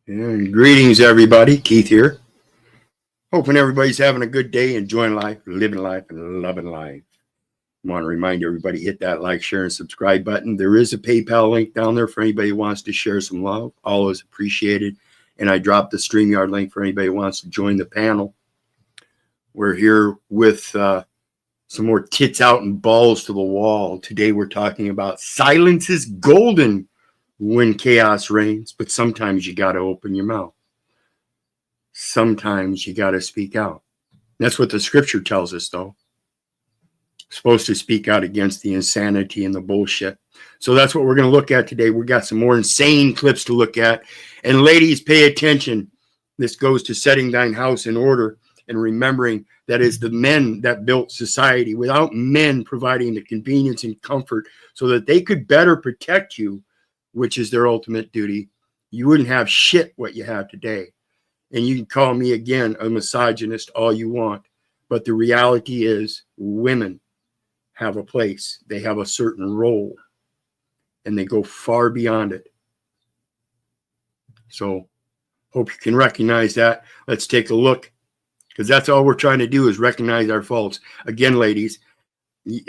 And greetings, everybody. Keith here. Hoping everybody's having a good day, enjoying life, living life, and loving life. I want to remind everybody, hit that like, share, and subscribe button. There is a PayPal link down there for anybody who wants to share some love. Always appreciated. And I dropped the StreamYard link for anybody who wants to join the panel. We're here with some more tits out and balls to the wall. Today we're talking about silence is golden when chaos reigns, but sometimes you got to open your mouth. Sometimes you got to speak out. That's what the scripture tells us, though. Supposed to speak out against the insanity and the bullshit. So that's what we're going to look at today. We got some more insane clips to look at. And ladies, pay attention. This goes to setting thine house in order and remembering that is the men that built society. Without men providing the convenience and comfort so that they could better protect you, which is their ultimate duty, you wouldn't have shit what you have today. And you can call me again a misogynist all you want, but the reality is women have a place. They have a certain role, and they go far beyond it. So hope you can recognize that. Let's take a look, because that's all we're trying to do is recognize our faults. Again, ladies,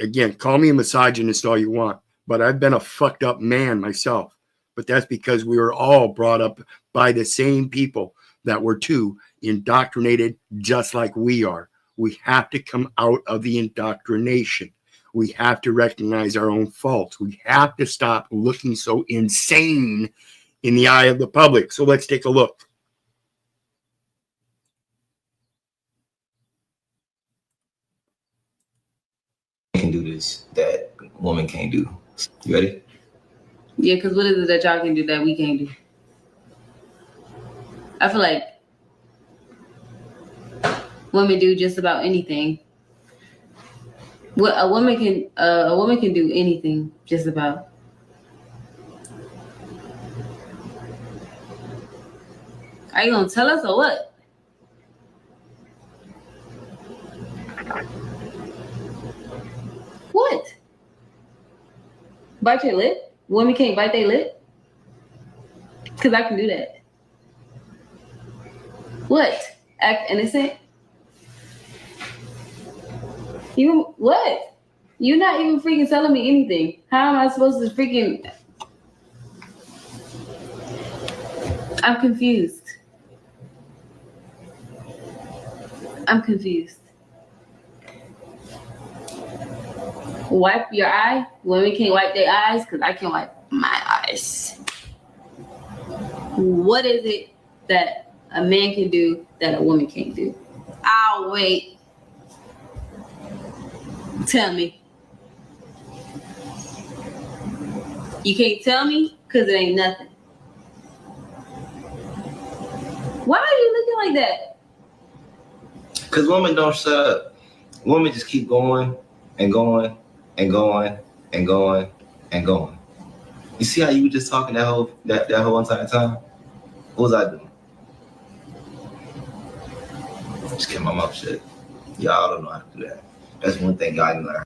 again, call me a misogynist all you want, but I've been a fucked up man myself. But that's because we were all brought up by the same people that were too indoctrinated just like we are. We have to come out of the indoctrination. We have to recognize our own faults. We have to stop looking so insane in the eye of the public. So let's take a look. Can do this that woman can't do. You ready? Yeah, because what is it that y'all can do that we can't do? I feel like women do just about anything. What a woman can do anything just about. Are you gonna tell us or what? What? Bite your lip? Women can't bite their lip? Because I can do that. What? Act innocent? You what? You're not even freaking telling me anything. How am I supposed to freaking... I'm confused. I'm confused. Wipe your eye? Women can't wipe their eyes because I can wipe my eyes. What is it that a man can do that a woman can't do? I'll wait. Tell me. You can't tell me because it ain't nothing. Why are you looking like that? Because women don't shut up. Women just keep going and going and going and going and going. You see how you were just talking that whole entire time? What was I doing? Just kept my mouth shut. Y'all don't know how to do that. That's one thing God can learn.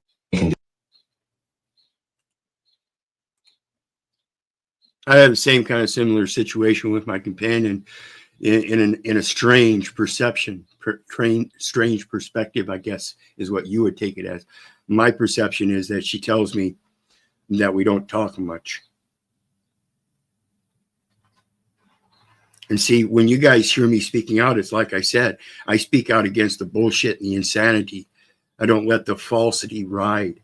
I had the same kind of similar situation with my companion in a strange perception, strange perspective, I guess, is what you would take it as. My perception is that she tells me that we don't talk much. And see, when you guys hear me speaking out, it's like I said, I speak out against the bullshit and the insanity. I don't let the falsity ride.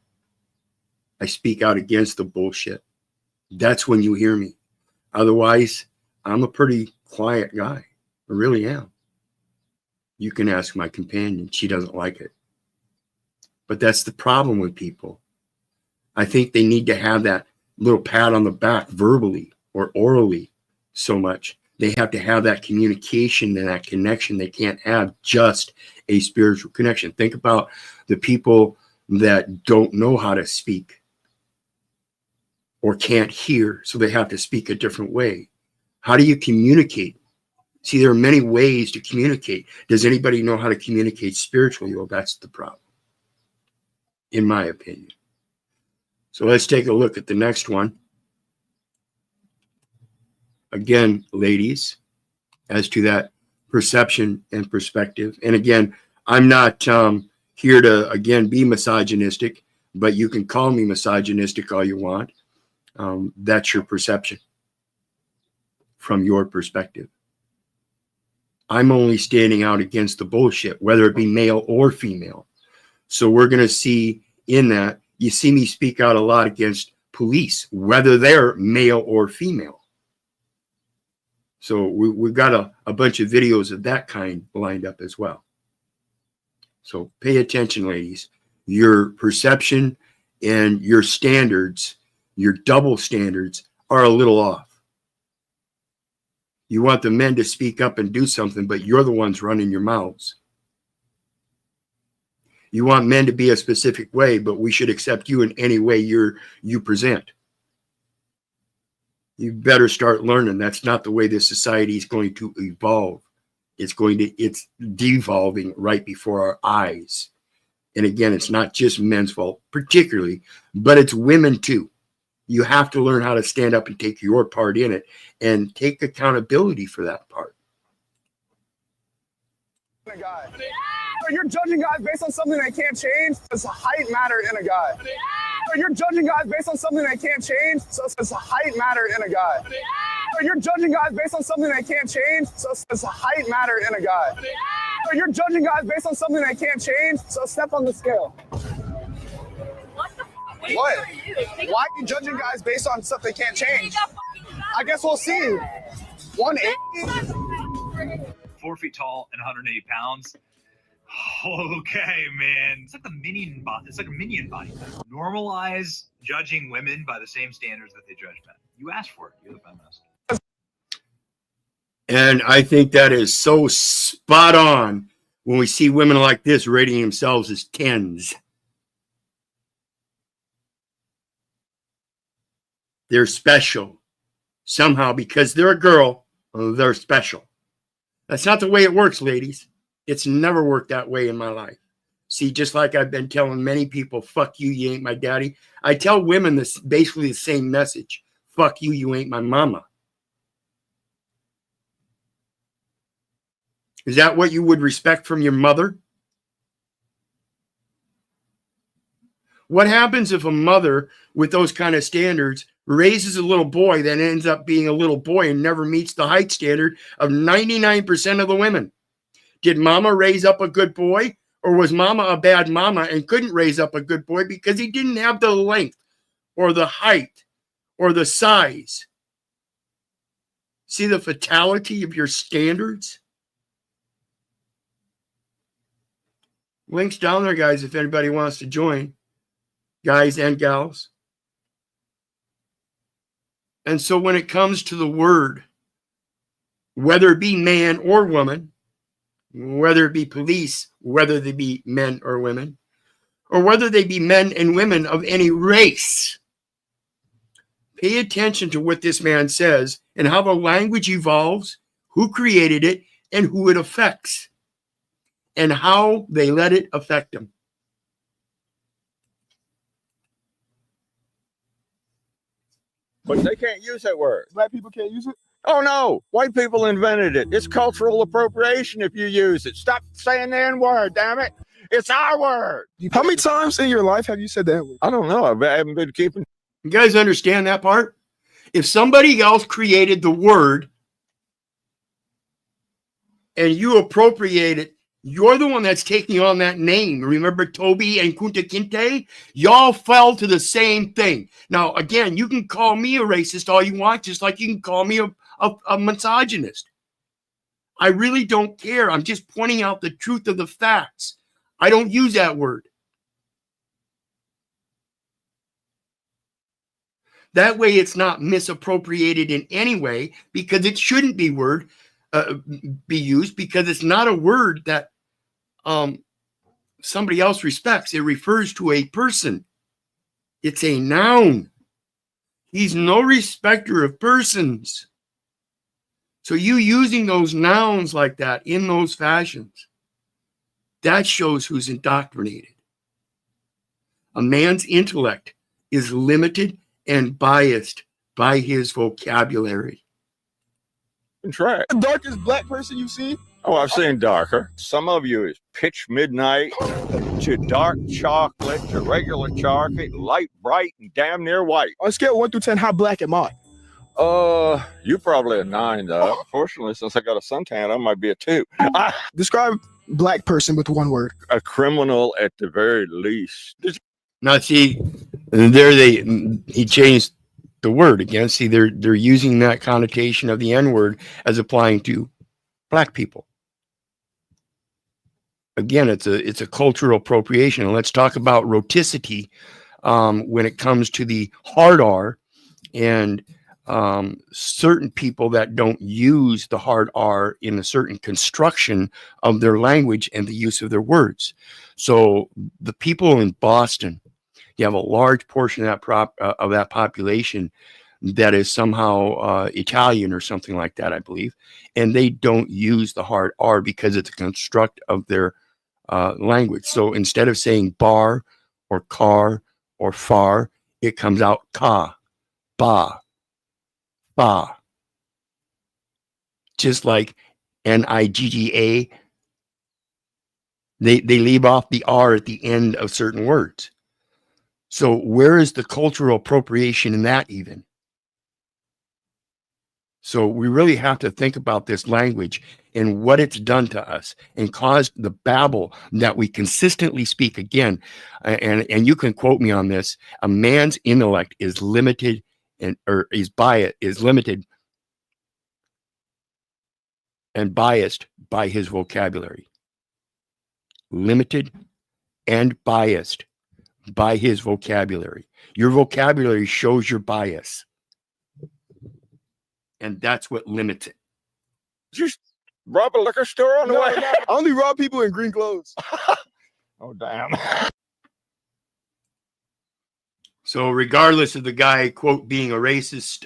I speak out against the bullshit. That's when you hear me. Otherwise, I'm a pretty quiet guy. I really am. You can ask my companion. She doesn't like it. But that's the problem with people. I think they need to have that little pat on the back verbally or orally so much. They have to have that communication and that connection. They can't have just a spiritual connection. Think about the people that don't know how to speak or can't hear, so they have to speak a different way. How do you communicate? See, there are many ways to communicate. Does anybody know how to communicate spiritually? Well, that's the problem, in my opinion. So let's take a look at the next one. Again, ladies, as to that perception and perspective. And again, I'm not here to, again, be misogynistic, but you can call me misogynistic all you want. That's your perception from your perspective. I'm only standing out against the bullshit, whether it be male or female. So we're going to see in that, you see me speak out a lot against police, whether they're male or female. So we've got a bunch of videos of that kind lined up as well. So pay attention, ladies. Your perception and your standards, your double standards, are a little off. You want the men to speak up and do something, but you're the ones running your mouths. You want men to be a specific way, but we should accept you in any way you present. You better start learning. That's not the way this society is going to evolve. It's devolving right before our eyes. And again, it's not just men's fault, particularly, but it's women too. You have to learn how to stand up and take your part in it and take accountability for that part. A guy. So you're judging guys based on something they can't change. Does height matter in a guy? So you're judging guys based on something they can't change. So does height matter in a guy? So you're judging guys based on something they can't change. So does height matter in a guy? So you're judging guys based on something they can't change. So step on the scale. What? Why are you judging guys based on stuff they can't change? I guess we'll see. 180? 4 feet tall and 180 pounds. Okay, man. It's like the minion body. It's like a minion body. Normalize judging women by the same standards that they judge men. You asked for it. You're the feminist. And I think that is so spot on when we see women like this rating themselves as 10s. They're special. Somehow, because they're a girl, they're special. That's not the way it works, ladies. It's never worked that way in my life. See, just like I've been telling many people, fuck you, you ain't my daddy. I tell women this basically the same message. Fuck you, you ain't my mama. Is that what you would respect from your mother? What happens if a mother with those kind of standards raises a little boy that ends up being a little boy and never meets the height standard of 99% of the women? Did mama raise up a good boy, or was mama a bad mama and couldn't raise up a good boy because he didn't have the length or the height or the size? See the fatality of your standards? Links down there, guys, if anybody wants to join, guys and gals. And so when it comes to the word, whether it be man or woman, whether it be police, whether they be men or women, or whether they be men and women of any race, pay attention to what this man says and how the language evolves, who created it, and who it affects, and how they let it affect them. But they can't use that word. Black people can't use it? Oh, no. White people invented it. It's cultural appropriation if you use it. Stop saying the N-word, damn it. It's our word. How many times in your life have you said that word? I don't know. I haven't been keeping. You guys understand that part? If somebody else created the word and you appropriate it, you're the one that's taking on that name. Remember Toby and Kunta Kinte? Y'all fell to the same thing. Now, again, you can call me a racist all you want, just like you can call me a misogynist. I really don't care. I'm just pointing out the truth of the facts. I don't use that word. That way it's not misappropriated in any way, because it shouldn't be used, because it's not a word that somebody else respects. It refers to a person. It's a noun. He's no respecter of persons. So you using those nouns like that in those fashions, that shows who's indoctrinated. A man's intellect is limited and biased by his vocabulary. track. The darkest black person you've seen? Oh, I've seen darker. Some of you is pitch midnight to dark chocolate to regular chocolate, light bright and damn near white. On a scale of 1 through 10, how black am I? You probably a 9 though. Fortunately, since I got a suntan, I might be a 2. Describe black person with one word. A criminal at the very least. Now, see, there he changed the word again. See, they're using that connotation of the N-word as applying to black people. Again, it's a cultural appropriation. And let's talk about rhoticity when it comes to the hard R and certain people that don't use the hard R in a certain construction of their language and the use of their words. So the people in Boston, you have a large portion of that population that is somehow Italian or something like that, I believe, and they don't use the hard R because it's a construct of their language. So instead of saying bar or car or far, it comes out ka, ba, ba. Just like Nigga, they leave off the R at the end of certain words. So where is the cultural appropriation in that even? So we really have to think about this language and what it's done to us and caused the babble that we consistently speak. Again, and you can quote me on this, a man's intellect is limited is limited and biased by his vocabulary. Limited and biased by his vocabulary. Your vocabulary shows your bias. And that's what limits it. Just rob a liquor store on the way. I only rob people in green clothes. Oh, damn. So regardless of the guy, quote, being a racist,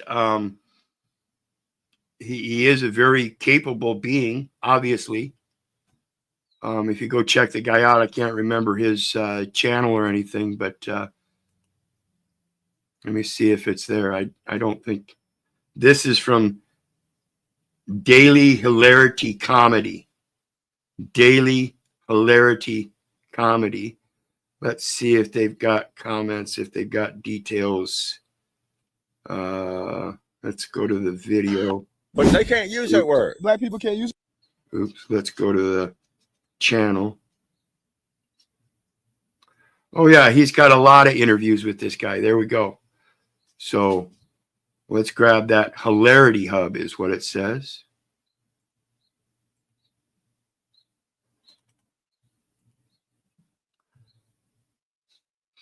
he is a very capable being, obviously. If you go check the guy out, I can't remember his channel or anything, but let me see if it's there. I don't think. This is from Daily Hilarity Comedy. Daily Hilarity Comedy. Let's see if they've got comments, if they've got details. Let's go to the video. But they can't use that word. Black people can't use it. Oops, let's go to the channel. Oh, yeah, he's got a lot of interviews with this guy. There we go. So let's grab that. Hilarity Hub is what it says.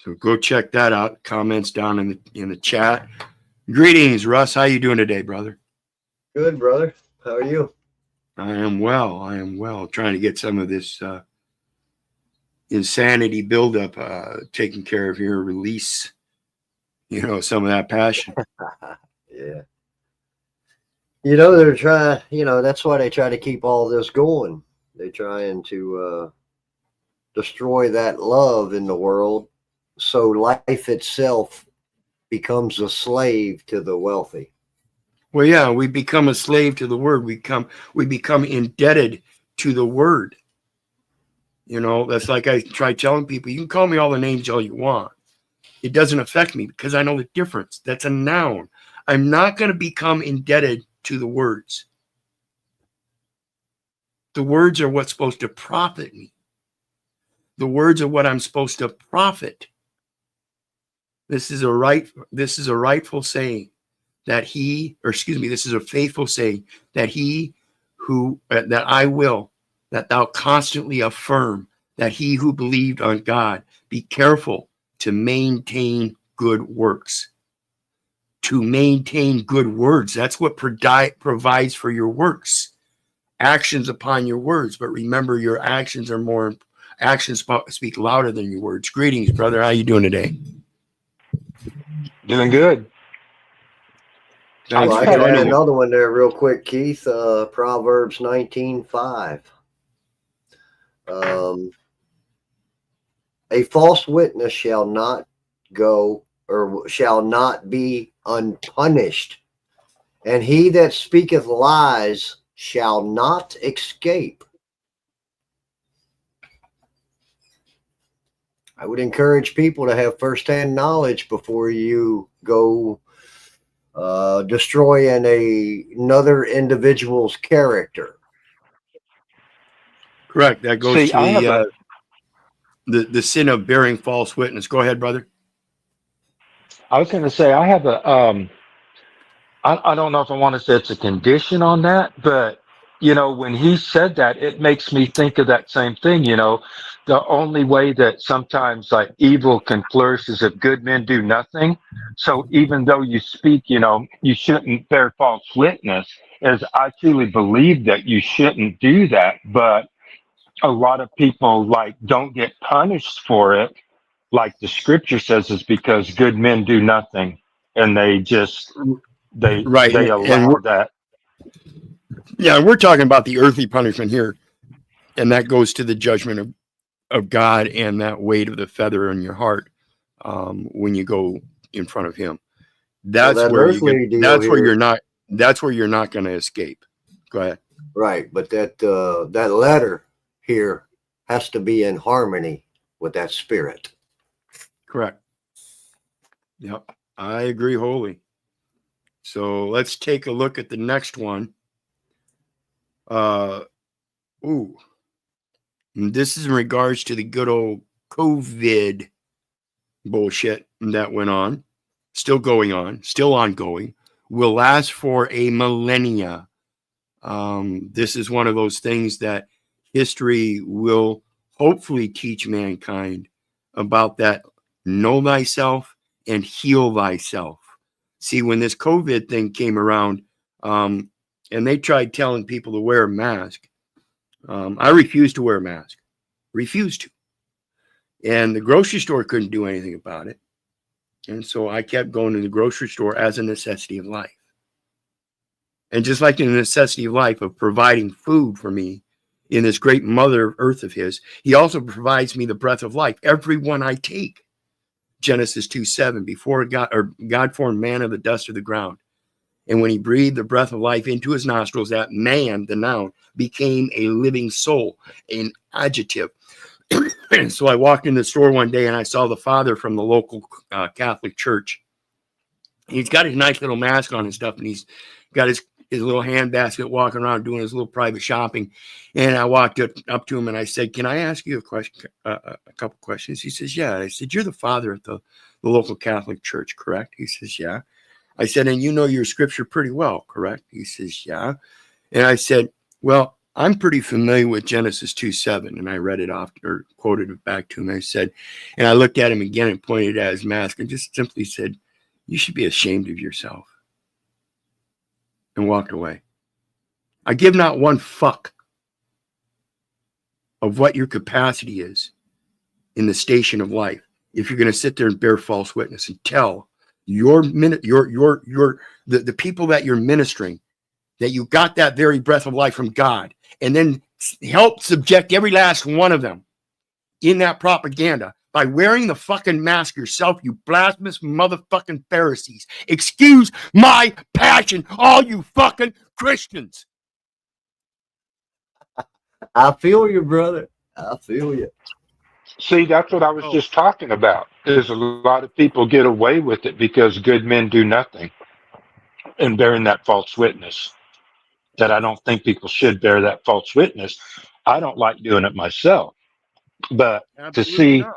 So go check that out. Comments down in the chat. Greetings, Russ. How you doing today, brother? Good, brother. How are you? I am well. I am well. Trying to get some of this insanity buildup taken care of here. Release, some of that passion. Yeah. They're trying, that's why they try to keep all this going. They're trying to destroy that love in the world so life itself becomes a slave to the wealthy. Well, yeah, we become a slave to the word. We become indebted to the word. That's like I try telling people, you can call me all the names all you want. It doesn't affect me because I know the difference. That's a noun. I'm not going to become indebted to the words. The words are what's supposed to profit me. The words are what I'm supposed to profit. This is a rightful saying that this is a faithful saying that that I will, that thou constantly affirm, that he who believed on God, be careful to maintain good works. To maintain good words. That's what provides for your works. Actions upon your words. But remember, your actions speak louder than your words. Greetings, brother. How you doing today? Doing good. Thanks I for can add joining me. another one there real quick, Keith. Proverbs 19:5. A false witness shall not go or shall not be unpunished, And he that speaketh lies shall not escape. I would encourage people to have firsthand knowledge before you go destroying another individual's character. Correct. That goes See, to I have the sin of bearing false witness. Go ahead, brother. I was going to say, I have I don't know if I want to say it's a condition on that, but when he said that, it makes me think of that same thing. The only way that sometimes like evil can flourish is if good men do nothing. So even though you speak, you shouldn't bear false witness, as I truly believe that you shouldn't do that. But a lot of people like don't get punished for it, like the scripture says, is because good men do nothing, and they just Right. they And allow that. we're talking about the earthly punishment here. And that goes to the judgment of God and that weight of the feather in your heart when you go in front of him. That's that where earthly deal that's where here, you're not going to escape. Go ahead. right? But that letter here has to be in harmony with that spirit. Correct. Yep. I agree wholly. So let's take a look at the next one. This is in regards to the good old COVID bullshit that went on, still going on, still ongoing, will last for a millennia. This is one of those things that history will hopefully teach mankind about that know thyself and heal thyself. See, when this COVID thing came around, and they tried telling people to wear a mask, I refused to wear a mask. Refused to. And the grocery store couldn't do anything about it. And so I kept going to the grocery store as a necessity of life. And just like in the necessity of life of providing food for me in this great mother earth of his, he also provides me the breath of life. Every one I take. Genesis 2:7, before God formed man of the dust of the ground. And when he breathed the breath of life into his nostrils, that man, the noun, became a living soul, an adjective. So I walked in the store one day and I saw the father from the local Catholic church. He's got his nice little mask on and stuff, and he's got his little hand basket walking around doing his little private shopping. And I walked up to him and I said, "Can I ask you a question, a couple questions?" He says, "Yeah." I said, "You're the father at the local Catholic church, correct?" He says, "Yeah." I said, "And you know your scripture pretty well, correct?" He says, "Yeah." And I said, "Well, I'm pretty familiar with Genesis 2:7." And I read it off or quoted it back to him. I said, and I looked at him again and pointed at his mask and just simply said, "You should be ashamed of yourself." And walked away. I give not one fuck of what your capacity is in the station of life if you're going to sit there and bear false witness and tell the people that you're ministering that you got that very breath of life from God, and then help subject every last one of them in that propaganda by wearing the fucking mask yourself, you blasphemous motherfucking Pharisees. Excuse my passion, all you fucking Christians. I feel you, brother. I feel you. See, that's what I was just talking about. Is a lot of people get away with it because good men do nothing and bearing that false witness. That I don't think people should bear that false witness. I don't like doing it myself, but to Absolutely see, not.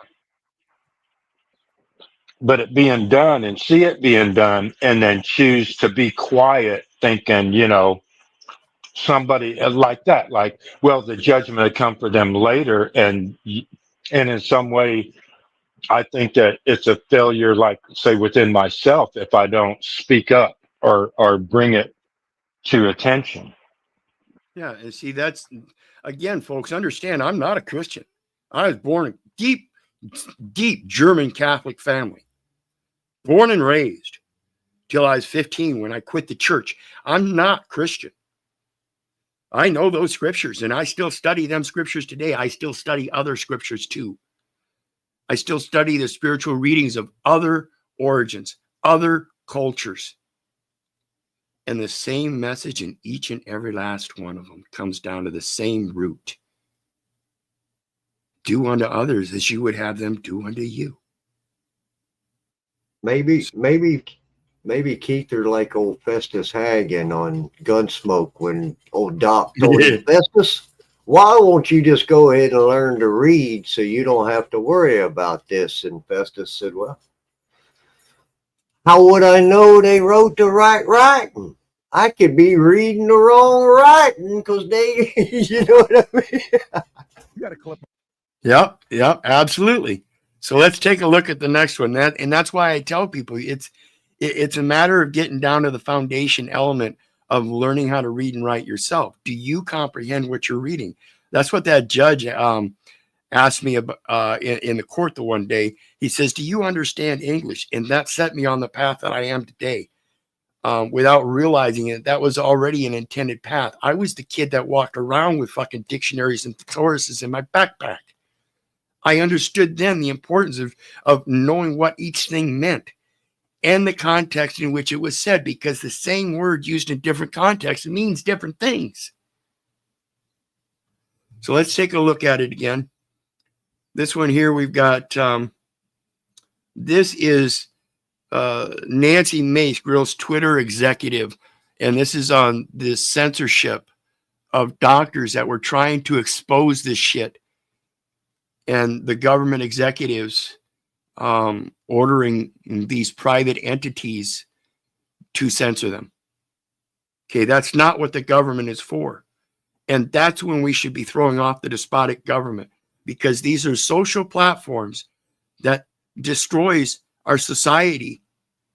but it being done and see it being done, and then choose to be quiet, thinking, somebody like that, like, well, the judgment will come for them later, and in some way, I think that it's a failure, like say within myself, if I don't speak up or bring it to attention. Yeah, and see, that's again, folks, understand I'm not a Christian. I was born in deep, deep German Catholic family, born and raised till I was 15 when I quit the church. I'm not Christian. I know those scriptures and I still study them scriptures today. I still study other scriptures too. I still study the spiritual readings of other origins, other cultures. And the same message in each and every last one of them comes down to the same root. Do unto others as you would have them do unto you. Maybe Keith are like old Festus Hagen on Gunsmoke when old Doc told him, Festus, why won't you just go ahead and learn to read so you don't have to worry about this? And Festus said, well, how would I know they wrote the right writing? I could be reading the wrong writing because they, you know what I mean? You got to clip. Yep, absolutely. So let's take a look at the next one. That's why I tell people it's a matter of getting down to the foundation element of learning how to read and write yourself. Do you comprehend what you're reading? That's what that judge asked me about in the court the one day. He says, do you understand English? And that set me on the path that I am today. Without realizing it, that was already an intended path. I was the kid that walked around with fucking dictionaries and thesauruses in my backpack. I understood then the importance of knowing what each thing meant and the context in which it was said, because the same word used in different contexts means different things. So let's take a look at it again. This one here, we've got, this is Nancy Mace, Grill's Twitter executive, and this is on the censorship of doctors that were trying to expose this shit, and the government executives ordering these private entities to censor them. Okay, that's not what the government is for. And that's when we should be throwing off the despotic government, because these are social platforms that destroys our society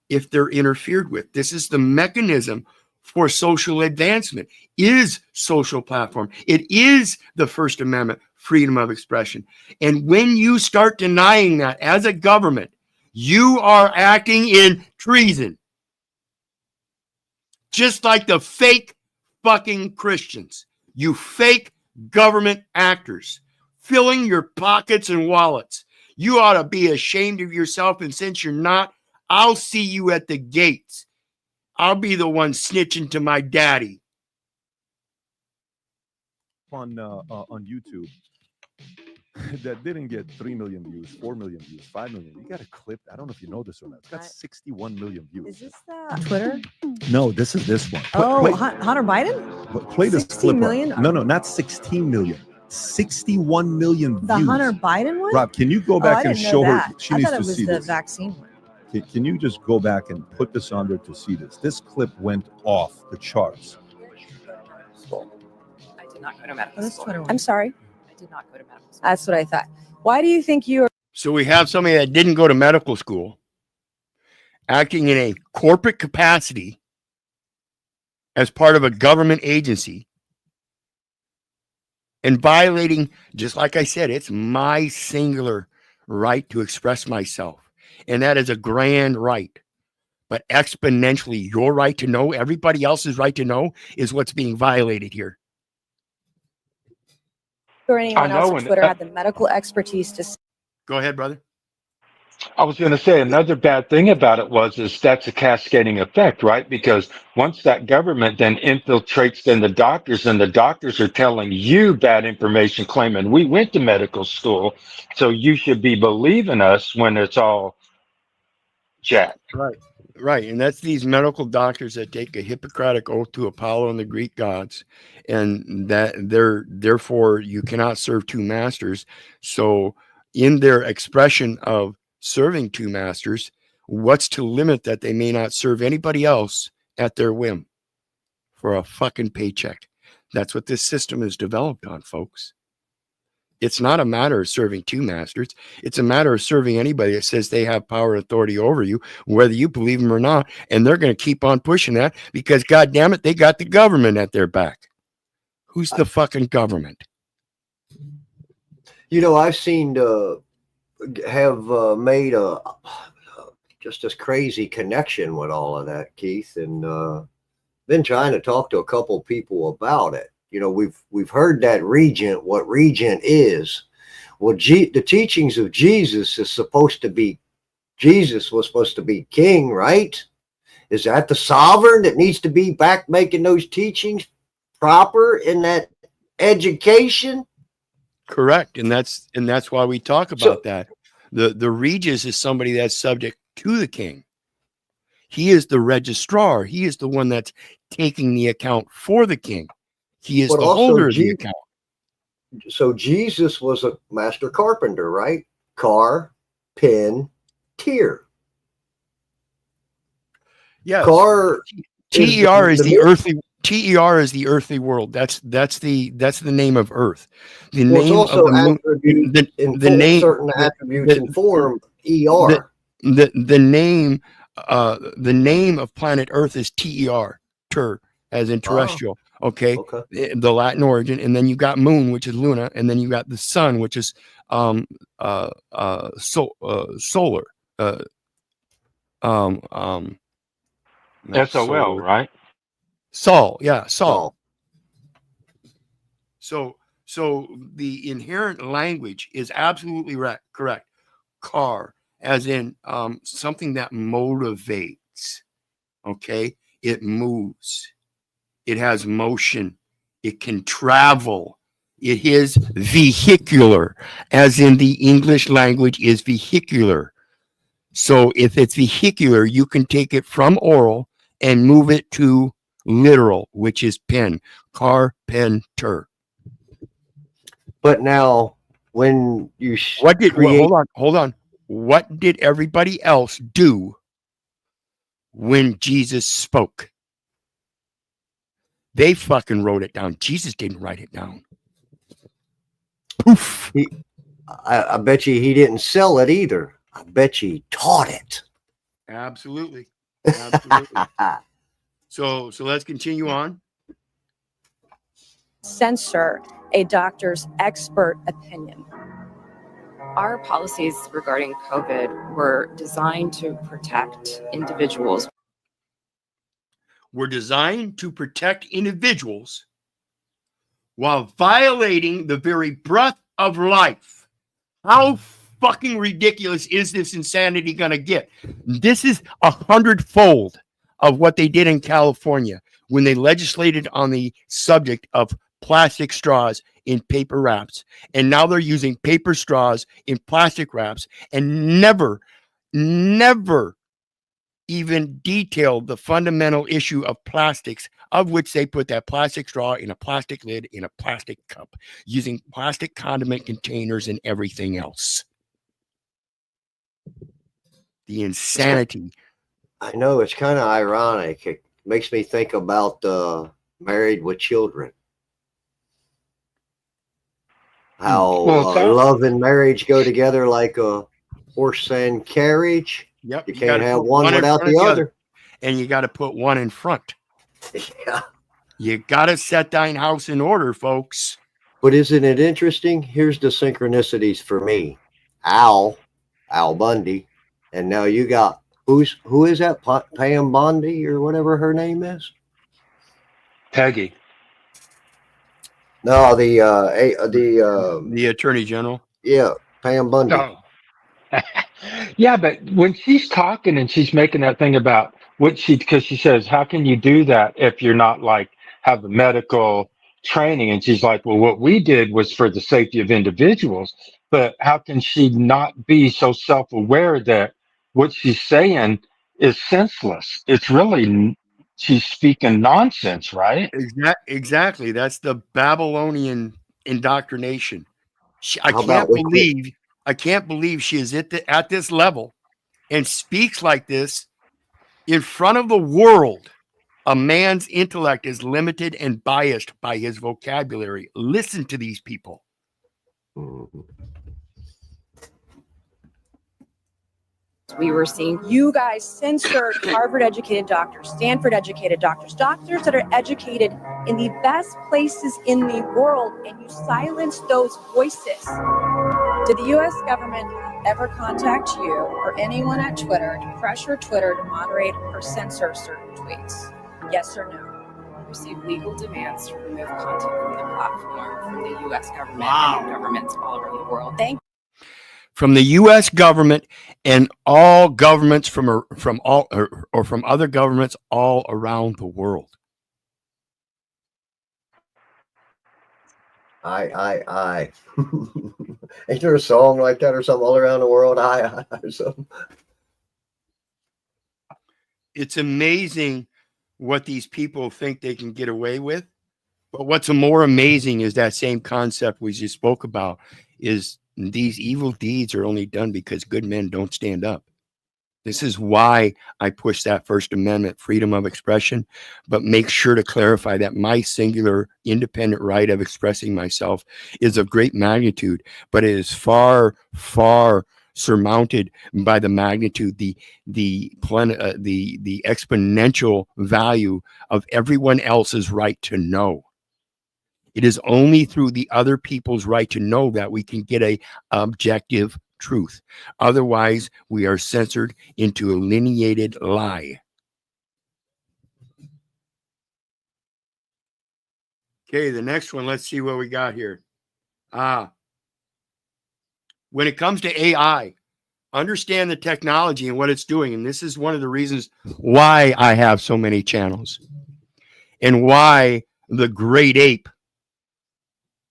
if they're interfered with. This is the mechanism for social advancement, is social platform. It is the First Amendment, freedom of expression. And when you start denying that as a government, you are acting in treason. Just like the fake fucking Christians, you fake government actors, filling your pockets and wallets. You ought to be ashamed of yourself. And since you're not, I'll see you at the gates. I'll be the one snitching to my daddy. On YouTube that didn't get 3 million views, 4 million views, 5 million. You got a clip. I don't know if you know this or not. It's got 61 million views. Is this the Twitter? No, this is this one. Hunter Biden? Play this 16 clip. million? No, not 16 million. 61 million views. The Hunter Biden one? Rob, can you go back and show her? She needs I thought to it was see the this. vaccine one. Can you just go back and put this on there to see this? This clip went off the charts. I did not go to medical school. Twitter one. I'm sorry. I did not go to medical school. That's what I thought. Why do you think you are? So we have somebody that didn't go to medical school acting in a corporate capacity as part of a government agency and violating, just like I said, it's my singular right to express myself. And that is a grand right. But exponentially, your right to know, everybody else's right to know, is what's being violated here. Or anyone else on Twitter had the medical expertise to. Go ahead, brother. I was going to say another bad thing about it is that's a cascading effect, right? Because once that government then infiltrates then the doctors, and the doctors are telling you bad information, claiming we went to medical school, so you should be believing us when it's all jacked. Right. And that's these medical doctors that take a Hippocratic oath to Apollo and the Greek gods, and that therefore you cannot serve two masters. So in their expression of serving two masters, what's to limit that they may not serve anybody else at their whim for a fucking paycheck? That's what this system is developed on, folks. It's not a matter of serving two masters. It's a matter of serving anybody that says they have power and authority over you, whether you believe them or not. And they're going to keep on pushing that because, God damn it, they got the government at their back. Who's the fucking government? You know, I've seen have made a just this crazy connection with all of that, Keith, and been trying to talk to a couple people about it. You know, we've heard that regent, what regent is. Well, the teachings of Jesus is supposed to be, Jesus was supposed to be king, right? Is that the sovereign that needs to be back making those teachings proper in that education? Correct. And that's why we talk about So, that. The regis is somebody that's subject to the king. He is the registrar. He is the one that's taking the account for the king. He is but the also holder of the account. So Jesus was a master carpenter, right? Car, pen, tier. Yes. Car TER is the myth- earthly. TER is the earthly world. That's the name of Earth. The well, it's name also of the moon. attribute The name. certain attributes in form ER. The name of planet Earth is TER, as in terrestrial. Okay. The Latin origin, and then you got moon, which is Luna, and then you got the sun, which is solar. SOL, right? Sol, yeah, Sol. So the inherent language is absolutely correct. Car, as in something that motivates. Okay, it moves. It has motion. It can travel. It is vehicular, as in the English language is vehicular. So if it's vehicular, you can take it from oral and move it to literal, which is pen, carpenter. But now, when you hold on. What did everybody else do when Jesus spoke? They fucking wrote it down. Jesus didn't write it down. Poof. I bet you he didn't sell it either. I bet you he taught it. Absolutely. So let's continue on. Censor a doctor's expert opinion. Our policies regarding COVID were designed to protect individuals. Were designed to protect individuals while violating the very breath of life. How fucking ridiculous is this insanity going to get? This is 100-fold of what they did in California when they legislated on the subject of plastic straws in paper wraps. And now they're using paper straws in plastic wraps and never even detailed the fundamental issue of plastics, of which they put that plastic straw in a plastic lid in a plastic cup, using plastic condiment containers and everything else. The insanity. I know, it's kind of ironic. It makes me think about Married with Children. How love and marriage go together like a horse and carriage. Yep. You can't have one without the other. And you got to put one in front. Yeah. You got to set thine house in order, folks. But isn't it interesting? Here's the synchronicities for me. Al Bundy. And now you got, who is that? Pam Bondi or whatever her name is? Peggy. No, the Attorney General. Yeah, Pam Bundy. No. Yeah, but when she's talking and she's making that thing about because she says, how can you do that if you're not have the medical training? And she's like, well, what we did was for the safety of individuals. But how can she not be so self-aware that what she's saying is senseless? It's really, she's speaking nonsense, right? Exactly. That's the Babylonian indoctrination. I can't believe she is at this level and speaks like this in front of the world. A man's intellect is limited and biased by his vocabulary. Listen to these people. We were seeing You guys censored Harvard-educated doctors, Stanford-educated doctors that are educated in the best places in the world, and you silenced those voices. Did the U.S. government ever contact you or anyone at Twitter to pressure Twitter to moderate or censor certain tweets? Yes or no? received legal demands to remove content from the platform from the U.S. government and governments all around the world. from the U.S. government and all governments from all or from other governments all around the world. I. Ain't there a song like that or something all around the world? I or something. It's amazing what these people think they can get away with. But what's more amazing is that same concept we just spoke about is these evil deeds are only done because good men don't stand up. This is why I push that First Amendment, freedom of expression, but make sure to clarify that my singular independent right of expressing myself is of great magnitude, but it is far, far surmounted by the magnitude, the exponential value of everyone else's right to know. It is only through the other people's right to know that we can get a objective truth. Otherwise, we are censored into a lineated lie. Okay, the next one, let's see what we got here. When it comes to AI, understand the technology and what it's doing. And this is one of the reasons why I have so many channels and why the great ape,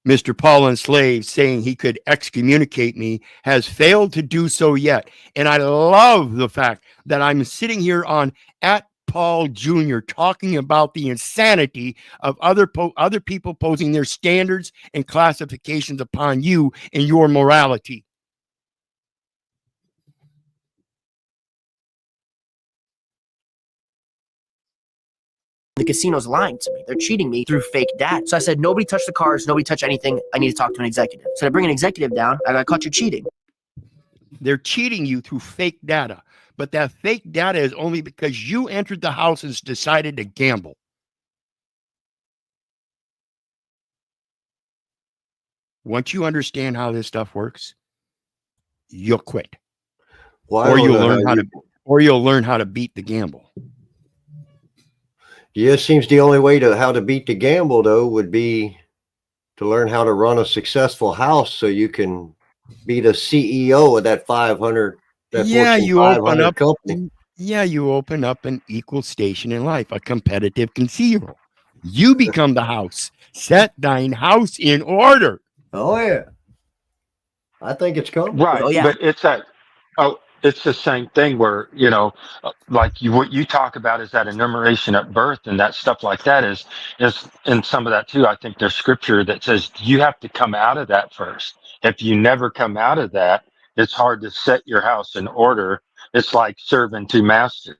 Mr. Paul Enslaved, saying he could excommunicate me, has failed to do so yet. And I love the fact that I'm sitting here on @Paul Jr. talking about the insanity of other people posing their standards and classifications upon you and your morality. The casino's lying to me. They're cheating me through fake data. So I said, nobody touch the cards, nobody touch anything. I need to talk to an executive. So I bring an executive down. I got caught you cheating. They're cheating you through fake data. But that fake data is only because you entered the house and decided to gamble. Once you understand how this stuff works, you'll quit. Well, you'll learn how to beat the gamble. Yeah, it seems the only way to how to beat the gamble though would be to learn how to run a successful house so you can be the CEO of that 500 you open up company. You open up an equal station in life, a competitive casino. You become the house. Set thine house in order. Oh yeah. I think it's coming. Right. Oh, yeah. But it's the same thing where, like what you talk about is that enumeration at birth and that stuff like that is in some of that too. I think there's scripture that says you have to come out of that first. If you never come out of that, it's hard to set your house in order. It's like serving two masters.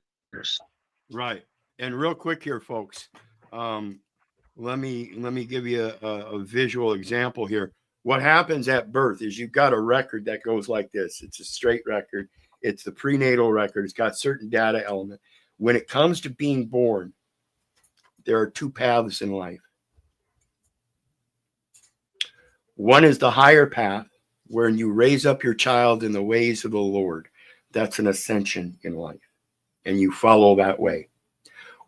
Right. And real quick here, folks, let me give you a visual example here. What happens at birth is you've got a record that goes like this. It's a straight record. It's the prenatal record. It's got certain data element. When it comes to being born, there are two paths in life. One is the higher path, where you raise up your child in the ways of the Lord. That's an ascension in life, and you follow that way.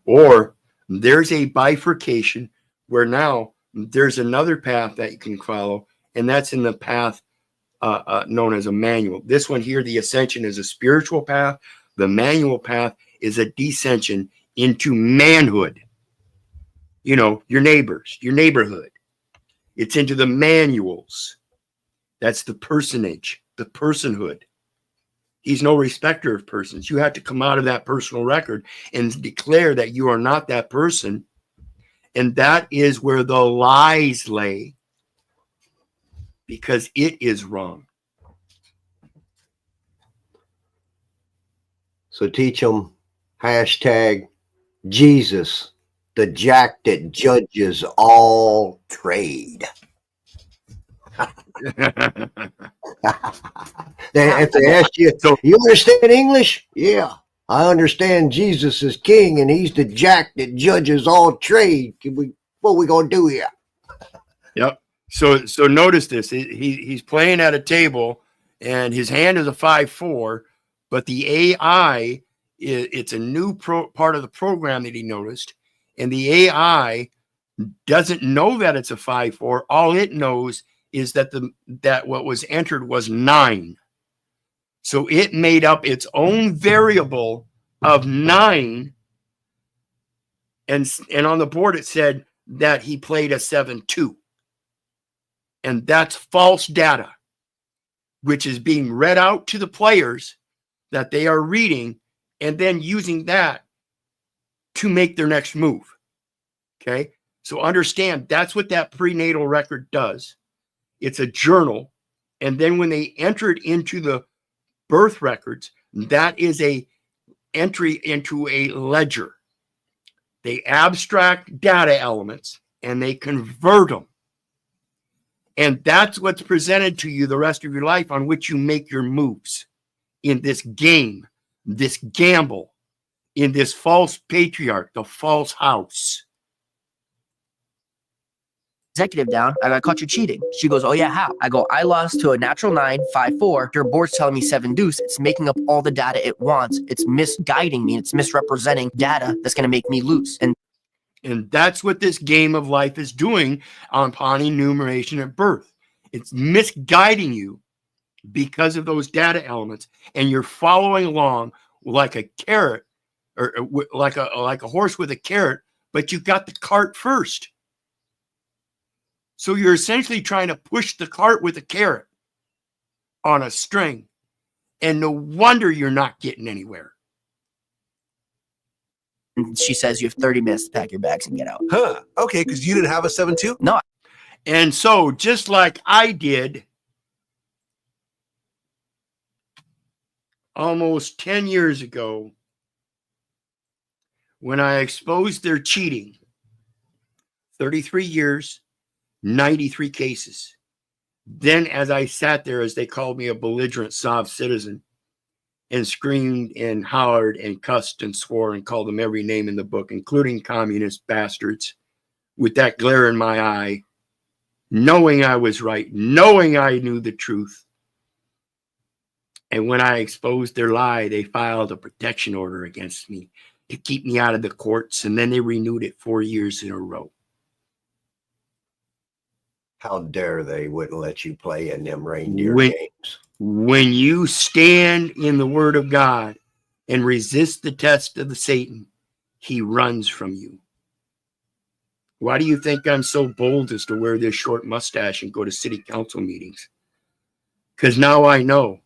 Or there's a bifurcation where now there's another path that you can follow, and that's in the path known as a manual. This one here, the ascension, is a spiritual path. The manual path is a descension into manhood. Your neighbors, your neighborhood. It's into the manuals. That's the personage, the personhood. He's no respecter of persons. You have to come out of that personal record and declare that you are not that person. And that is where the lies lay, because it is wrong. So teach them #Jesus, the jack that judges all trade. If they ask you, you understand English? Yeah, I understand Jesus is king and he's the jack that judges all trade. What we gonna do here? Yep. So notice this. He's playing at a table and his hand is a 5-4, but the AI, it's a new part of the program that he noticed, and the AI doesn't know that it's a 5-4. All it knows is that what was entered was 9. So it made up its own variable of 9. And on the board, it said that he played a 7-2. And that's false data, which is being read out to the players that they are reading and then using that to make their next move. Okay. So understand that's what that prenatal record does. It's a journal. And then when they enter it into the birth records, that is a entry into a ledger. They abstract data elements and they convert them. And that's what's presented to you the rest of your life on which you make your moves in this game, this gamble, in this false patriarch, the false house. Executive down. I caught you cheating. She goes, oh yeah, how? I go, I lost to a natural 9, 5-4. Your board's telling me 7 deuce. It's making up all the data it wants. It's misguiding me. It's misrepresenting data that's going to make me lose. And that's what this game of life is doing upon enumeration at birth. It's misguiding you because of those data elements, and you're following along like a carrot, or like a horse with a carrot, but you got the cart first. So you're essentially trying to push the cart with a carrot on a string, and no wonder you're not getting anywhere. And she says you have 30 minutes to pack your bags and get out. Huh. Okay, because you didn't have a 7-2? No. And so just like I did almost 10 years ago when I exposed their cheating, 33 years, 93 cases. Then as I sat there, as they called me a belligerent soft citizen, and screamed and hollered and cussed and swore and called them every name in the book, including communist bastards, with that glare in my eye, knowing I was right, knowing I knew the truth. And when I exposed their lie, they filed a protection order against me to keep me out of the courts, and then they renewed it 4 years in a row. How dare they wouldn't let you play in them reindeer games? When you stand in the word of God and resist the test of the Satan, he runs from you. Why do you think I'm so bold as to wear this short mustache and go to city council meetings? Because now I know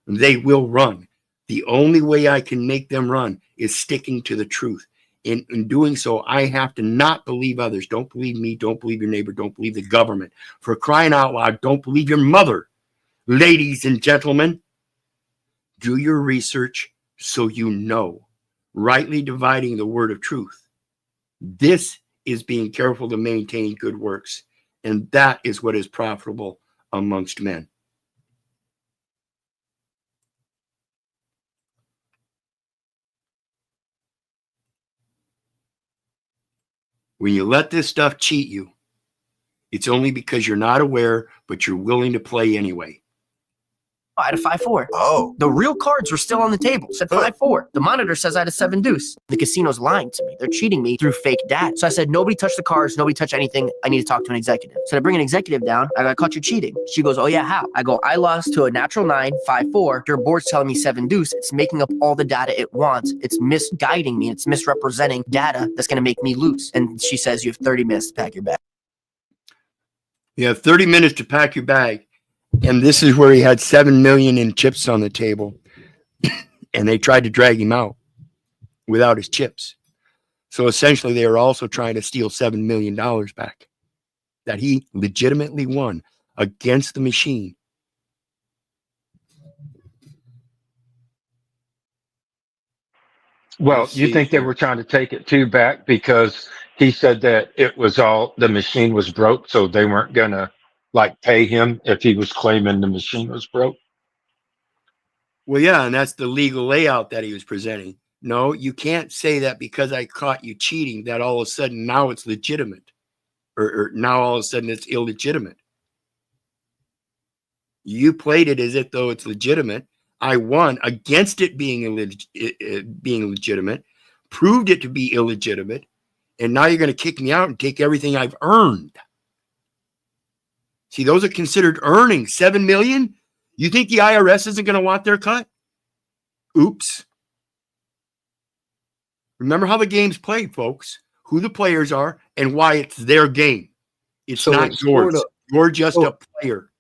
they will run. The only way I can make them run is sticking to the truth. In doing so, I have to not believe others. Don't believe me. Don't believe your neighbor. Don't believe the government. For crying out loud, don't believe your mother. Ladies and gentlemen, do your research so you know. Rightly dividing the word of truth. This is being careful to maintain good works. And that is what is profitable amongst men. When you let this stuff cheat you, it's only because you're not aware, but you're willing to play anyway. I had a 5-4. Oh. The real cards were still on the table. It said 5-4. The monitor says I had a 7 deuce. The casino's lying to me. They're cheating me through fake data. So I said, nobody touch the cards. Nobody touch anything. I need to talk to an executive. So I bring an executive down. I caught you cheating. She goes, oh yeah, how? I go, I lost to a natural 9, 5-4. Your board's telling me 7 deuce. It's making up all the data it wants. It's misguiding me. It's misrepresenting data that's going to make me lose. And she says, you have 30 minutes to pack your bag. You have 30 minutes to pack your bag. And this is where he had 7 million in chips on the table. And they tried to drag him out without his chips. So essentially, they are also trying to steal $7 million back that he legitimately won against the machine. Well, you think they were trying to take it too back because he said that it was all, the machine was broke, so they weren't going to like pay him if he was claiming the machine was broke? Well, yeah, and that's the legal layout that he was presenting. No, you can't say that because I caught you cheating that all of a sudden now it's legitimate, or now all of a sudden it's illegitimate. You played it as if though it's legitimate. I won against it being legitimate, proved it to be illegitimate, and now you're going to kick me out and take everything I've earned. See, those are considered earnings. 7 million. You think the IRS isn't going to want their cut? Oops. Remember how the game's played, folks. Who the players are and why it's their game. It's So not it's yours. sorta- You're just a player.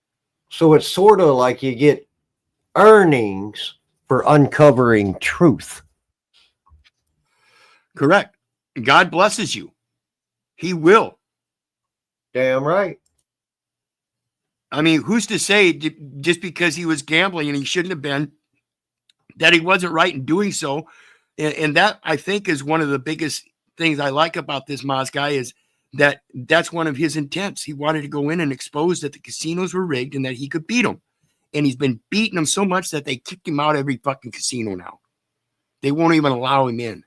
So it's sort of like you get earnings for uncovering truth. Correct. God blesses you. He will. Damn right. I mean, who's to say just because he was gambling and he shouldn't have been, that he wasn't right in doing so? And that, I think, is one of the biggest things I like about this Moz guy is that that's one of his intents. He wanted to go in and expose that the casinos were rigged and that he could beat them. And he's been beating them so much that they kicked him out of every fucking casino now. They won't even allow him in.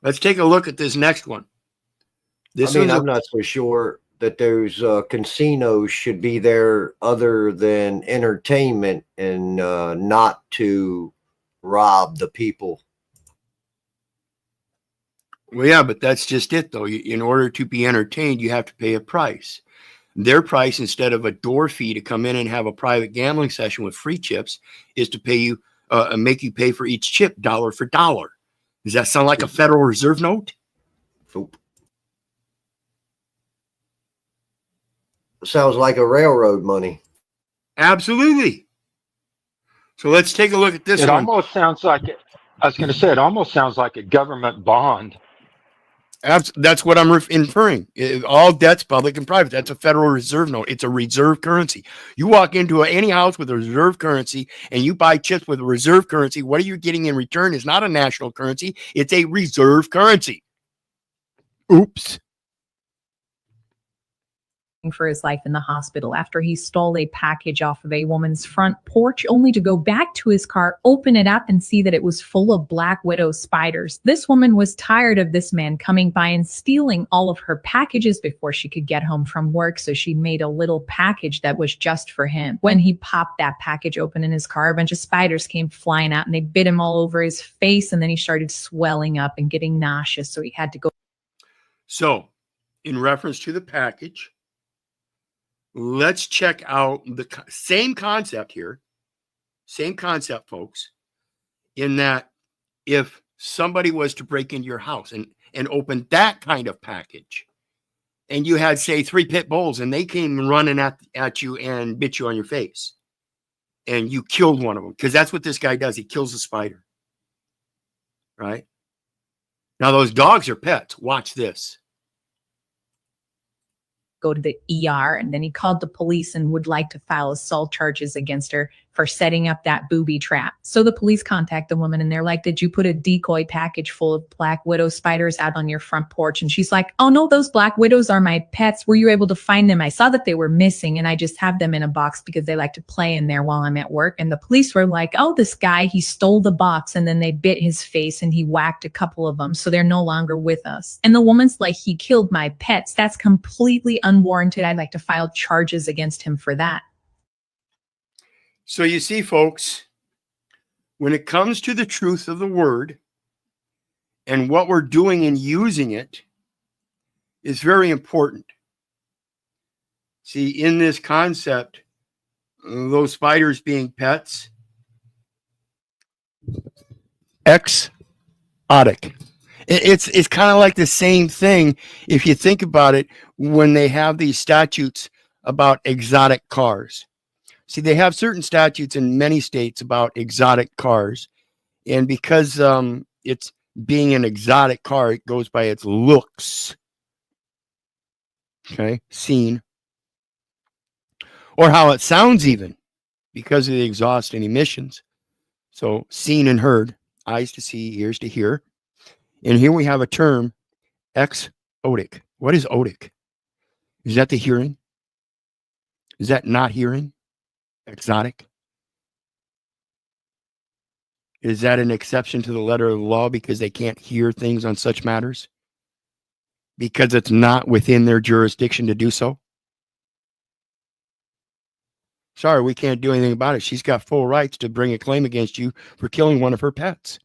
Let's take a look at this next one. I'm not so sure that those casinos should be there other than entertainment and not to rob the people. Well, yeah, but that's just it, though. In order to be entertained, you have to pay a price. Their price, instead of a door fee to come in and have a private gambling session with free chips, is to pay you, make you pay for each chip dollar for dollar. Does that sound like a Federal Reserve note? Nope. Sounds like a railroad money. Absolutely. So let's take a look at this It one. almost sounds like it. I was going to say, it almost sounds like a government bond. That's what I'm inferring. All debts, public and private. That's a Federal Reserve note. It's a reserve currency. You walk into any house with a reserve currency and you buy chips with a reserve currency. What are you getting in return is not a national currency. It's a reserve currency. Oops. For his life in the hospital after he stole a package off of a woman's front porch, only to go back to his car, open it up, and see that it was full of black widow spiders. This woman was tired of this man coming by and stealing all of her packages before she could get home from work, so she made a little package that was just for him. When he popped that package open in his car, a bunch of spiders came flying out and they bit him all over his face, and then he started swelling up and getting nauseous, so he had to go. So, in reference to the package, let's check out the same concept here. Same concept, folks, in that if somebody was to break into your house and open that kind of package, and you had, say, 3 pit bulls, and they came running at you and bit you on your face, and you killed one of them, because that's what this guy does. He kills a spider. Right? Now, those dogs are pets. Watch this. Go to the ER, and then he called the police and would like to file assault charges against her for setting up that booby trap. So the police contact the woman and they're like, did you put a decoy package full of black widow spiders out on your front porch? And she's like, oh no, those black widows are my pets. Were you able to find them? I saw that they were missing and I just have them in a box because they like to play in there while I'm at work. And the police were like, oh, this guy, he stole the box and then they bit his face and he whacked a couple of them. So they're no longer with us. And the woman's like, he killed my pets. That's completely unwarranted. I'd like to file charges against him for that. So you see, folks, when it comes to the truth of the word and what we're doing in using it is very important. See, in this concept, those spiders being pets, exotic. It's kind of like the same thing if you think about it when they have these statutes about exotic cars. See, they have certain statutes in many states about exotic cars. And because it's being an exotic car, it goes by its looks. Okay, seen. Or how it sounds even, because of the exhaust and emissions. So seen and heard, eyes to see, ears to hear. And here we have a term, exotic. What is otic? Is that the hearing? Is that not hearing? Exotic? Is that an exception to the letter of the law because they can't hear things on such matters? Because it's not within their jurisdiction to do so? Sorry, we can't do anything about it. She's got full rights to bring a claim against you for killing one of her pets.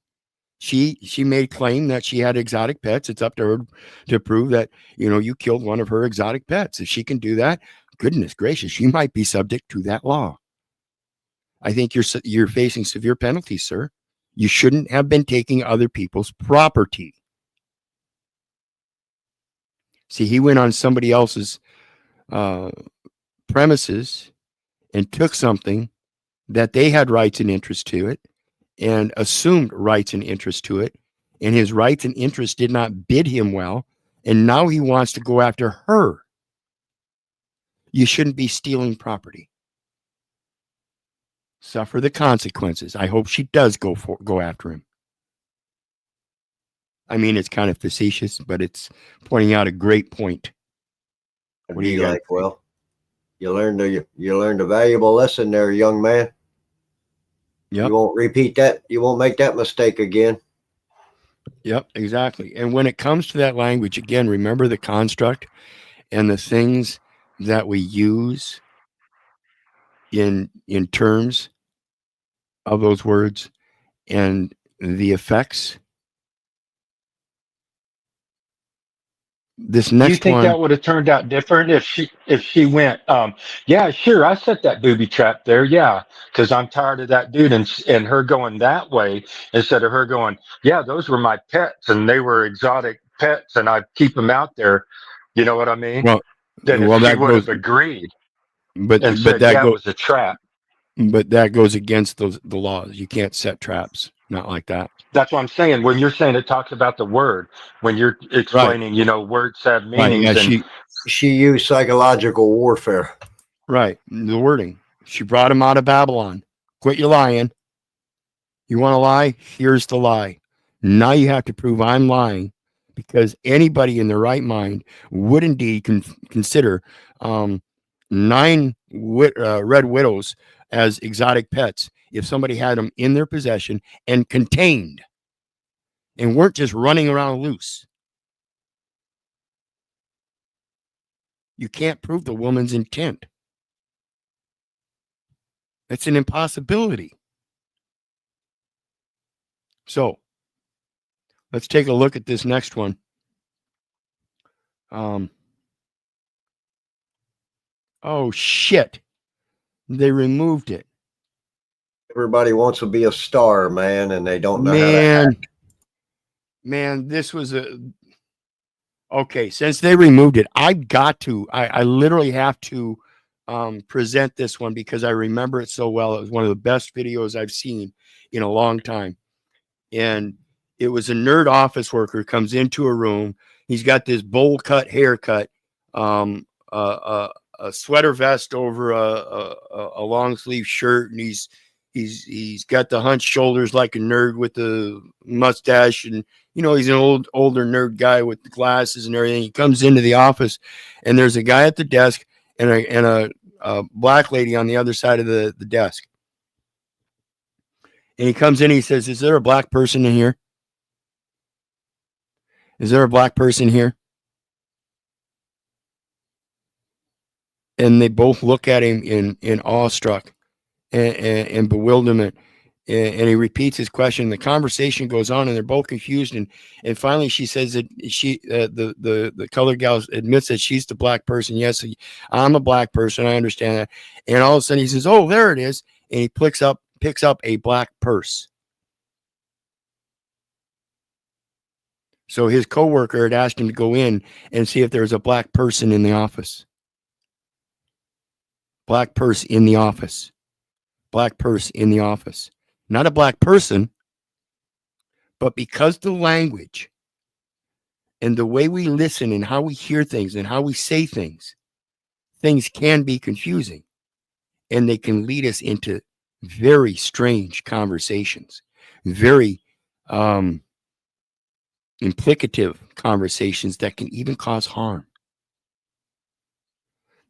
She made claim that she had exotic pets. It's up to her to prove that, you killed one of her exotic pets. If she can do that, goodness gracious, you might be subject to that law. I think you're facing severe penalties, sir. You shouldn't have been taking other people's property. See, he went on somebody else's premises and took something that they had rights and interest to it and assumed rights and interest to it. And his rights and interests did not bid him well. And now he wants to go after her. You shouldn't be stealing property. Suffer the consequences. I hope she does go after him. I mean, it's kind of facetious, but it's pointing out a great point. What do you like? Well, you learned a valuable lesson there, young man. Yep. You won't repeat that. You won't make that mistake again. Yep, exactly. And when it comes to that language, again, remember the construct and the things that we use in terms of those words and the effects. This Do you next think one, that would have turned out different if she went, yeah, sure, I set that booby trap there, yeah, because I'm tired of that dude, and her going that way instead of her going, yeah, those were my pets and they were exotic pets and I keep them out there. You know what I mean? Then if she that would goes, have agreed but and said, that yeah, it goes, was a trap. but that goes against the laws. You can't set traps, not like that. That's what I'm saying. When you're saying it talks about the word, when you're explaining, words have meanings, Right. Yeah, and she used psychological warfare. Right. The wording. She brought him out of Babylon. Quit your lying. You want to lie? Here's the lie. Now you have to prove I'm lying, because anybody in their right mind would indeed consider 9 red widows as exotic pets if somebody had them in their possession and contained and weren't just running around loose. You can't prove the woman's intent. It's an impossibility. So let's take a look at this next one. Oh, shit. They removed it. Everybody wants to be a star, man, and they don't know how to act. Man, this was okay. Since they removed it, I literally have to present this one because I remember it so well. It was one of the best videos I've seen in a long time. And it was a nerd office worker comes into a room. He's got this bowl cut haircut, a sweater vest over a long sleeve shirt, and he's got the hunched shoulders like a nerd with the mustache, and he's an older nerd guy with the glasses and everything. He comes into the office, and there's a guy at the desk and a black lady on the other side of the desk. And he comes in, he says, "Is there a black person in here? Is there a black person here?" And they both look at him in awestruck and bewilderment. And he repeats his question. The conversation goes on, and they're both confused. And finally, she says that the colored gal admits that she's the black person. Yes, I'm a black person. I understand that. And all of a sudden, he says, "Oh, there it is." And he picks up a black purse. So his coworker had asked him to go in and see if there was a black person in the office. Black purse in the office. Black purse in the office. Not a black person, but because the language and the way we listen and how we hear things and how we say things can be confusing, and they can lead us into very strange conversations, very implicative conversations that can even cause harm.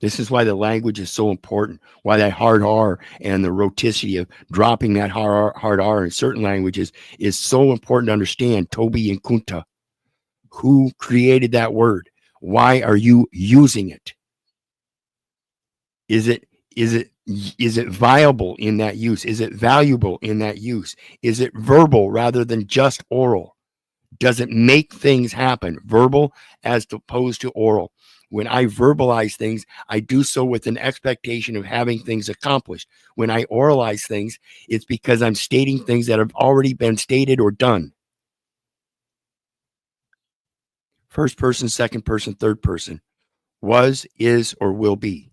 This is why the language is so important, why that hard R and the roticity of dropping that hard R in certain languages is so important to understand. Toby and Kunta, who created that word? Why are you using it? Is it viable in that use? Is it valuable in that use? Is it verbal rather than just oral? Does it make things happen? Verbal as opposed to oral. When I verbalize things, I do so with an expectation of having things accomplished. When I oralize things, it's because I'm stating things that have already been stated or done. First person, second person, third person. Was, is, or will be.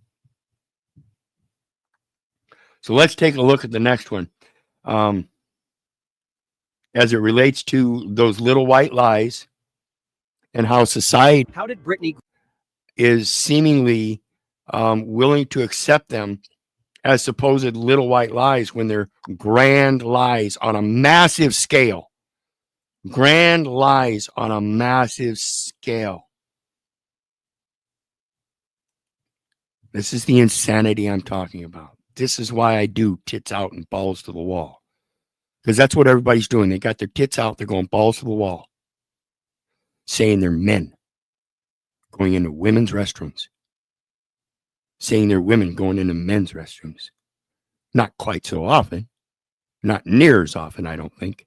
So let's take a look at the next one. As it relates to those little white lies and how society is seemingly willing to accept them as supposed little white lies when they're grand lies on a massive scale. Grand lies on a massive scale. This is the insanity I'm talking about. This is why I do tits out and balls to the wall. Because that's what everybody's doing. They got their tits out. They're going balls to the wall. Saying they're men. Going into women's restrooms. Saying they're women going into men's restrooms. Not quite so often. Not near as often, I don't think.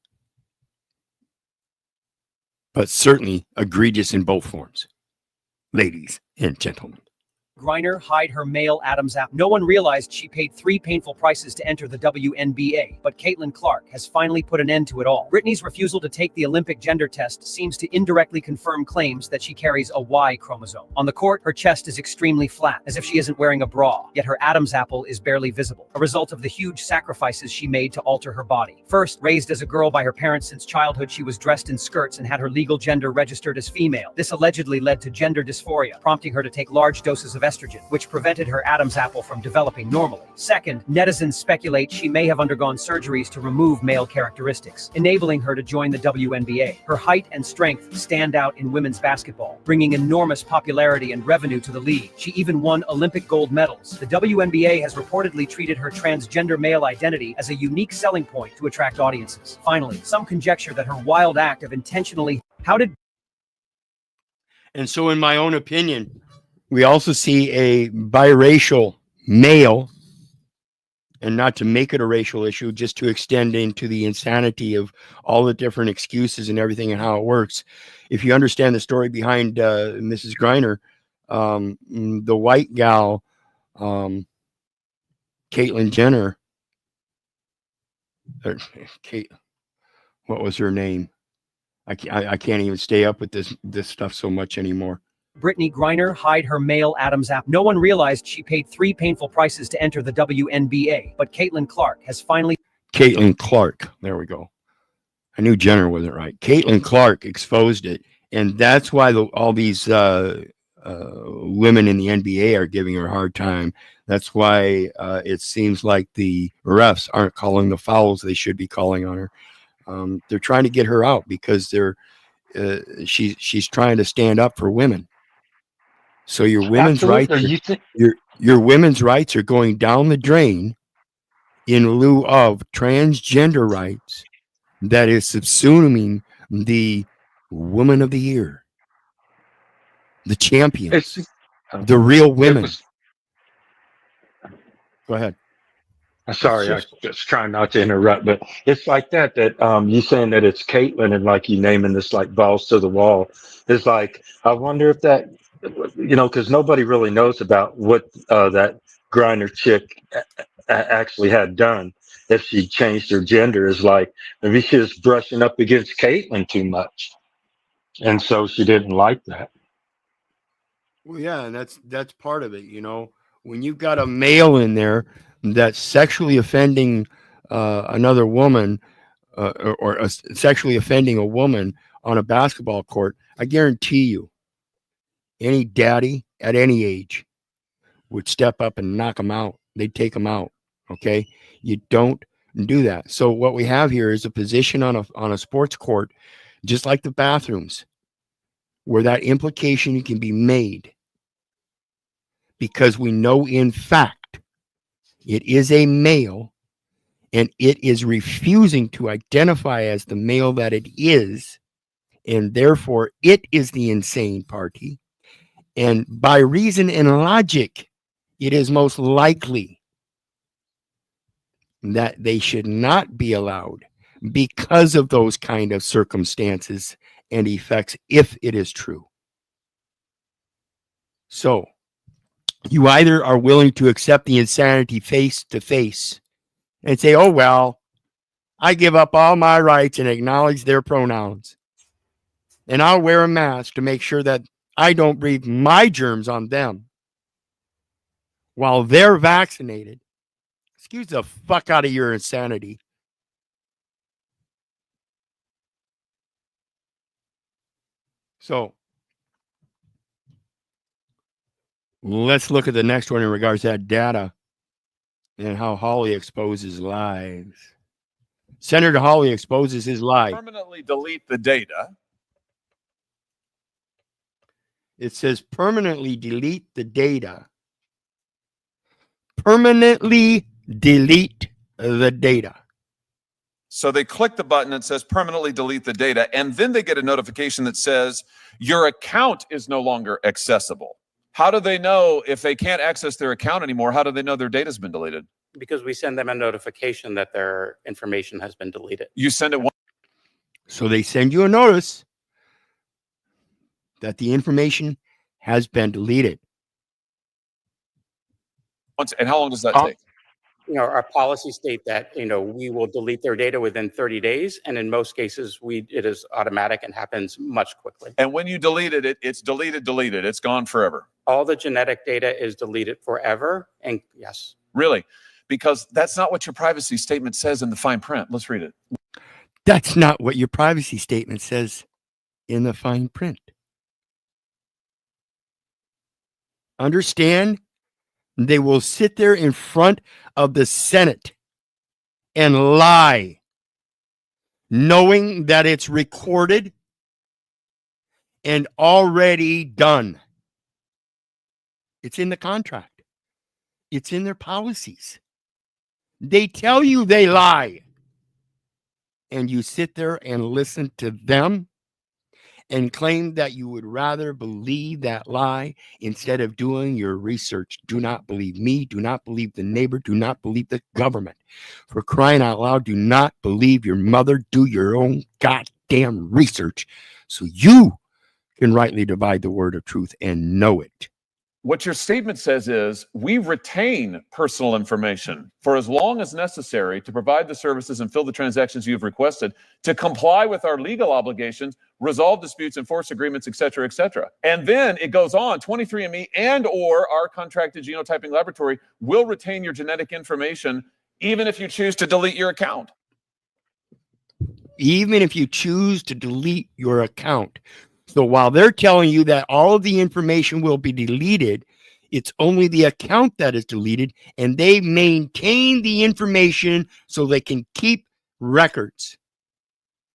But certainly egregious in both forms. Ladies and gentlemen. Griner hide her male Adam's apple. No one realized she paid 3 painful prices to enter the WNBA, but Caitlin Clark has finally put an end to it all. Britney's refusal to take the Olympic gender test seems to indirectly confirm claims that she carries a Y chromosome. On the court, her chest is extremely flat, as if she isn't wearing a bra, yet her Adam's apple is barely visible, a result of the huge sacrifices she made to alter her body. First, raised as a girl by her parents since childhood, she was dressed in skirts and had her legal gender registered as female. This allegedly led to gender dysphoria, prompting her to take large doses of estrogen, which prevented her Adam's apple from developing normally. Second, netizens speculate she may have undergone surgeries to remove male characteristics, enabling her to join the WNBA. Her height and strength stand out in women's basketball, bringing enormous popularity and revenue to the league. She even won Olympic gold medals. The WNBA has reportedly treated her transgender male identity as a unique selling point to attract audiences. Finally, some conjecture that her wild act of intentionally And so in my own opinion, we also see a biracial male, and not to make it a racial issue, just to extend into the insanity of all the different excuses and everything and how it works. If you understand the story behind Mrs. Griner, the white gal, Caitlyn Jenner, Kate, what was her name? I can't even stay up with this stuff so much anymore. Brittany Griner hide her male Adam's apple. No one realized she paid 3 painful prices to enter the WNBA, but Caitlin Clark has finally... Caitlin Clark, there we go. I knew Jenner wasn't right. Caitlin Clark exposed it, and that's why all these women in the NBA are giving her a hard time. That's why it seems like the refs aren't calling the fouls they should be calling on her. They're trying to get her out because she's trying to stand up for women. So your women's Absolutely. rights, your women's rights are going down the drain in lieu of transgender rights that is subsuming the woman of the year, the champions, the real women. Go ahead. Sorry, I was trying not to interrupt, but it's like that you saying that it's Caitlyn and like you naming this like balls to the wall. It's like, I wonder if that, because nobody really knows about what that Griner chick actually had done. If she changed her gender, is like maybe she was brushing up against Caitlyn too much, and so she didn't like that. Well, yeah, and that's part of it. When you've got a male in there that's sexually offending another woman, or sexually offending a woman on a basketball court, I guarantee you, any daddy at any age would step up and knock them out. They'd take them out. Okay, you don't do that. So what we have here is a position on a sports court, just like the bathrooms, where that implication can be made, because we know in fact it is a male and it is refusing to identify as the male that it is, and therefore it is the insane party. And by reason and logic, it is most likely that they should not be allowed because of those kind of circumstances and effects, if it is true. So you either are willing to accept the insanity face to face and say, oh, well, I give up all my rights and acknowledge their pronouns. And I'll wear a mask to make sure that I don't breathe my germs on them while they're vaccinated. Excuse the fuck out of your insanity. So let's look at the next one in regards to that data and how Hawley exposes lies. Senator Hawley exposes his lie. Permanently delete the data. It says permanently delete the data. Permanently delete the data. So they click the button that says permanently delete the data, and then they get a notification that says your account is no longer accessible. How do they know if they can't access their account anymore? How do they know their data's been deleted? Because we send them a notification that their information has been deleted. You send it one. So they send you a notice that the information has been deleted. Once, and how long does that take? You know, our policies state that, you know, we will delete their data within 30 days. And in most cases, it is automatic and happens much quickly. And when you delete it, it's deleted. It's gone forever. All the genetic data is deleted forever. And yes. Really? Because that's not what your privacy statement says in the fine print. Let's read it. That's not what your privacy statement says in the fine print. Understand? They will sit there in front of the Senate and lie, knowing that it's recorded and already done. It's in the contract. It's in their policies. They tell you they lie. And you sit there and listen to them and claim that you would rather believe that lie instead of doing your research. Do not believe me. Do not believe the neighbor. Do not believe the government. For crying out loud, do not believe your mother. Do your own goddamn research so you can rightly divide the word of truth and know it. What your statement says is, we retain personal information for as long as necessary to provide the services and fill the transactions you've requested, to comply with our legal obligations, resolve disputes, enforce agreements, et cetera, et cetera. And then it goes on, 23andMe and or our contracted genotyping laboratory will retain your genetic information even if you choose to delete your account. Even if you choose to delete your account. So while they're telling you that all of the information will be deleted, it's only the account that is deleted, and they maintain the information so they can keep records.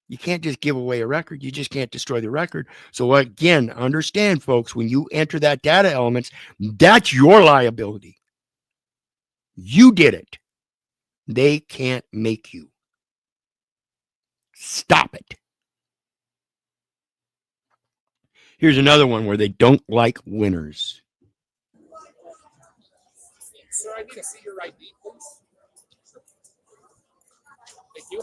You can't just give away a record. You just can't destroy the record. So again, understand, folks, when you enter that data elements, that's your liability. You did it. They can't make you. Stop it. Here's another one where they don't like winners. Sir, I need to see your ID, please. Thank you.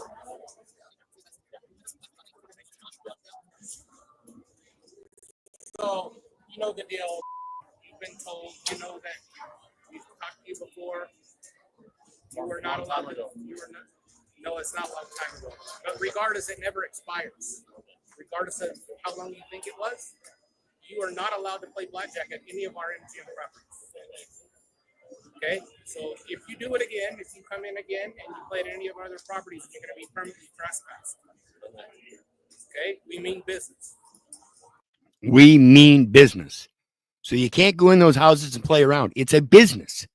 So, you know the deal. You've been told, you know that we've talked to you before. You were not allowed to go. No, it's not a long time ago. But regardless, it never expires. Regardless of how long you think it was, you are not allowed to play blackjack at any of our MGM properties. Okay, so if you do it again, if you come in again and you play at any of our other properties, you're going to be permanently trespassed. Okay, we mean business. We mean business. So you can't go in those houses and play around. It's a business.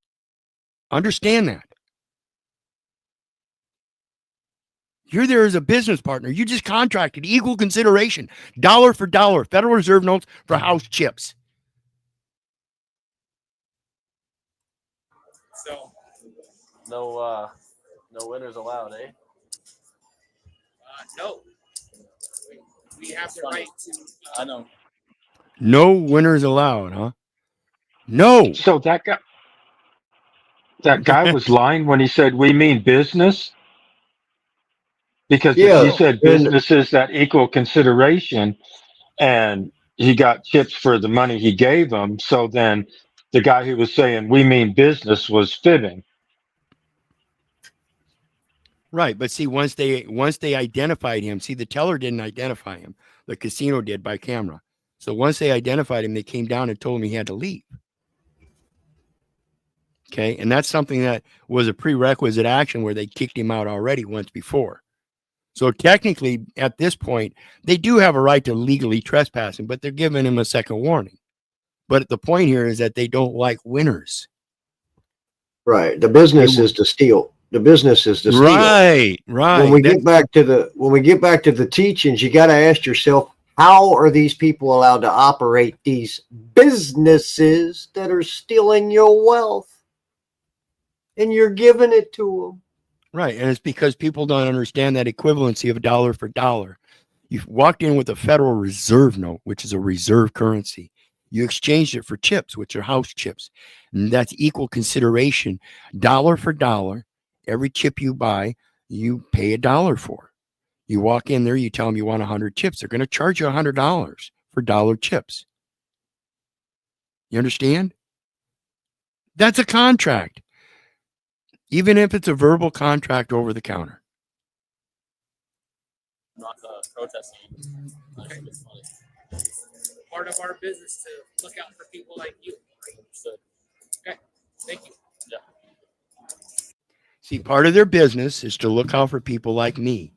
Understand that. You're there as a business partner. You just contracted equal consideration, dollar for dollar, Federal Reserve notes for house chips. So no winners allowed, eh? No. We have the right to. I know. No winners allowed, huh? No. So that guy was lying when he said we mean business. Because Yeah, you said businesses that equal consideration, and he got chips for the money he gave him. So then the guy who was saying we mean business was fibbing. Right, but see, once they identified him, see, the teller didn't identify him. The casino did by camera. So once they identified him, they came down and told him he had to leave. Okay, and that's something that was a prerequisite action where they kicked him out already once before. So technically, at this point, they do have a right to legally trespass him, but they're giving him a second warning. But the point here is that they don't like winners. Right. The business is to steal. The business is to steal. Right. When we get back to the teachings, you got to ask yourself, how are these people allowed to operate these businesses that are stealing your wealth? And you're giving it to them. Right. And it's because people don't understand that equivalency of dollar for dollar. You've walked in with a Federal Reserve note, which is a reserve currency. You exchanged it for chips, which are house chips. And that's equal consideration. Dollar for dollar. Every chip you buy, you pay $1 for. You walk in there, you tell them you want 100 chips. They're going to charge you $100 for dollar chips. You understand? That's a contract. Even if it's a verbal contract over the counter. Not protesting. Okay. Part of our business to look out for people like you. Okay, thank you. Yeah. See, part of their business is to look out for people like me,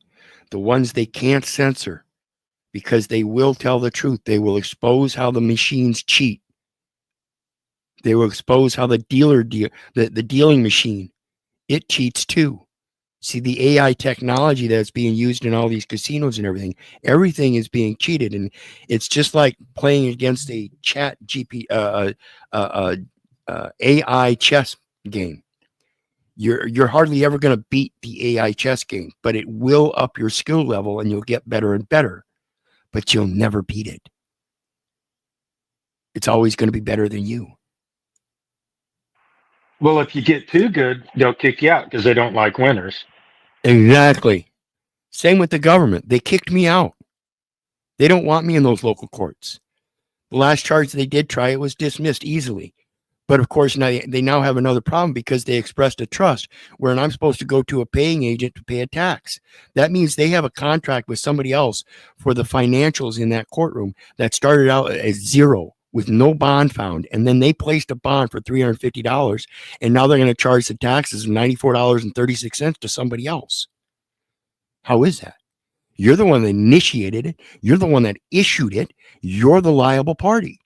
the ones they can't censor, because they will tell the truth. They will expose how the machines cheat. They will expose how the the dealing machine, it cheats too. See, the AI technology that's being used in all these casinos and everything is being cheated. And it's just like playing against a AI chess game. You're hardly ever going to beat the AI chess game, but it will up your skill level and you'll get better and better, but you'll never beat it. It's always going to be better than you. Well, if you get too good, they'll kick you out because they don't like winners. Exactly. Same with the government. They kicked me out. They don't want me in those local courts. The last charge they did try, it was dismissed easily. But of course, now they now have another problem because they expressed a trust wherein I'm supposed to go to a paying agent to pay a tax. That means they have a contract with somebody else for the financials in that courtroom that started out as zero with no bond found. And then they placed a bond for $350. And now they're going to charge the taxes of $94.36 to somebody else. How is that? You're the one that initiated it. You're the one that issued it. You're the liable party.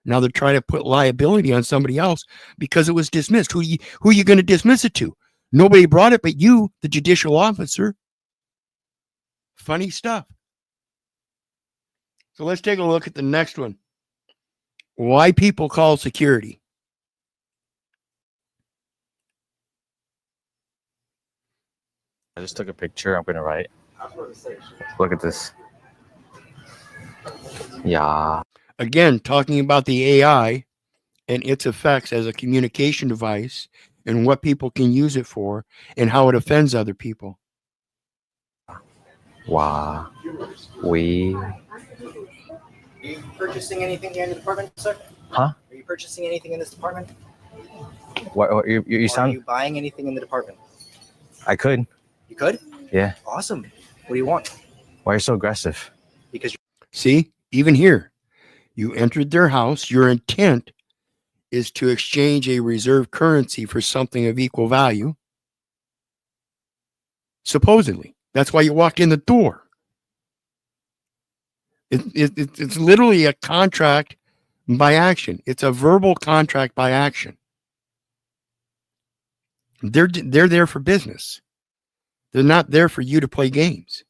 Now they're trying to put liability on somebody else because it was dismissed. Who are you going to dismiss it to? Nobody brought it but you, the judicial officer. Funny stuff. So let's take a look at the next one. Why people call security. I just took a picture. I'm going to write. Look at this. Yeah. Again, talking about the AI and its effects as a communication device and what people can use it for and how it offends other people. Wow. We. Are you purchasing anything here in the department, sir? Huh? Are you purchasing anything in this department? What you sound. Are you buying anything in the department? I could. You could? Yeah. Awesome. What do you want? Why are you so aggressive? Because see, even here, you entered their house. Your intent is to exchange a reserve currency for something of equal value. Supposedly. That's why you walked in the door. It's literally a contract by action. It's a verbal contract by action. They're there for business. They're not there for you to play games.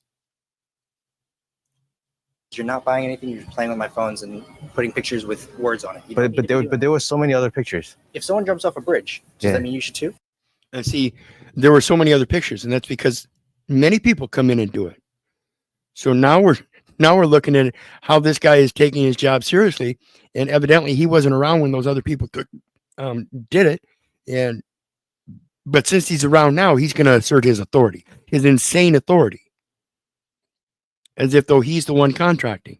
you're not buying anything, you're playing with my phones and putting pictures with words on it. But there were so many other pictures. If someone jumps off a bridge, does Yeah. that mean you should too? And see, there were so many other pictures, and that's because many people come in and do it. So now we're looking at how this guy is taking his job seriously, and evidently he wasn't around when those other people did it. But since he's around now, he's going to assert his authority, his insane authority, as if though he's the one contracting.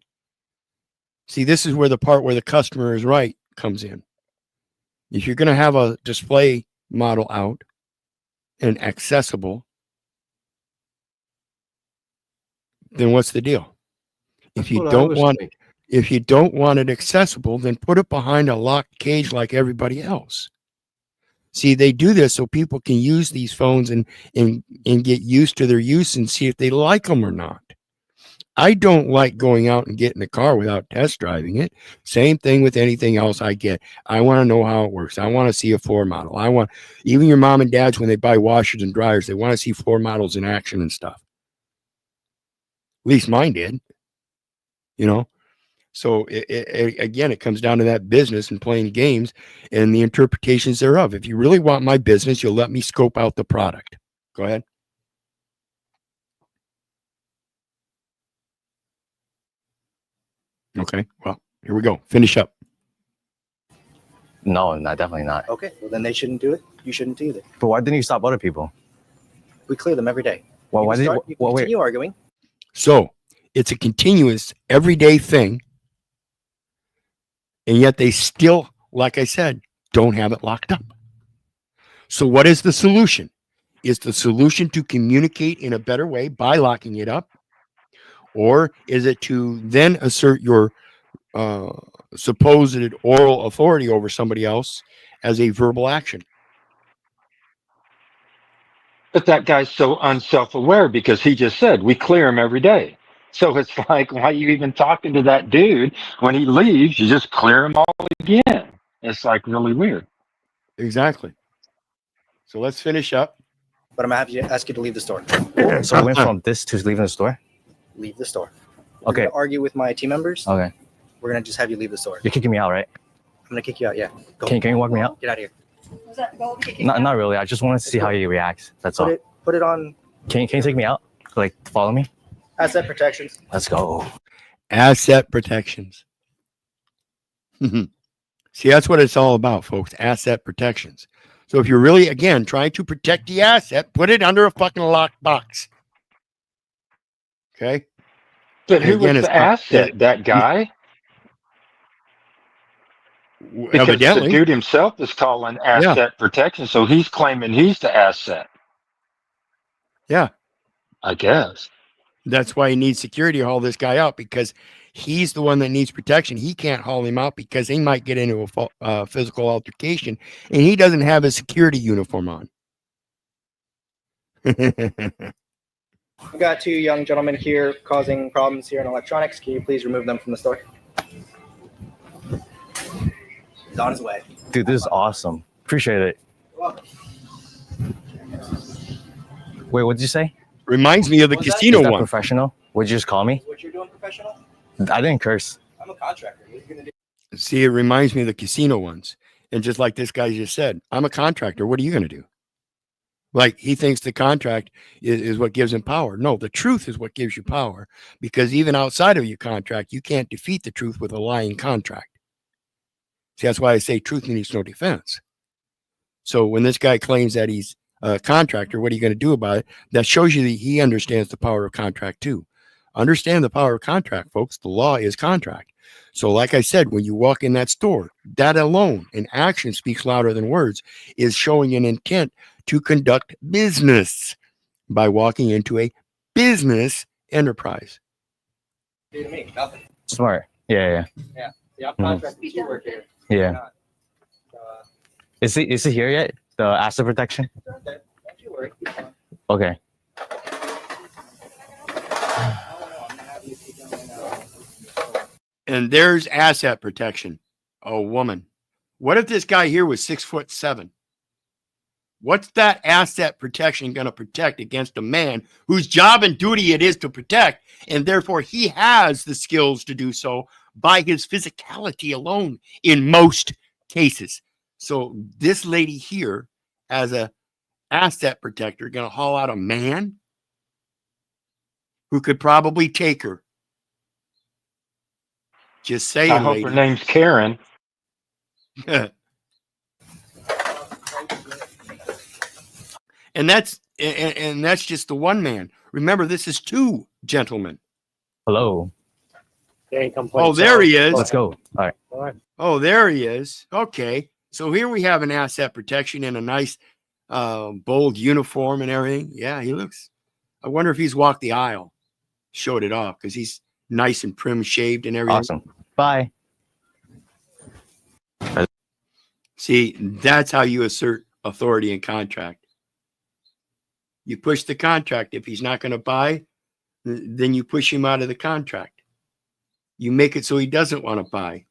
See, this is where the part where the customer is right comes in. If you're going to have a display model out and accessible, then what's the deal? If you don't want it accessible, then put it behind a locked cage like everybody else. See, they do this so people can use these phones and get used to their use and see if they like them or not. I don't like going out and getting a car without test driving it. Same thing with anything else I get. I want to know how it works. I want to see a floor model. I want, even your mom and dads, when they buy washers and dryers, they want to see floor models in action and stuff. At least mine did, you know? So again, it comes down to that business and playing games and the interpretations thereof. If you really want my business, you'll let me scope out the product. Go ahead. Okay, well, here we go. Finish up. No, not definitely not. Okay, well then they shouldn't do it. You shouldn't either. But why didn't you stop other people? We clear them every day. Well, why did you continue arguing? So it's a continuous, everyday thing, and yet they still, like I said, don't have it locked up. So what is the solution? Is the solution to communicate in a better way by locking it up? Or is it to then assert your supposed oral authority over somebody else as a verbal action? But that guy's so unself-aware because he just said we clear him every day. So it's like, why are you even talking to that dude? When he leaves, you just clear him all again. It's like really weird. Exactly. So let's finish up. But I'm gonna have you ask you to leave the store. So we went from this to leaving the store? Leave the store. Okay. You're gonna argue with my team members. Okay. We're gonna just have you leave the store. You're kicking me out, right? I'm gonna kick you out. Yeah. Go. Can you walk me out? Get out of here. Not really. I just want to see how he reacts. That's all. Put it on. Can you take me out? Like, follow me? Asset protections. Let's go. Asset protections. See, that's what it's all about, folks. Asset protections. So if you're really, again, trying to protect the asset, put it under a fucking locked box. Okay? But who was the asset? That guy? Because Evidently. the dude himself is calling asset protection, so he's claiming he's the asset. Yeah. I guess. That's why he needs security to haul this guy out, because he's the one that needs protection. He can't haul him out because he might get into a physical altercation, and he doesn't have a security uniform on. We got two young gentlemen here causing problems here in electronics. Can you please remove them from the store? He's on his way. Dude, this is awesome. Appreciate it. Wait, what did you say? Reminds me of the casino Is that one. Professional? Would you just call me? What you're doing professional? I didn't curse. I'm a contractor. What are you gonna do? See, it reminds me of the casino ones. And just like this guy just said, I'm a contractor. What are you going to do? Like, he thinks the contract is what gives him power. No, the truth is what gives you power, because even outside of your contract, you can't defeat the truth with a lying contract. See, that's why I say truth needs no defense. So when this guy claims that he's a contractor, what are you going to do about it? That shows you that he understands the power of contract too. Understand the power of contract, folks. The law is contract. So like I said, when you walk in that store, that alone, an action speaks louder than words, is showing an intent to conduct business by walking into a business enterprise. Do to me, nothing. Smart. Yeah. Yeah. Yeah, I'm contractors who work here. Yeah. Is he here yet? The asset protection? Okay. Don't you worry. Okay. And there's asset protection. Oh, woman. What if this guy here was 6'7"? What's that asset protection going to protect against a man whose job and duty it is to protect, and therefore he has the skills to do so by his physicality alone in most cases? So this lady here, as a asset protector, going to haul out a man who could probably take her. Just saying, I hope lady. her name's Karen. And that's just the one man. Remember, this is two gentlemen. Hello. Oh, there he is. Let's go. All right. Oh, there he is. Okay. So here we have an asset protection in a nice, bold uniform and everything. Yeah, he looks. I wonder if he's walked the aisle, showed it off, because he's nice and prim shaved and everything. Awesome. Bye. See, that's how you assert authority in contract. You push the contract. If he's not going to buy, then you push him out of the contract. You make it so he doesn't want to buy.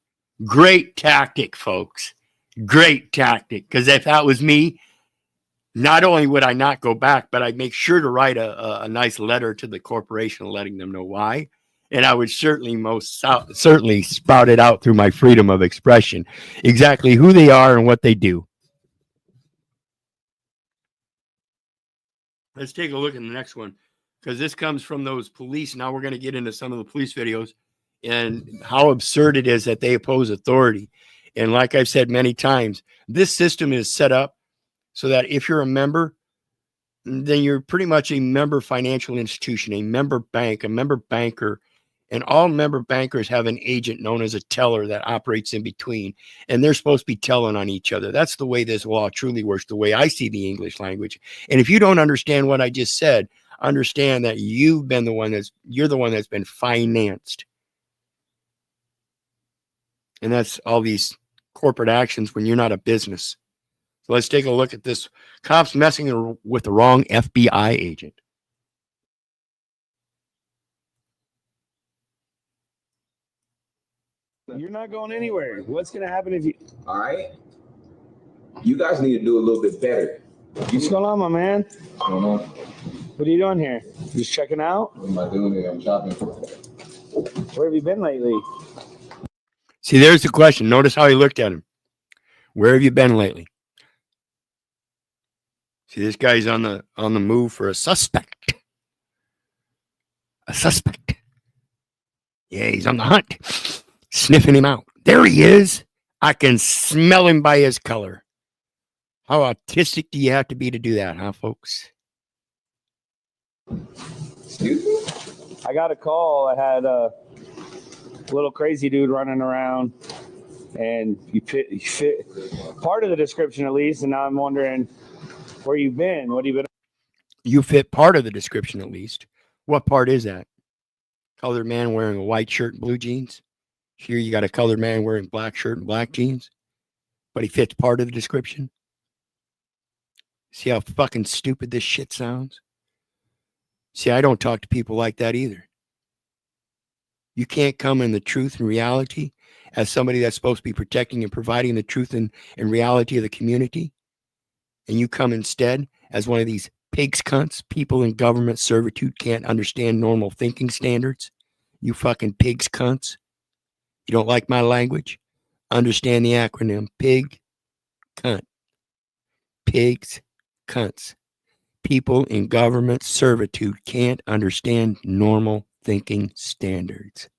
Great tactic, folks. Great tactic. Because if that was me, not only would I not go back, but I'd make sure to write a nice letter to the corporation letting them know why. And I would certainly spout it out through my freedom of expression, exactly who they are and what they do. Let's take a look at the next one, because this comes from those police. Now we're going to get into some of the police videos and how absurd it is that they oppose authority. And like I've said many times, this system is set up so that if you're a member, then you're pretty much a member financial institution, a member bank, a member banker, and all member bankers have an agent known as a teller that operates in between, and they're supposed to be telling on each other. That's the way this law truly works, the way I see the English language. And if you don't understand what I just said, understand that you're the one that's been financed. And that's all these corporate actions when you're not a business. So let's take a look at this. Cops messing with the wrong FBI agent. You're not going anywhere. What's going to happen if you... All right. You guys need to do a little bit better. What's going on, my man? What's going on? What are you doing here? Just checking out? What am I doing here? I'm shopping. Where have you been lately? See, there's the question. Notice how he looked at him. Where have you been lately? See, this guy's on the move for a suspect. A suspect. Yeah, he's on the hunt. Sniffing him out. There he is. I can smell him by his color. How autistic do you have to be to do that, huh, folks? Excuse me? I got a call. I had a little crazy dude running around, and you fit part of the description at least, and now I'm wondering where you've been. What have you been? You fit part of the description at least. What part is that? Colored man wearing a white shirt and blue jeans. Here you got a colored man wearing black shirt and black jeans, but he fits part of the description. See how fucking stupid this shit sounds? See, I don't talk to people like that either. You can't come in the truth and reality as somebody that's supposed to be protecting and providing the truth and reality of the community. And you come instead as one of these pigs cunts, people in government servitude can't understand normal thinking standards. You fucking pigs cunts. You don't like my language? Understand the acronym PIG, cunt. Pigs, cunts. People in government servitude can't understand normal thinking standards.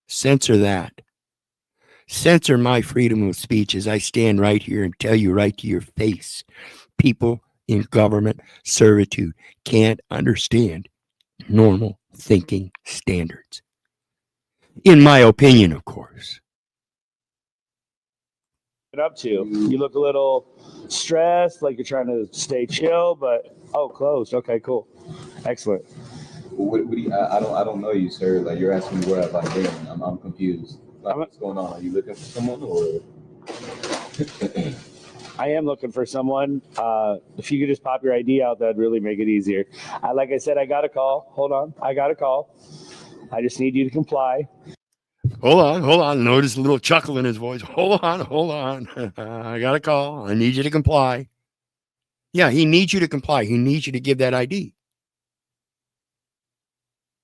Censor that. Censor my freedom of speech as I stand right here and tell you right to your face. People in government servitude can't understand normal thinking standards. In my opinion, of course. Up to? You look a little stressed, like you're trying to stay chill, but closed. Okay, cool, excellent. What do you, I don't know you, sir. Like, you're asking me where have I been. I'm confused. Like, what's going on? Are you looking for someone, or? I am looking for someone. If you could just pop your ID out, that'd really make it easier. Like I said, I got a call. Hold on, I got a call. I just need you to comply. Hold on. Notice a little chuckle in his voice. Hold on. I got a call. I need you to comply. Yeah, he needs you to comply. He needs you to give that ID.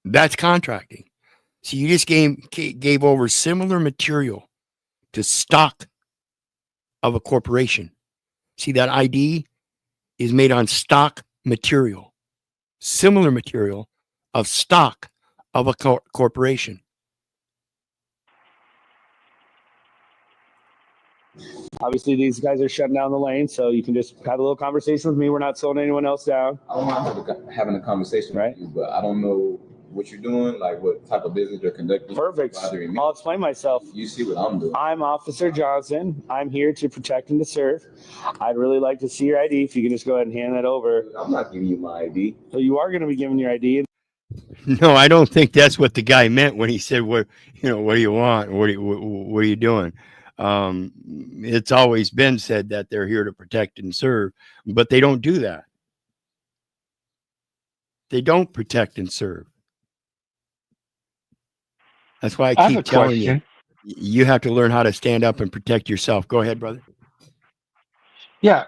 That's contracting. So you just gave over similar material to stock of a corporation. See, that ID is made on stock material, similar material of stock of a corporation. Obviously, these guys are shutting down the lane, so you can just have a little conversation with me. We're not slowing anyone else down. I don't mind having a conversation with you, but I don't know what you're doing, like what type of business you're conducting. Perfect. Bothering me. I'll explain myself. You see what I'm doing. I'm Officer Johnson. I'm here to protect and to serve. I'd really like to see your ID. If you can just go ahead and hand that over. I'm not giving you my ID. So you are going to be giving your ID. No, I don't think that's what the guy meant when he said, "What what do you want? What are you doing?" It's always been said that they're here to protect and serve, but they don't do that. They don't protect and serve. That's why I keep telling you, you have to learn how to stand up and protect yourself. Go ahead, brother. Yeah,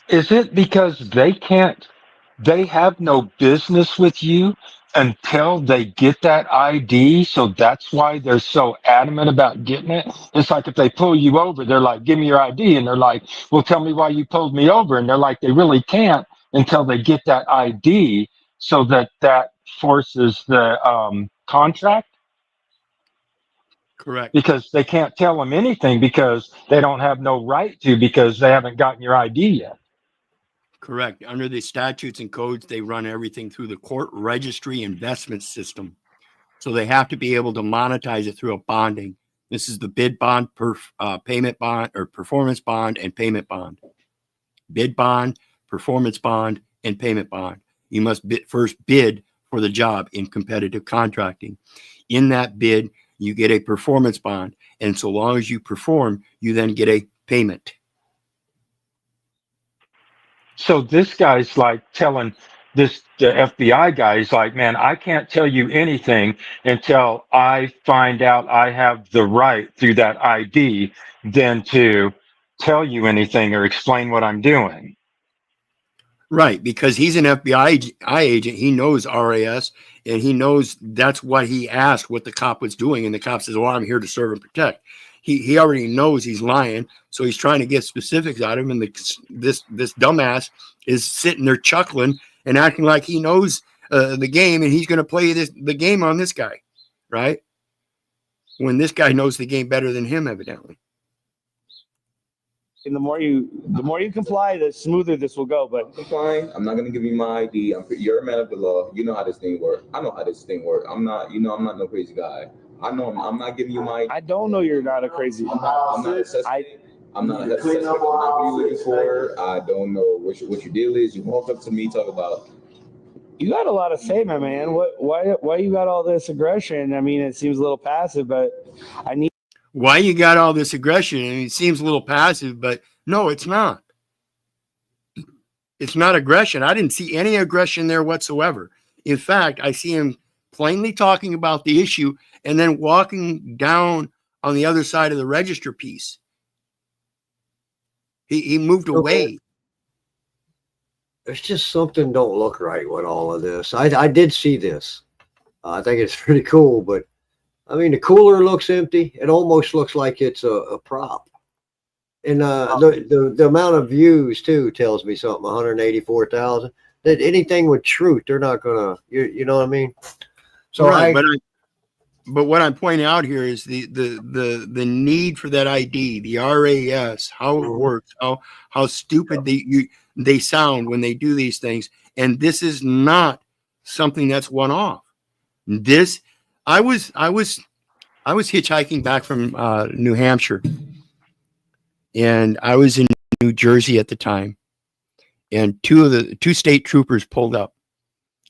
is it because they have no business with you until they get that ID, so that's why they're so adamant about getting it? It's like if they pull you over, they're like, give me your ID, and they're like, well, tell me why you pulled me over, and they're like, they really can't until they get that ID, so that forces the contract. Correct. Because they can't tell them anything because they don't have no right to, because they haven't gotten your ID yet. Correct. Under the statutes and codes, they run everything through the court registry investment system. So they have to be able to monetize it through a bonding. This is the bid bond, payment bond, or performance bond and payment bond. Bid bond, performance bond, and payment bond. You must first bid for the job in competitive contracting. In that bid, you get a performance bond. And so long as you perform, you then get a payment. So this guy's like telling the FBI guy, he's like, man, I can't tell you anything until I find out I have the right through that ID then to tell you anything or explain what I'm doing. Right, because he's an FBI agent. He knows RAS, and he knows that's what he asked, what the cop was doing. And the cop says, well, I'm here to serve and protect. He already knows he's lying, so he's trying to get specifics out of him. And this dumbass is sitting there chuckling and acting like he knows the game, and he's going to play the game on this guy, right? When this guy knows the game better than him, evidently. And the more you comply, the smoother this will go. But Fine. I'm not going to give you my ID. You're a man of the law. You know how this thing works. I know how this thing works. I'm not no crazy guy. I know I'm not giving you my. I don't know you're not a crazy. I'm not a suspect. I'm not a suspect. I'm not who you're looking for. I don't know what your deal is. You walk up to me, talk about. You got a lot to say, my man. Why you got all this aggression? I mean, it seems a little passive, but I need. Why you got all this aggression? I mean, it seems a little passive, but no, it's not. It's not aggression. I didn't see any aggression there whatsoever. In fact, I see him plainly talking about the issue and then walking down on the other side of the register piece. He moved away. There's just something don't look right with all of this. I did see this. I think it's pretty cool, but I mean, the cooler looks empty. It almost looks like it's a prop. And the amount of views too tells me something. 184,000. That anything with truth, they're not gonna. You know what I mean? So right, but what I'm pointing out here is the need for that ID, the RAS, how it works, how stupid they sound when they do these things, and this is not something that's one off. This. I was hitchhiking back from New Hampshire, and I was in New Jersey at the time, and two state troopers pulled up,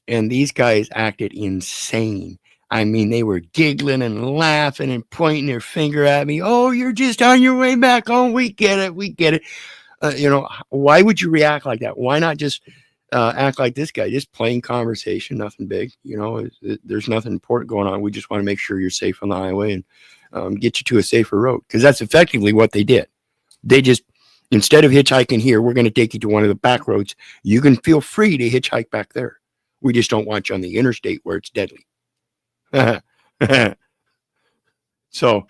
and these guys acted insane. I mean, they were giggling and laughing and pointing their finger at me. Oh, you're just on your way back home. We get it. We get it. Why would you react like that? Why not just act like this guy, just plain conversation, nothing big. There's nothing important going on. We just want to make sure you're safe on the highway and get you to a safer road, because that's effectively what they did. They just, instead of hitchhiking here, we're going to take you to one of the back roads. You can feel free to hitchhike back there. We just don't want you on the interstate where it's deadly. So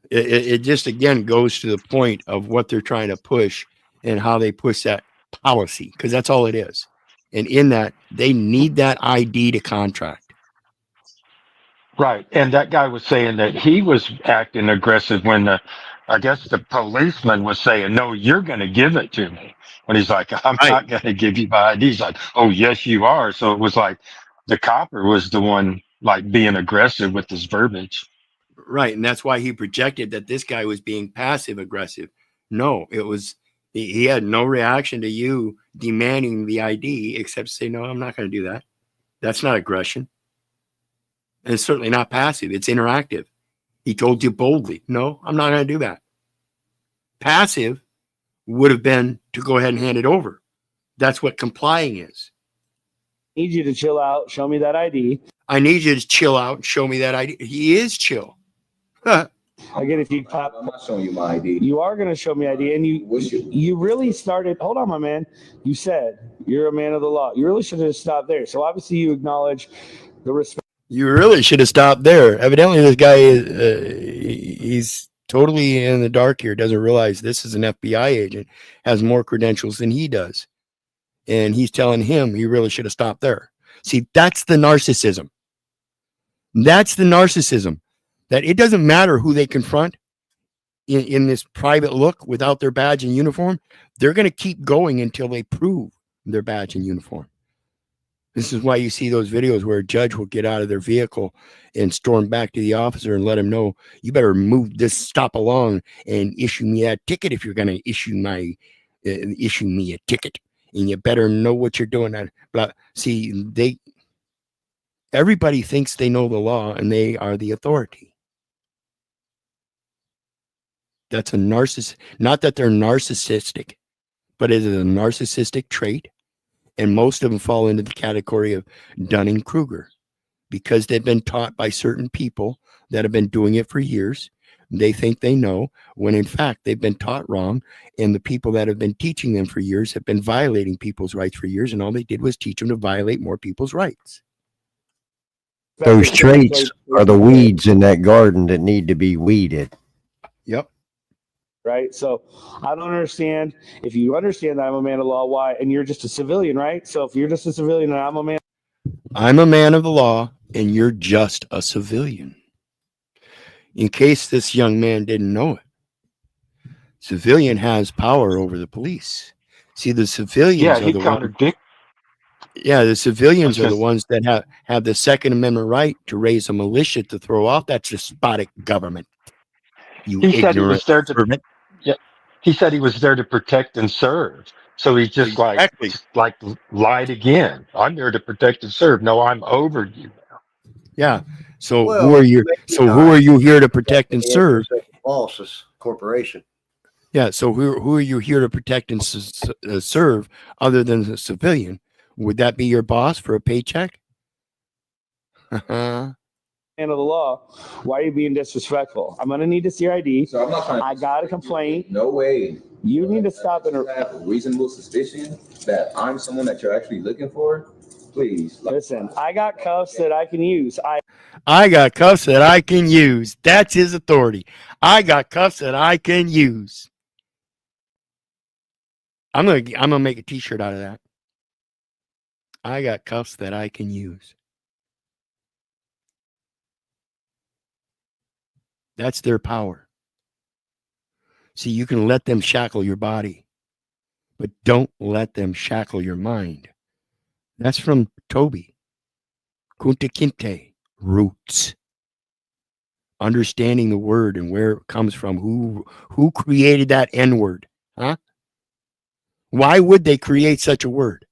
it just again goes to the point of what they're trying to push and how they push that policy, because that's all it is. And in that, they need that ID to contract. Right. And that guy was saying that he was acting aggressive when I guess the policeman was saying, no, you're going to give it to me. When he's like, I'm not going to give you my ID. He's like, oh, yes, you are. So it was like, The copper was the one like being aggressive with his verbiage. Right. And that's why he projected that this guy was being passive aggressive. No, it was, he had no reaction to you demanding the ID except say, no, I'm not going to do that. That's not aggression. And it's certainly not passive. It's interactive. He told you boldly, no, I'm not going to do that. Passive would have been to go ahead and hand it over. That's what complying is. Need you to chill out. Show me that ID. I need you to chill out and show me that ID. He is chill. Again, if you pop, I'm not showing you my ID. you are going to show me ID, and you really started. Hold on, my man. You said you're a man of the law. You really should have stopped there. So obviously, you acknowledge the respect. You really should have stopped there. Evidently, this guy is he's totally in the dark here. Doesn't realize this is an FBI agent, has more credentials than he does, and he's telling him he really should have stopped there. See, that's the narcissism. That's the narcissism. That it doesn't matter who they confront in this private look without their badge and uniform. They're going to keep going until they prove their badge and uniform. This is why you see those videos where a judge will get out of their vehicle and storm back to the officer and let him know, you better move this, stop along and issue me that ticket if you're going to issue me a ticket. And you better know what you're doing. See, everybody thinks they know the law and they are the authority. That's a narcissist. Not that they're narcissistic, but it is a narcissistic trait. And most of them fall into the category of Dunning-Kruger because they've been taught by certain people that have been doing it for years. They think they know when in fact they've been taught wrong. And the people that have been teaching them for years have been violating people's rights for years. And all they did was teach them to violate more people's rights. Those traits are the weeds in that garden that need to be weeded. Yep. Right. So I don't understand. If you understand that I'm a man of law, why? And you're just a civilian, right? So if you're just a civilian and I'm a man. I'm a man of the law and you're just a civilian. In case this young man didn't know it, civilian has power over the police. See, the civilians are the ones. Yeah, the civilians are the ones that have the Second Amendment right to raise a militia to throw off that despotic government. He said he was there to. Yeah, he said he was there to protect and serve. So he just like lied again. I'm there to protect and serve. No, I'm over you now. Yeah. So who are you? So who are you here to protect and serve? Bosses corporation. Yeah. So who are you here to protect and serve other than the civilian? Would that be your boss for a paycheck? Man of the law, why are you being disrespectful? I'm gonna need to see your ID. So I'm not trying to. I got a complaint. No way. You need to stop and have a reasonable suspicion that I'm someone that you're actually looking for. Please listen. I got cuffs that I can use. I got cuffs that I can use. That's his authority. I got cuffs that I can use. I'm gonna make a T-shirt out of that. I got cuffs that I can use. That's their power. See, you can let them shackle your body, but don't let them shackle your mind. That's from Toby. Kunta Kinte, roots. Understanding the word and where it comes from. Who created that N-word? Huh? Why would they create such a word?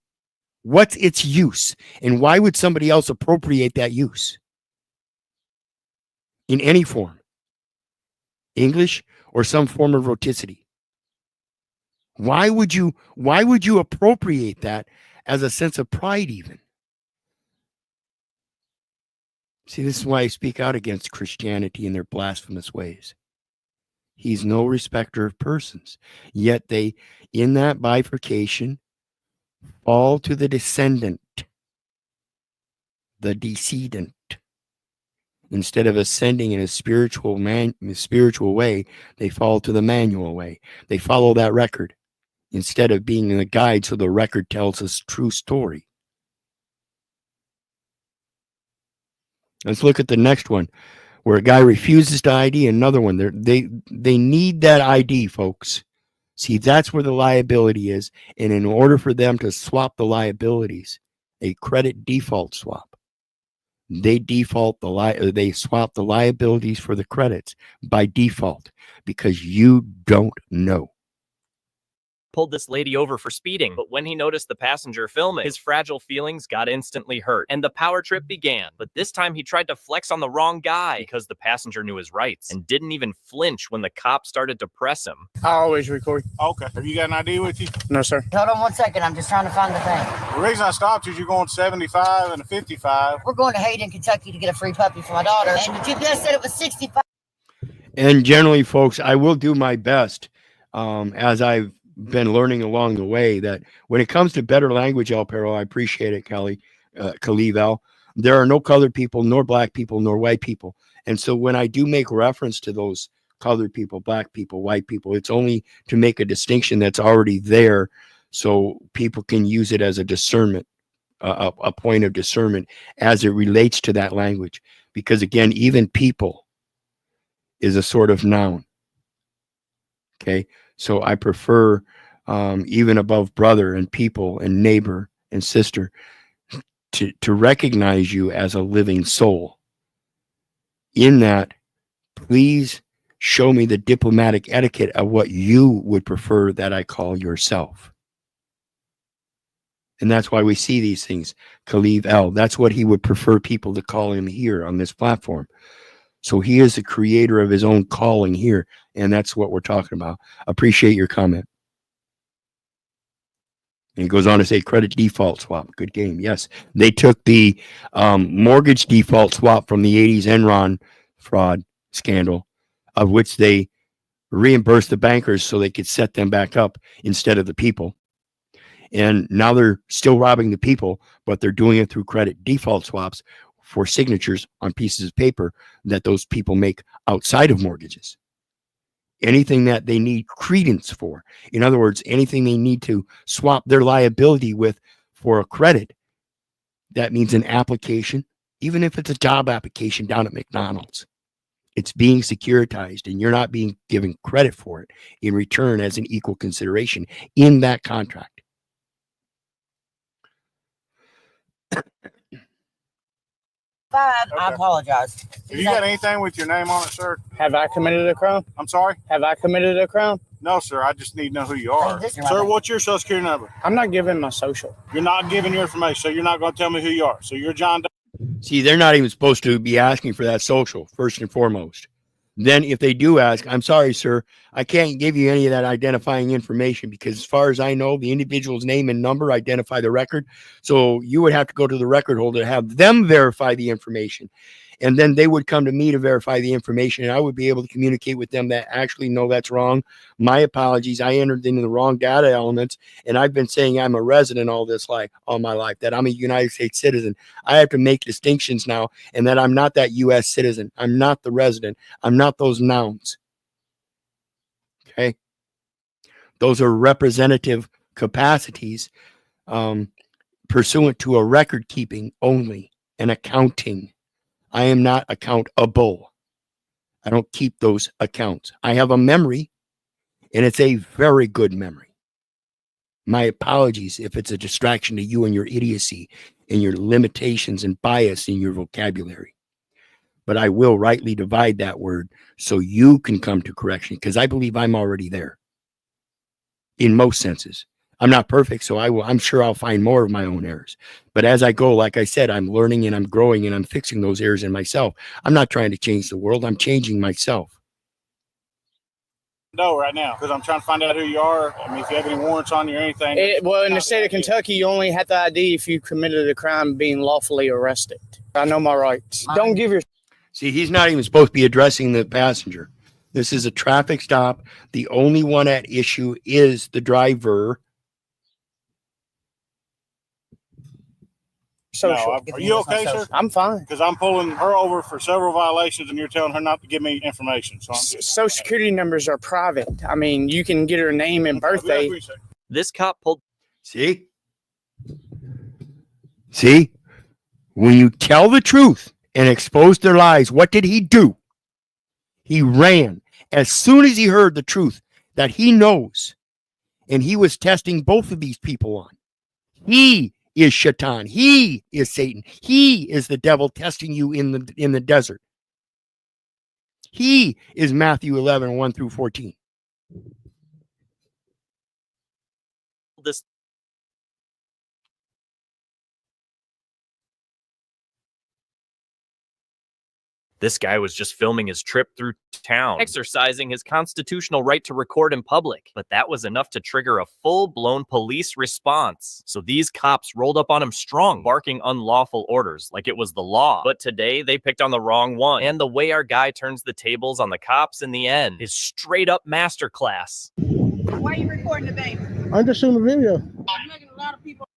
What's its use? And why would somebody else appropriate that use? In any form. English or some form of rhoticity. Why would you appropriate that as a sense of pride even? See, this is why I speak out against Christianity and their blasphemous ways. He's no respecter of persons. Yet they, in that bifurcation, fall to the descendant, the decedent. Instead of ascending in a spiritual way, they fall to the manual way. They follow that record instead of being in the guide so the record tells us true story. Let's look at the next one where a guy refuses to ID another one. They need that ID, folks. See, that's where the liability is. And in order for them to swap the liabilities, a credit default swap, They they swap the liabilities for the credits by default because you don't know. Pulled this lady over for speeding, but when he noticed the passenger filming, his fragile feelings got instantly hurt, and the power trip began. But this time he tried to flex on the wrong guy because the passenger knew his rights and didn't even flinch when the cop started to press him. I always record. Okay. Have you got an ID with you? No, sir. Hold on 1 second. I'm just trying to find the thing. The reason I stopped is you're going 75 and a 55. We're going to Hayden, Kentucky to get a free puppy for my daughter. And the GPS said it was 65. And generally, folks, I will do my best as I've been learning along the way that when it comes to better language, El Perro, I appreciate it, Khalif L. There are no colored people, nor black people, nor white people. And so when I do make reference to those colored people, black people, white people, it's only to make a distinction that's already there so people can use it as a discernment, a point of discernment as it relates to that language. Because again, even people is a sort of noun. Okay. So I prefer even above brother and people and neighbor and sister to recognize you as a living soul. In that, please show me the diplomatic etiquette of what you would prefer that I call yourself. And that's why we see these things. Khalif L. That's what he would prefer people to call him here on this platform. So he is the creator of his own calling here. And that's what we're talking about. Appreciate your comment. And he goes on to say credit default swap. Good game. Yes. They took the mortgage default swap from the 80s Enron fraud scandal, of which they reimbursed the bankers so they could set them back up instead of the people. And now they're still robbing the people, but they're doing it through credit default swaps for signatures on pieces of paper that those people make outside of mortgages. Anything that they need credence for. In other words, anything they need to swap their liability with for a credit. That means an application, even if it's a job application down at McDonald's. It's being securitized and you're not being given credit for it in return as an equal consideration in that contract. I apologize. Have you got anything with your name on it, sir? Have I committed a crime? I'm sorry? Have I committed a crime? No, sir. I just need to know who you are. Sir, what's your social security number? I'm not giving my social. You're not giving your information, so you're not going to tell me who you are. So you're John Doe. See, they're not even supposed to be asking for that social, first and foremost. Then if they do ask, I'm sorry, sir, I can't give you any of that identifying information because as far as I know, the individual's name and number identify the record. So you would have to go to the record holder to have them verify the information. And then they would come to me to verify the information. And I would be able to communicate with them that actually, no, that's wrong. My apologies. I entered into the wrong data elements. And I've been saying I'm a resident all my life, that I'm a United States citizen. I have to make distinctions now and that I'm not that U.S. citizen. I'm not the resident. I'm not those nouns. Okay. Those are representative capacities pursuant to a record keeping only and accounting. I am not accountable. I don't keep those accounts. I have a memory, and it's a very good memory. My apologies if it's a distraction to you and your idiocy and your limitations and bias in your vocabulary. But I will rightly divide that word so you can come to correction because I believe I'm already there in most senses. I'm not perfect, so I'm sure I'll find more of my own errors. But as I go, like I said, I'm learning and I'm growing and I'm fixing those errors in myself. I'm not trying to change the world. I'm changing myself. No, right now, because I'm trying to find out who you are. I mean, if you have any warrants on you or anything. Well, in the state of Kentucky, you only have the ID if you committed a crime being lawfully arrested. I know my rights. Don't give your... See, he's not even supposed to be addressing the passenger. This is a traffic stop. The only one at issue is the driver. No, are you okay, sir? I'm fine. Because I'm pulling her over for several violations and you're telling her not to give me information. So Social security numbers are private. I mean, you can get her name and birthday. This cop pulled. See? When you tell the truth and expose their lies, what did he do? He ran as soon as he heard the truth that he knows. And he was testing both of these people on. He is Shaitan. He is Satan. He is the devil testing you in the desert. He is Matthew 11, 1 through 14. This guy was just filming his trip through town, exercising his constitutional right to record in public. But that was enough to trigger a full-blown police response. So these cops rolled up on him strong, barking unlawful orders like it was the law. But today, they picked on the wrong one. And the way our guy turns the tables on the cops in the end is straight-up masterclass. Why are you recording the bank? I'm just shooting a video. I'm making a lot of people.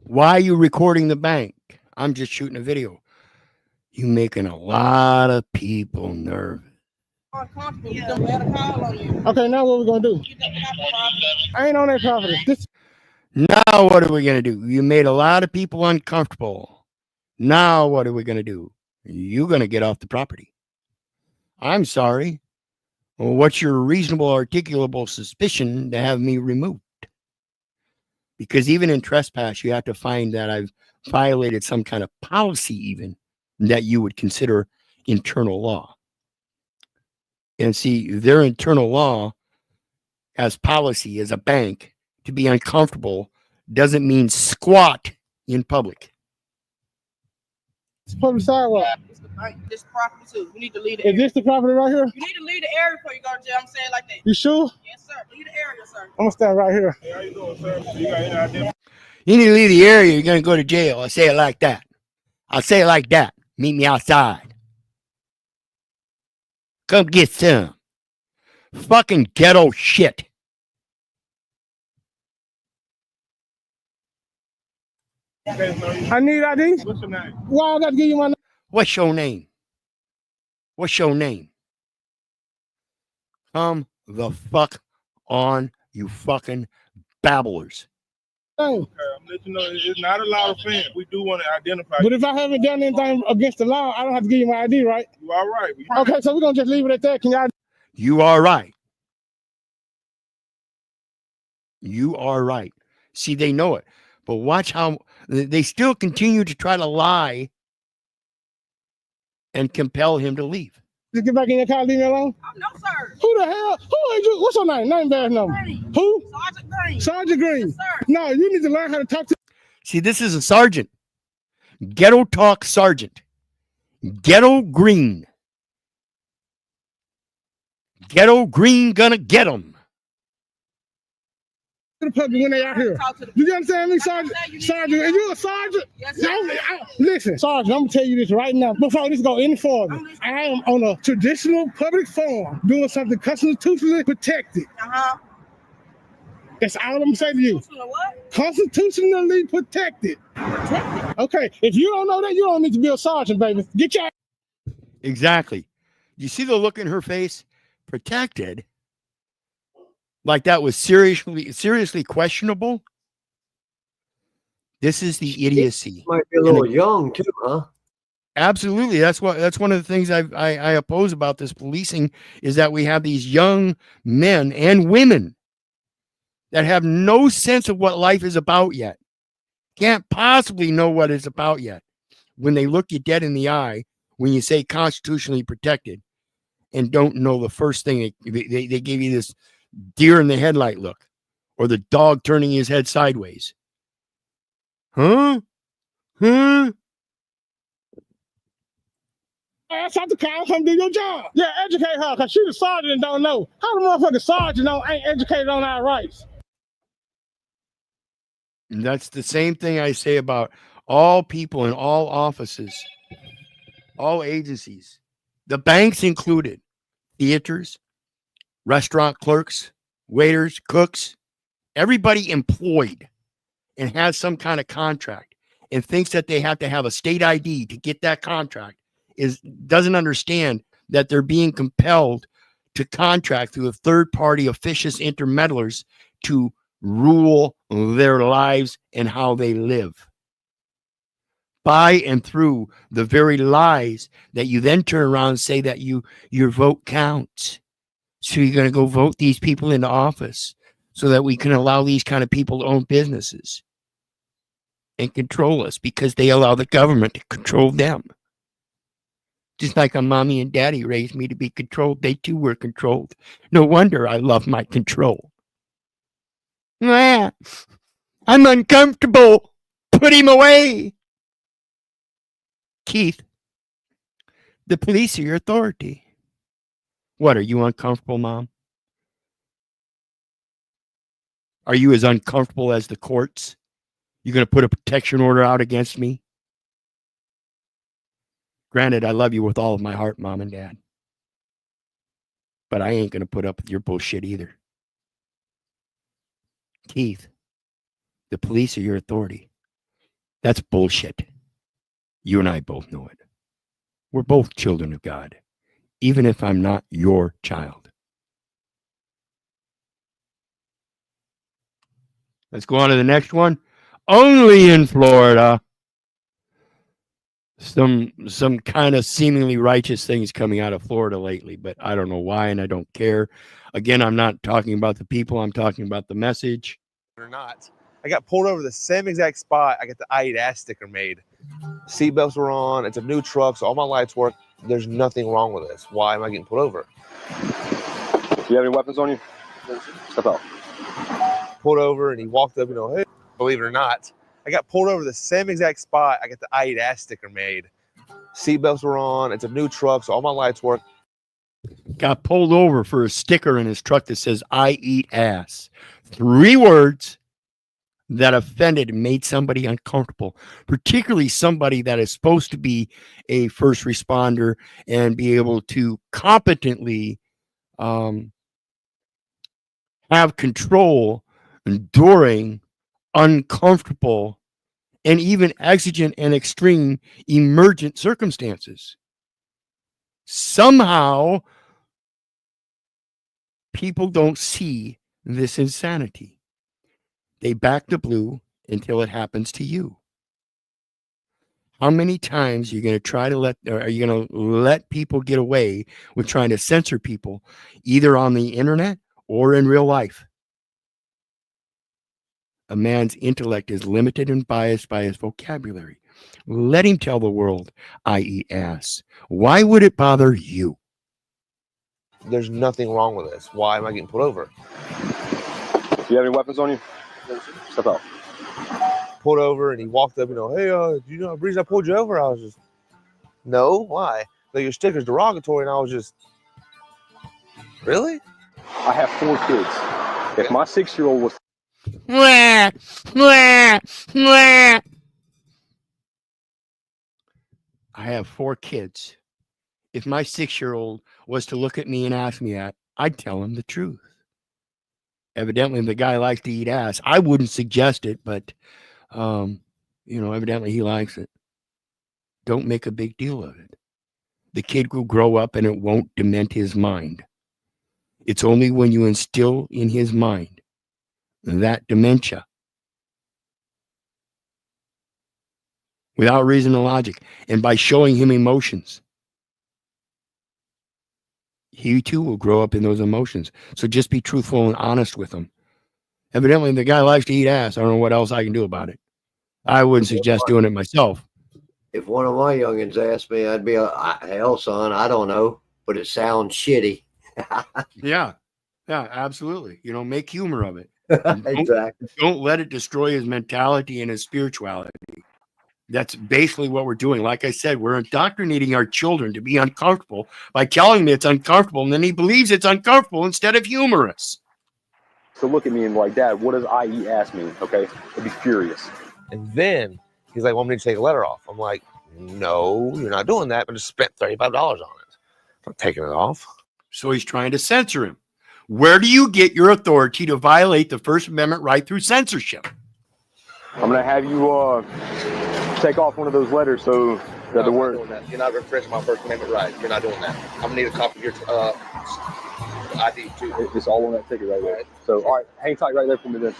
Why are you recording the bank? I'm just shooting a video. You making a lot of people nervous. Okay, now what we gonna do? I ain't on that property. Now what are we gonna do? You made a lot of people uncomfortable. Now what are we gonna do? You're gonna get off the property. I'm sorry. Well, what's your reasonable articulable suspicion to have me removed? Because even in trespass, you have to find that I've violated some kind of policy even that you would consider internal law. And see, their internal law as policy as a bank to be uncomfortable doesn't mean squat in public. It's public sidewalk. This property too. You need to leave the Is area. this the property right here? You need to leave the area before you go to jail. I'm saying like that. You sure? Yes, sir. Leave the area, sir. I'm gonna stand right here. Hey, how you doing, sir? You got any idea? You need to leave the area, you're going to go to jail. I say it like that. I'll say it like that. Meet me outside. Come get some. Fucking ghetto shit. I need ID. What's your name? Why I got to give you my name? What's your name? What's your name? Come the fuck on, you fucking babblers. Okay, I'm letting you know it's not a loud offense. We do want to identify but you. if I haven't done anything against the law, I don't have to give you my ID, right? You all right? Okay, so we're gonna just leave it at that. Can y'all? You are right. You are right. See, they know it. But watch how they still continue to try to lie and compel him to leave. Just get back in your car, leave me alone. No, sir. Who the hell? Who are you? What's your name? Name, badge number. Green. Who? Sergeant Green. Sergeant Green. Yes, sir. No, you need to learn how to talk to. See, this is a sergeant. Ghetto talk sergeant. Ghetto Green. Ghetto Green gonna get him. The public when they out here. Do you understand me, Sergeant? Sergeant, are you a sergeant? Yes, sir. Listen, Sergeant, I'm gonna tell you this right now. Before this go any further, I am on a traditional public forum doing something constitutionally protected. That's all I'm gonna say to you. Constitutionally protected. Okay, if you don't know that, you don't need to be a sergeant, baby. Get your. Exactly. You see the look in her face? Protected. Like that was seriously questionable. This is the idiocy. Might be a little young too, huh? Absolutely. That's one of the things I oppose about this policing is that we have these young men and women that have no sense of what life is about yet. Can't possibly know what it's about yet. When they look you dead in the eye, when you say constitutionally protected and don't know the first thing, they give you this deer in the headlight look or the dog turning his head sideways. Huh? Ask out the car, come do your job. Yeah, educate her, because she's a sergeant and don't know. How the motherfucking sergeant ain't educated on our rights? And that's the same thing I say about all people in all offices, all agencies, the banks included, theaters, restaurant clerks, waiters, cooks, everybody employed and has some kind of contract and thinks that they have to have a state ID to get that contract doesn't understand that they're being compelled to contract through a third party officious intermeddlers to rule their lives and how they live by and through the very lies that you then turn around and say that your vote counts. So you're going to go vote these people into office so that we can allow these kind of people to own businesses and control us because they allow the government to control them. Just like a mommy and daddy raised me to be controlled, they too were controlled. No wonder I love my control. I'm uncomfortable. Put him away. Keith, the police are your authority. What, are you uncomfortable, Mom? Are you as uncomfortable as the courts? You going to put a protection order out against me? Granted, I love you with all of my heart, Mom and Dad. But I ain't going to put up with your bullshit either. Keith, the police are your authority. That's bullshit. You and I both know it. We're both children of God, even if I'm not your child. Let's go on to the next one. Only in Florida. Some kind of seemingly righteous things coming out of Florida lately, but I don't know why, and I don't care. Again, I'm not talking about the people. I'm talking about the message. Or not. I got pulled over the same exact spot. I got the I.E.D.S. sticker made. Seatbelts were on. It's a new truck, so all my lights work. There's nothing wrong with this. Why am I getting pulled over? Do you have any weapons on you? Step out. Pulled over, and he walked up, hey, believe it or not, I got pulled over the same exact spot. I got the I.E.D.S. sticker made. Seatbelts were on. It's a new truck, so all my lights work. Got pulled over for a sticker in his truck that says, I eat ass. 3 words that offended and made somebody uncomfortable, particularly somebody that is supposed to be a first responder and be able to competently have control during uncomfortable and even exigent and extreme emergent circumstances. Somehow, people don't see this insanity. They back the blue until it happens to you. How many times are you going to let people get away with trying to censor people, either on the internet or in real life? A man's intellect is limited and biased by his vocabulary. Let him tell the world, I eat ass. Why would it bother you? There's nothing wrong with this. Why am I getting pulled over? Do you have any weapons on you? Step out. Pulled over, and he walked up, hey, do you know the reason I pulled you over? I was just, no, why? Like, your sticker's derogatory, and I was just, really? I have 4 kids. If my 6-year-old was I have 4 kids. If my 6-year-old was to look at me and ask me that, I'd tell him the truth. Evidently, the guy likes to eat ass. I wouldn't suggest it, but, evidently he likes it. Don't make a big deal of it. The kid will grow up and it won't dement his mind. It's only when you instill in his mind that dementia, without reason or logic, and by showing him emotions, he too will grow up in those emotions. So just be truthful and honest with him. Evidently, the guy likes to eat ass. I don't know what else I can do about it. I wouldn't suggest doing it myself. If one of my youngins asked me, I'd be hell, son, I don't know, but it sounds shitty. Yeah, absolutely. Make humor of it. Exactly. Don't let it destroy his mentality and his spirituality. That's basically what we're doing. Like I said, we're indoctrinating our children to be uncomfortable by telling them it's uncomfortable, and then he believes it's uncomfortable instead of humorous. to look at me and like, Dad, what does I.E. ask me? Okay, I'd be furious. And then he's like, want me to take a letter off? I'm like, no, you're not doing that, but I just spent $35 on it. I'm taking it off. So he's trying to censor him. Where do you get your authority to violate the First Amendment right through censorship? I'm going to have you take off one of those letters so that the word... You're not infringing my First Amendment right. You're not doing that. I'm going to need a copy of your ID too. It's all on that ticket right there. So, all right, hang tight right there for me then.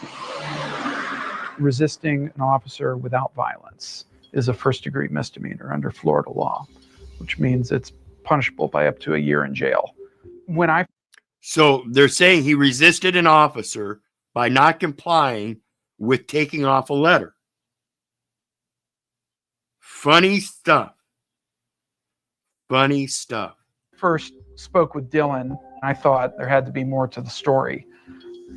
Resisting an officer without violence is a first-degree misdemeanor under Florida law, which means it's punishable by up to a year in jail. So they're saying he resisted an officer by not complying with taking off a letter. Funny stuff. Funny stuff. First spoke with Dylan, I thought there had to be more to the story.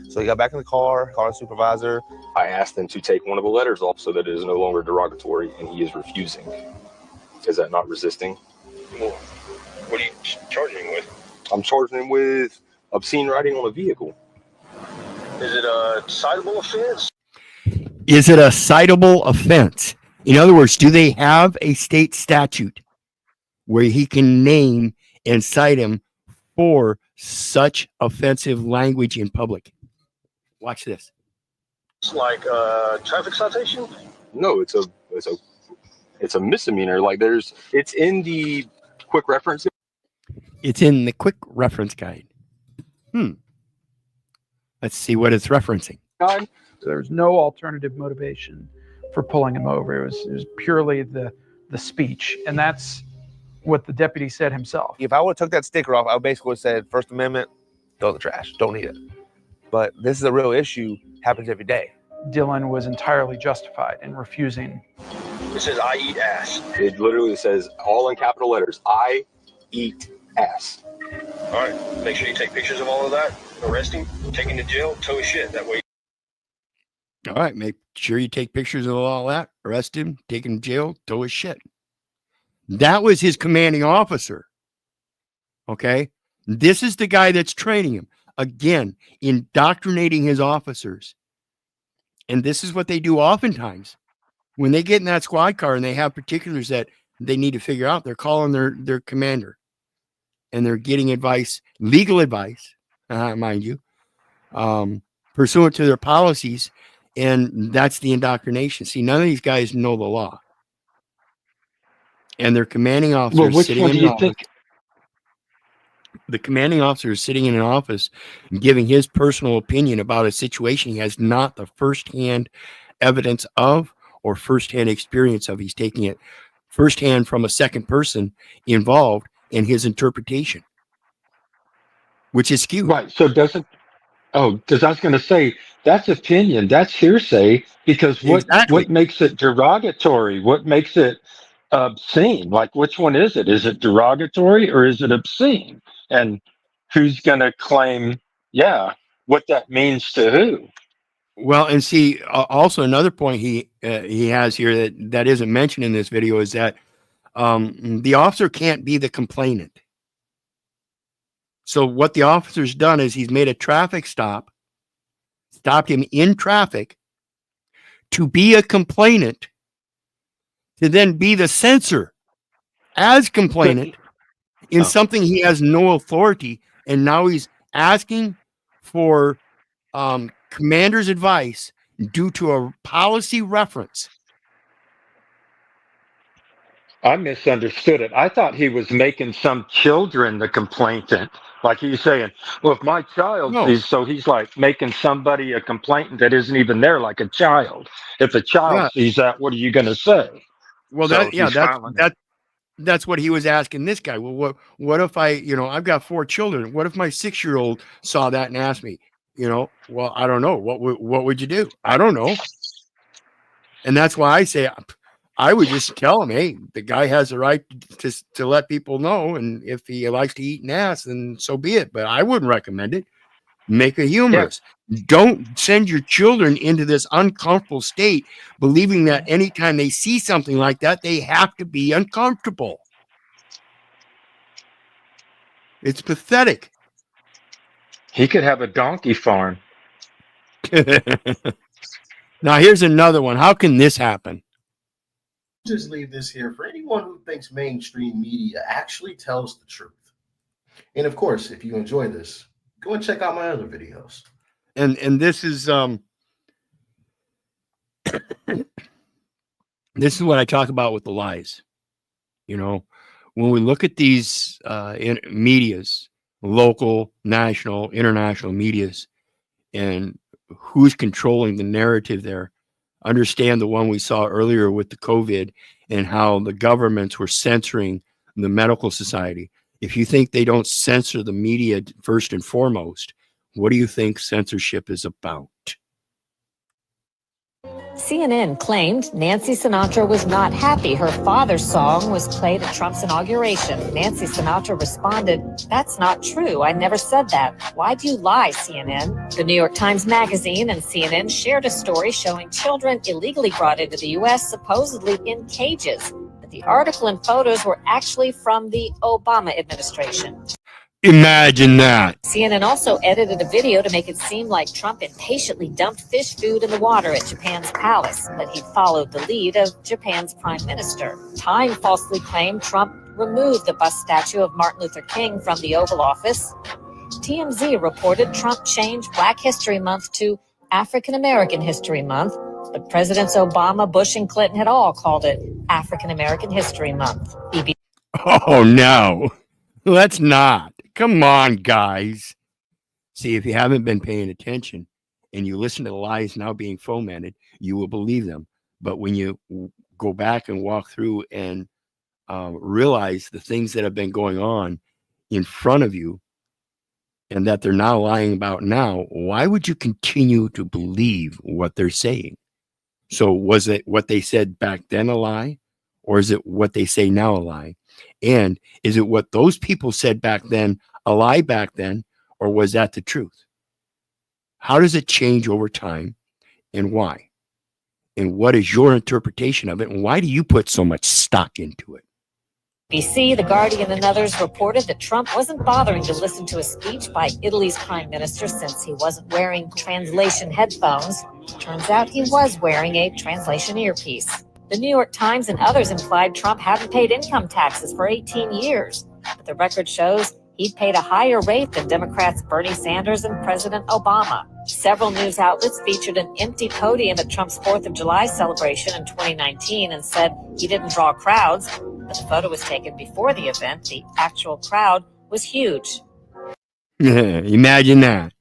So he got back in the car, called a supervisor. I asked him to take one of the letters off so that it is no longer derogatory, and he is refusing. Is that not resisting? Well, what are you charging him with? I'm charging him with obscene writing on a vehicle. Is it a citable offense? Is it a citable offense? In other words, do they have a state statute where he can name and cite him for such offensive language in public? Watch this. It's like traffic citation? No, it's a misdemeanor. Like it's in the quick reference. It's in the quick reference guide. Let's see what it's referencing. There's no alternative motivation for pulling him over. It was purely the speech, and that's what the deputy said himself. If I would have took that sticker off, I basically would have said, First Amendment, throw it in the trash. Don't need it. But this is a real issue. Happens every day. Dylan was entirely justified in refusing. It says, I eat ass. It literally says, all in capital letters, I eat ass. All right, make sure you take pictures of all of that. Arrest him, take him to jail, tow his shit. That way. All right, make sure you take pictures of all that. Arrest him, take him to jail, tow his shit. That was his commanding officer. Okay? This is the guy that's training him. Again, indoctrinating his officers. And this is what they do oftentimes. When they get in that squad car and they have particulars that they need to figure out, they're calling their commander. And they're getting advice, legal advice, mind you, pursuant to their policies. And that's the indoctrination. See, none of these guys know the law. And their commanding officer Well, which sitting one in do an you office. think? The commanding officer is sitting in an office giving his personal opinion about a situation he has not the firsthand evidence of or firsthand experience of. He's taking it firsthand from a second person involved in his interpretation, which is skewed. Right. So doesn't. Oh, because I was going to say that's opinion, that's hearsay. Because Exactly. what makes it derogatory? What makes it obscene? Like, which one is it? Is it derogatory or is it obscene? And who's going to claim, what that means to who? Well, and see, also another point he has here that isn't mentioned in this video is that the officer can't be the complainant. So what the officer's done is he's made a traffic stop, stopped him in traffic to be a complainant, to then be the censor as complainant in something he has no authority. And now he's asking for commander's advice due to a policy reference. I misunderstood it. I thought he was making some children the complainant. Like he's saying, well, if my child sees, so he's like making somebody a complainant that isn't even there, like a child. If a child sees that, what are you going to say? Well, So that's what he was asking this guy. Well, what if I've got 4 children. What if my 6-year-old saw that and asked me, well, I don't know. What would you do? I don't know. And that's why I say I would just tell him, hey, the guy has the right to let people know. And if he likes to eat an ass, then so be it. But I wouldn't recommend it. Make it humorous. Yeah. Don't send your children into this uncomfortable state, believing that anytime they see something like that, they have to be uncomfortable. It's pathetic. He could have a donkey farm. Now, here's another one. How can this happen? Just leave this here for anyone who thinks mainstream media actually tells the truth. And of course, if you enjoy this, go and check out my other videos. And this is this is what I talk about with the lies. When we look at these medias, local, national, international medias, and who's controlling the narrative there, understand the one we saw earlier with the COVID and how the governments were censoring the medical society. If you think they don't censor the media first and foremost, what do you think censorship is about? CNN claimed Nancy Sinatra was not happy her father's song was played at Trump's inauguration. Nancy Sinatra responded, "That's not true. I never said that. Why do you lie, CNN?" The New York Times Magazine and CNN shared a story showing children illegally brought into the U.S. supposedly in cages. But the article and photos were actually from the Obama administration. Imagine that. CNN also edited a video to make it seem like Trump impatiently dumped fish food in the water at Japan's palace, but he followed the lead of Japan's prime minister. Time falsely claimed Trump removed the bust statue of Martin Luther King from the Oval Office. TMZ reported Trump changed Black History Month to African American History Month, but Presidents Obama, Bush, and Clinton had all called it African American History Month. Oh, no. Let's not. Come on, guys. See, if you haven't been paying attention and you listen to the lies now being fomented, you will believe them. But when you go back and walk through and realize the things that have been going on in front of you and that they're now lying about now, why would you continue to believe what they're saying? So was it what they said back then a lie, or is it what they say now a lie? And is it what those people said back then a lie back then, or was that the truth? How does it change over time, and why? And what is your interpretation of it, and why do you put so much stock into it? BBC, The Guardian, and others reported that Trump wasn't bothering to listen to a speech by Italy's prime minister since he wasn't wearing translation headphones. Turns out he was wearing a translation earpiece. The New York Times and others implied Trump hadn't paid income taxes for 18 years, but the record shows he'd paid a higher rate than Democrats Bernie Sanders and President Obama. Several news outlets featured an empty podium at Trump's 4th of July celebration in 2019 and said he didn't draw crowds, but the photo was taken before the event. The actual crowd was huge. Imagine that.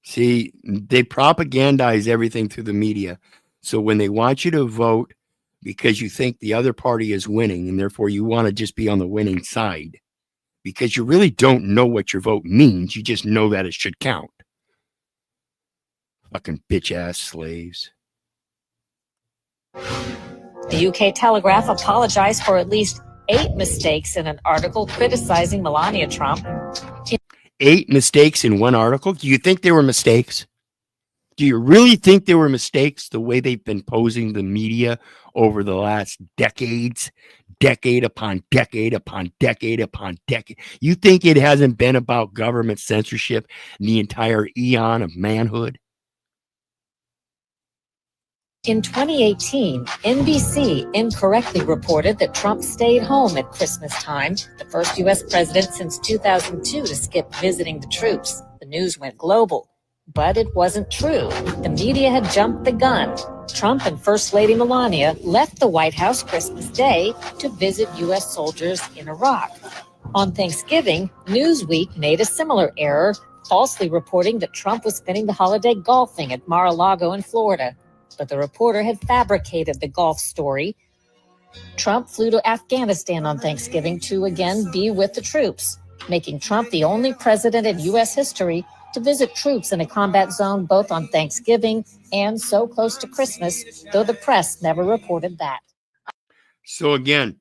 See, they propagandize everything through the media. So when they want you to vote because you think the other party is winning and therefore you want to just be on the winning side, because you really don't know what your vote means, you just know that it should count. Fucking bitch-ass slaves. The UK Telegraph apologized for at least 8 mistakes in an article criticizing Melania Trump. 8 mistakes in one article? Do you think they were mistakes? Do you really think they were mistakes the way they've been posing the media over the last decades? Decade upon decade upon decade upon decade. You think it hasn't been about government censorship the entire eon of manhood? In 2018, NBC incorrectly reported that Trump stayed home at Christmas time, the first U.S. president since 2002 to skip visiting the troops. The news went global, but it wasn't true. The media had jumped the gun. Trump and First Lady Melania left the White House Christmas Day to visit U.S. soldiers in Iraq. On Thanksgiving, Newsweek made a similar error, falsely reporting that Trump was spending the holiday golfing at Mar-a-Lago in Florida. But the reporter had fabricated the golf story. Trump flew to Afghanistan on Thanksgiving to again be with the troops, making Trump the only president in U.S. history to visit troops in a combat zone both on Thanksgiving and so close to Christmas, though the press never reported that. So again,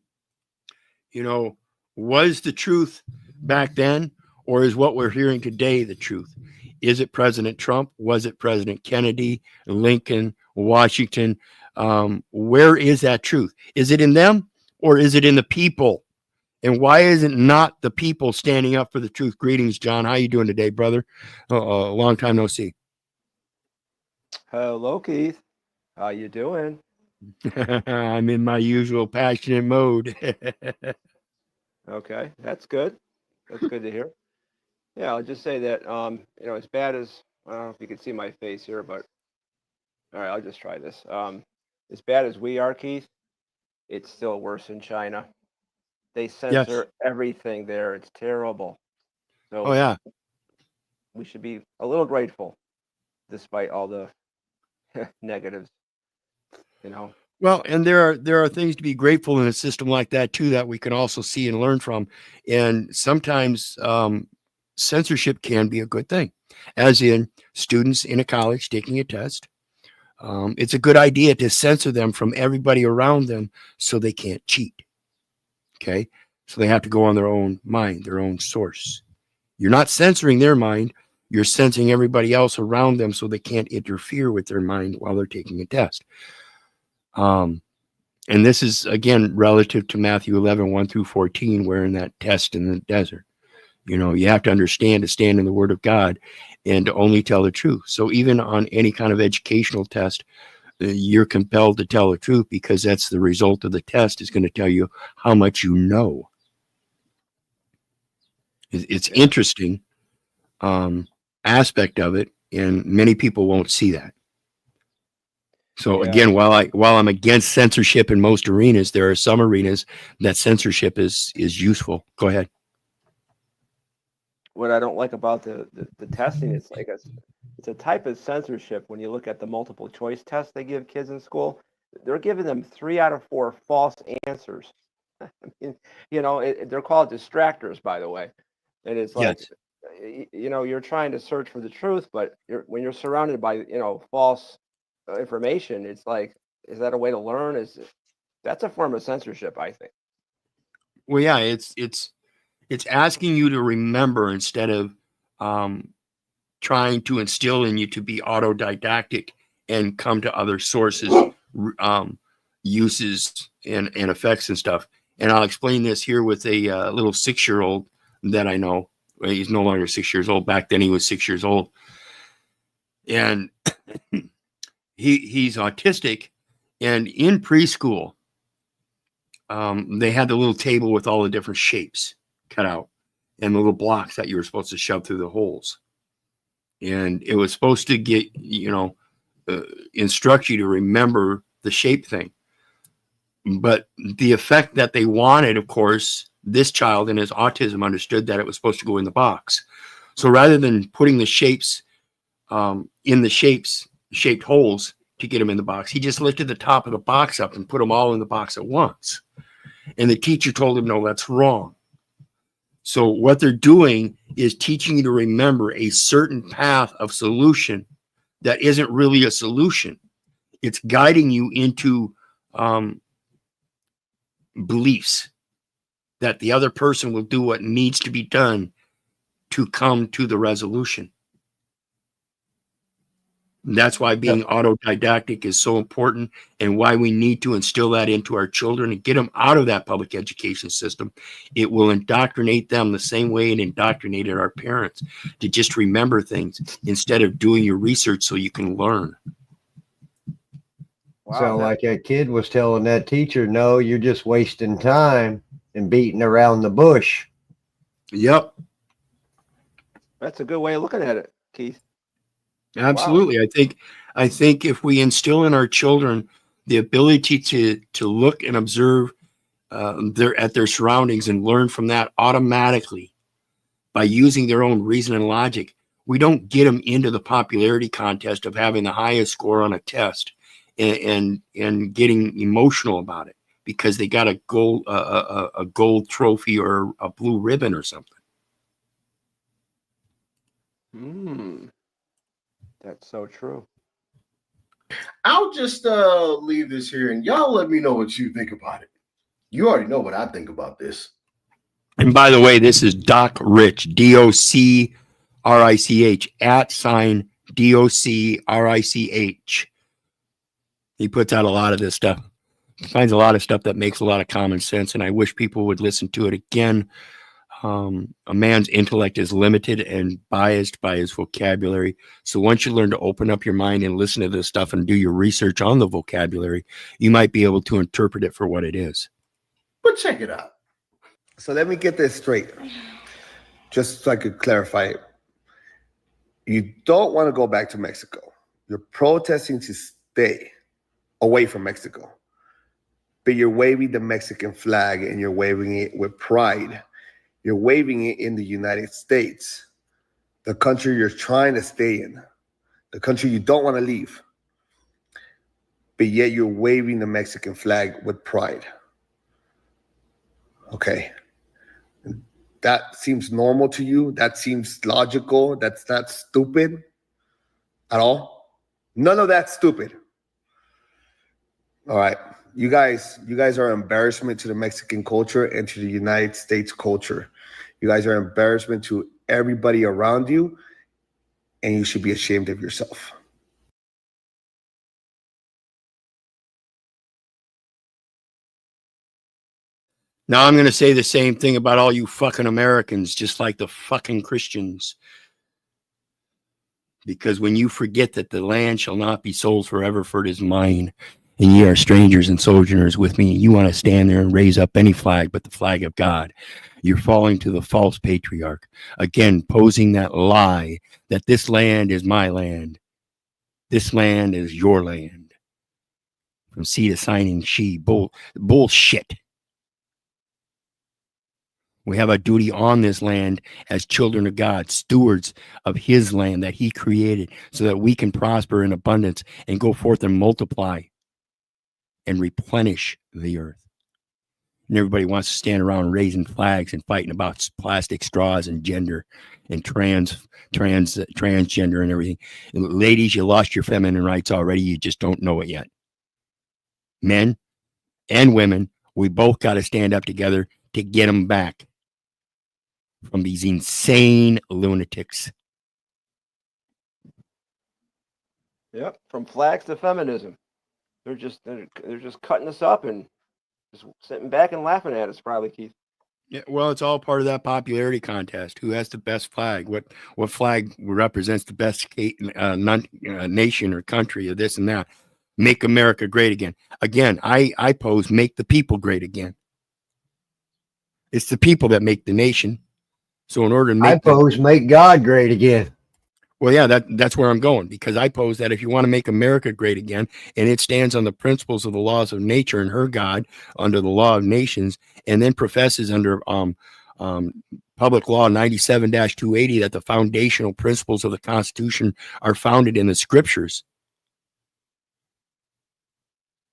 was the truth back then, or is what we're hearing today the truth? Is it President Trump? Was it President Kennedy, Lincoln, Washington? Where is that truth? Is it in them, or is it in the people? And why isn't not the people standing up for the truth? Greetings, John. How you doing today, brother? Long time no see. Hello, Keith. How you doing? I'm in my usual passionate mode. Okay, that's good. That's good to hear. Yeah, I'll just say that, as bad as, I don't know if you can see my face here, but all right, I'll just try this. As bad as we are, Keith, it's still worse in China. They censor everything there. It's terrible. So oh, yeah. We should be a little grateful despite all the negatives, Well, and there are things to be grateful in a system like that too, that we can also see and learn from. And sometimes censorship can be a good thing, as in students in a college taking a test, it's a good idea to censor them from everybody around them so they can't cheat. Okay. So they have to go on their own mind, their own source. You're not censoring their mind. You're censoring everybody else around them so they can't interfere with their mind while they're taking a test. And this is, again, relative to Matthew 11, 1 through 14, where in that test in the desert, you know, you have to understand to stand in the word of God and to only tell the truth. So even on any kind of educational test, you're compelled to tell the truth because that's the result of the test is going to tell you how much you know. It's interesting aspect of it, and many people won't see that. So again, while I'm against censorship in most arenas, there are some arenas that censorship is useful. Go ahead. What I don't like about the testing, it's like it's a type of censorship. When you look at the multiple choice tests they give kids in school, they're giving them 3 out of 4 false answers. I mean, you know, they're called distractors, by the way. And it's like, you know, you're trying to search for the truth, but when you're surrounded by, you know, false information, it's like, is that a way to learn? That's a form of censorship, I think. Well, yeah, it's asking you to remember instead of trying to instill in you to be autodidactic and come to other sources, uses and effects and stuff. And I'll explain this here with a little 6-year-old that I know. He's no longer 6 years old. Back then he was 6 years old. And he's autistic. And in preschool, they had the little table with all the different shapes cut out and the little blocks that you were supposed to shove through the holes. And it was supposed to get, you know, instruct you to remember the shape thing. But the effect that they wanted, of course, this child in his autism understood that it was supposed to go in the box. So rather than putting the shapes in the shaped holes to get them in the box, he just lifted the top of the box up and put them all in the box at once. And the teacher told him, no, that's wrong. So what they're doing is teaching you to remember a certain path of solution that isn't really a solution. It's guiding you into beliefs that the other person will do what needs to be done to come to the resolution. And that's why being autodidactic is so important and why we need to instill that into our children and get them out of that public education system. It will indoctrinate them the same way it indoctrinated our parents to just remember things instead of doing your research so you can learn. Wow, so like that kid was telling that teacher, no, you're just wasting time and beating around the bush. Yep. That's a good way of looking at it, Keith. Absolutely. Wow. I think if we instill in our children the ability to look and observe at their surroundings and learn from that automatically by using their own reason and logic, we don't get them into the popularity contest of having the highest score on a test and getting emotional about it because they got a gold trophy or a blue ribbon or something. That's so true. I'll just leave this here and y'all let me know what you think about it. You already know what I think about this. And by the way, this is Doc Rich, DOCRICH, @ DOCRICH. He puts out a lot of this stuff. He finds a lot of stuff that makes a lot of common sense, and I wish people would listen to it again. A man's intellect is limited and biased by his vocabulary. So once you learn to open up your mind and listen to this stuff and do your research on the vocabulary, you might be able to interpret it for what it is. But check it out. So let me get this straight, just so I could clarify it. You don't want to go back to Mexico. You're protesting to stay away from Mexico, but you're waving the Mexican flag and you're waving it with pride. You're waving it in the United States, the country you're trying to stay in, the country you don't want to leave, but yet you're waving the Mexican flag with pride. Okay. That seems normal to you? That seems logical? That's not stupid at all? None of that's stupid. All right. You guys are an embarrassment to the Mexican culture and to the United States culture. You guys are an embarrassment to everybody around you, and you should be ashamed of yourself. Now I'm going to say the same thing about all you fucking Americans, just like the fucking Christians. Because when you forget that the land shall not be sold forever, for it is mine, and ye are strangers and sojourners with me, you want to stand there and raise up any flag but the flag of God, you're falling to the false patriarch. Again, posing that lie that this land is my land. This land is your land. From sea to signing she. Bullshit. We have a duty on this land as children of God, stewards of his land that he created, so that we can prosper in abundance and go forth and multiply and replenish the earth. And everybody wants to stand around raising flags and fighting about plastic straws and gender and transgender and everything. Ladies, you lost your feminine rights already. You just don't know it yet. Men and women, we both got to stand up together to get them back from these insane lunatics. Yep, from flags to feminism. They're just cutting us up and just sitting back and laughing at us, probably, Keith. Yeah, well, it's all part of that popularity contest. Who has the best flag? What flag represents the best nation or country or this and that? Make America great again. Again, I pose make the people great again. It's the people that make the nation. So in order to make make God great again. Well, yeah, that's where I'm going, because I pose that if you want to make America great again, and it stands on the principles of the laws of nature and her God under the law of nations, and then professes under Public Law 97-280 that the foundational principles of the Constitution are founded in the scriptures,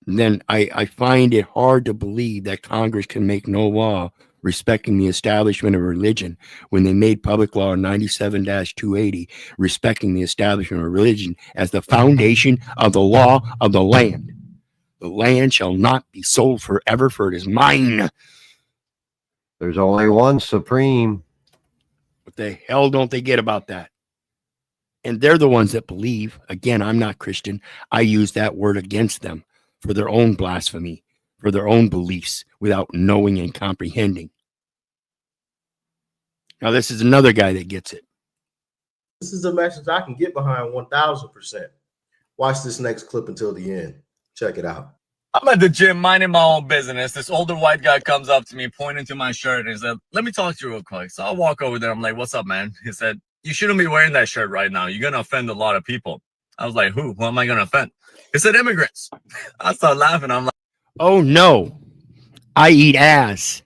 then I find it hard to believe that Congress can make no law respecting the establishment of religion when they made Public Law 97-280 respecting the establishment of religion as the foundation of the law of the land. The land shall not be sold forever, for it is mine. There's only one supreme. What the hell don't they get about that? And they're the ones that believe. Again, I'm not Christian. I use that word against them for their own blasphemy, for their own beliefs, without knowing and comprehending. Now, this is another guy that gets it. This is a message I can get behind 1000%. Watch this next clip until the end. Check it out. I'm at the gym minding my own business. This older white guy comes up to me, pointing to my shirt, and he said, "Let me talk to you real quick." So I walk over there. I'm like, "What's up, man?" He said, "You shouldn't be wearing that shirt right now. You're going to offend a lot of people." I was like, Who am I going to offend? He said, "Immigrants." I started laughing. I'm like, oh, no. I eat ass.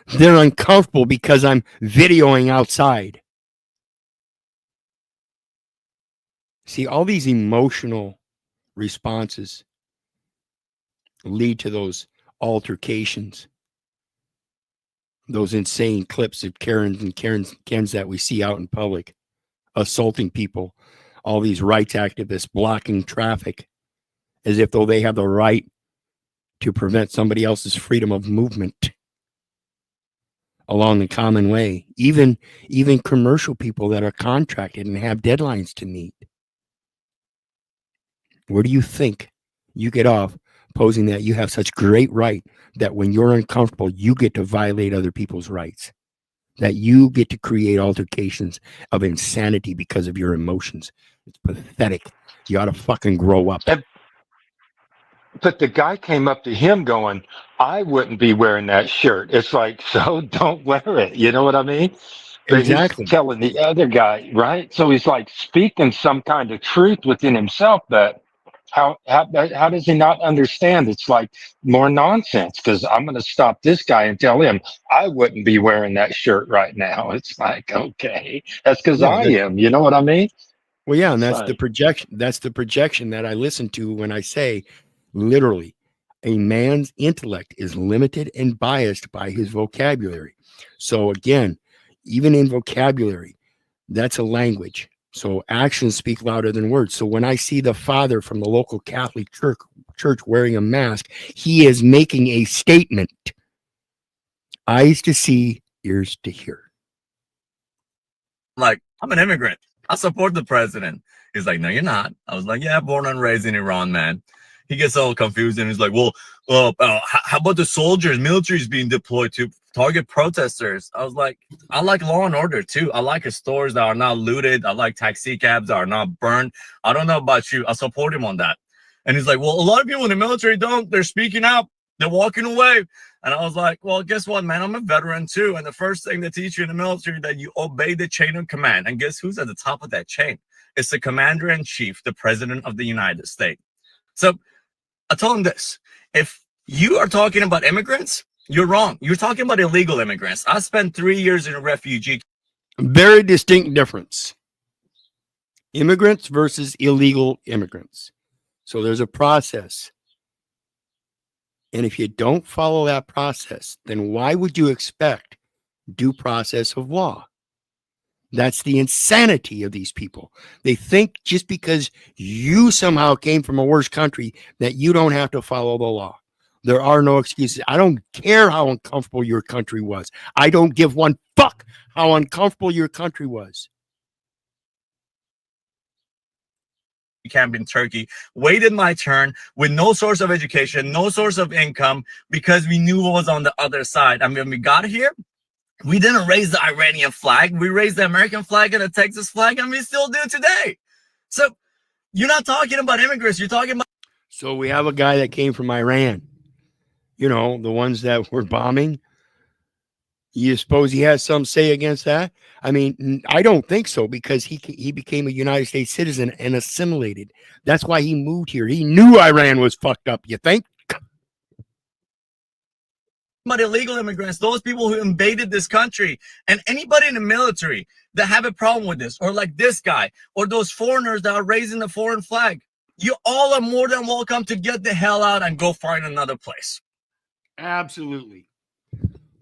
They're uncomfortable because I'm videoing outside. See, all these emotional responses lead to those altercations, those insane clips of Karens and Kens that we see out in public, assaulting people, all these rights activists blocking traffic as if though they have the right to prevent somebody else's freedom of movement along the common way. Even commercial people that are contracted and have deadlines to meet. Where do you think you get off posing that you have such great right that when you're uncomfortable, you get to violate other people's rights? That you get to create altercations of insanity because of your emotions? It's pathetic. You ought to fucking grow up. But the guy came up to him going, "I wouldn't be wearing that shirt." It's like, so don't wear it. You know what I mean? But Exactly. he's telling the other guy, right? So he's like speaking some kind of truth within himself that how does he not understand? It's like more nonsense, because I'm going to stop this guy and tell him I wouldn't be wearing that shirt right now. It's like, okay, that's because Yeah, I am. You know what I mean? well, yeah, and It's that's the like, projection. That's the projection that I listen to when I say, literally, a man's intellect is limited and biased by his vocabulary. So again, even in vocabulary, that's a language. So actions speak louder than words. So when I see the father from the local Catholic church wearing a mask, he is making a statement. Eyes to see, ears to hear. Like, I'm an immigrant. I support the president. He's like, no, you're not. I was like, yeah, born and raised in Iran, man. He gets all confused and he's like, well, how about the soldiers, military's being deployed to target protesters? I was like, I like law and order too. I like stores that are not looted. I like taxi cabs that are not burned. I don't know about you. I support him on that. And he's like, well, a lot of people in the military don't. They're speaking out. They're walking away. And I was like, well, guess what, man? I'm a veteran too. And the first thing they teach you in the military that you obey the chain of command. And guess who's at the top of that chain? It's the commander-in-chief, the president of the United States. So I told him this. If you are talking about immigrants, you're wrong. You're talking about illegal immigrants. I spent 3 years in a refugee. Very distinct difference. Immigrants versus illegal immigrants. So there's a process. And if you don't follow that process, then why would you expect due process of law? That's the insanity of these people. They think just because you somehow came from a worse country that you don't have to follow the law. There are no excuses. I don't care how uncomfortable your country was. I don't give one fuck how uncomfortable your country was. Camp in Turkey, waited my turn with no source of education, no source of income, because we knew what was on the other side. I mean, when we got here, we didn't raise the Iranian flag. We raised the American flag and the Texas flag, and we still do today. So you're not talking about immigrants. You're talking about. So we have a guy that came from Iran. You know, the ones that were bombing. You suppose he has some say against that? I mean, I don't think so, because he became a United States citizen and assimilated. That's why he moved here. He knew Iran was fucked up, you think? But illegal immigrants, those people who invaded this country, and anybody in the military that have a problem with this, or like this guy, or those foreigners that are raising the foreign flag, you all are more than welcome to get the hell out and go find another place. Absolutely.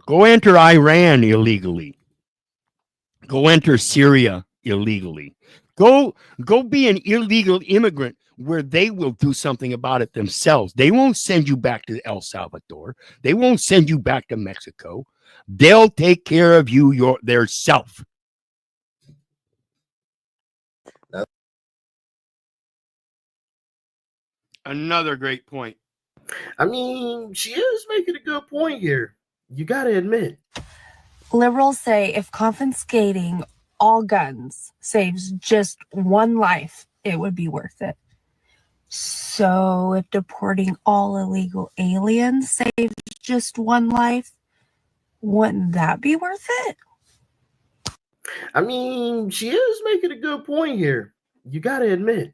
Go enter Iran illegally. Go enter Syria illegally. Go be an illegal immigrant where they will do something about it themselves. They won't send you back to El Salvador. They won't send you back to Mexico. They'll take care of you their self. Another great point. I mean, she is making a good point here. You got to admit. Liberals say if confiscating all guns saves just one life, it would be worth it. So if deporting all illegal aliens saves just one life, wouldn't that be worth it? I mean, she is making a good point here. You got to admit.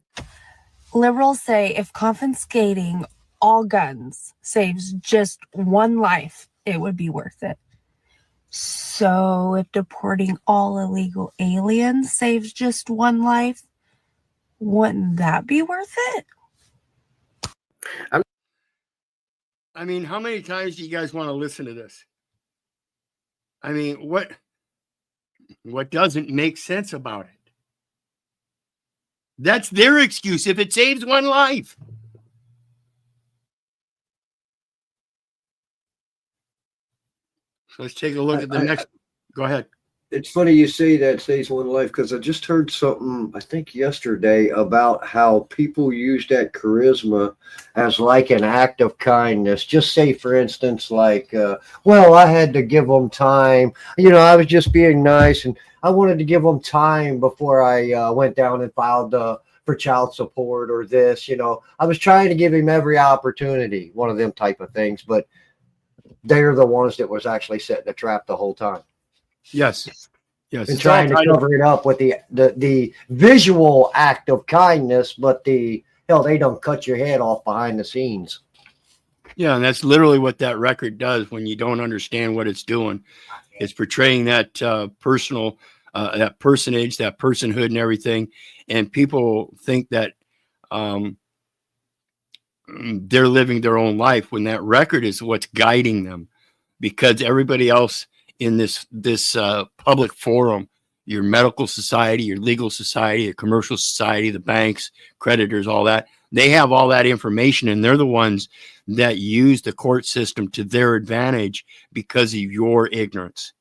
Liberals say if confiscating all guns saves just one life, it would be worth it. So if deporting all illegal aliens saves just one life, wouldn't that be worth it? I mean, how many times do you guys want to listen to this? I mean, what doesn't make sense about it? That's their excuse if it saves one life. So let's take a look at the next. Go ahead. It's funny you say that saves one life, because I just heard something, I think yesterday, about how people use that charisma as like an act of kindness. Just say, for instance, like, well, I had to give them time. You know, I was just being nice, and I wanted to give them time before I went down and filed for child support or this. You know, I was trying to give him every opportunity, one of them type of things. But they're the ones that was actually setting the trap the whole time. Yes. Yes. And trying to cover it up with the visual act of kindness, but they don't cut your head off behind the scenes. Yeah, and that's literally what that record does when you don't understand what it's doing. It's portraying that personal, that personage, that personhood and everything. And people think that they're living their own life when that record is what's guiding them, because everybody else in this public forum your medical society, your legal society, the commercial society, the banks, creditors, all that. They have all that information, and they're the ones that use the court system to their advantage because of your ignorance.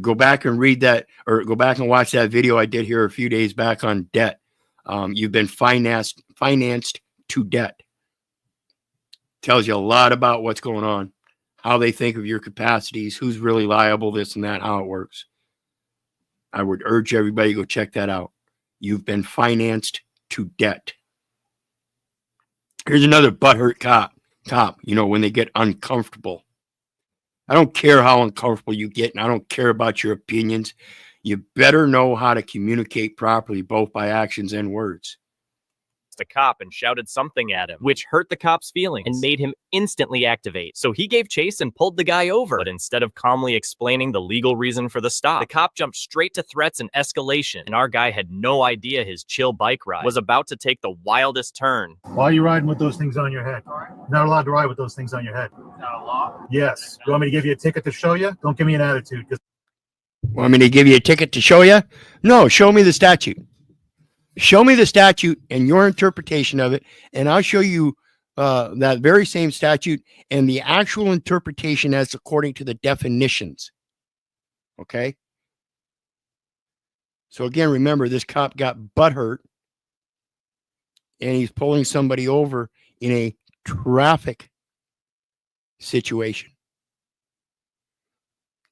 Go back and read that, or go back and watch that video I did here a few days back on debt. You've been financed to debt. Tells you a lot about what's going on, how they think of your capacities, who's really liable, this and that, how it works. I would urge everybody to go check that out. You've been financed to debt. Here's another butthurt cop, when they get uncomfortable. I don't care how uncomfortable you get, and I don't care about your opinions. You better know how to communicate properly, both by actions and words. The cop and shouted something at him, which hurt the cop's feelings and made him instantly activate. So he gave chase and pulled the guy over. But instead of calmly explaining the legal reason for the stop, the cop jumped straight to threats and escalation. And our guy had no idea his chill bike ride was about to take the wildest turn. Why are you riding with those things on your head? Not allowed to ride with those things on your head. Not a law? Yes. You want me to give you a ticket to show you? Don't give me an attitude. Want me to give you a ticket to show you? No, show me the statute. Show me the statute and your interpretation of it, and I'll show you that very same statute and the actual interpretation as according to the definitions. Okay? So again, remember, this cop got butthurt, and he's pulling somebody over in a traffic situation.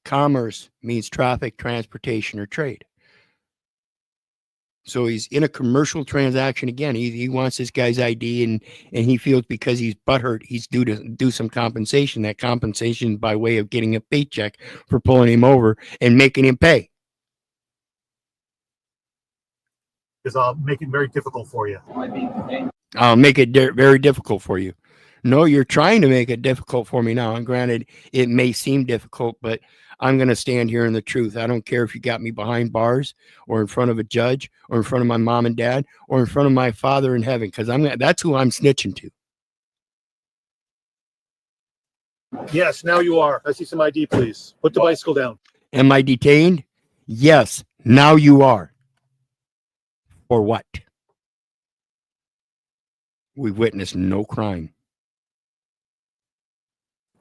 Commerce means traffic, transportation, or trade. So he's in a commercial transaction again. He wants this guy's ID, and he feels because he's butthurt, he's due to do some compensation. That compensation by way of getting a paycheck for pulling him over and making him pay. Because I'll make it very difficult for you. I'll make it very difficult for you. No, you're trying to make it difficult for me now. And granted, it may seem difficult, but I'm going to stand here in the truth. I don't care if you got me behind bars or in front of a judge or in front of my mom and dad or in front of my Father in heaven, because that's who I'm snitching to. Yes, now you are. I see some ID, please. Put the bicycle down. Am I detained? Yes, now you are. For what? We've witnessed no crime.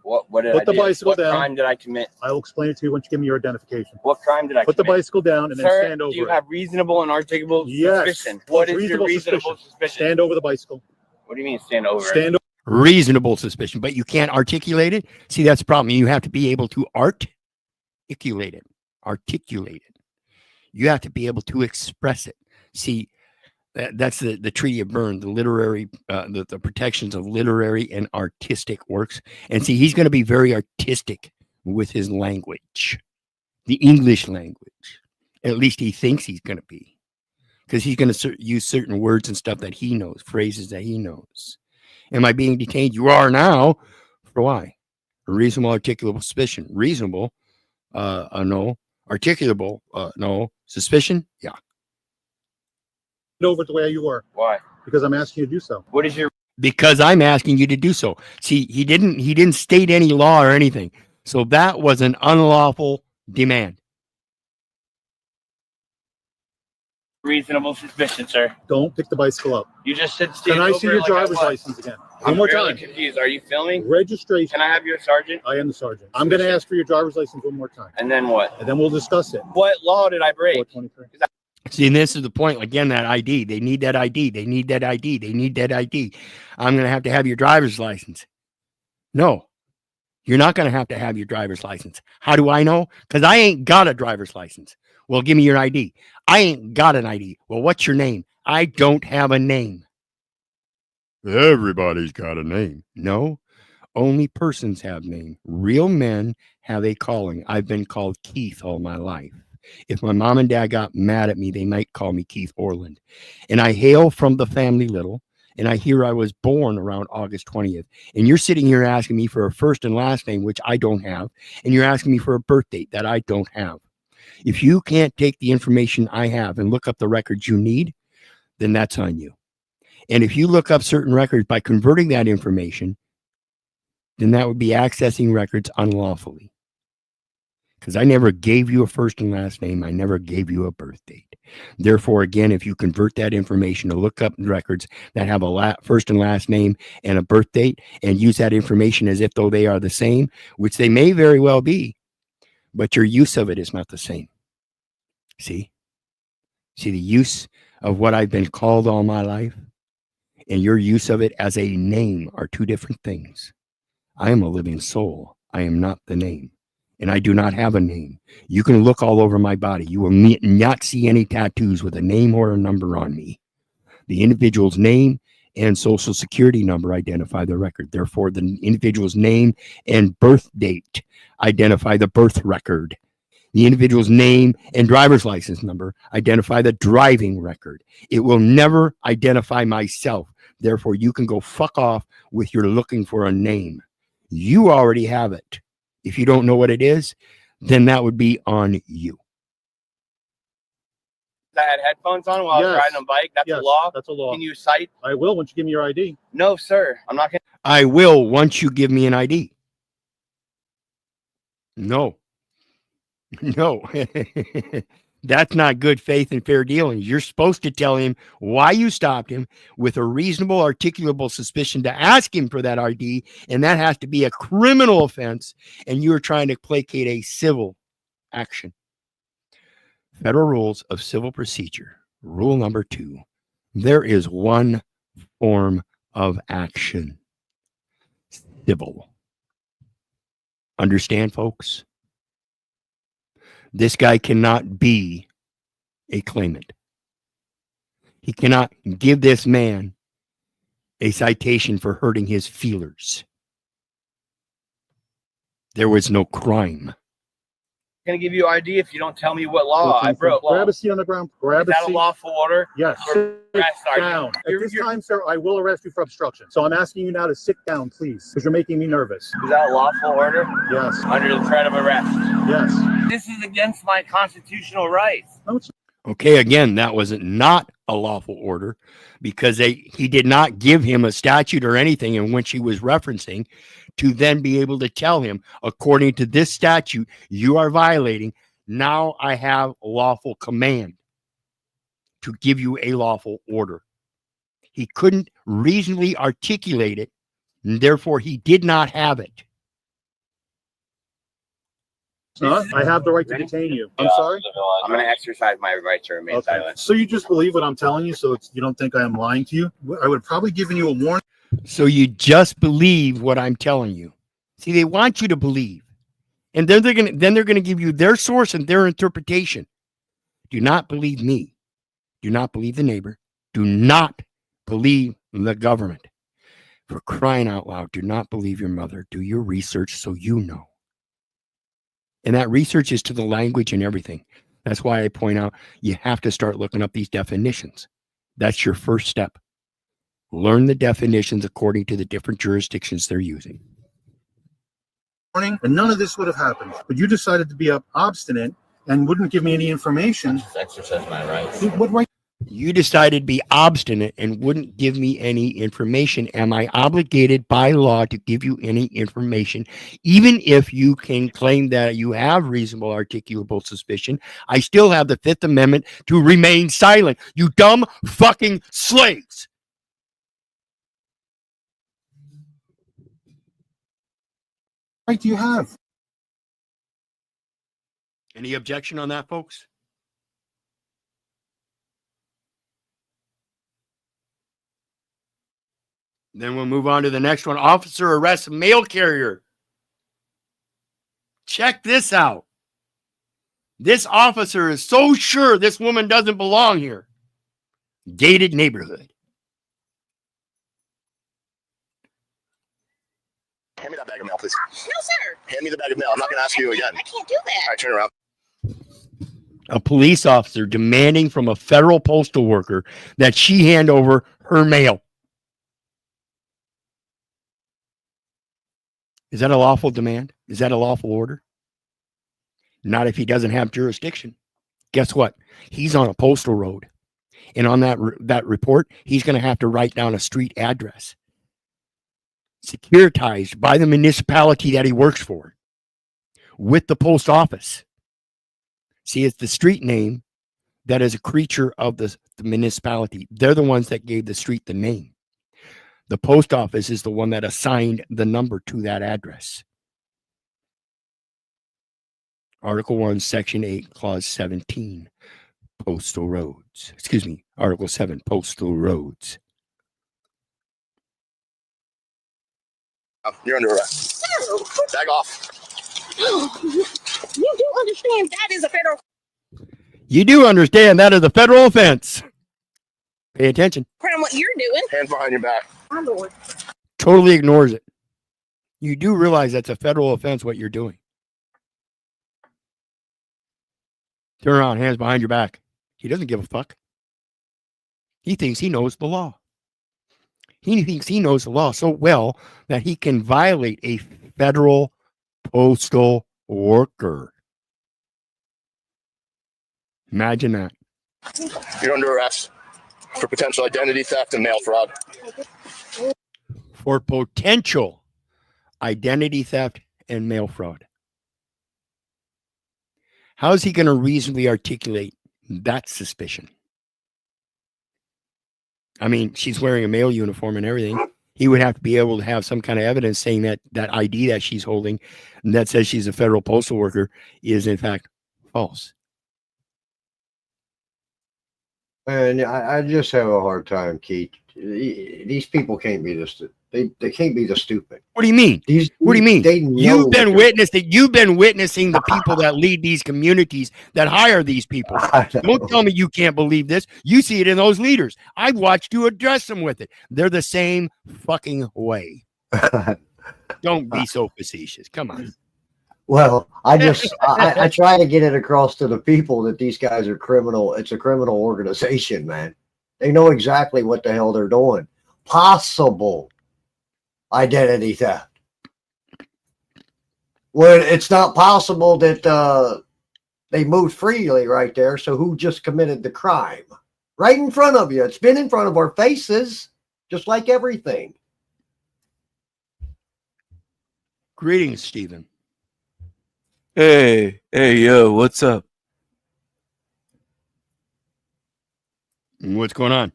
What did Put I the do? bicycle What down. crime did I commit? I will explain it to you once you give me your identification. What crime did I Put the commit? bicycle down and then Sir, stand over do you it. have reasonable and articulable suspicion? Well, What it's is your reasonable suspicion? Stand over the bicycle. What do you mean stand over? Stand over. Reasonable suspicion, but you can't articulate it. See, that's the problem. You have to be able to articulate it. You have to be able to express it. See, that's the Treaty of Berne, the literary, the protections of literary and artistic works. And see, he's going to be very artistic with his language, the English language. At least he thinks he's going to be, because he's going to use certain words and stuff that he knows, phrases that he knows. Am I being detained? You are now. For why? Reasonable, articulable suspicion. Reasonable, no. Articulable, no. Suspicion, yeah. Over the way you were. Why? Because I'm asking you to do so. What is your? Because I'm asking you to do so. See, he didn't state any law or anything. So that was an unlawful demand. Reasonable suspicion, sir. Don't pick the bicycle up. You just said stand Can I over see your like I driver's was. license again? One I'm more really time. confused. Are you filming? Registration. Can I have your sergeant? I am the sergeant. I'm going to ask for your driver's license one more time. And then what? And then we'll discuss it. What law did I break? 423. See, and this is the point. Again, that ID. They need that ID. They need that ID. They need that ID. I'm going to have your driver's license. No, you're not going to have your driver's license. How do I know? Because I ain't got a driver's license. Well, give me your ID. I ain't got an ID. Well, what's your name? I don't have a name. Everybody's got a name. No, only persons have name. Real men have a calling. I've been called Keith all my life. If my mom and dad got mad at me, they might call me Keith Orland. And I hail from the family little, and I hear I was born around August 20th. And you're sitting here asking me for a first and last name, which I don't have, and you're asking me for a birth date that I don't have. If you can't take the information I have and look up the records you need, then that's on you. And if you look up certain records by converting that information, then that would be accessing records unlawfully. because I never gave you a first and last name. I never gave you a birth date. Therefore, again, if you convert that information to look up records that have a first and last name and a birth date and use that information as if though they are the same, which they may very well be, but your use of it is not the same. See? See, the use of what I've been called all my life and your use of it as a name are two different things. I am a living soul. I am not the name. And I do not have a name. You can look all over my body. You will not see any tattoos with a name or a number on me. The individual's name and social security number identify the record. Therefore, the individual's name and birth date identify the birth record. The individual's name and driver's license number identify the driving record. It will never identify myself. Therefore, you can go fuck off with your looking for a name. You already have it. If you don't know what it is, then that would be on you. I had headphones on while I was riding a bike. That's a law. That's a law. Can you cite? I will once you give me your ID. No, sir. I'm not going to. I will once you give me an ID. No. No. That's not good faith and fair dealing. You're supposed to tell him why you stopped him with a reasonable, articulable suspicion to ask him for that ID, and that has to be a criminal offense, and you're trying to placate a civil action. Federal Rules of Civil Procedure, rule number 2. There is one form of action. Civil. Understand, folks? This guy cannot be a claimant. He cannot give this man a citation for hurting his feelers. There was no crime. I'm going to give you ID if you don't tell me what law I broke. Grab a seat on the ground. Grab Is a that seat. a lawful order? Yes. Or Sit arrest, are you? down. At this time, sir, I will arrest you for obstruction. So I'm asking you now to sit down, please, because you're making me nervous. Is that a lawful order? Yes. Under the threat of arrest? Yes. This is against my constitutional rights. Okay, again, that was not a lawful order because he did not give him a statute or anything in which he was referencing to then be able to tell him, according to this statute, you are violating. Now I have lawful command to give you a lawful order. He couldn't reasonably articulate it, and therefore he did not have it. I have the right to detain you. I'm sorry? I'm going to exercise my right to remain silent. So you just believe what I'm telling you, so you don't think I am lying to you? I would have probably given you a warning. So you just believe what I'm telling you. See, they want you to believe. And then they're gonna give you their source and their interpretation. Do not believe me. Do not believe the neighbor. Do not believe the government. For crying out loud, do not believe your mother. Do your research so you know. And that research is to the language and everything. That's why I point out you have to start looking up these definitions. That's your first step. Learn the definitions according to the different jurisdictions they're using. And none of this would have happened. But you decided to be obstinate and wouldn't give me any information. Just exercise my rights. What right? You decided to be obstinate and wouldn't give me any information. Am I obligated by law to give you any information? Even if you can claim that you have reasonable articulable suspicion, I still have the Fifth Amendment to remain silent. You dumb fucking slaves. What right do you have? Any objection on that, folks? Then we'll move on to the next one. Officer arrests mail carrier. Check this out. This officer is so sure this woman doesn't belong here. Gated neighborhood. Hand me that bag of mail, please. No, sir. Hand me the bag of mail. I'm not going to ask you again. I can't do that. All right, turn around. A police officer demanding from a federal postal worker that she hand over her mail. Is that a lawful demand? Is that a lawful order? Not if he doesn't have jurisdiction. Guess what? He's on a postal road. And on that report, he's going to have to write down a street address. Securitized by the municipality that he works for. with the post office. See, it's the street name that is a creature of the municipality. They're the ones that gave the street the name. The post office is the one that assigned the number to that address. Article 1, Section 8, Clause 17, postal roads. Excuse me, Article 7, postal roads. You're under arrest. Back off. You do understand that is a federal. You do understand that is a federal offense. Pay attention. Crime, what you're doing. Hands behind your back. My lord. Totally ignores it. You do realize that's a federal offense what you're doing. Turn around, hands behind your back. He doesn't give a fuck. He thinks he knows the law. He thinks he knows the law so well that he can violate a federal postal worker. Imagine that. You're under arrest for potential identity theft and mail fraud. For potential identity theft and mail fraud. How is he going to reasonably articulate that suspicion? I mean, she's wearing a male uniform and everything. He would have to be able to have some kind of evidence saying that that ID that she's holding and that says she's a federal postal worker is in fact false. And I just have a hard time, Keith. These people can't be this. They can't be this stupid. What do you mean? What do you mean? They know You've been witnessing the people that lead these communities that hire these people. Don't tell me you can't believe this. You see it in those leaders. I've watched you address them with it. They're the same fucking way. Don't be so facetious. Come on. Well, I try to get it across to the people that these guys are criminal. It's a criminal organization, man. They know exactly what the hell they're doing. Possible identity theft. Well, it's not possible that they moved freely right there. So who just committed the crime? Right in front of you. It's been in front of our faces, just like everything. Greetings, Stephen. Hey, yo, what's up? What's going on?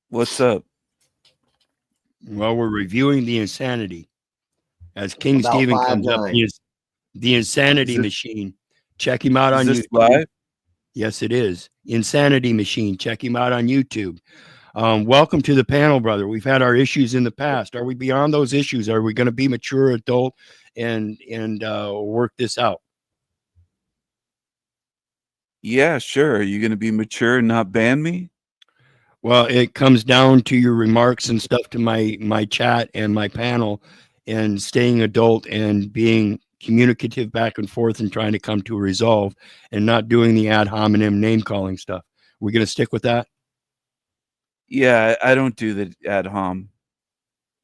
What's up? Well, we're reviewing the insanity. As King About Stephen 5'9". comes up, the insanity machine. Check him out on Is YouTube. this live? Yes, it is. Insanity Machine. Check him out on YouTube. Welcome to the panel, brother. We've had our issues in the past. Are we beyond those issues? Are we going to be mature adult and work this out? Yeah, sure. Are you going to be mature and not ban me? Well, it comes down to your remarks and stuff to my chat and my panel and staying adult and being communicative back and forth and trying to come to a resolve and not doing the ad hominem name calling stuff. We're going to stick with that. Yeah, I don't do the ad hom.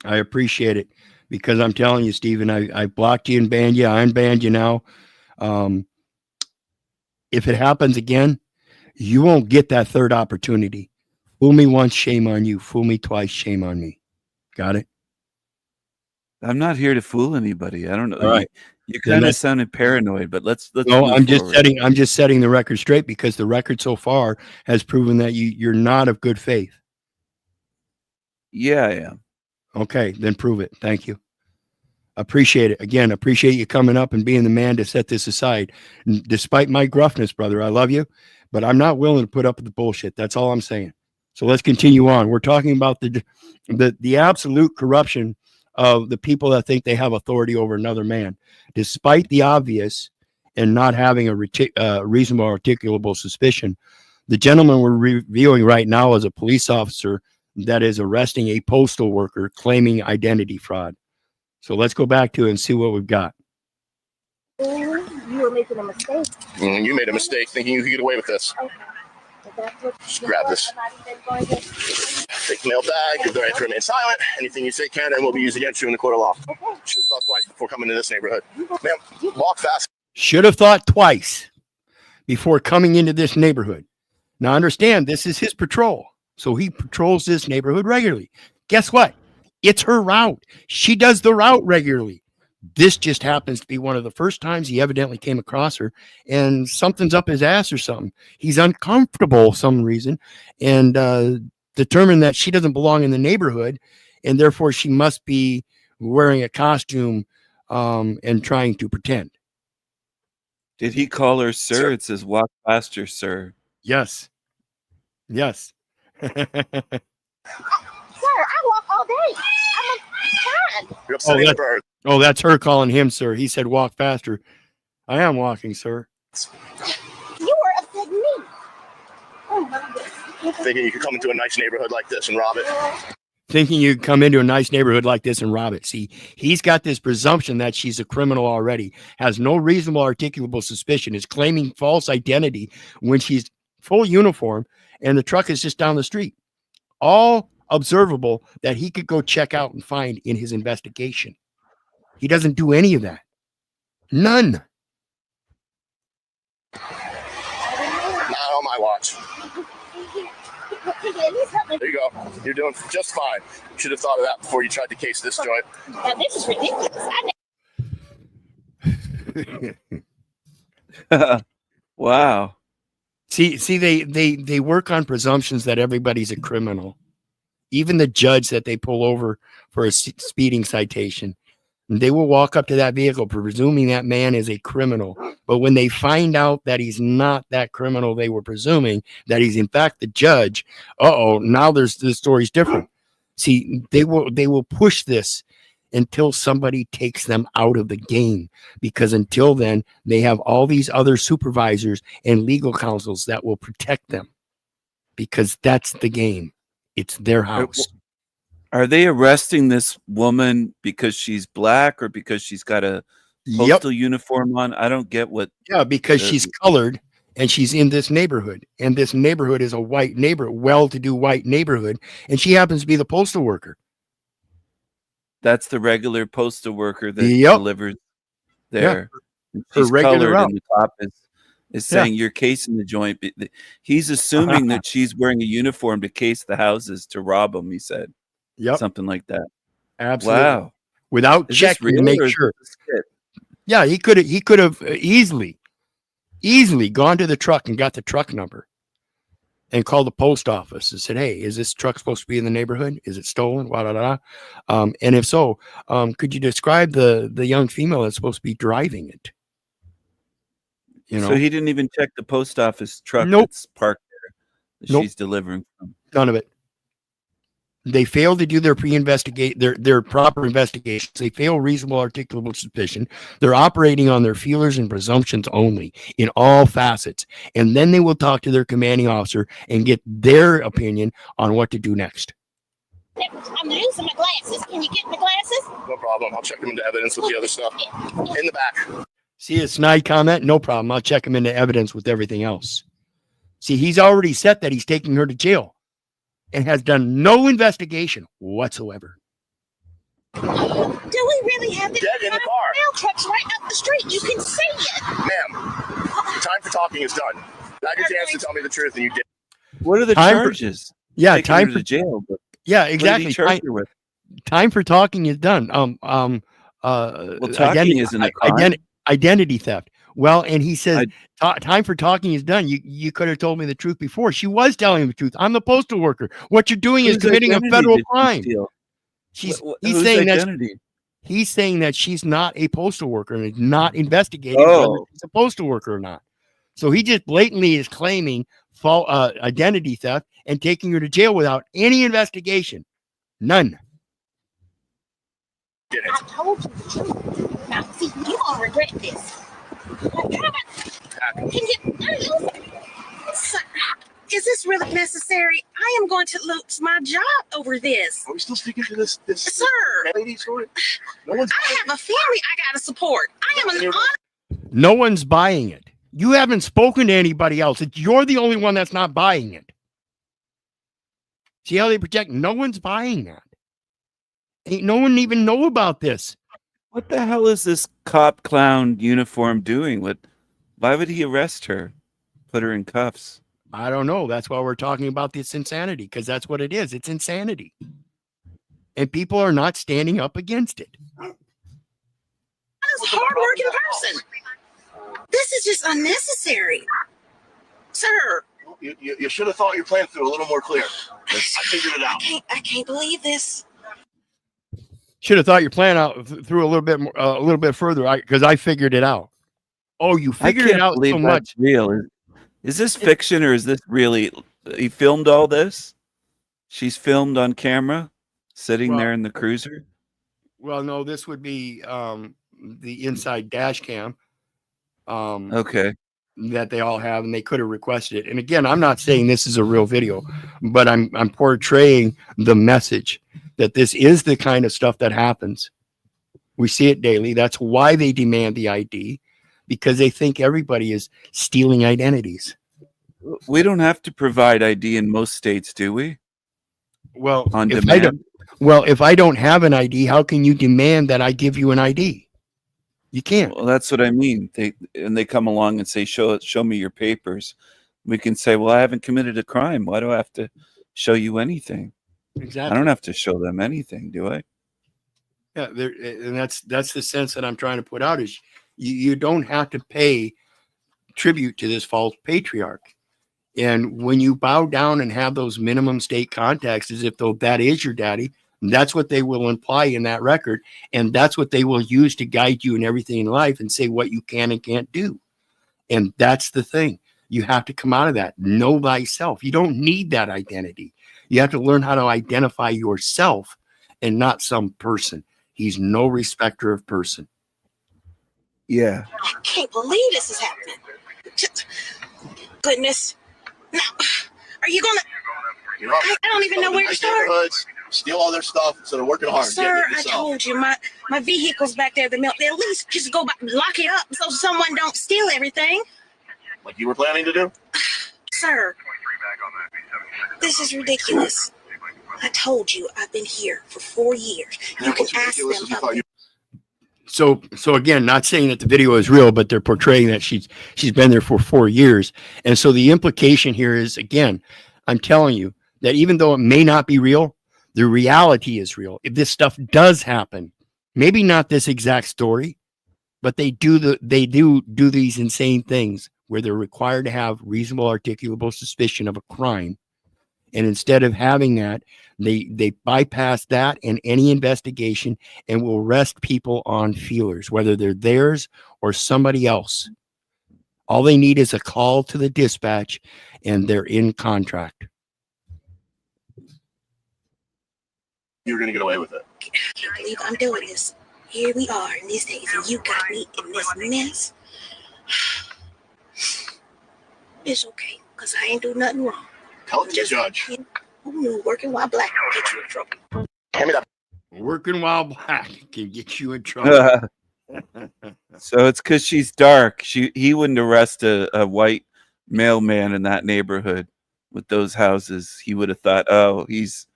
I appreciate it because I'm telling you, Stephen, I blocked you and banned you. I unbanned you now. If it happens again, you won't get that third opportunity. Fool me once, shame on you. Fool me twice, shame on me. Got it? I'm not here to fool anybody. I don't know. All right. You kind of sounded paranoid, but let's No, move I'm forward. just setting the record straight because the record so far has proven that you're not of good faith. Yeah, I am. Okay, then prove it. Thank you. Appreciate it. Again, appreciate you coming up and being the man to set this aside. Despite my gruffness, brother, I love you, but I'm not willing to put up with the bullshit. That's all I'm saying. So let's continue on. We're talking about the absolute corruption of the people that think they have authority over another man, despite the obvious and not having a reasonable articulable suspicion. The gentleman we're reviewing right now is a police officer that is arresting a postal worker claiming identity fraud. So let's go back to it and see what we've got. You were making a mistake. You made a mistake thinking you could get away with this. Just grab this. Take the mail bag. You're going to remain silent. Anything you say can and will be used against you in the court of law. Should have thought twice before coming to this neighborhood. Ma'am, walk fast. Should have thought twice before coming into this neighborhood. Now understand, this is his patrol. So he patrols this neighborhood regularly. Guess what? It's her route. She does the route regularly. This just happens to be one of the first times he evidently came across her, and something's up his ass or something. He's uncomfortable for some reason, and determined that she doesn't belong in the neighborhood, and therefore she must be wearing a costume and trying to pretend. Did he call her sir? It says walk faster, sir. Yes. Yes. Sir, I walk all day. I'm fine. You're upsetting the bird. That's her calling him sir. He said walk faster. I am walking, sir. You were upsetting me. Oh my goodness. Thinking you could come into a nice neighborhood like this and rob it. Thinking you come into a nice neighborhood like this and rob it. See, he's got this presumption that she's a criminal already, has no reasonable articulable suspicion, is claiming false identity when she's full uniform and the truck is just down the street. All observable that he could go check out and find in his investigation. He doesn't do any of that. None. Not on my watch. There you go. You're doing just fine. Should have thought of that before you tried to case this joint. Now, this is ridiculous. Wow. See, they work on presumptions that everybody's a criminal. Even the judge that they pull over for a speeding citation, they will walk up to that vehicle presuming that man is a criminal. But when they find out that he's not that criminal they were presuming, that he's in fact the judge, now the story's different. See, they will push this until somebody takes them out of the game, because until then they have all these other supervisors and legal counsels that will protect them, because that's the game. It's their house. Are they arresting this woman because she's black or because she's got a postal uniform on? I don't get what. Yeah, because she's colored and she's in this neighborhood, and this neighborhood is a white neighborhood, well-to-do white neighborhood, and she happens to be the postal worker. That's the regular postal worker that delivers there. Yeah. She's regular colored, route. and the cop is saying you're casing the joint. He's assuming that she's wearing a uniform to case the houses to rob them. He said, something like that. Absolutely. Wow. Without checking to make sure. Yeah, he could have easily gone to the truck and got the truck number and called the post office and said, hey, is this truck supposed to be in the neighborhood? Is it stolen? And if so, could you describe the young female that's supposed to be driving it? So he didn't even check the post office truck that's parked there that she's delivering from. None of it. They fail to do their their proper investigations. They fail reasonable articulable suspicion. They're operating on their feelers and presumptions only in all facets. And then they will talk to their commanding officer and get their opinion on what to do next. I'm losing my glasses. Can you get my glasses? No problem. I'll check them into evidence with the other stuff. In the back. See a snide comment? No problem. I'll check him into evidence with everything else. See, he's already set that he's taking her to jail and has done no investigation whatsoever. Do we really have this? Dead in the car. Mail truck's right up the street. You can see it. Ma'am, time for talking is done. I had your chance to tell me the truth, and you did. What are the charges? Taking time her to jail. But yeah, exactly. What did he charge her with? Time for talking is done. Talking isn't a crime. Identity theft. Well, and he says, time for talking is done. You could have told me the truth before. She was telling him the truth. I'm the postal worker. What you're doing is committing a federal crime. He's saying that she's not a postal worker and is not investigating whether she's a postal worker or not. So he just blatantly is claiming identity theft and taking her to jail without any investigation. None. I told you the truth. Now, see, you're going to regret this. Sir, is this really necessary? I am going to lose my job over this. Are we still sticking to this Sir, lady story? I have a family I got to support. I am an No one's buying it. You haven't spoken to anybody else. You're the only one that's not buying it. See how they project? No one's buying that. Ain't no one even know about this. What the hell is this cop clown uniform doing? Why would he arrest her? Put her in cuffs? I don't know. That's why we're talking about this insanity, because that's what it is. It's insanity. And people are not standing up against it. hardworking person. This is just unnecessary. Sir. You should have thought your plan through a little more clear. I figured it out. I can't believe this. Should have thought your plan out through a little bit more, a little bit further, because I figured it out. Oh, you I figured it can't out believe so that's much. real. Is this fiction or is this really? He filmed all this. She's filmed on camera, sitting there in the cruiser. Well, no, this would be the inside dash cam. Okay. That they all have, and they could have requested it. And again, I'm not saying this is a real video, but I'm portraying the message that this is the kind of stuff that happens. We see it daily. That's why they demand the ID, because they think everybody is stealing identities. We don't have to provide ID in most states, do we? Well, on if demand. if I don't have an ID, how can you demand that I give you an ID? You can't. Well, that's what I mean. They come along and say, show me your papers. We can say, well, I haven't committed a crime. Why do I have to show you anything? Exactly. I don't have to show them anything, do I? Yeah, and that's the sense that I'm trying to put out is you don't have to pay tribute to this false patriarch. And when you bow down and have those minimum state contacts, as if though that is your daddy, that's what they will imply in that record. And that's what they will use to guide you in everything in life and say what you can and can't do. And that's the thing. You have to come out of that. Know thyself. You don't need that identity. You have to learn how to identify yourself and not some person. He's no respecter of person. Yeah. I can't believe this is happening. Goodness. No. Are you gonna? I don't even know where to start. Steal all their stuff, so they're working hard. Sir, I told you my vehicle's back there. At least just go back, lock it up, so someone don't steal everything. Like you were planning to do? Sir, this is ridiculous. I told you I've been here for 4 years. You can ask them. So again, not saying that the video is real, but they're portraying that she's been there for 4 years. And so the implication here is, again, I'm telling you that even though it may not be real, the reality is real. If this stuff does happen, maybe not this exact story, but they do these insane things where they're required to have reasonable articulable suspicion of a crime. And instead of having that, they bypass that and any investigation and will arrest people on feelers, whether they're theirs or somebody else. All they need is a call to the dispatch and they're in contract. You're going to get away with it. I can't believe I'm doing this. Here we are in these days, and you got me in this mess. It's okay, because I ain't do nothing wrong. Tell it to the judge. Who knew working while black can get you in trouble? Hand me that. Working while black can get you in trouble. So it's because she's dark. He wouldn't arrest a white mailman in that neighborhood with those houses. He would have thought, oh, he's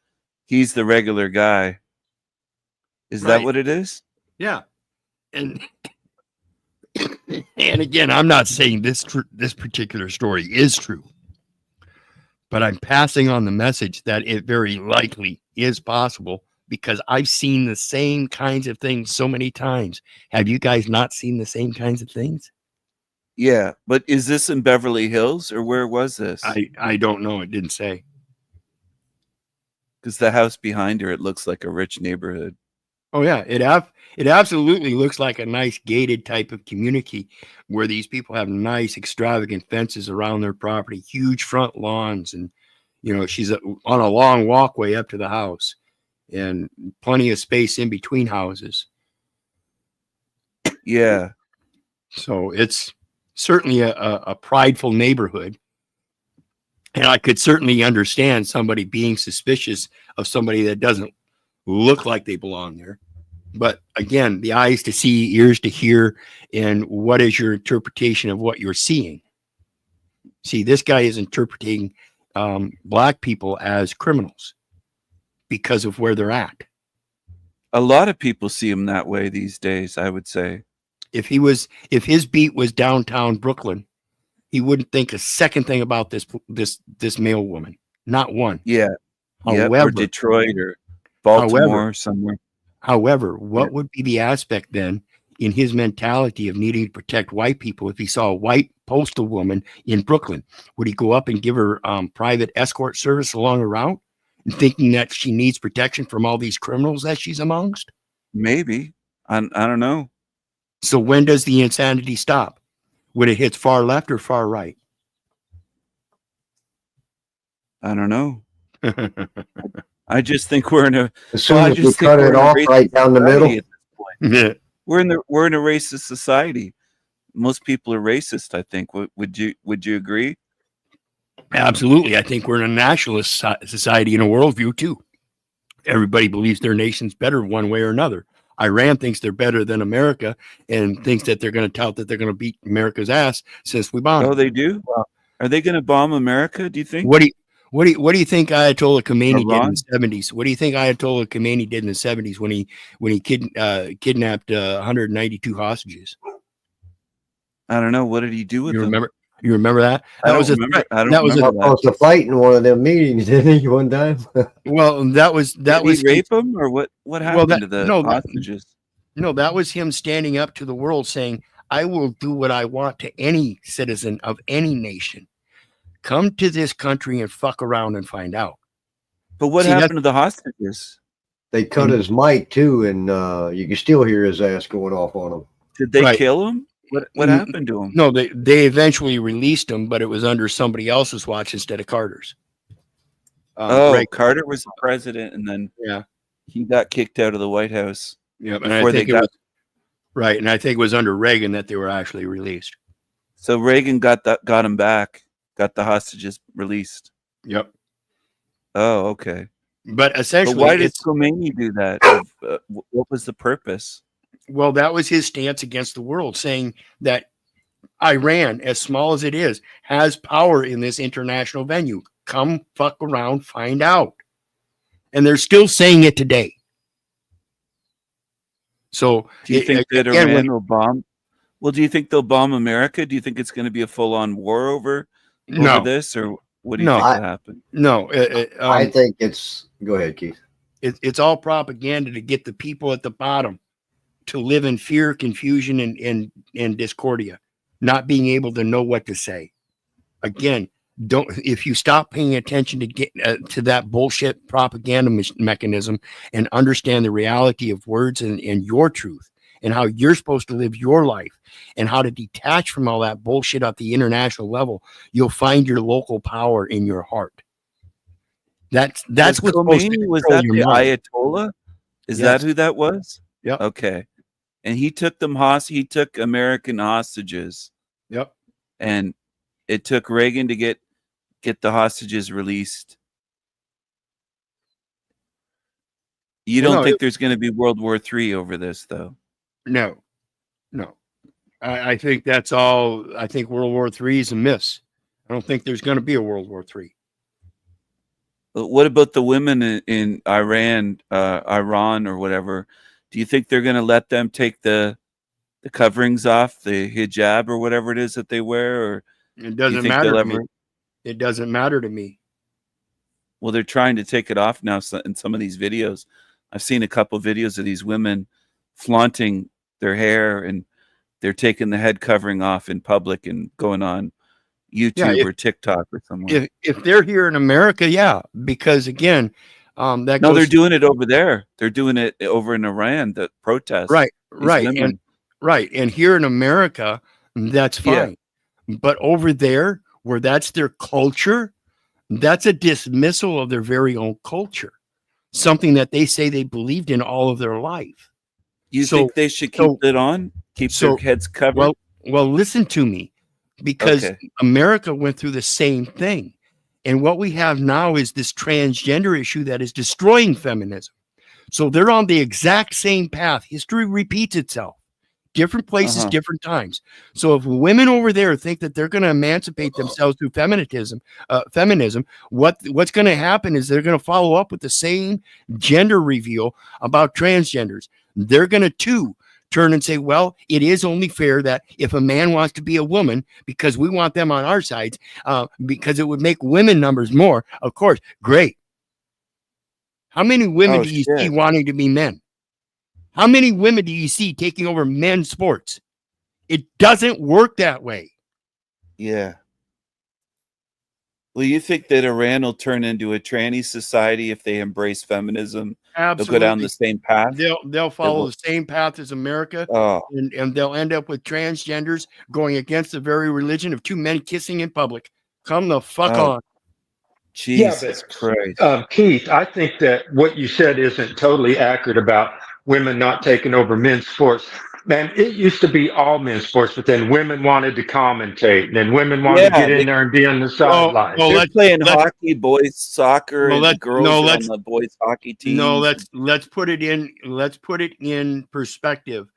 the regular guy. Is that what it is? Yeah. And again, I'm not saying this particular story is true, but I'm passing on the message that it very likely is possible because I've seen the same kinds of things so many times. Have you guys not seen the same kinds of things? Yeah, but is this in Beverly Hills or where was this? I don't know. It didn't say. Because the house behind her, it looks like a rich neighborhood. Oh yeah, it absolutely looks like a nice gated type of community where these people have nice extravagant fences around their property, huge front lawns, and she's on a long walkway up to the house and plenty of space in between houses. Yeah. So it's certainly a prideful neighborhood. And I could certainly understand somebody being suspicious of somebody that doesn't look like they belong there. But again, the eyes to see, ears to hear, and what is your interpretation of what you're seeing? See, this guy is interpreting black people as criminals because of where they're at. A lot of people see him that way these days, I would say. If his beat was downtown Brooklyn, he wouldn't think a second thing about this male woman. Not one. Yeah. However, or Detroit or Baltimore or somewhere. However, what would be the aspect then in his mentality of needing to protect white people, if he saw a white postal woman in Brooklyn, would he go up and give her private escort service along the route, thinking that she needs protection from all these criminals that she's amongst? Maybe. I don't know. So when does the insanity stop? When it hits far left or far right? I don't know. I just think we're in a. As soon as we cut it off right down the middle. At this point. Yeah. We're in a racist society. Most people are racist, I think. Would you agree? Absolutely. I think we're in a nationalist society and a worldview too. Everybody believes their nation's better one way or another. Iran thinks they're better than America and thinks that they're going to tout that they're going to beat America's ass since we bombed. Oh, they do? Are they going to bomb America, do you think? What do you think Ayatollah Khomeini did in Iran? the 70s? What do you think Ayatollah Khomeini did in the 70s when he kidnapped 192 hostages? I don't know. What did he do with them? You remember that? That was a threat. That was supposed to fight in one of them meetings, didn't he? One time. Well, that was Did he rape him, or what? What happened to the hostages? No, that was him standing up to the world saying, "I will do what I want to any citizen of any nation. Come to this country and fuck around and find out." But what happened to the hostages? They cut his mic too, and you can still hear his ass going off on him. Did they kill him? What happened to him? No, they eventually released him, but it was under somebody else's watch instead of Carter's. Carter was the president, and then he got kicked out of the White House. Yeah, and I think and I think it was under Reagan that they were actually released. So Reagan got him back, got the hostages released. Yep. Oh, okay. But essentially, why did Khomeini do that? What was the purpose? Well, that was his stance against the world, saying that Iran, as small as it is, has power in this international venue. Come fuck around, find out. And they're still saying it today. So do you think that Iran will bomb? Well, do you think they'll bomb America? Do you think it's going to be a full-on war over this, or what do you think will happen? No, I think it's. Go ahead, Keith. It's all propaganda to get the people at the bottom to live in fear, confusion, and discordia, not being able to know what to say. Again, if you stop paying attention to get to that bullshit propaganda mechanism and understand the reality of words and your truth and how you're supposed to live your life and how to detach from all that bullshit at the international level, you'll find your local power in your heart. That's what's supposed to was control that your the mind. Ayatollah? Is Yes. that who that was? Yeah. Okay. And he took he took American hostages. Yep. And it took Reagan to get the hostages released. You don't think there's going to be World War III over this, though? No. I think that's all. I think World War III is a miss. I don't think there's going to be a World War III. But what about the women in Iran or whatever? Do you think they're going to let them take the coverings off, the hijab or whatever it is that they wear? Or it doesn't matter to me. It doesn't matter to me. Well, they're trying to take it off now in some of these videos. I've seen a couple of videos of these women flaunting their hair, and they're taking the head covering off in public and going on YouTube or TikTok or somewhere. If they're here in America, because again, they're doing it over there. They're doing it over in Iran, the protests. Right. And here in America, that's fine. Yeah. But over there, where that's their culture, that's a dismissal of their very own culture. Something that they say they believed in all of their life. You think they should keep it on? Keep their heads covered? Well, listen to me. Because America went through the same thing. And what we have now is this transgender issue that is destroying feminism. So they're on the exact same path. History repeats itself. Different places, different times. So if women over there think that they're going to emancipate themselves through feminism, what's going to happen is they're going to follow up with the same gender reveal about transgenders. They're going to turn and say, well, it is only fair that if a man wants to be a woman, because we want them on our sides, because it would make women numbers more, of course, great. How many women do you see wanting to be men? How many women do you see taking over men's sports? It doesn't work that way. Yeah. Well, you think that Iran will turn into a tranny society if they embrace feminism? They'll go down the Absolutely. same path. They'll follow the same path as America, Oh, and they'll end up with transgenders going against the very religion of two men kissing in public. Come the fuck oh, on. Jesus Christ. Keith, I think that what you said isn't totally accurate about women not taking over men's sports. Man, it used to be all men's sports, but then women wanted to commentate, and then women wanted to Yeah, get in there and be on the sidelines. they're playing hockey, boys soccer, and the girls are on let's the boys hockey no, teams. let's put it in perspective,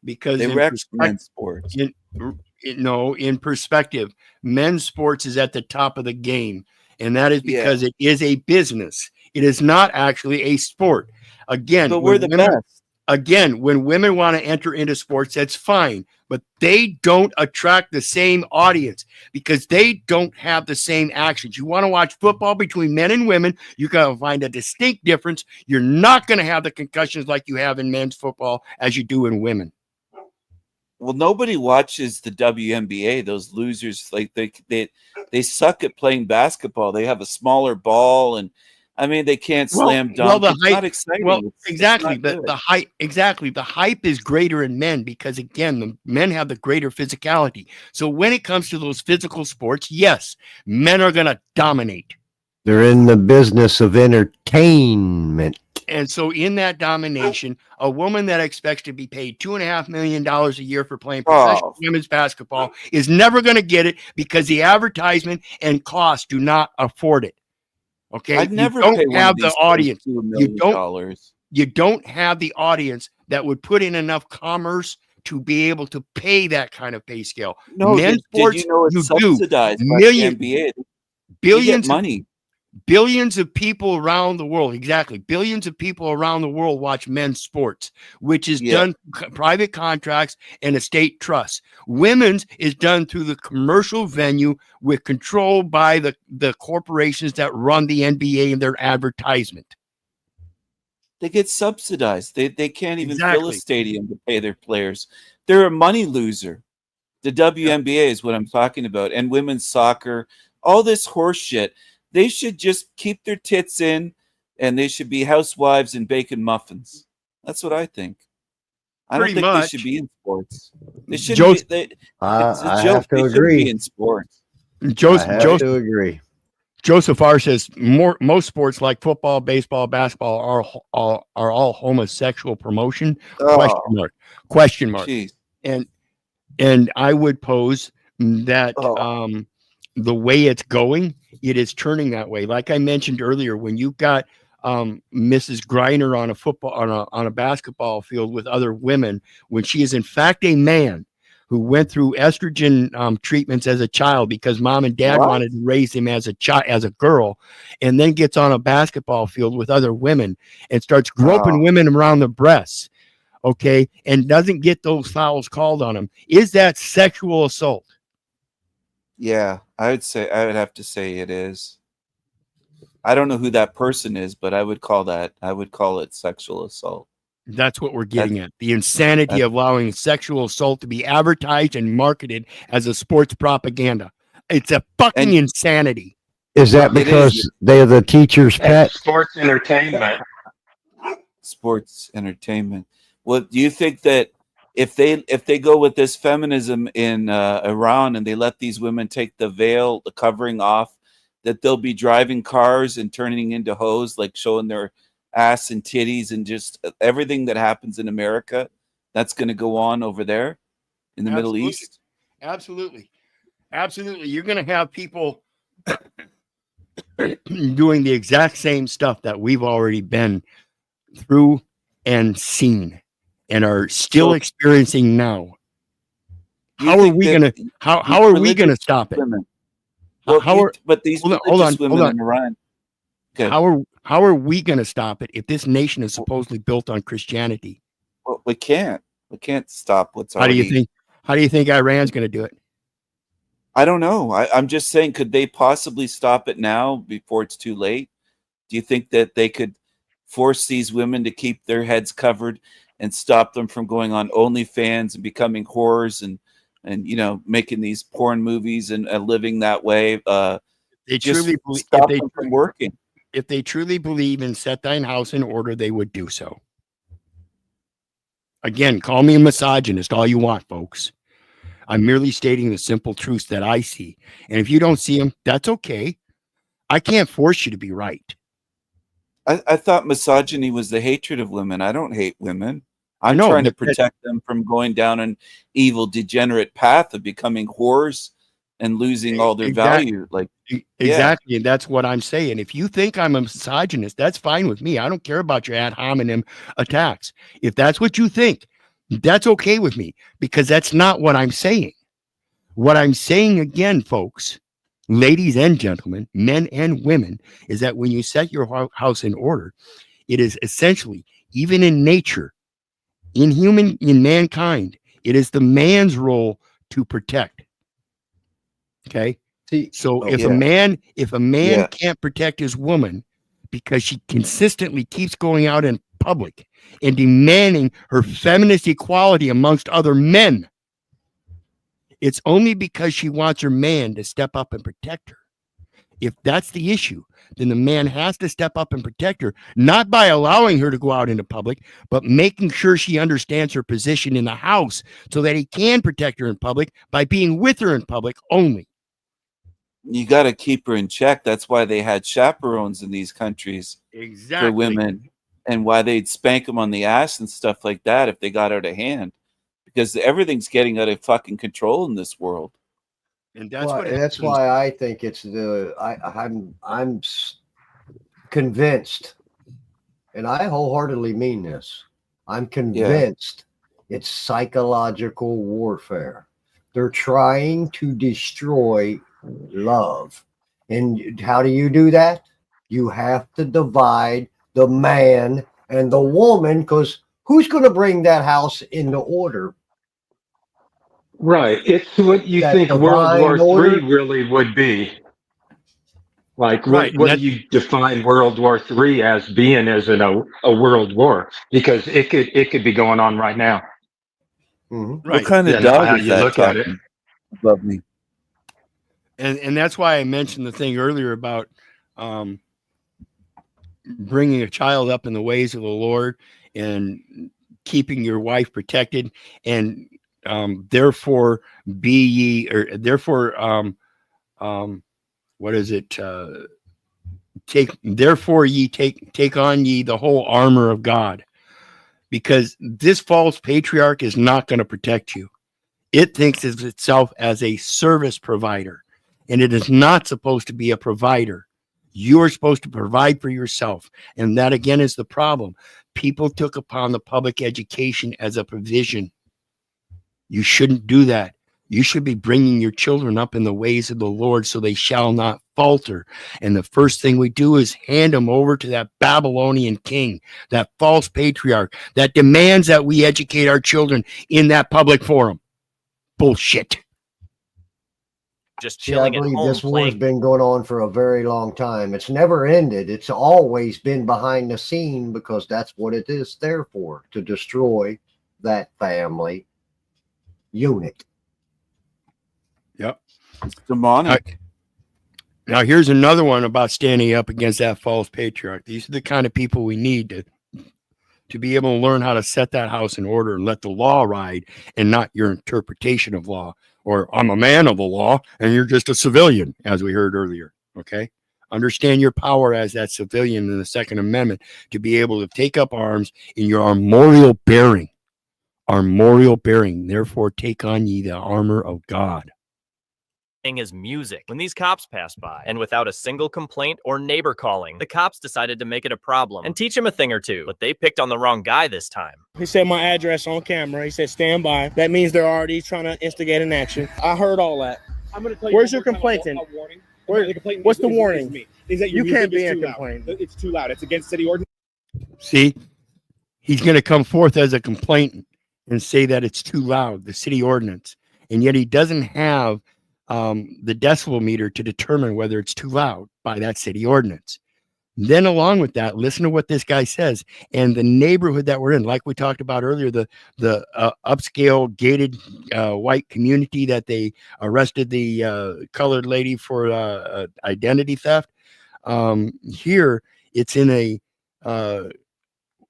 because They in wreck perspective, men's sports. in perspective, men's sports is at the top of the game, and that is Yeah. because it is a business. It is not actually a sport. Again, But we're the best. Again, when women want to enter into sports, that's fine, but they don't attract the same audience because they don't have the same actions. You want to watch football between men and women, you got to find a distinct difference. You're not going to have the concussions like you have in men's football as you do in women. Well, nobody watches the WNBA. Those losers, like they suck at playing basketball. They have a smaller ball, and I mean they can't slam dunk. the It's hype, not exciting. exactly. It's not The hype, exactly. The hype is greater in men because again, the men have the greater physicality. So when it comes to those physical sports, yes, men are going to dominate. They're in the business of entertainment. And so in that domination, a woman that expects to be paid $2.5 million a year for playing professional women's basketball is never going to get it because the advertisement and cost do not afford it. Okay. I'd never you pay don't one have of the these audience. $2 million. You don't have the audience that would put in enough commerce to be able to pay that kind of pay scale. No, Men's sports, did you know it's subsidized by the NBA? Billions get money. Billions of people around the world, exactly. Billions of people around the world watch men's sports, which is done private contracts and estate trusts. Women's is done through the commercial venue with control by the corporations that run the NBA and their advertisement. They get subsidized. They can't even fill a stadium to pay their players. They're a money loser. The WNBA is what I'm talking about, and women's soccer, all this horse shit. They should just keep their tits in, and they should be housewives and baking muffins. That's what I think. I don't think they should be in sports. They shouldn't be. It's a joke. Have to They agree. shouldn't be in sports. I have to agree. Joseph R. says most sports like football, baseball, basketball are all homosexual promotion? Question mark. Jeez. And I would pose that the way it's going, it is turning that way. Like I mentioned earlier, when you've got Mrs. Griner on a basketball field with other women, when she is in fact a man who went through estrogen treatments as a child because mom and dad wanted to raise him as a girl, and then gets on a basketball field with other women and starts groping women around the breasts, okay, and doesn't get those fouls called on him. Is that sexual assault? Yeah, I would have to say it is. I don't know who that person is, but I would call it sexual assault. That's what we're getting at. The insanity of allowing sexual assault to be advertised and marketed as a sports propaganda. It's a fucking insanity. Is that because they're the teacher's pet? Sports entertainment. Sports entertainment. Well, do you think that if they go with this feminism in Iran and they let these women take the veil, the covering off, that they'll be driving cars and turning into hoes, like showing their ass and titties and just everything that happens in America, that's going to go on over there in the Middle East? Absolutely. You're going to have people doing the exact same stuff that we've already been through and seen and are still experiencing now. How are we going to stop it? But these religious women in Iran. Okay. How are we going to stop it if this nation is supposedly built on Christianity? Well, we can't. We can't stop what's already. How do you think Iran's going to do it? I don't know. I'm just saying, could they possibly stop it now before it's too late? Do you think that they could force these women to keep their heads covered? and stop them from going on OnlyFans and becoming whores and you know, making these porn movies and living that way. They Just truly believe, stop them from working. if they truly believe in set thine house in order, they would do so. Again, call me a misogynist all you want, folks. I'm merely stating the simple truths that I see. And if you don't see them, that's okay. I can't force you to be right. I thought misogyny was the hatred of women. I don't hate women. I'm No, trying to but protect them from going down an evil, degenerate path of becoming whores and losing all their value. Like, exactly. And that's what I'm saying. If you think I'm a misogynist, that's fine with me. I don't care about your ad hominem attacks. If that's what you think, that's okay with me, because that's not what I'm saying. What I'm saying again, folks, ladies and gentlemen, men and women, is that when you set your house in order, it is essentially, even in nature, in mankind, it is the man's role to protect. Okay. So if a man can't protect his woman because she consistently keeps going out in public and demanding her feminist equality amongst other men, it's only because she wants her man to step up and protect her. If that's the issue, then the man has to step up and protect her, not by allowing her to go out into public, but making sure she understands her position in the house so that he can protect her in public by being with her in public only. you got to keep her in check. That's why they had chaperones in these countries Exactly. for women, and why they'd spank them on the ass and stuff like that if they got out of hand, because everything's getting out of fucking control in this world. And that's that's why I think it's I'm convinced, and I wholeheartedly mean this. I'm convinced it's psychological warfare. They're trying to destroy love. And how do you do that? You have to divide the man and the woman, because who's going to bring that house into order? Right. It's what you That think World divine War order? III really would be. Like, Right, what do you define World War III as being as in a world war? Because it could be going on right now. Mm-hmm. What kind of You know, dog how is you that, look at it. Captain? Above me. And that's why I mentioned the thing earlier about bringing a child up in the ways of the Lord and keeping your wife protected, and therefore be ye, or therefore what is it? Therefore ye take on ye the whole armor of God, because this false patriarch is not going to protect you. It thinks of itself as a service provider, and it is not supposed to be a provider. You are supposed to provide for yourself. And that, again, is the problem. People took upon the public education as a provision. You shouldn't do that. You should be bringing your children up in the ways of the Lord so they shall not falter. And the first thing we do is hand them over to that Babylonian king, that false patriarch that demands that we educate our children in that public forum. Bullshit. Just See, I chilling at believe home this war's playing. been going on for a very long time. It's never ended. It's always been behind the scene, because that's what it is there for, to destroy that family unit. Yep. It's demonic. Now, here's another one about standing up against that false patriarch. These are the kind of people we need to be able to learn how to set that house in order and let the law ride, and not your interpretation of law, or I'm a man of the law and you're just a civilian, as we heard earlier. Okay. Understand your power as that civilian in the Second Amendment to be able to take up arms in your armorial bearing. Armorial bearing. Therefore, take on ye the armor of God. His music when these cops passed by, and without a single complaint or neighbor calling, the cops decided to make it a problem and teach him a thing or two. But they picked on the wrong guy this time. He said my address on camera. He said stand by. That means they're already trying to instigate an action. I heard all that. I'm going to tell you. Where's your complaint? What's the warning? Is that you can't be a complaint. It's too loud. It's against city ordinance. See, he's going to come forth as a complainant and say that it's too loud, the city ordinance, and yet he doesn't have the decibel meter to determine whether it's too loud by that city ordinance. Then along with that, listen to what this guy says. And the neighborhood that we're in, like we talked about earlier, the upscale gated white community that they arrested the colored lady for identity theft. Here, it's in a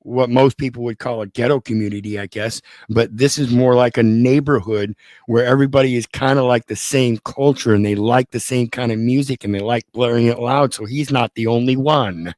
what most people would call a ghetto community, I guess. But this is more like a neighborhood where everybody is kind of like the same culture and they like the same kind of music and they like blaring it loud. So he's not the only one.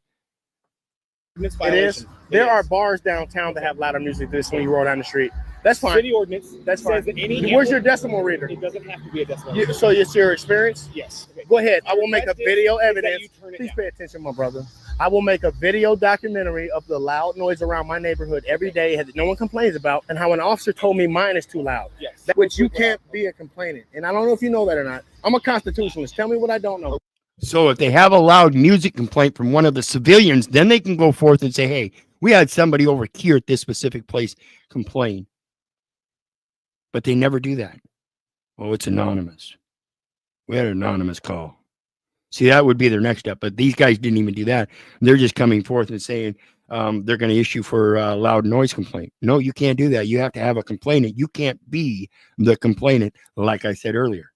It is. There are bars downtown that have louder music than this when you roll down the street. That's fine. City ordinance. That's fine. Says that any Where's your decimal reader? It doesn't have to be a decimal reader. So it's your experience? Yes. Okay. Go ahead. I will make a video Is that evidence. you turn it Please down. pay attention, my brother. I will make a video documentary of the loud noise around my neighborhood every day that no one complains about, and how an officer told me mine is too loud. Yes. Which you can't be a complainant. And I don't know if you know that or not. I'm a constitutionalist. Tell me what I don't know. So if they have a loud music complaint from one of the civilians, then they can go forth and say, hey, we had somebody over here at this specific place complain. But they never do that. Oh, it's anonymous. We had an anonymous call. See, that would be their next step. But these guys didn't even do that. They're just coming forth and saying they're going to issue for a loud noise complaint. No, you can't do that. You have to have a complainant. You can't be the complainant, like I said earlier.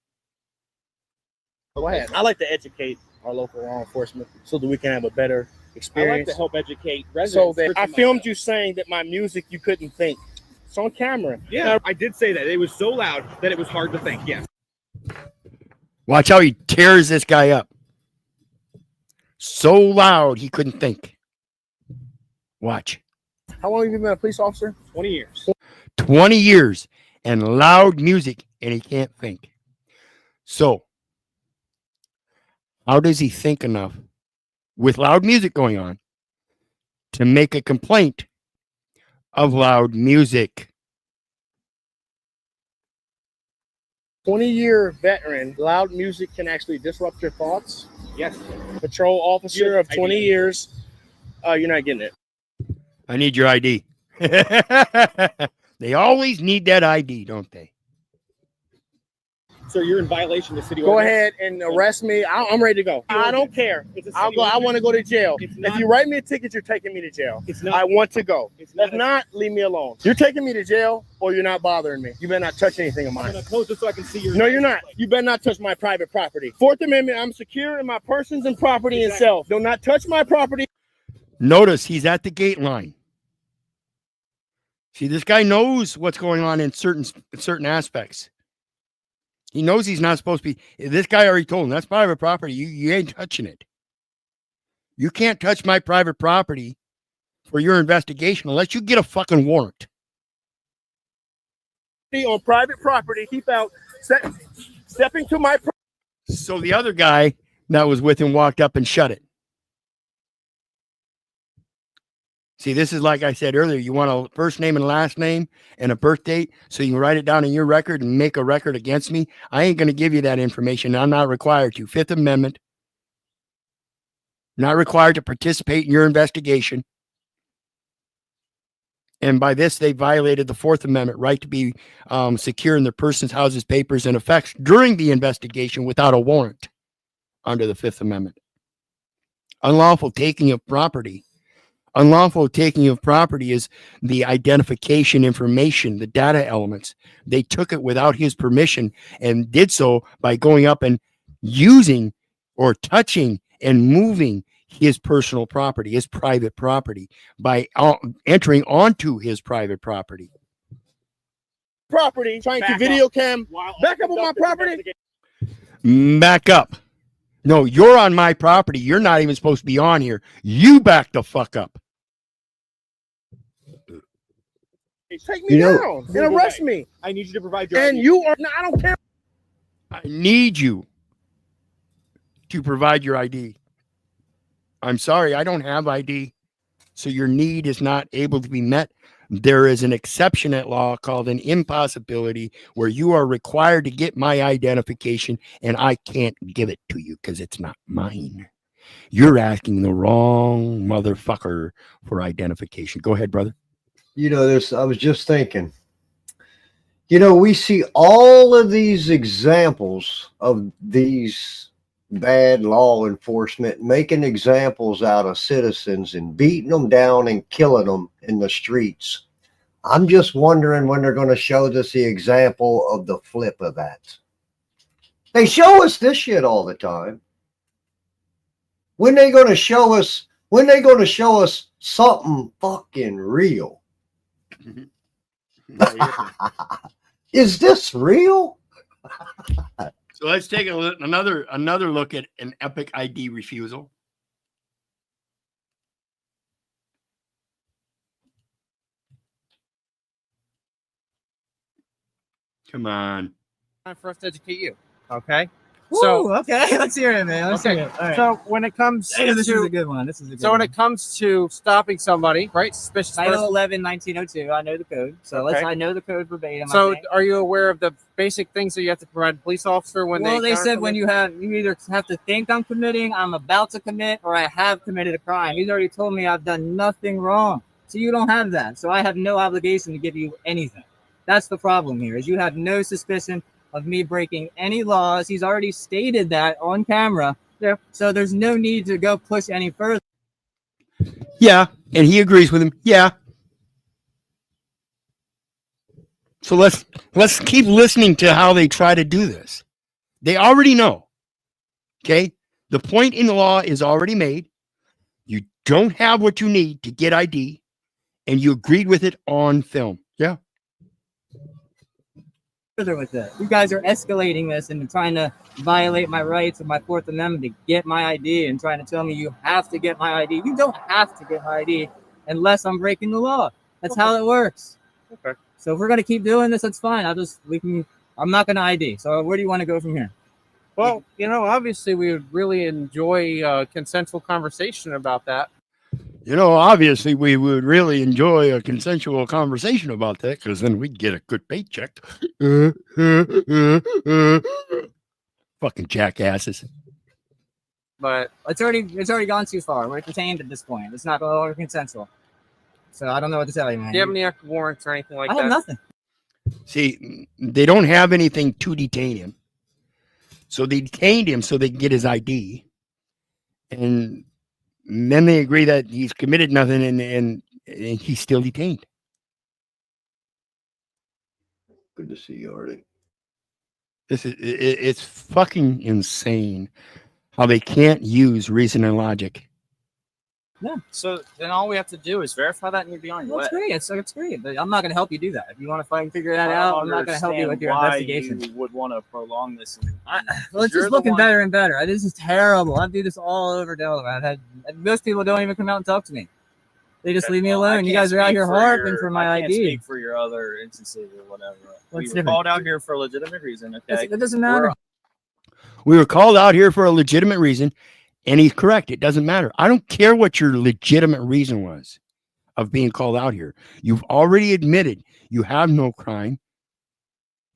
Go ahead. I like to educate our local law enforcement so that we can have a better experience. I like to help educate residents. So that I filmed you saying that my music you couldn't think. It's on camera. Yeah, I did say that. It was so loud that it was hard to think. Yes. Watch how he tears this guy up. So loud he couldn't think. Watch. How long have you been a police officer? 20 years. 20 years and loud music and he can't think. So how does he think enough with loud music going on to make a complaint of loud music? 20-year veteran, loud music can actually disrupt your thoughts. Yes. Patrol officer of 20 years. You're not getting it. I need your ID. They always need that ID, don't they? So you're in violation of the city Go ordinance? ahead and arrest me. I'm ready to go. I don't care. I'll go. I want to go to jail. If you write me a ticket, you're taking me to jail. It's not. I want to go. If not, leave me alone. You're taking me to jail, or you're not bothering me. You better not touch anything of mine. I'm gonna close this so I can see your. No, you're not. You better not touch my private property. Fourth Amendment. I'm secure in my persons and property and self. Do not touch my property. Notice he's at the gate line. See, this guy knows what's going on in certain aspects. He knows he's not supposed to be. This guy already told him that's private property. You ain't touching it. You can't touch my private property for your investigation unless you get a fucking warrant. On private property, keep out. Stepping to my. So the other guy that was with him walked up and shut it. See, this is like I said earlier. You want a first name and last name and a birth date so you can write it down in your record and make a record against me. I ain't going to give you that information. I'm not required to. Fifth Amendment. Not required to participate in your investigation. And by this, they violated the Fourth Amendment right to be secure in their persons, houses, papers, and effects during the investigation without a warrant under the Fifth Amendment. Unlawful taking of property. Unlawful taking of property is the identification information, the data elements. They took it without his permission and did so by going up and using or touching and moving his personal property, his private property, by entering onto his private property. Property, trying to video cam. Back up on my property. Back up. No, you're on my property. You're not even supposed to be on here. You back the fuck up. Take me down and arrest me. I need you to provide your And ID. you are. No, I don't care. I need you to provide your ID. I'm sorry, I don't have ID. So your need is not able to be met. There is an exception at law called an impossibility where you are required to get my identification and I can't give it to you because it's not mine. You're asking the wrong motherfucker for identification. Go ahead, brother. You know, I was just thinking, you know, we see all of these examples of these bad law enforcement, making examples out of citizens and beating them down and killing them in the streets. I'm just wondering when they're going to show us the example of the flip of that. They show us this shit all the time. When they going to show us? When they going to show us something fucking real? Is this real? So let's take another look at an epic ID refusal. Come on. Time for us to educate you. Okay. So okay, let's hear it, man. Let's hear it. All right. So when it comes This is to a good one. This is a good so one. when it comes to stopping somebody, right? Suspicious Title person. 11, 1902. I know the code. So Okay. I know the code verbatim. I So think. are you aware of the basic things that you have to provide a police officer when Well, they encounter said when somebody? you either have to think I'm committing, I'm about to commit, or I have committed a crime. He's already told me I've done nothing wrong. So you don't have that. So I have no obligation to give you anything. That's the problem here, is you have no suspicion of me breaking any laws. He's already stated that on camera. Yeah. So there's no need to go push any further. Yeah, and he agrees with him. Yeah. So let's keep listening to how they try to do this. They already know. Okay? The point in the law is already made. You don't have what you need to get ID, and you agreed with it on film. Yeah. Further with this. You guys are escalating this and trying to violate my rights of my Fourth Amendment to get my ID and trying to tell me you have to get my ID. You don't have to get my ID unless I'm breaking the law. That's how it works. Okay. So if we're gonna keep doing this, that's fine. I'm not gonna ID. So where do you want to go from here? Well, obviously we would really enjoy consensual conversation about that. Obviously, we would really enjoy a consensual conversation about that because then we'd get a good paycheck. Fucking jackasses. But it's already gone too far. We're detained at this point. It's not no longer consensual. So I don't know what to tell you, man. Do you have any active warrants or anything like I that? have nothing. See, they don't have anything to detain him. So they detained him so they can get his ID. And then they agree that he's committed nothing and he's still detained. Good to see you, Artie. It's fucking insane how they can't use reason and logic. Yeah. So then all we have to do is verify that and you'll be on your way. That's great. It's great. But I'm not going to help you do that. If you want to find figure that out, I'm not going to help you with your investigation. You would want to prolong this. Well, it's just looking better and better. This is terrible. I do this all over Delaware. Most people don't even come out and talk to me. They just leave me alone. You guys are out here harping for my I ID. can't speak for your other instances or whatever. What's We were different? called out here for a legitimate reason. Okay, It doesn't matter. We were called out here for a legitimate reason, and he's correct. It doesn't matter. I don't care what your legitimate reason was of being called out here. You've already admitted you have no crime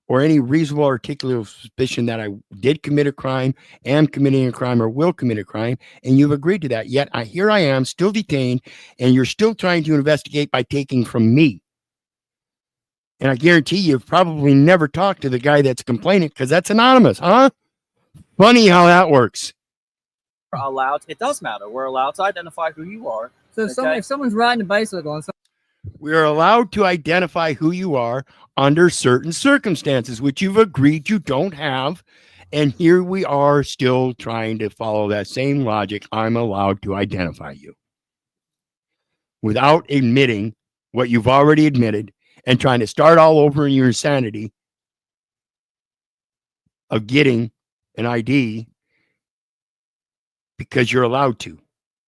or any reasonable articulable suspicion that I did commit a crime, am committing a crime, or will commit a crime, and you've agreed to that. Yet here I am, still detained, and you're still trying to investigate by taking from me. And I guarantee you've probably never talked to the guy that's complaining because that's anonymous, huh? Funny how that works. allowed. It does matter. We're allowed to identify who you are. So if someone's riding a bicycle and We are allowed to identify who you are under certain circumstances, which you've agreed you don't have. And here we are still trying to follow that same logic. I'm allowed to identify you without admitting what you've already admitted and trying to start all over in your insanity of getting an ID because you're allowed to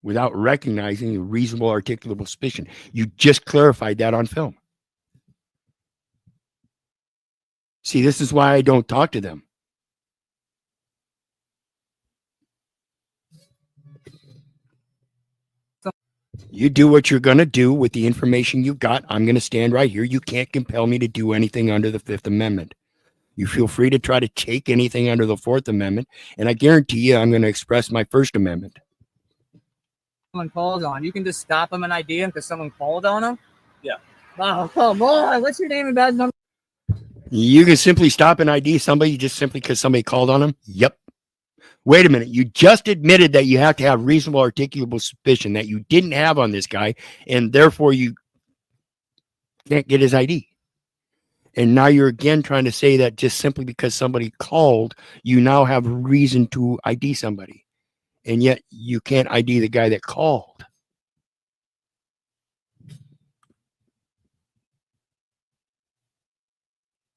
without recognizing a reasonable articulable suspicion. You just clarified that on film. See, this is why I don't talk to them. You do what you're going to do with the information you've got. I'm going to stand right here. You can't compel me to do anything under the Fifth Amendment. You feel free to try to take anything under the Fourth Amendment, and I guarantee you I'm going to express my First Amendment. someone calls on, you can just stop them and ID them because someone called on them? Yeah. Oh, come on. What's your name and badge number? You can simply stop and ID somebody just simply because somebody called on them? Yep. Wait a minute. You just admitted that you have to have reasonable articulable suspicion that you didn't have on this guy, and therefore you can't get his ID. And now you're again trying to say that just simply because somebody called, you now have reason to ID somebody. And yet you can't ID the guy that called.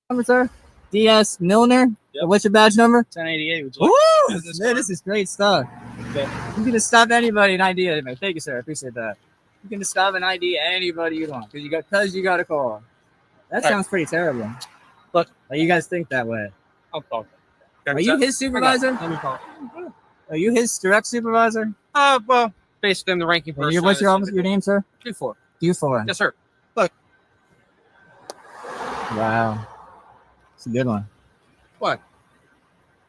Number, sir? D.S. Milner? Yep. What's your badge number? 1088. Woo! Man, this is great stuff. Okay. You can just stop anybody and ID anybody. Thank you, sir. I appreciate that. You can just stop and ID anybody you want because you got a call. That sounds pretty terrible. Look, like you guys think that way. I'll call. Are you his supervisor? Let me call. Are you his direct supervisor? Well, basically, I'm the ranking person. What's your name, sir? D4. D4. Yes, sir. Look. Wow. It's a good one. What?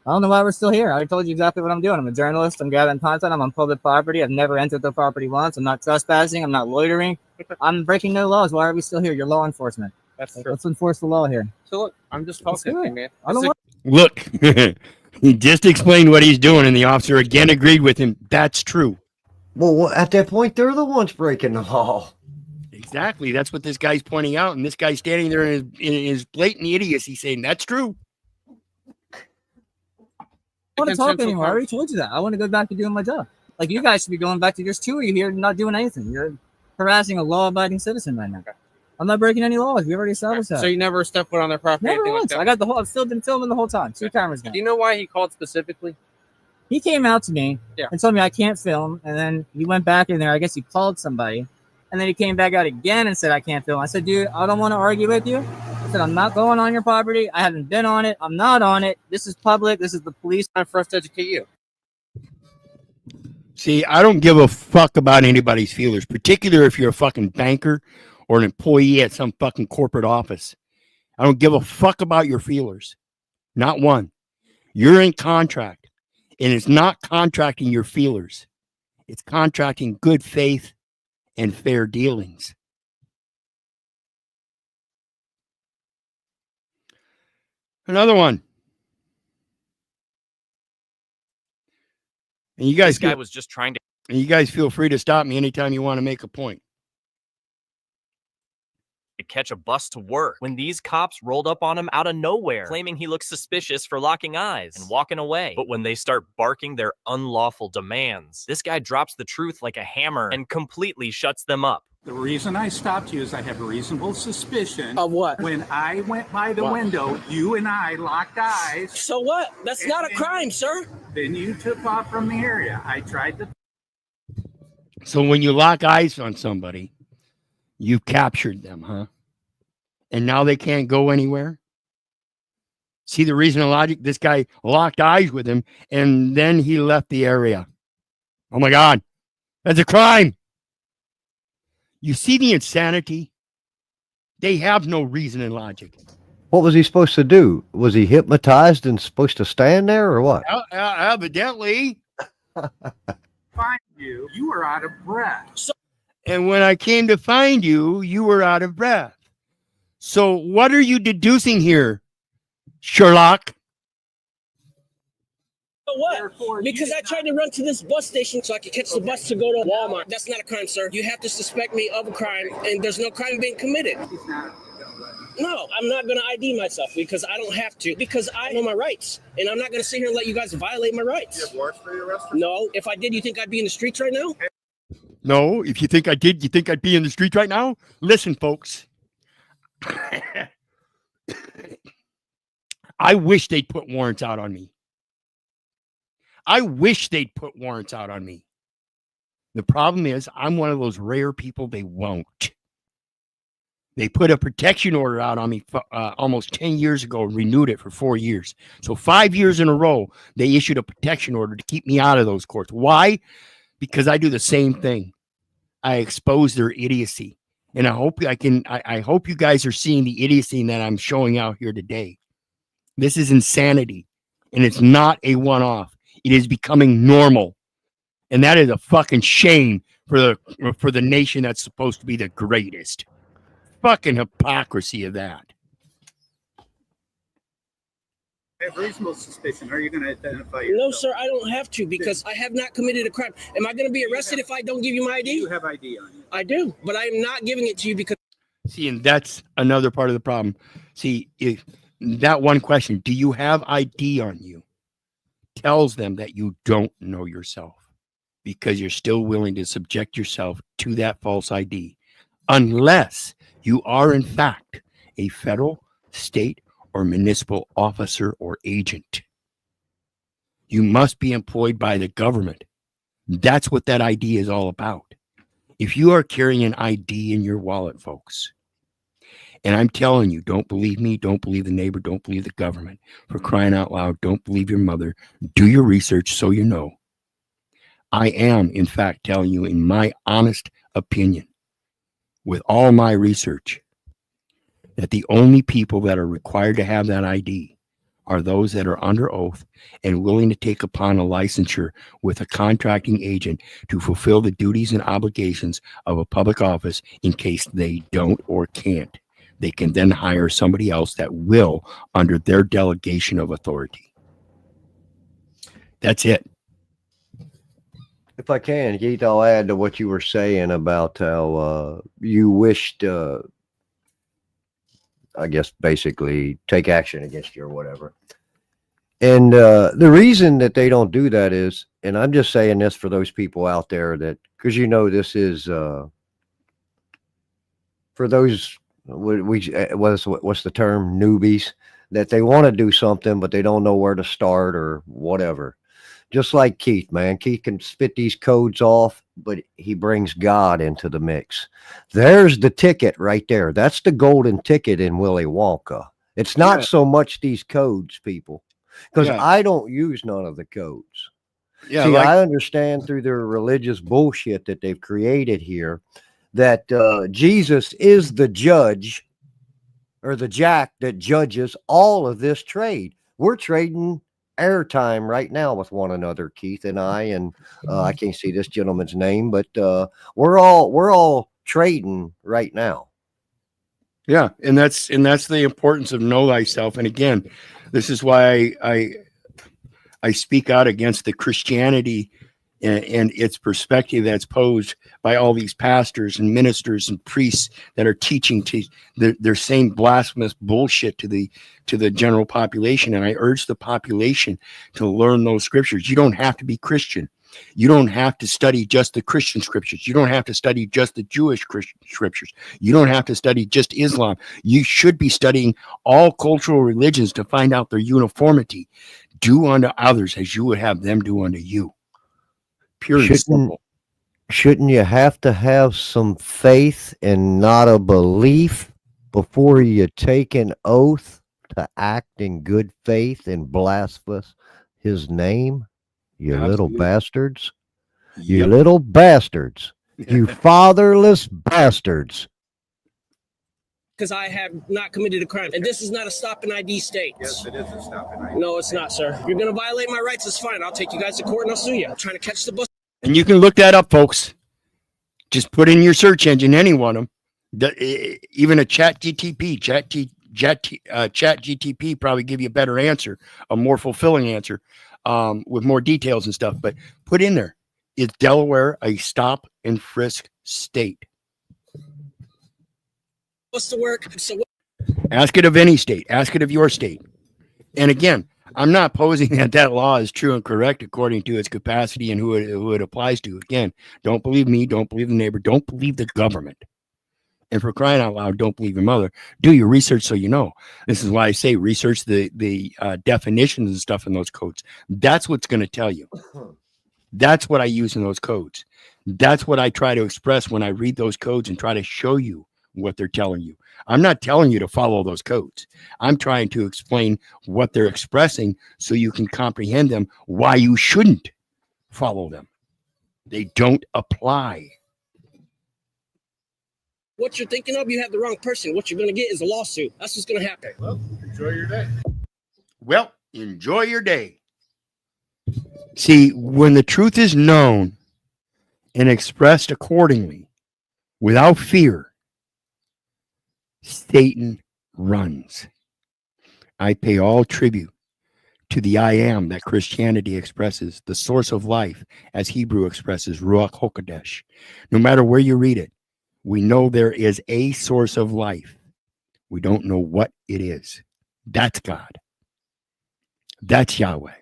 I don't know why we're still here. I told you exactly what I'm doing. I'm a journalist. I'm gathering content. I'm on public property. I've never entered the property once. I'm not trespassing. I'm not loitering. I'm breaking no laws. Why are we still here? You're law enforcement. That's true. Let's enforce the law here. So look, I'm just talking, man. I don't want. Look, he just explained what he's doing, and the officer again agreed with him. That's true. Well, at that point, they're the ones breaking the law. Exactly. That's what this guy's pointing out. And this guy's standing there in his blatant idiocy saying, that's true. I don't want to talk anymore. I already told you that. I want to go back to doing my job. Like, you guys should be going back to yours too, or you're here not doing anything. You're harassing a law-abiding citizen right now. I'm not breaking any laws. We already established that. So you never stepped foot on their property? Never once. Like I got the whole. I've still been filming the whole time. 2 cameras now. Do you know why he called specifically? He came out to me and told me I can't film, and then he went back in there. I guess he called somebody, and then he came back out again and said I can't film. I said, dude, I don't want to argue with you. I said, I'm not going on your property. I haven't been on it. I'm not on it. This is public. This is the police. Time for us to educate you. See, I don't give a fuck about anybody's feelers, particularly if you're a fucking banker or an employee at some fucking corporate office. I don't give a fuck about your feelers. Not one. You're in contract, and it's not contracting your feelers. It's contracting good faith and fair dealings. Another one. And you guys, this guy was just trying to. And you guys feel free to stop me anytime you want to make a point. Catch a bus to work when these cops rolled up on him out of nowhere, claiming he looked suspicious for locking eyes and walking away. But when they start barking their unlawful demands, this guy drops the truth like a hammer and completely shuts them up. The reason I stopped you is I have a reasonable suspicion. Of what? When I went by the window, you and I locked eyes. So what? That's not a crime, sir. Then you took off from the area. I tried to. So when you lock eyes on somebody, you captured them, huh? And now they can't go anywhere? See the reason and logic? This guy locked eyes with him, and then he left the area. Oh, my God. That's a crime. You see the insanity? They have no reason and logic. What was he supposed to do? Was he hypnotized and supposed to stand there or what? Evidently. Find you. You were out of breath. And when I came to find you, you were out of breath. So what are you deducing here, Sherlock? What? Because I tried to run to this bus station so I could catch the bus to go to Walmart. That's not a crime, sir. You have to suspect me of a crime, and there's no crime being committed. No, I'm not going to ID myself because I don't have to, because I know my rights, and I'm not going to sit here and let you guys violate my rights. You have warrants for your arrest? No. If I did, you think I'd be in the streets right now? No. If you think I did, you think I'd be in the streets right now? Listen, folks. I wish they'd put warrants out on me. I wish they'd put warrants out on me. The problem is I'm one of those rare people they won't. They put a protection order out on me almost 10 years ago and renewed it for 4 years. So 5 years in a row, they issued a protection order to keep me out of those courts. Why? Because I do the same thing. I expose their idiocy. And I hope I hope you guys are seeing the idiocy that I'm showing out here today. This is insanity. And it's not a one-off. It is becoming normal. And that is a fucking shame for the nation that's supposed to be the greatest. Fucking hypocrisy of that. have reasonable suspicion, are you going to identify yourself? No, sir, I don't have to because I have not committed a crime. Am I going to be arrested if I don't give you my ID? You have ID on you. I do, but I am not giving it to you because. See, and that's another part of the problem. See, if that one question, do you have ID on you, tells them that you don't know yourself because you're still willing to subject yourself to that false ID, unless you are, in fact, a federal, state, or municipal officer or agent. You must be employed by the government. That's what that ID is all about. If you are carrying an ID in your wallet, folks, and I'm telling you, don't believe me, don't believe the neighbor, don't believe the government. For crying out loud, don't believe your mother. Do your research so you know. I am, in fact, telling you, in my honest opinion, with all my research, that the only people that are required to have that ID are those that are under oath and willing to take upon a licensure with a contracting agent to fulfill the duties and obligations of a public office in case they don't or can't. They can then hire somebody else that will under their delegation of authority. That's it. If I can, Keith, I'll add to what you were saying about how you wished, I guess, basically take action against you or whatever. And the reason that they don't do that is, and I'm just saying this for those people out there that, because you know this is for those what's the term, newbies, that they want to do something but they don't know where to start or whatever. Just like Keith, man. Keith can spit these codes off, but he brings God into the mix. There's the ticket right there. That's the golden ticket in Willy Wonka. It's not so much these codes, people, because I don't use none of the codes. Yeah, see, like, I understand through their religious bullshit that they've created here that Jesus is the judge or the jack that judges all of this trade. We're trading airtime right now with one another, Keith and I, and I can't see this gentleman's name, but we're all trading right now. Yeah, and that's the importance of know thyself. And again, this is why I speak out against the Christianity and its perspective that's posed by all these pastors and ministers and priests that are teaching they're saying blasphemous bullshit to the general population. And I urge the population to learn those scriptures. You don't have to be Christian. You don't have to study just the Christian scriptures. You don't have to study just the Jewish Christian scriptures. You don't have to study just Islam. You should be studying all cultural religions to find out their uniformity. Do unto others as you would have them do unto you. Pure and simple. Shouldn't you have to have some faith and not a belief before you take an oath to act in good faith and blaspheme his name? You little bastards. You little bastards. You fatherless bastards. Because I have not committed a crime. And this is not a stop and ID state. Yes, it is a stop and ID. No, it's not, sir. If you're going to violate my rights, it's fine. I'll take you guys to court and I'll sue you. I'm trying to catch the bus. And you can look that up, folks. Just put in your search engine, any one of them. Even a chat GTP probably give you a better answer, a more fulfilling answer with more details and stuff. But put in there, is Delaware a stop and frisk state? What's the work? So Ask it of any state. Ask it of your state. And again, I'm not posing that law is true and correct according to its capacity and who it applies to. Again, don't believe me. Don't believe the neighbor. Don't believe the government. And for crying out loud, don't believe your mother. Do your research so you know. This is why I say research the definitions and stuff in those codes. That's what's going to tell you. That's what I use in those codes. That's what I try to express when I read those codes and try to show you what they're telling you. I'm not telling you to follow those codes. I'm trying to explain what they're expressing so you can comprehend them, why you shouldn't follow them. They don't apply. what you're thinking of, you have the wrong person. What you're going to get is a lawsuit. That's what's going to happen. Well, enjoy your day. Well, enjoy your day. See, when the truth is known and expressed accordingly, without fear, Satan runs. I pay all tribute to the I am that Christianity expresses, the source of life, as Hebrew expresses, Ruach HaKodesh. No matter where you read it, we know there is a source of life. We don't know what it is. That's God. That's Yahweh.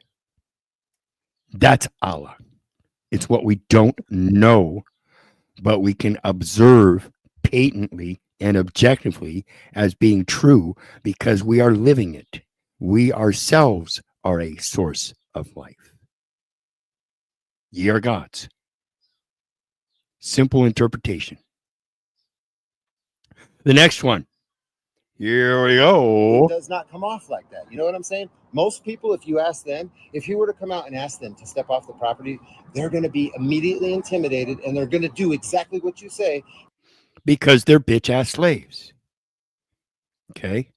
That's Allah. It's what we don't know, but we can observe patently and objectively as being true because we are living it. We ourselves are a source of life. Ye are gods. Simple interpretation. The next one. Here we go. It does not come off like that. You know what I'm saying? Most people, if you ask them, if you were to come out and ask them to step off the property, they're going to be immediately intimidated and they're going to do exactly what you say. Because they're bitch ass slaves. Okay?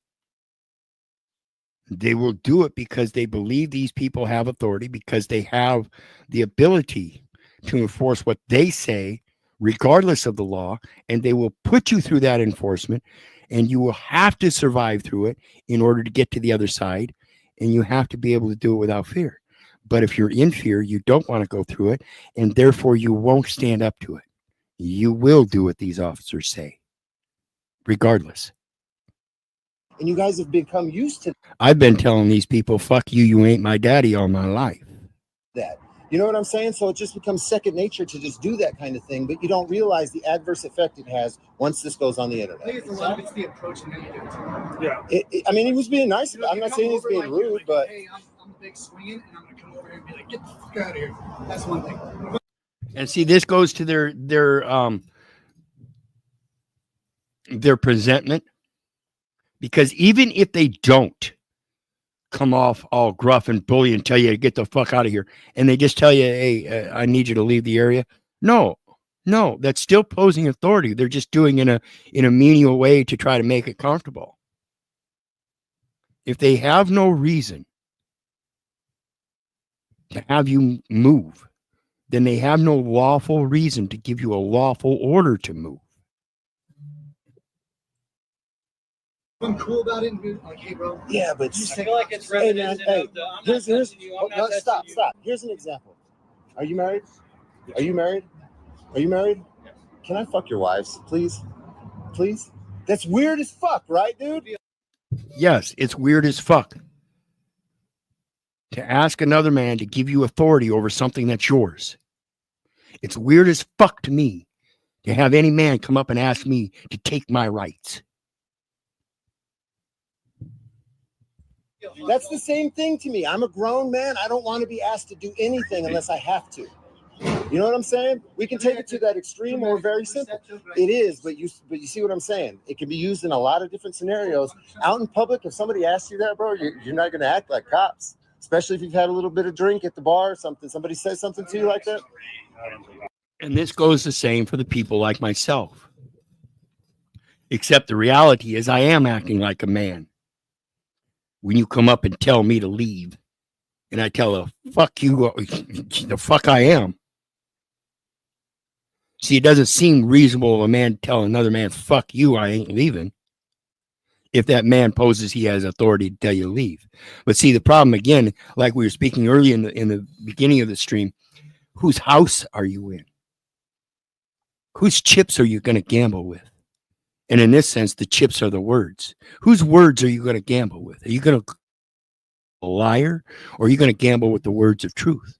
They will do it because they believe these people have authority, because they have the ability to enforce what they say, regardless of the law, and they will put you through that enforcement, and you will have to survive through it in order to get to the other side, and you have to be able to do it without fear. But if you're in fear, you don't want to go through it, and therefore you won't stand up to it. You will do what these officers say, regardless. And you guys have become used to I've been telling these people, fuck you, you ain't my daddy all my life. that. You know what I'm saying? So it just becomes second nature to just do that kind of thing, but you don't realize the adverse effect it has once this goes on the internet. I think it's a lot of it's the approach and then you do it. Yeah. I mean, he was being nice. I'm not saying he's being rude, but hey, I'm a big swinging, and I'm gonna come over here and be like, get the fuck out of here. That's one thing. And see, this goes to their presentment, because even if they don't come off all gruff and bully and tell you to get the fuck out of here, and they just tell you, hey, I need you to leave the area. No, that's still posing authority. They're just doing in a menial way to try to make it comfortable. If they have no reason to have you move, then they have no lawful reason to give you a lawful order to move. I'm cool about it and be like, hey, bro. yeah, but I feel like it's reminiscent of the I'm not touching you, I'm not touching you. Stop. Here's an example. Are you married? Are you married? Are you married? Can I fuck your wives, please? Please? That's weird as fuck, right, dude? Yes, it's weird as fuck to ask another man to give you authority over something that's yours. It's weird as fuck to me to have any man come up and ask me to take my rights. That's the same thing to me. I'm a grown man. I don't want to be asked to do anything unless I have to. You know what I'm saying? We can take it to that extreme or very simple. It is, but you see what I'm saying? It can be used in a lot of different scenarios. Out in public, if somebody asks you that, bro, you're not going to act like cops, especially if you've had a little bit of drink at the bar or something. Somebody says something to you like that. And this goes the same for the people like myself. Except the reality is I am acting like a man. When you come up and tell me to leave, and I tell her, fuck you, the fuck I am. See, it doesn't seem reasonable of a man to tell another man, fuck you, I ain't leaving, if that man poses he has authority to tell you to leave. But see, the problem, again, like we were speaking earlier in the beginning of the stream, whose house are you in? Whose chips are you going to gamble with? And in this sense, the chips are the words. Whose words are you going to gamble with? Are you going to a liar, or are you going to gamble with the words of truth?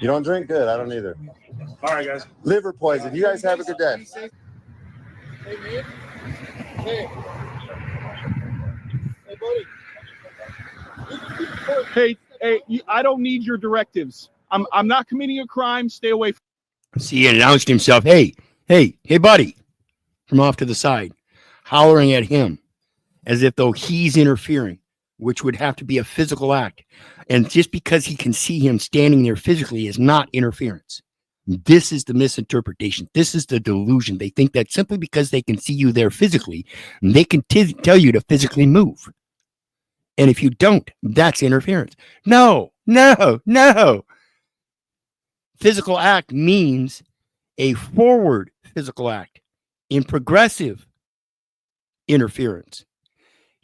You don't drink? Good. I don't either. All right, guys. Liver poison. You guys have a good day. Hey, man. Hey. Hey, buddy. Hey, I don't need your directives. I'm not committing a crime. Stay away from. See, he announced himself, hey, buddy, from off to the side, hollering at him as if though he's interfering, which would have to be a physical act. And just because he can see him standing there physically is not interference. This is the misinterpretation. This is the delusion. They think that simply because they can see you there physically, they can tell you to physically move. And if you don't, that's interference. No. Physical act means a forward physical act in progressive interference.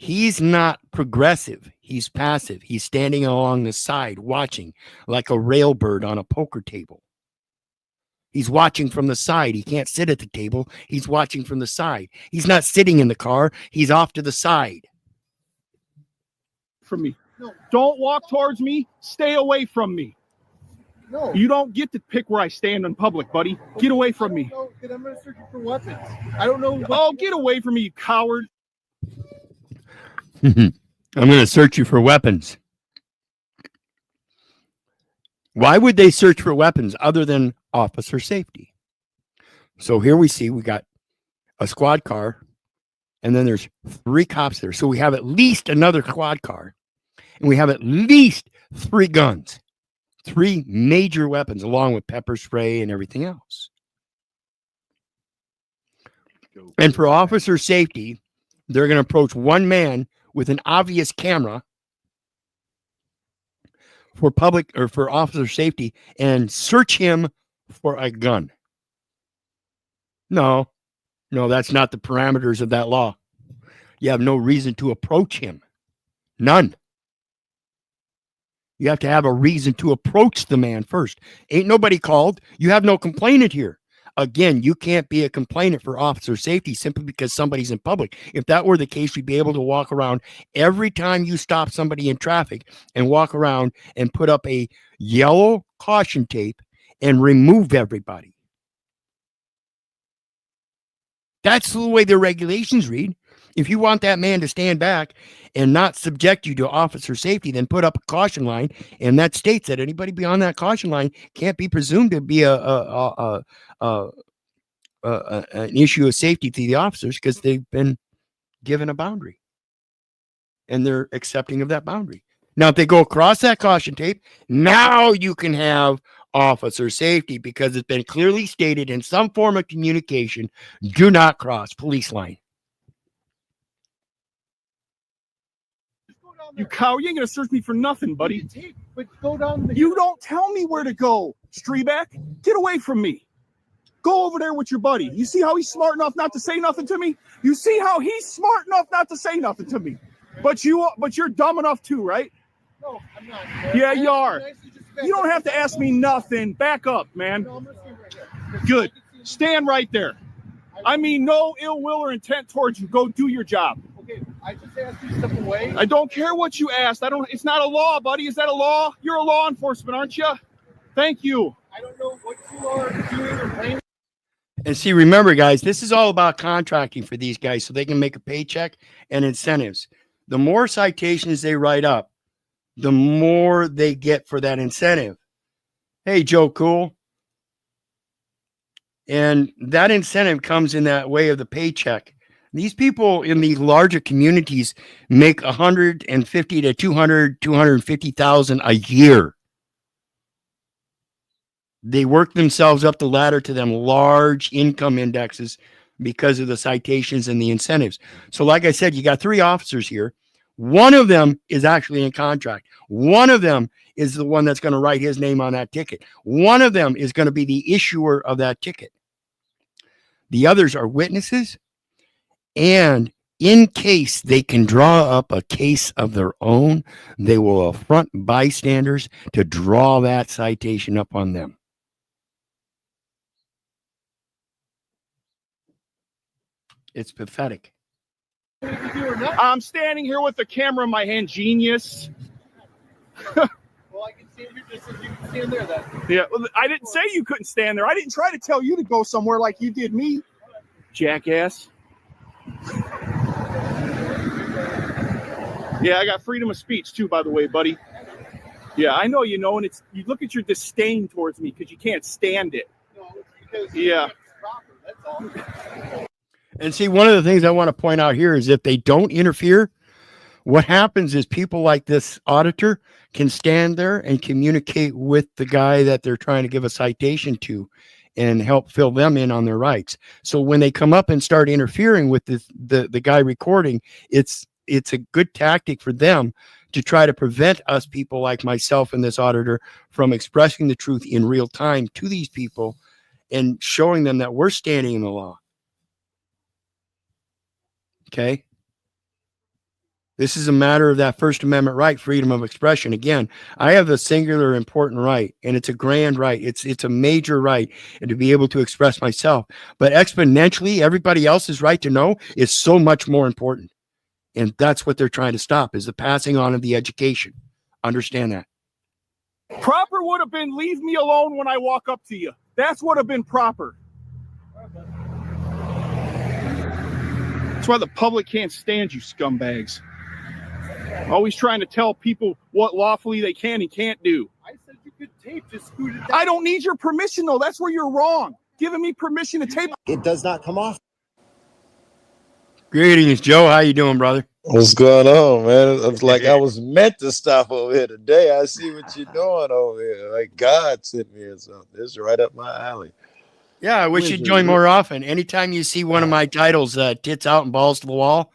He's not progressive. He's passive. He's standing along the side watching like a railbird on a poker table. He's watching from the side. He can't sit at the table. He's watching from the side. He's not sitting in the car. He's off to the side. From me. No. Don't walk towards me. Stay away from me. No. You don't get to pick where I stand in public, buddy. Get away from me. No, I'm going to search you for weapons. I don't know. Oh, get away from me, you coward. I'm going to search you for weapons. Why would they search for weapons other than officer safety? So here we see we got a squad car, and then there's 3 cops there. So we have at least another squad car, and we have at least 3 guns, 3 major weapons, along with pepper spray and everything else. And for officer safety, they're going to approach one man with an obvious camera for public or for officer safety and search him for a gun. No, that's not the parameters of that law. You have no reason to approach him. None. You have to have a reason to approach the man first. Ain't nobody called. You have no complainant here. Again, you can't be a complainant for officer safety simply because somebody's in public. If that were the case, we'd be able to walk around every time you stop somebody in traffic and walk around and put up a yellow caution tape and remove everybody. That's the way the regulations read. If you want that man to stand back and not subject you to officer safety, then put up a caution line, and that states that anybody beyond that caution line can't be presumed to be an issue of safety to the officers because they've been given a boundary, and they're accepting of that boundary. Now, if they go across that caution tape, now you can have officer safety because it's been clearly stated in some form of communication, do not cross police line. You cow, you ain't gonna search me for nothing, buddy. But go down the... You don't tell me where to go, Streeback. Get away from me. Go over there with your buddy. You see how he's smart enough not to say nothing to me? You see how he's smart enough not to say nothing to me? But you're dumb enough too, right? No, I'm not. Yeah, you are. You don't have to ask me nothing. Back up, man. Good. Stand right there. I mean, no ill will or intent towards you. Go do your job. Okay, I just asked you to step away. I don't care what you asked. It's not a law, buddy. Is that a law? You're a law enforcement, aren't you? Thank you. I don't know what you are doing or paying. And see, remember, guys, this is all about contracting for these guys so they can make a paycheck and incentives. The more citations they write up, the more they get for that incentive. Hey, Joe Cool. And that incentive comes in that way of the paycheck. These people in these larger communities make 150 to 250,000 a year. They work themselves up the ladder to them large income indexes because of the citations and the incentives. So like I said, you got 3 officers here. One of them is actually in contract. One of them is the one that's going to write his name on that ticket. One of them is going to be the issuer of that ticket. The others are witnesses, and in case they can draw up a case of their own, they will affront bystanders to draw that citation up on them. It's pathetic. I'm standing here with the camera in my hand, genius. Well, I can stand here just as you can stand there then. Yeah, well, I didn't say you couldn't stand there. I didn't try to tell you to go somewhere like you did me, jackass. Yeah, I got freedom of speech too, by the way, buddy. Yeah, I know you know, and you look at your disdain towards me because you can't stand it. No, it's because yeah. It's proper, that's all. And see, one of the things I want to point out here is if they don't interfere, what happens is people like this auditor can stand there and communicate with the guy that they're trying to give a citation to and help fill them in on their rights. So when they come up and start interfering with the guy recording, it's a good tactic for them to try to prevent us people like myself and this auditor from expressing the truth in real time to these people and showing them that we're standing in the law. Okay. This is a matter of that First Amendment right, freedom of expression. Again, I have a singular important right, and it's a grand right. It's a major right, and to be able to express myself. But exponentially, everybody else's right to know is so much more important. And that's what they're trying to stop, is the passing on of the education. Understand that. Proper would have been leave me alone when I walk up to you. That's what have been proper. That's why the public can't stand you scumbags. Always trying to tell people what lawfully they can and can't do. I said you could tape to scoot it down. I don't need your permission, though. That's where you're wrong. Giving me permission to tape. It does not come off. Greetings, Joe. How you doing, brother? What's going on, man? It's like I was meant to stop over here today. I see what you're doing over here. Like God sent me or something. This is right up my alley. Yeah, I wish you'd join more often. Anytime you see one of my titles, Tits Out and Balls to the Wall,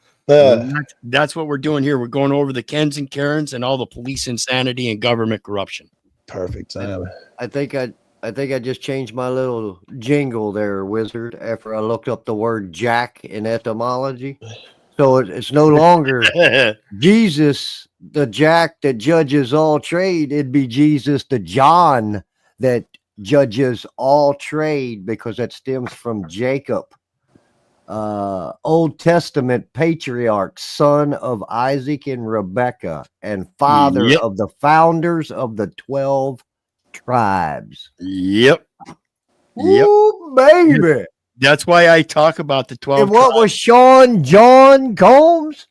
that's what we're doing here. We're going over the Kens and Karens and all the police insanity and government corruption. Perfect time. I think I just changed my little jingle there, Wizard, after I looked up the word jack in etymology. So it's no longer Jesus, the Jack that judges all trade. It'd be Jesus, the John that judges all trade, because that stems from Jacob, Old Testament patriarch, son of Isaac and Rebekah, and father of the founders of the 12 tribes. Yep. Ooh, baby. That's why I talk about the 12 And what tribes. was Sean John Combs?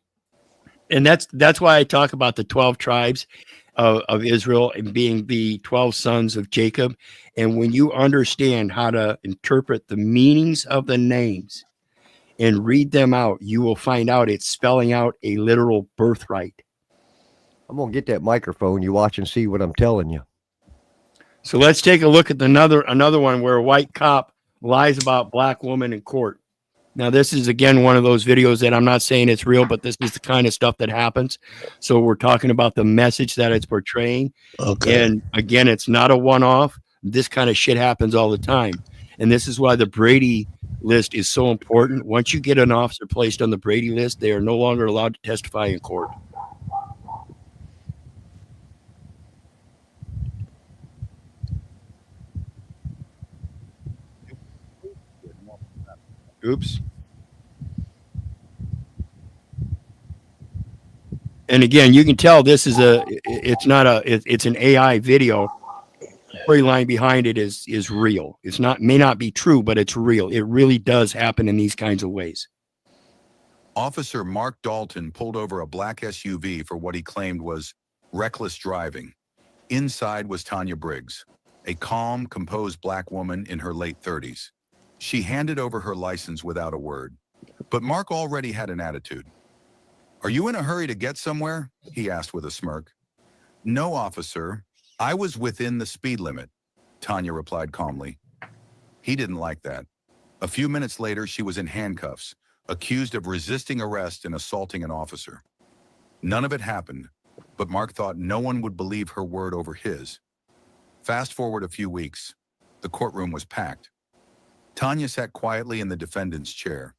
And that's why I talk about the 12 tribes of Israel and being the 12 sons of Jacob. And when you understand how to interpret the meanings of the names and read them out, you will find out it's spelling out a literal birthright. I'm going to get that microphone. You watch and see what I'm telling you. So let's take a look at another one where a white cop lies about black woman in court. Now, this is, again, one of those videos that I'm not saying it's real, but this is the kind of stuff that happens. So we're talking about the message that it's portraying. Okay. And, again, it's not a one-off. This kind of shit happens all the time. And this is why the Brady list is so important. Once you get an officer placed on the Brady list, they are no longer allowed to testify in court. Oops. And again, you can tell this is it's an AI video. The storyline behind it is real. It's not, may not be true, but it's real. It really does happen in these kinds of ways. Officer Mark Dalton pulled over a black SUV for what he claimed was reckless driving. Inside was Tanya Briggs, a calm, composed black woman in her late 30s. She handed over her license without a word. But Mark already had an attitude. "Are you in a hurry to get somewhere?" he asked with a smirk. "No, officer. I was within the speed limit," Tanya replied calmly. He didn't like that. A few minutes later, she was in handcuffs, accused of resisting arrest and assaulting an officer. None of it happened, but Mark thought no one would believe her word over his. Fast forward a few weeks. The courtroom was packed. Tanya sat quietly in the defendant's chair.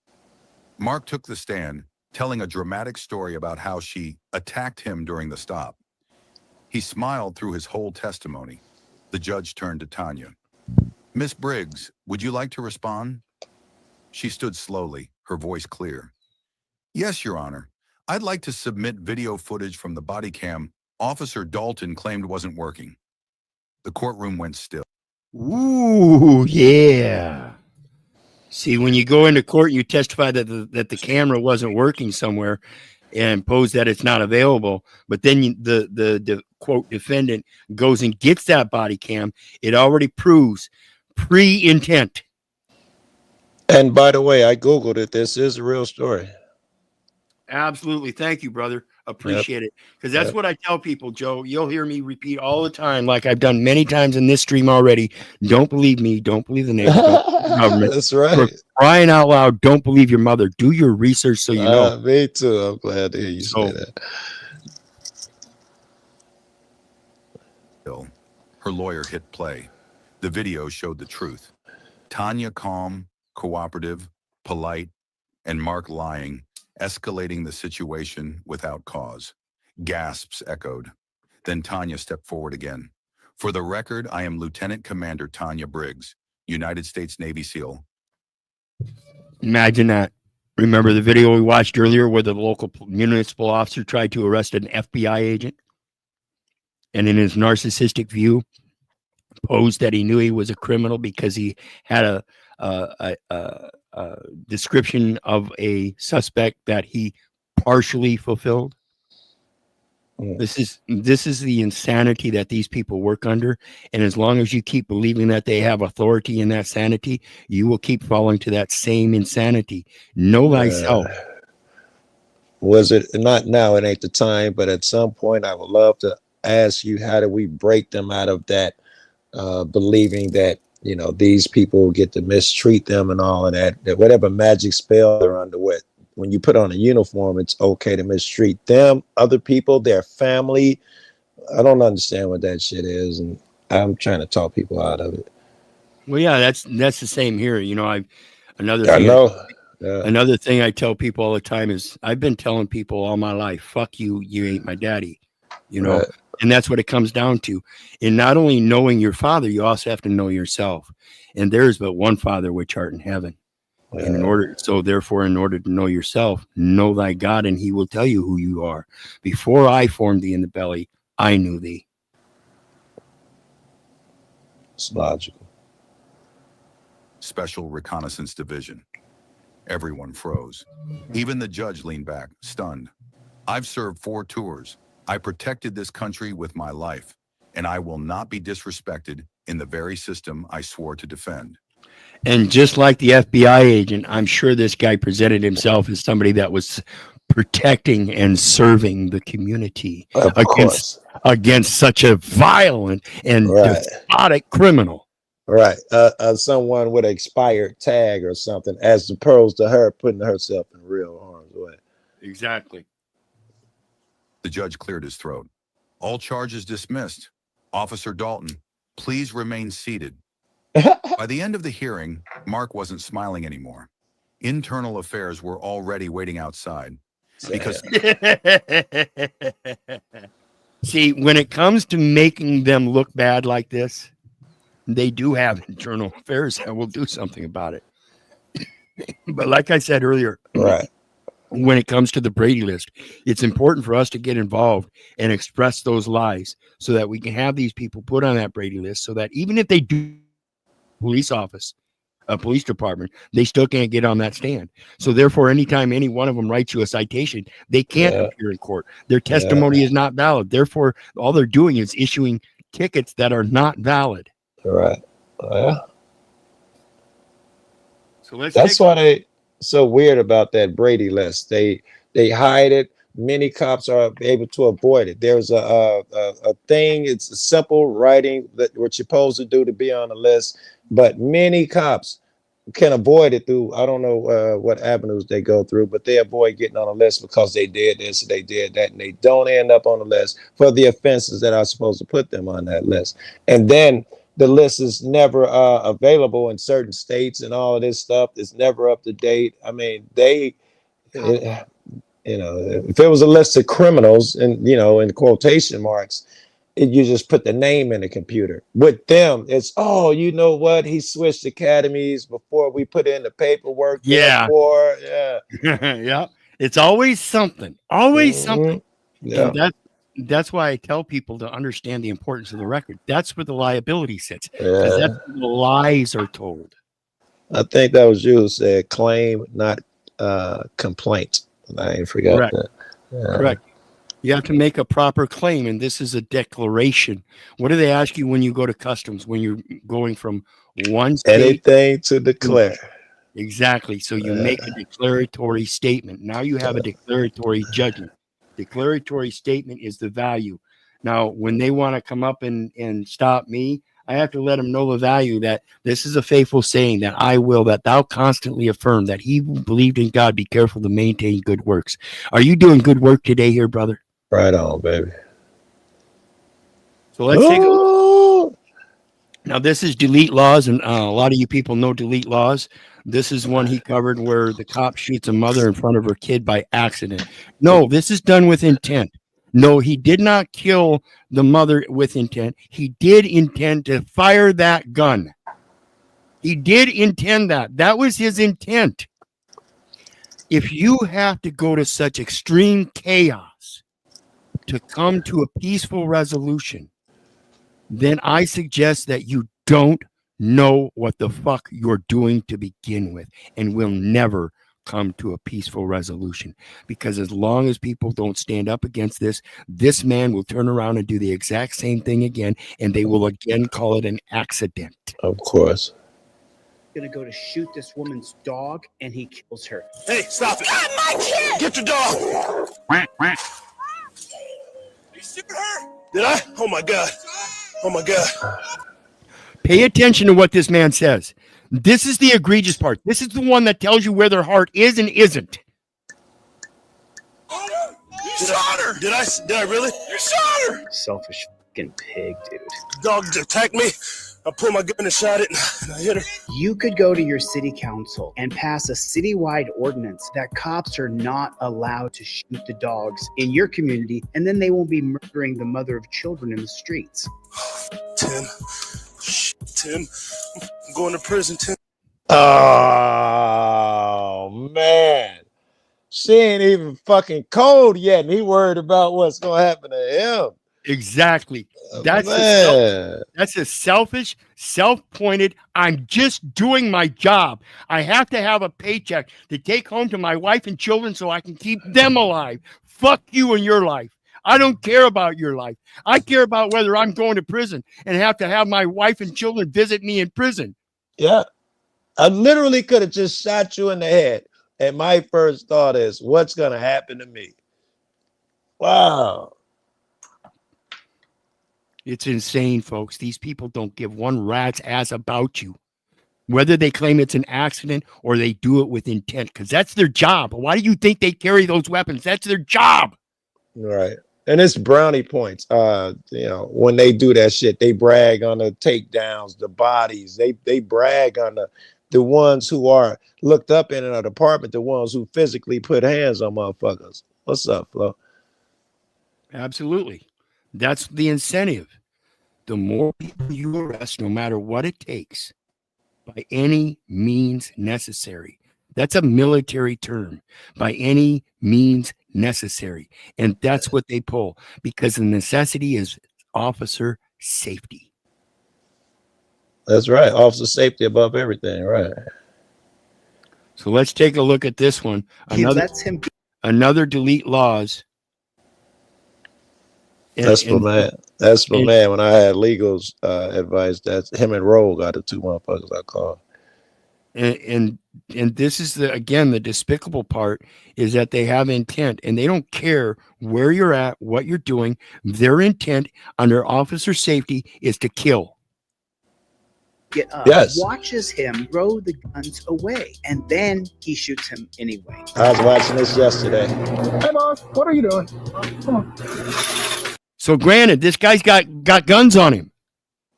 Mark took the stand, telling a dramatic story about how she attacked him during the stop. He smiled through his whole testimony. The judge turned to Tanya. "Miss Briggs, would you like to respond?" She stood slowly, her voice clear. "Yes, Your Honor. I'd like to submit video footage from the body cam Officer Dalton claimed wasn't working." The courtroom went still. Ooh, yeah. See, when you go into court, you testify that the camera wasn't working somewhere and pose that it's not available. But then the quote defendant goes and gets that body cam. It already proves pre-intent. And by the way, I Googled it. This is a real story. Absolutely. Thank you, brother. Appreciate it. Because that's what I tell people, Joe. You'll hear me repeat all the time, like I've done many times in this stream already. Don't believe me. Don't believe the neighbors. Don't believe the government. That's right. For crying out loud, don't believe your mother. Do your research so you know. Me too. I'm glad to hear you say that. Her lawyer hit play. The video showed the truth. Tanya calm, cooperative, polite, and Mark lying, escalating the situation without cause. Gasps echoed. Then Tanya stepped forward again. For the record, I am Lieutenant Commander Tanya Briggs, United States Navy SEAL. Imagine that. Remember the video we watched earlier where the local municipal officer tried to arrest an FBI agent? And in his narcissistic view, posed that he knew he was a criminal because he had a description of a suspect that he partially fulfilled. This is the insanity that these people work under, and as long as you keep believing that they have authority in that sanity, you will keep falling to that same insanity. Know thyself. Was it not now? It ain't the time, but at some point, I would love to ask you, how do we break them out of that believing that, you know, these people get to mistreat them and all of that, that whatever magic spell they're under with. When you put on a uniform, it's okay to mistreat them, other people, their family. I don't understand what that shit is, and I'm trying to talk people out of it. Well, yeah, that's the same here. You know, another thing I tell people all the time is I've been telling people all my life, fuck you, you ain't my daddy. You know, and that's what it comes down to. In not only knowing your father, you also have to know yourself. And there's but one Father which art in heaven. And in order to know yourself, know thy God, and he will tell you who you are. Before I formed thee in the belly, I knew thee. It's logical. Special Reconnaissance Division. Everyone froze. Even the judge leaned back, stunned. I've served 4 tours. I protected this country with my life, and I will not be disrespected in the very system I swore to defend. And just like the FBI agent, I'm sure this guy presented himself as somebody that was protecting and serving the community against such a violent and despotic criminal. Right. Someone with an expired tag or something, as opposed to her putting herself in real harm's way. Exactly. The judge cleared his throat. All charges dismissed. Officer Dalton, please remain seated. By the end of the hearing, Mark wasn't smiling anymore. Internal affairs were already waiting outside. Because see, when it comes to making them look bad like this, they do have internal affairs and will do something about it. But like I said earlier, when it comes to the Brady list, it's important for us to get involved and express those lies so that we can have these people put on that Brady list, so that even if they do police department, they still can't get on that stand. So therefore, anytime any one of them writes you a citation, they can't appear in court. Their testimony is not valid. Therefore, all they're doing is issuing tickets that are not valid. Right. So that's why they so weird about that Brady list. They hide it. Many cops are able to avoid it. There's a thing. It's a simple writing that what you're supposed to do to be on the list, but many cops can avoid it through, I don't know what avenues they go through, but they avoid getting on the list because they did this, they did that, and they don't end up on the list for the offenses that are supposed to put them on that list. And then the list is never available in certain states, and all of this stuff is never up to date. I mean, you know, if it was a list of criminals, and, you know, in quotation marks, you just put the name in the computer. With them, it's, oh, you know what? He switched academies before we put in the paperwork. Yeah. Yeah. It's always something. Always something. Yeah. And that's why I tell people to understand the importance of the record. That's where the liability sits. Because that's where the lies are told. I think that was you who said claim, not complaint. I ain't forgot that. Correct. You have to make a proper claim, and this is a declaration. What do they ask you when you go to customs, when you're going from one state? Anything to declare. Exactly. So you make a declaratory statement. Now you have a declaratory judgment. Declaratory statement is the value. Now, when they want to come up and stop me, I have to let them know the value that this is a faithful saying, that I will, that thou constantly affirm, that he who believed in God be careful to maintain good works. Are you doing good work today here, brother? Right on, baby. So let's take a look. Now, this is delete laws, and a lot of you people know delete laws. This is one he covered where the cop shoots a mother in front of her kid by accident. No, this is done with intent. No, he did not kill the mother with intent. He did intend to fire that gun. He did intend that. That was his intent. If you have to go to such extreme chaos to come to a peaceful resolution, then I suggest that you don't know what the fuck you're doing to begin with, and will never come to a peaceful resolution. Because as long as people don't stand up against this, this man will turn around and do the exact same thing again, and they will again call it an accident. Of course. Gonna go to shoot this woman's dog, and he kills her. Hey, stop it! Not my kid! Get your dog! You shoot her? Did I? Oh my god! Oh my god! Pay attention to what this man says. This is the egregious part. This is the one that tells you where their heart is and isn't. You shot her! Did I really? You shot her! Selfish fucking pig, dude. Dog attacked me. I pulled my gun and shot it, and I hit her. You could go to your city council and pass a citywide ordinance that cops are not allowed to shoot the dogs in your community, and then they won't be murdering the mother of children in the streets. Tim. Tim. I'm going to prison, Tim. Oh, man. She ain't even fucking cold yet, and he worried about what's going to happen to him. Exactly. That's a selfish, self-pointed, I'm just doing my job. I have to have a paycheck to take home to my wife and children so I can keep them alive. Fuck you and your life. I don't care about your life. I care about whether I'm going to prison and have to have my wife and children visit me in prison. Yeah. I literally could have just shot you in the head. And my first thought is, what's going to happen to me? Wow. It's insane, folks. These people don't give one rat's ass about you. Whether they claim it's an accident or they do it with intent, because that's their job. Why do you think they carry those weapons? That's their job. Right. And it's brownie points. When they do that shit, they brag on the takedowns, the bodies. They brag on the ones who are looked up in a department, the ones who physically put hands on motherfuckers. What's up, Flo? Absolutely. That's the incentive. The more people you arrest, no matter what it takes, by any means necessary. That's a military term. By any means necessary. And that's what they pull, because the necessity is officer safety. That's right. Officer safety above everything. Right. So let's take a look at this one. Another delete laws. That's my man. That's my man. When I had legal's advice, that's him and Roll got the two motherfuckers I called. And this is the despicable part is that they have intent, and they don't care where you're at, what you're doing. Their intent under officer safety is to kill. Get up, watches him throw the guns away, and then he shoots him anyway. I was watching this yesterday. Hey, boss, what are you doing? Come on. So granted, this guy's got guns on him.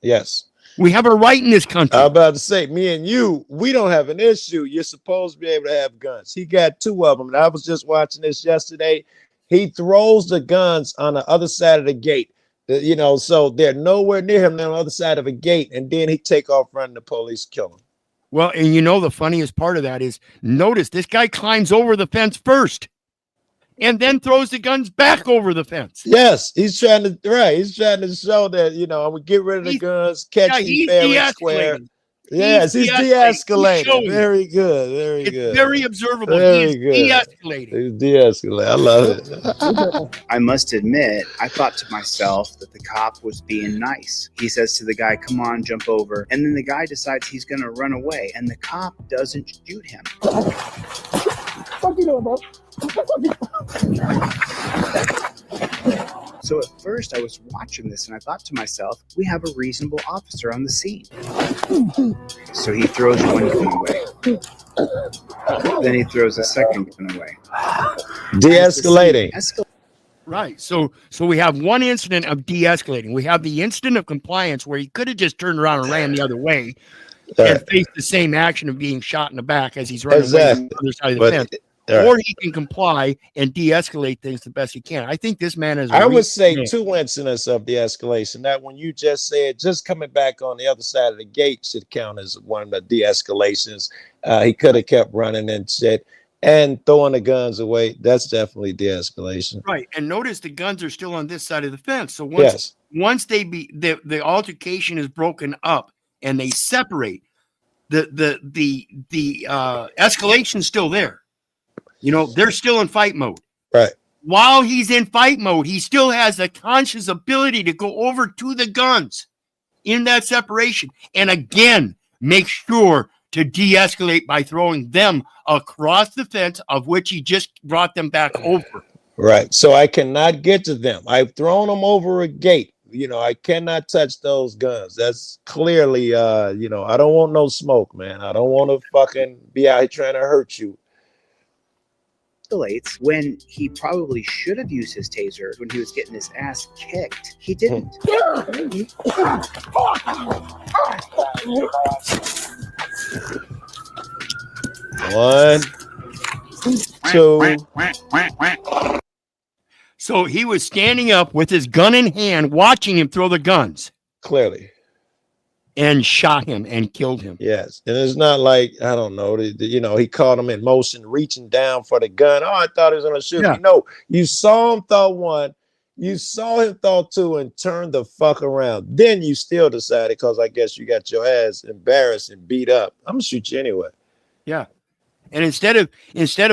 Yes. We have a right in this country. I'm about to say, me and you, we don't have an issue. You're supposed to be able to have guns. He got two of them. And I was just watching this yesterday. He throws the guns on the other side of the gate. So they're nowhere near him on the other side of a gate. And then he take off running, the police kill him. Well, and the funniest part of that is, notice this guy climbs over the fence first and then throws the guns back over the fence. Yes, he's trying to show that, I'm gonna get rid of the guns, catch me fair and square. Yes, he's de-escalating. Very good. Very good. Very observable. Very good. De-escalating. He's de-escalating. I love it. I must admit, I thought to myself that the cop was being nice. He says to the guy, come on, jump over. And then the guy decides he's going to run away, and the cop doesn't shoot him. What you doing, bro? So at first I was watching this and I thought to myself, we have a reasonable officer on the scene. So he throws one gun away. Then he throws a second gun away. De-escalating. Right. So we have one incident of de-escalating. We have the incident of compliance where he could have just turned around and ran the other way and faced the same action of being shot in the back as he's running away from the other side of the fence. Or he can comply and de-escalate things the best he can. I think this man is. I would say 2 incidents of de-escalation. That when you just said just coming back on the other side of the gate should count as one of the de-escalations. He could have kept running and shit and throwing the guns away. That's definitely de-escalation. Right. And notice the guns are still on this side of the fence. So once the altercation is broken up and they separate, the escalation's still there. You know, they're still in fight mode. Right. While he's in fight mode, he still has the conscious ability to go over to the guns in that separation. And again, make sure to de-escalate by throwing them across the fence, of which he just brought them back over. Right. So I cannot get to them. I've thrown them over a gate. You know, I cannot touch those guns. That's clearly, you know, I don't want no smoke, man. I don't want to fucking be out here trying to hurt you. When he probably should have used his taser when he was getting his ass kicked. He didn't. One, two. So he was standing up with his gun in hand, watching him throw the guns. Clearly. And shot him and killed him. Yes. And it's not like, I don't know, you know, he caught him in motion, reaching down for the gun. Oh, I thought he was going to shoot me. No, you saw him throw one. You saw him throw two and turn the fuck around. Then you still decided, because I guess you got your ass embarrassed and beat up, I'm going to shoot you anyway. Yeah. And instead of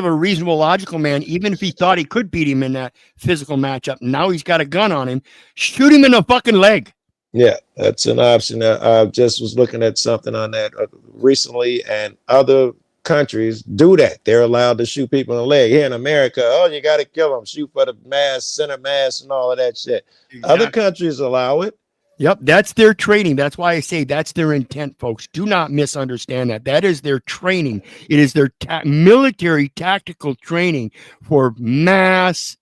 a reasonable, logical man, even if he thought he could beat him in that physical matchup, now he's got a gun on him, shoot him in the fucking leg. Yeah, that's an option. I just was looking at something on that recently, and other countries do that. They're allowed to shoot people in the leg. Here in America, oh, you got to kill them, shoot for the mass, center mass, and all of that shit. Exactly. Other countries allow it. Yep, that's their training. That's why I say that's their intent, folks. Do not misunderstand that. That is their training. It is their military tactical training for mass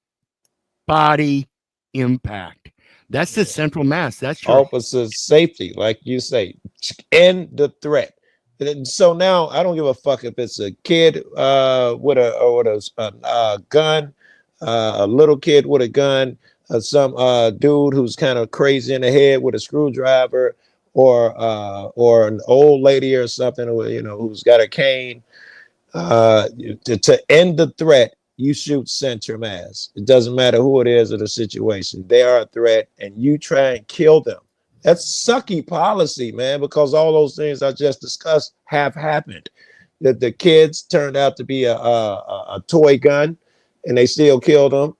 body impact. That's the central mass. That's your officer safety, like you say, end the threat. And so now I don't give a fuck if it's a kid with a gun, a little kid with a gun, some dude who's kind of crazy in the head with a screwdriver, or an old lady or something, you know, who's got a cane. To end the threat, you shoot center mass. It doesn't matter who it is or the situation. They are a threat, and you try and kill them. That's sucky policy, man, because all those things I just discussed have happened. That the kids turned out to be a toy gun, and they still killed them.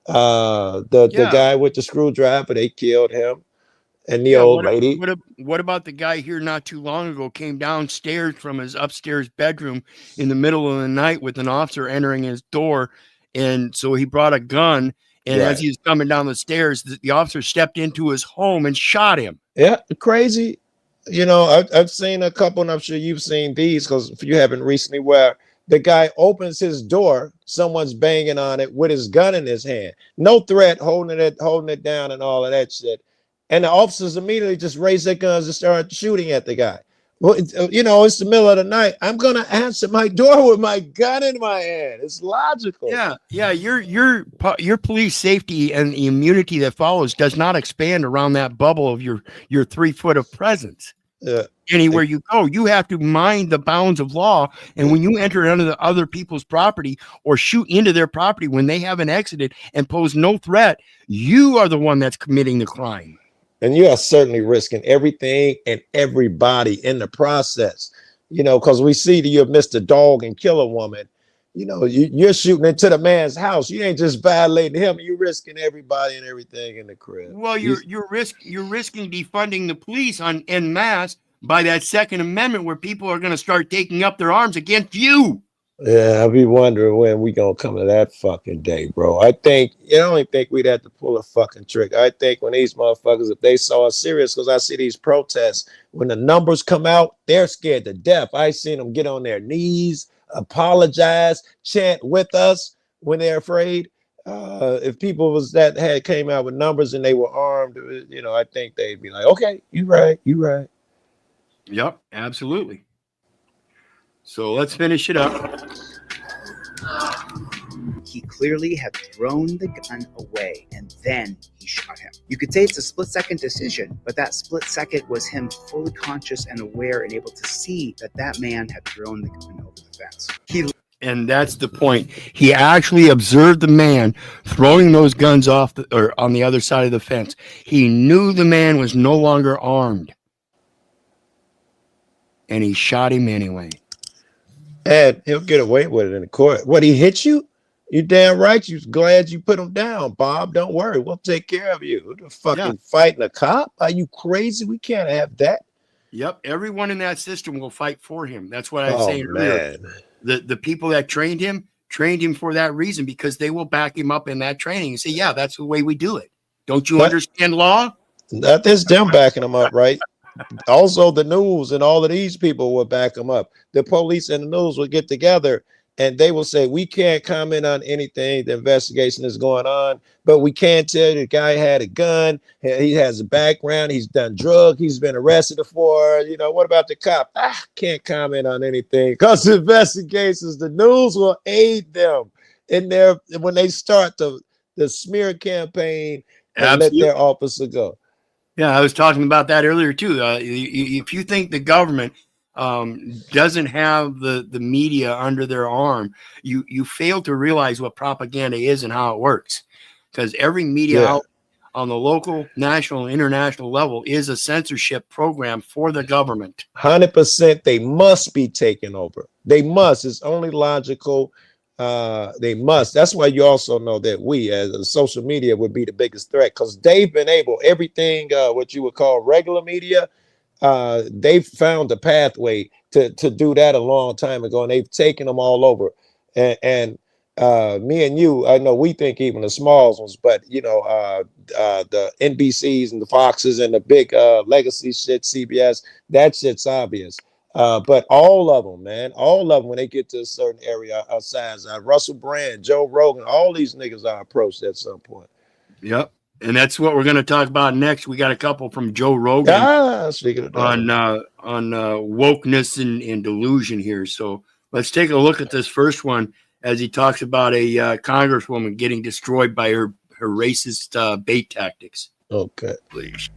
The guy with the screwdriver, they killed him. And the old lady. What about the guy here not too long ago came downstairs from his upstairs bedroom in the middle of the night with an officer entering his door, and so he brought a gun, and as he was coming down the stairs, the officer stepped into his home and shot him. Yeah, crazy. You know, I've seen a couple, and I'm sure you've seen these because if you haven't recently, where the guy opens his door, someone's banging on it with his gun in his hand. No threat, holding it down and all of that shit. And the officers immediately just raise their guns and start shooting at the guy. Well, you know, it's the middle of the night. I'm going to answer my door with my gun in my hand. It's logical. Yeah. Your police safety and the immunity that follows does not expand around that bubble of your 3 foot of presence. Anywhere you go, you have to mind the bounds of law. And when you enter under the other people's property or shoot into their property when they haven't exited and pose no threat, you are the one that's committing the crime. And you are certainly risking everything and everybody in the process, you know, because we see that you missed a dog and kill a woman. You know, you're shooting into the man's house. You ain't just violating him. You're risking everybody and everything in the crib. Well, you're risking defunding the police en masse by that Second Amendment, where people are going to start taking up their arms against you. Yeah, I'll be wondering when we gonna come to that fucking day, bro. I only think we'd have to pull a fucking trick. I think when these motherfuckers, if they saw us serious, because I see these protests, when the numbers come out, they're scared to death. I seen them get on their knees, apologize, chant with us when they're afraid. if people was that had came out with numbers and they were armed, you know, I think they'd be like, okay, you right. Yep, absolutely. So let's finish it up. He clearly had thrown the gun away and then he shot him. You could say it's a split-second decision, but that split second was him fully conscious and aware and able to see that that man had thrown the gun over the fence. And that's the point. He actually observed the man throwing those guns off or on the other side of the fence. He knew the man was no longer armed. And he shot him anyway. And he'll get away with it in the court. What, he hit you? You damn right. You glad you put him down, Bob. Don't worry. We'll take care of you. The fucking fighting a cop? Are you crazy? We can't have that. Yep. Everyone in that system will fight for him. That's what I was saying earlier. The people that trained him for that reason, because they will back him up in that training and say, yeah, that's the way we do it. Don't you understand law? Not just them backing him up, right? Also, the news and all of these people will back him up. The police and the news will get together and they will say, we can't comment on anything. The investigation is going on, but we can tell you the guy had a gun. He has a background. He's done drugs. He's been arrested before. You know, what about the cop? Can't comment on anything because the investigations, the news will aid them in their, when they start the smear campaign and let their officer go. Yeah, I was talking about that earlier too. If you think the government doesn't have the media under their arm, you fail to realize what propaganda is and how it works. Because every media out on the local, national, international level is a censorship program for the government. 100%, they must be taken over. They must. It's only logical. They must. That's why you also know that we as a social media would be the biggest threat, because they've been able, everything what you would call regular media, they've found a pathway to do that a long time ago, and they've taken them all over. And me and you, I know we think even the small ones, but you know, the NBCs and the Foxes and the big legacy shit, CBS, that shit's obvious. But all of them, man, all of them, when they get to a certain area of size, Russell Brand, Joe Rogan, all these niggas are approached at some point. Yep. And that's what we're going to talk about next. We got a couple from Joe Rogan speaking of on wokeness and delusion here. So let's take a look at this first one as he talks about a congresswoman getting destroyed by her racist bait tactics. Okay. Please.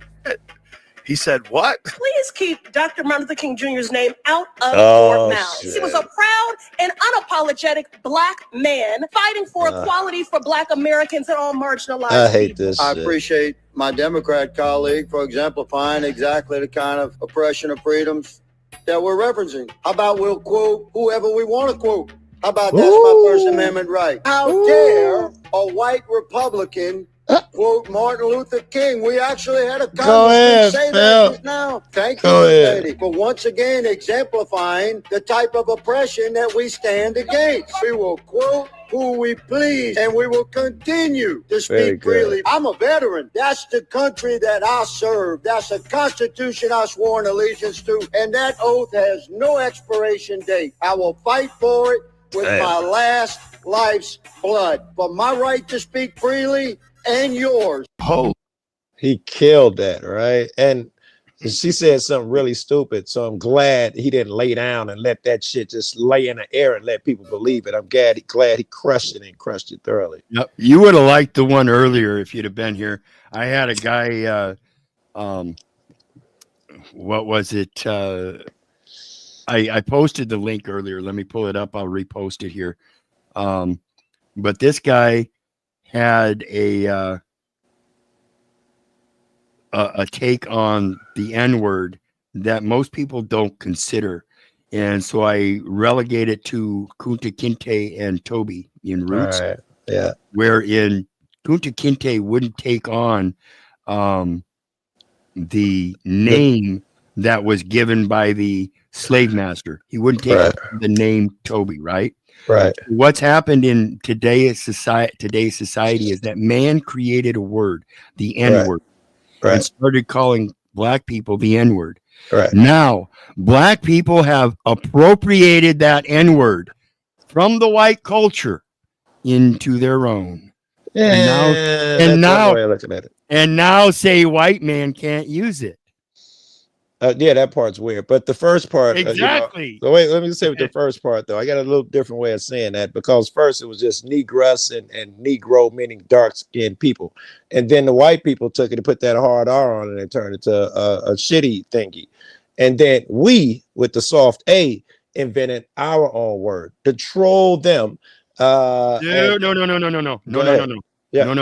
He said, what? Please keep Dr. Martin Luther King Jr.'s name out of your mouths. Shit. He was a proud and unapologetic Black man fighting for equality for Black Americans and all marginalized I hate people. this I shit. appreciate my Democrat colleague for exemplifying exactly the kind of oppression of freedoms that we're referencing. How about we'll quote whoever we want to quote? How about that's my First Amendment right? How dare a white Republican quote Martin Luther King? We actually had a congressman say that just now. Thank you, lady, for once again exemplifying the type of oppression that we stand against. We will quote who we please, and we will continue to speak freely. I'm a veteran. That's the country that I serve. That's the Constitution I swore an allegiance to, and that oath has no expiration date. I will fight for it with my last life's blood, for my right to speak freely and yours. Oh, he killed that, right? And she said something really stupid, so I'm glad he didn't lay down and let that shit just lay in the air and let people believe it. I'm glad he crushed it and crushed it thoroughly. Yep. You would have liked the one earlier if you'd have been here. I had a guy, what was it? I posted the link earlier. Let me pull it up. I'll repost it here. But this guy had a take on the N-word that most people don't consider. And so I relegate it to Kunta Kinte and Toby in Roots. Right. Yeah. Wherein Kunta Kinte wouldn't take on the name that was given by the slave master. He wouldn't take the name Toby, right? Right. What's happened in today's society is that man created a word, the N-word, and started calling Black people the N-word. Right. Now, Black people have appropriated that N-word from the white culture into their own. Yeah, and that's one now way of looking at it. and now say white man can't use it. Yeah, that part's weird. But the first part, Exactly. So wait, let me say with the first part though. I got a little different way of saying that because first it was just negress and negro, meaning dark skinned people, and then the white people took it and put that hard R on it and turned it to a shitty thingy, and then we with the soft A invented our own word to troll them. And No. go ahead. Yeah.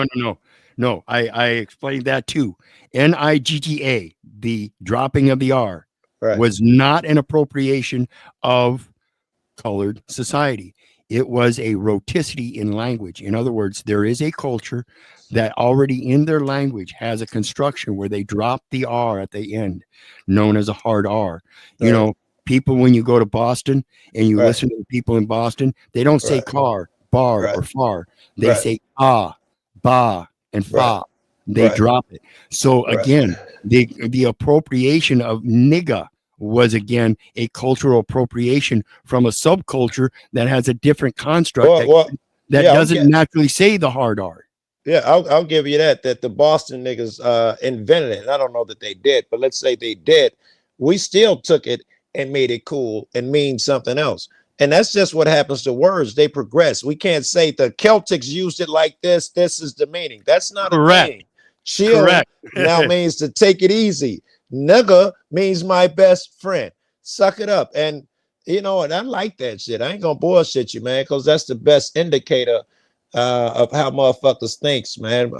No. I explained that too. NIGGA, the dropping of the R, Right. was not an appropriation of colored society. It was a roticity in language. In other words, there is a culture that already in their language has a construction where they drop the R at the end, known as a hard R. You know, people, when you go to Boston and you listen to the people in Boston, they don't say car, bar, or far. They say ah, ba, and fa. They drop it. So again, the appropriation of nigga was again a cultural appropriation from a subculture that has a different construct that doesn't naturally say the hard R. Yeah, I'll give you that the Boston niggas invented it. And I don't know that they did, but let's say they did. We still took it and made it cool and mean something else. And that's just what happens to words. They progress. We can't say the Celtics used it like this. This is the meaning. That's not a thing. Chill now means to take it easy. Nigga means my best friend. Suck it up. And you know, and I like that shit. I ain't gonna bullshit you, man, because that's the best indicator of how motherfuckers thinks, man.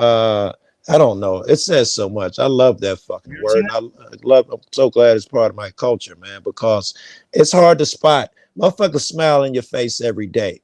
I don't know. It says so much. I love that fucking word. I'm so glad it's part of my culture, man, because it's hard to spot. Motherfuckers smile in your face every day.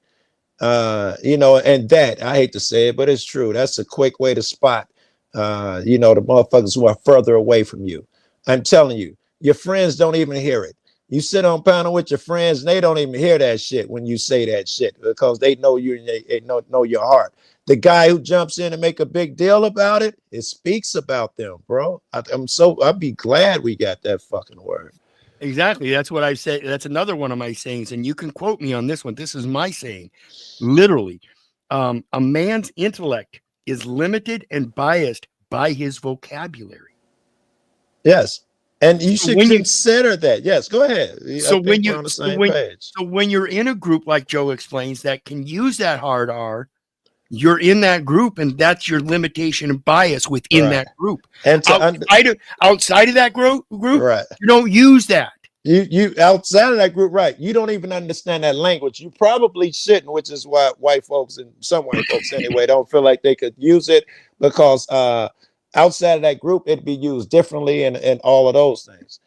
You know, and that, I hate to say it, but it's true. That's a quick way to spot, you know, the motherfuckers who are further away from you. I'm telling you, your friends don't even hear it. You sit on panel with your friends, and they don't even hear that shit when you say that shit because they know you and they know your heart. The guy who jumps in and make a big deal about it, it speaks about them, bro. I'd be glad we got that fucking word. Exactly. That's what I said. That's another one of my sayings. And you can quote me on this one. This is my saying. Literally, a man's intellect is limited and biased by his vocabulary. Yes. And you should consider that. Yes, go ahead. So when you're in a group like Joe explains that can use that hard R, you're in that group, and that's your limitation and bias within that group. And outside of that group, you don't use that. You outside of that group, right? You don't even understand that language. You probably shouldn't, which is why white folks and some white folks anyway don't feel like they could use it because outside of that group, it'd be used differently and all of those things.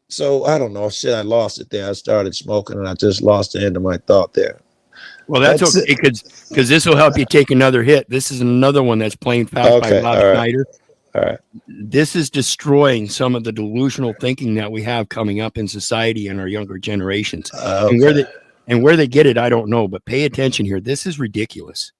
So I don't know. Shit, I lost it there. I started smoking and I just lost the end of my thought there. Well, that's okay because this will help you take another hit. This is another one that's playing fast by Rob Schneider. All right. This is destroying some of the delusional thinking that we have coming up in society and our younger generations. And where they get it, I don't know. But pay attention here. This is ridiculous.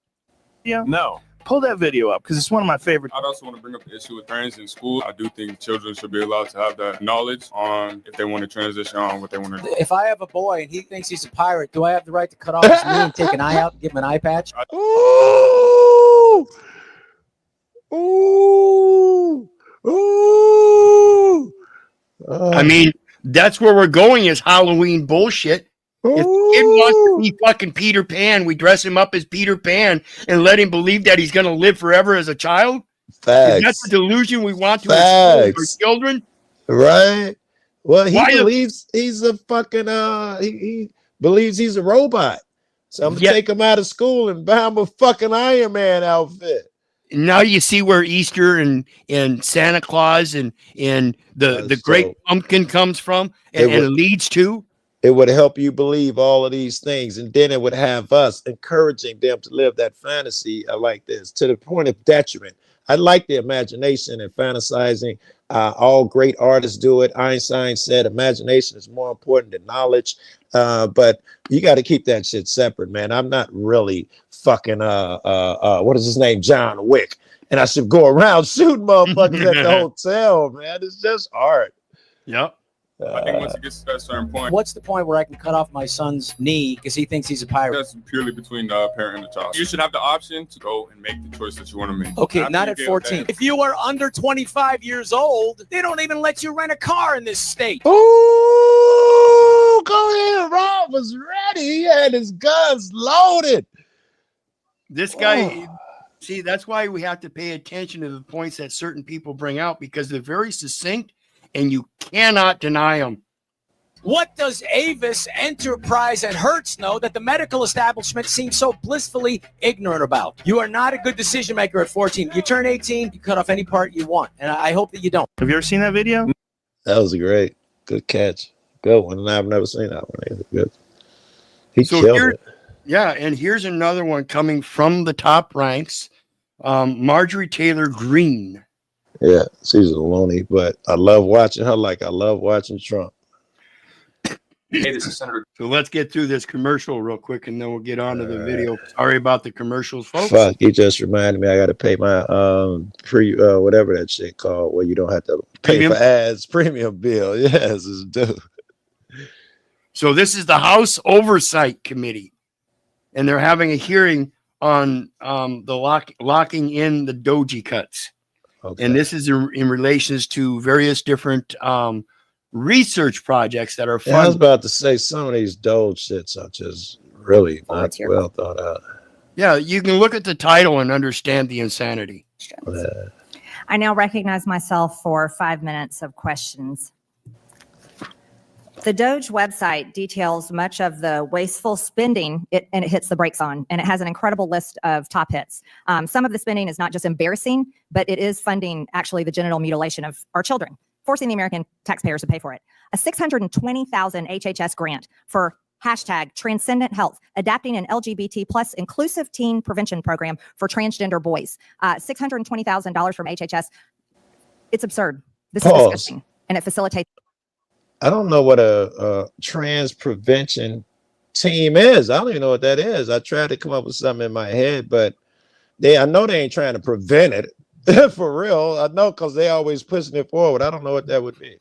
Yeah. No. Pull that video up because it's one of my favorite. I'd also want to bring up the issue with parents in school. I do think children should be allowed to have that knowledge on if they want to transition on what they want to do. If I have a boy and he thinks he's a pirate, do I have the right to cut off his knee and take an eye out and give him an eye patch? Ooh! Ooh! Ooh! I mean, that's where we're going is Halloween bullshit. If the kid wants to be fucking Peter Pan, we dress him up as Peter Pan and let him believe that he's going to live forever as a child. Facts. That's the delusion we want to instill in our children. Right. Well, he believes he's a fucking he believes he's a robot. So I'm gonna take him out of school and buy him a fucking Iron Man outfit. Now you see where Easter and Santa Claus and the Great Pumpkin comes from and leads to. It would help you believe all of these things, and then it would have us encouraging them to live that fantasy like this to the point of detriment. I like the imagination and fantasizing. All great artists do it. Einstein said imagination is more important than knowledge. But you got to keep that shit separate, man. I'm not really fucking what is his name? John Wick. And I should go around shooting motherfuckers at the hotel, man. It's just art. Yep. I think once it gets to that certain point, What's the point where I can cut off my son's knee because he thinks he's a pirate? that's purely between the parent and the child. You should have the option to go and make the choice that you want to make. Okay, After not you at get 14. that- If you are under 25 years old, they don't even let you rent a car in this state. Ooh, go ahead. Rob was ready. He had his guns loaded. This guy, see, that's why we have to pay attention to the points that certain people bring out, because they're very succinct and you cannot deny them. What does Avis, Enterprise, and Hertz know that the medical establishment seems so blissfully ignorant about? You are not a good decision maker at 14. You turn 18, you cut off any part you want, and I hope that you don't. Have you ever seen that video? That was great. Good catch. Good one. And I've never seen that one either. Good. He So killed here, it. yeah, and here's another one coming from the top ranks. Marjorie Taylor Greene. Yeah, she's a loony, but I love watching her like I love watching Trump. Hey, this is Senator. So let's get through this commercial real quick, and then we'll get on to the video. Sorry about the commercials, folks. Fuck, you just reminded me I got to pay my whatever that shit called, where you don't have to pay Premium? for ads, premium bill. Yes, it's due. So this is the House Oversight Committee, and they're having a hearing on the locking in the doji cuts. Okay. And this is in relations to various different research projects that are Yeah, I was funded. about to say some of these Doge shits are just really not well thought out. Yeah, you can look at the title and understand the insanity. I now recognize myself for 5 minutes of questions. The Doge website details much of the wasteful spending and it hits the brakes on, and it has an incredible list of top hits. Some of the spending is not just embarrassing, but it is funding actually the genital mutilation of our children, forcing the American taxpayers to pay for it. A $620,000 HHS grant for #Transcendent Health, adapting an LGBT plus inclusive teen prevention program for transgender boys. $620,000 from HHS. It's absurd. This is disgusting, and it facilitates. I don't know what a trans prevention team is. I don't even know what that is. I tried to come up with something in my head, but I know they ain't trying to prevent it for real. I know because they always pushing it forward. I don't know what that would be.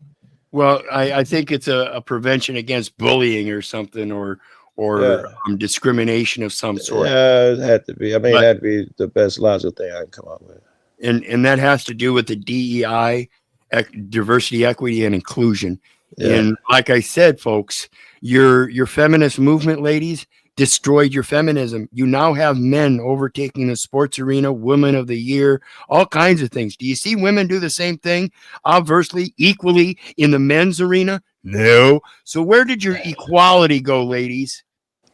Well, I think it's a prevention against bullying or something, or discrimination of some sort. Yeah, it had to be. I mean, that'd be the best logical thing I can come up with. And that has to do with the DEI, diversity, equity, and inclusion. Yeah. And like I said, folks, your feminist movement, ladies, destroyed your feminism. You now have men overtaking the sports arena, women of the year, all kinds of things. Do you see women do the same thing, obversely, equally in the men's arena? No. So where did your equality go, ladies?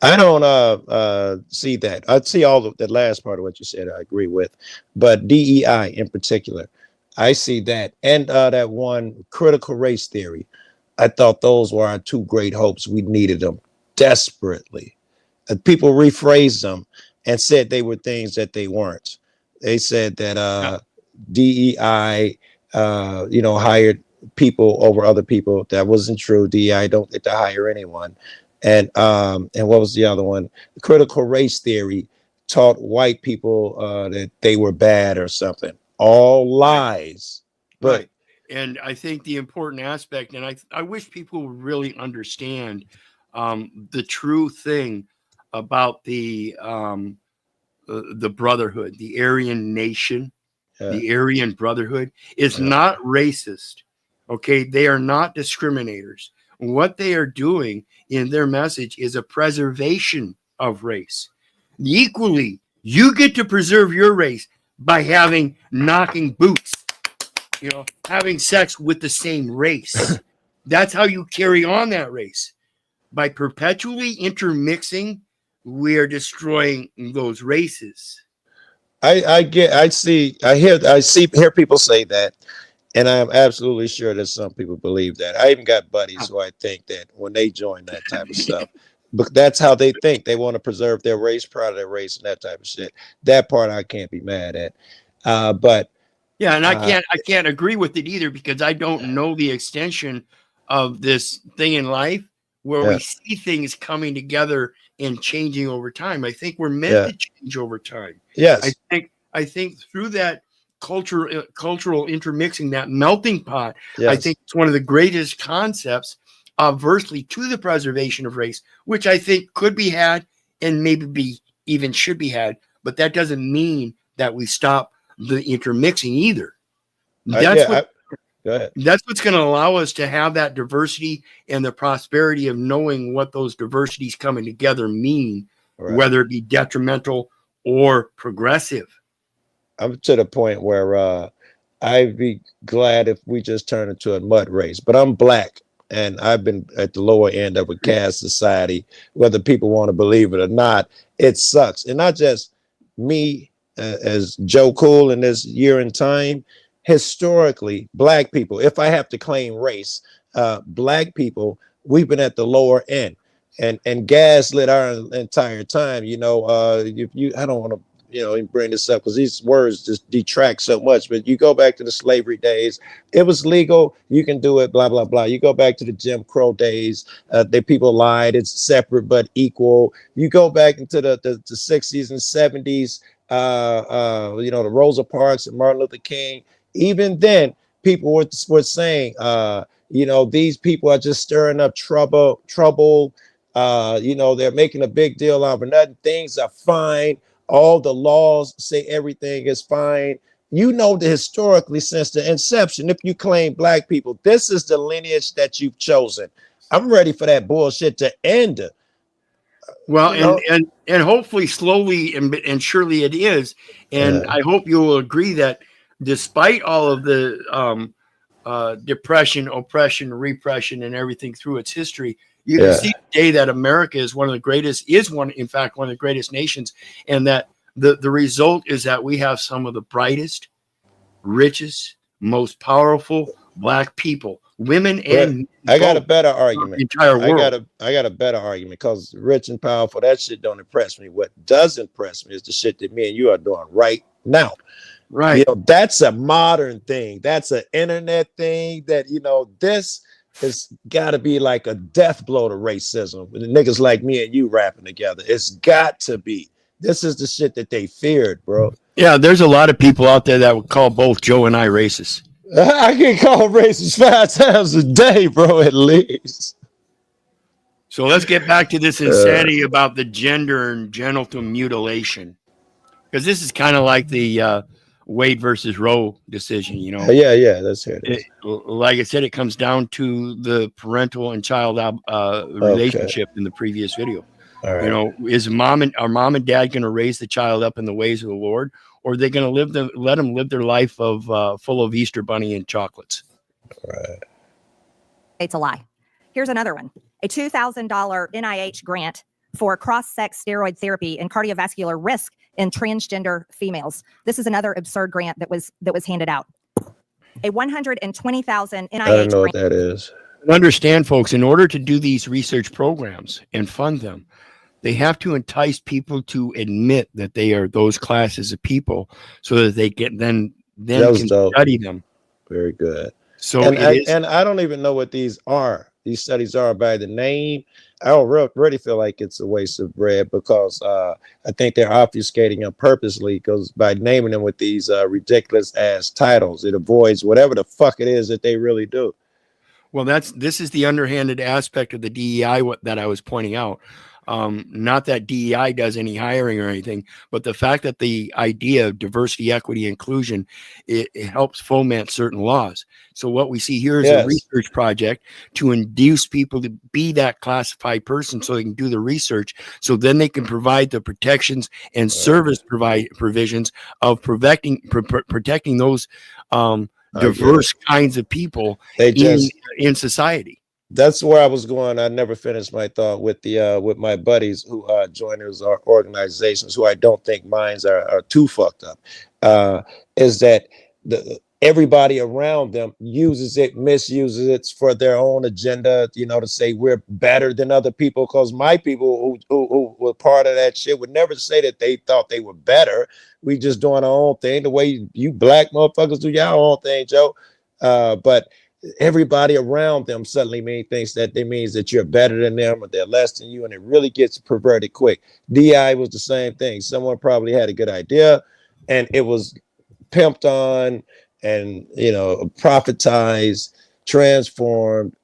I don't see that. I see all of that last part of what you said. I agree with, but DEI in particular, I see that, and that one critical race theory. I thought those were our two great hopes. We needed them desperately. People rephrased them and said they were things that they weren't. They said that DEI, hired people over other people. That wasn't true. DEI don't get to hire anyone. And what was the other one? The critical race theory taught white people that they were bad or something. All lies. But Right. And I think the important aspect, and I wish people would really understand the true thing about the brotherhood, the Aryan nation, the Aryan brotherhood is not racist. Okay, they are not discriminators. What they are doing in their message is a preservation of race. Equally, you get to preserve your race by knocking boots, having sex with the same race. That's how you carry on that race. By perpetually intermixing, we are destroying those races. I hear people say that, and I'm absolutely sure that some people believe that. I even got buddies who I think that when they join that type of stuff, but that's how they think. They want to preserve their race, proud of their race, and that type of shit. That part I can't be mad at. But yeah, and I can't agree with it either, because I don't know the extension of this thing in life where we see things coming together and changing over time. I think we're meant to change over time. Yes. I think through that cultural intermixing, that melting pot. I Yes. think it's one of the greatest concepts adversely to the preservation of race, which I think could be had and maybe even should be had. But that doesn't mean that we stop the intermixing either. That's go ahead. That's what's going to allow us to have that diversity and the prosperity of knowing what those diversities coming together mean, Right. whether it be detrimental or progressive. I'm to the point where I'd be glad if we just turn into a mud race. But I'm black, and I've been at the lower end of a caste society. Whether people want to believe it or not, it sucks. And not just me as Joe Cool in this year in time. Historically, black people, if I have to claim race, black people, we've been at the lower end and gaslit our entire time. You know, if you, I don't want to, you know, bring this up because these words just detract so much, but you go back to the slavery days, it was legal, you can do it, blah, blah, blah. You go back to the Jim Crow days, they people lied, it's separate but equal. You go back into the 60s and 70s, you know, the Rosa Parks and Martin Luther King. Even then, people were saying, you know, these people are just stirring up trouble. You know, they're making a big deal out of nothing. Things are fine. All the laws say everything is fine. You know, that historically, since the inception, if you claim black people, this is the lineage that you've chosen. I'm ready for that bullshit to end. Well, You know? and hopefully slowly and surely it is. And I hope you will agree that despite all of the depression, oppression, repression, and everything through its history, you can see today that America is one of the greatest, in fact, one of the greatest nations. And that the result is that we have some of the brightest, richest, most powerful black people, women and I got a better argument. The entire world. I got a better argument because rich and powerful, that shit don't impress me. What does impress me is the shit that me and you are doing right now. Right. You know, that's a modern thing. That's an internet thing that, you know, this has got to be like a death blow to racism. With the niggas like me and you rapping together. It's got to be. This is the shit that they feared, bro. Yeah, there's a lot of people out there that would call both Joe and I racist. I get called racist 5 times a day, bro, at least. So let's get back to this insanity about the gender and genital mutilation. Because this is kind of like the Wade versus Roe decision, you know. Yeah, that's it. Like I said, it comes down to the parental and child relationship in the previous video. Right. You know, are mom and dad going to raise the child up in the ways of the Lord, or are they going to let them live their life of full of Easter bunny and chocolates? Right. It's a lie. Here's another one. A $2,000 NIH grant for cross-sex steroid therapy and cardiovascular risk in transgender females. This is another absurd grant that was handed out. A $120,000 NIH I don't know grant. what that is. Understand, folks, in order to do these research programs and fund them, they have to entice people to admit that they are those classes of people so that they can then can study them. Very good. So and I don't even know what these are. These studies are by the name. I don't really feel like it's a waste of bread because I think they're obfuscating them purposely because by naming them with these ridiculous ass titles, it avoids whatever the fuck it is that they really do. Well, this is the underhanded aspect of the DEI that I was pointing out. Not that DEI does any hiring or anything, but the fact that the idea of diversity, equity, inclusion, it helps foment certain laws. So what we see here is a research project to induce people to be that classified person so they can do the research. So then they can provide the protections and service provisions of protecting those diverse kinds of people in society. That's where I was going. I never finished my thought with the with my buddies who joined our organizations, who I don't think minds are too fucked up. Is that everybody around them uses it, misuses it for their own agenda, you know, to say we're better than other people. Because my people who were part of that shit would never say that they thought they were better. We just doing our own thing, the way you black motherfuckers do your own thing, Joe. But everybody around them suddenly thinks that it means that you're better than them or they're less than you, and it really gets perverted quick. DI was the same thing. Someone probably had a good idea, and it was pimped on and, you know, prophetized, transformed.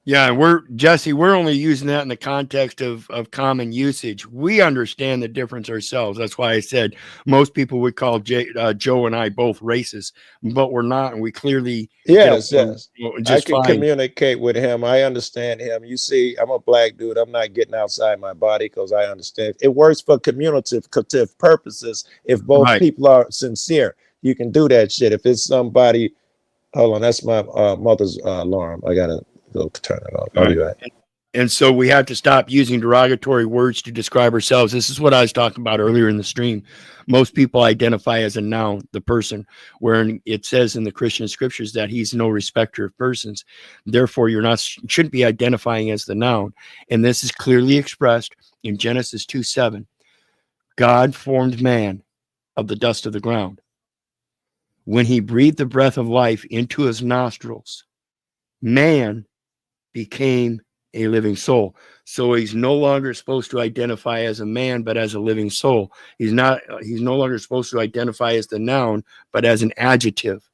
Yeah, and Jesse, we're only using that in the context of common usage. We understand the difference ourselves. That's why I said most people would call Joe and I both racist, but we're not, and we clearly Yes, get along yes. I just can fine. communicate with him. I understand him. You see, I'm a black dude. I'm not getting outside my body because I understand. It works for communicative purposes if both Right. people are sincere. You can do that shit. If it's somebody, hold on, that's my mother's alarm. I gotta go turn it off. I'll be Right. back. And so we have to stop using derogatory words to describe ourselves. This is what I was talking about earlier in the stream. Most people identify as a noun, the person, wherein it says in the Christian scriptures that he's no respecter of persons. Therefore, shouldn't be identifying as the noun. And this is clearly expressed in Genesis 2:7. God formed man of the dust of the ground. When he breathed the breath of life into his nostrils, man became a living soul. So he's no longer supposed to identify as a man, but as a living soul. He's no longer supposed to identify as the noun, but as an adjective.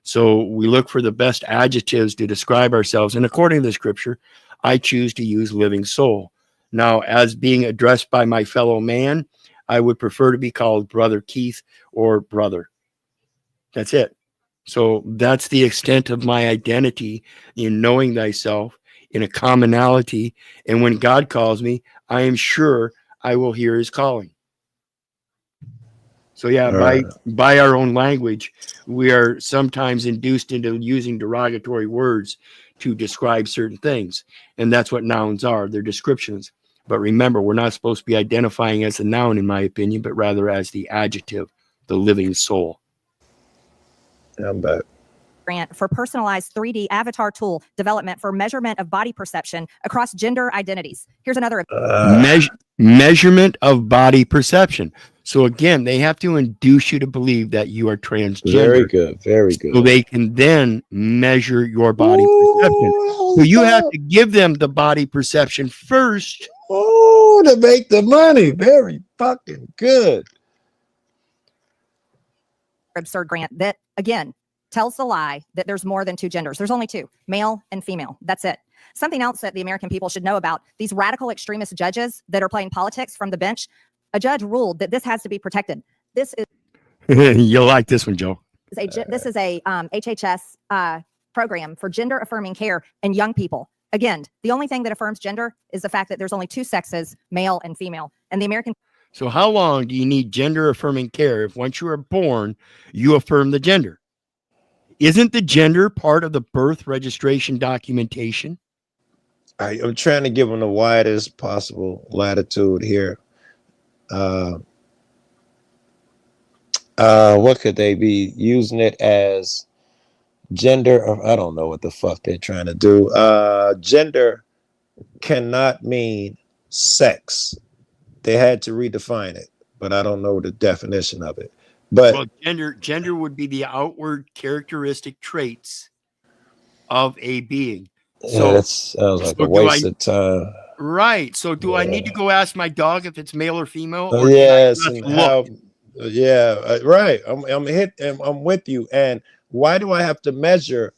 So we look for the best adjectives to describe ourselves. And according to the scripture, I choose to use living soul. Now, as being addressed by my fellow man, I would prefer to be called Brother Keith or brother. That's it. So that's the extent of my identity in knowing thyself, in a commonality. And when God calls me, I am sure I will hear his calling. So yeah, by our own language, we are sometimes induced into using derogatory words to describe certain things. And that's what nouns are. They're descriptions. But remember, we're not supposed to be identifying as a noun, in my opinion, but rather as the adjective, the living soul. I'm back. Grant for personalized 3D avatar tool development for measurement of body perception across gender identities. Here's another Measurement of body perception. So again, they have to induce you to believe that you are transgender. Very good. Very good. So they can then measure your body perception. So you have to give them the body perception first. Oh, to make the money. Very fucking good. Absurd grant that, again, tells the lie that there's more than two genders. There's only two, male and female. That's it. Something else that the American people should know about these radical extremist judges that are playing politics from the bench. A judge ruled that this has to be protected. This is You'll like this one, Joe. This is a HHS program for gender affirming care in young people. Again, the only thing that affirms gender is the fact that there's only two sexes, male and female. And the American. So how long do you need gender affirming care if once you are born, you affirm the gender? Isn't the gender part of the birth registration documentation? I'm trying to give them the widest possible latitude here. What could they be using it as? Gender, or I don't know what the fuck they're trying to do. Gender cannot mean sex. They had to redefine it, but I don't know the definition of it. But well, gender would be the outward characteristic traits of a being. So yeah, that sounds like a waste of time. Right. So do I need to go ask my dog if it's male or female? Or yes, and how? Yeah, right. I'm with you. And why do I have to measure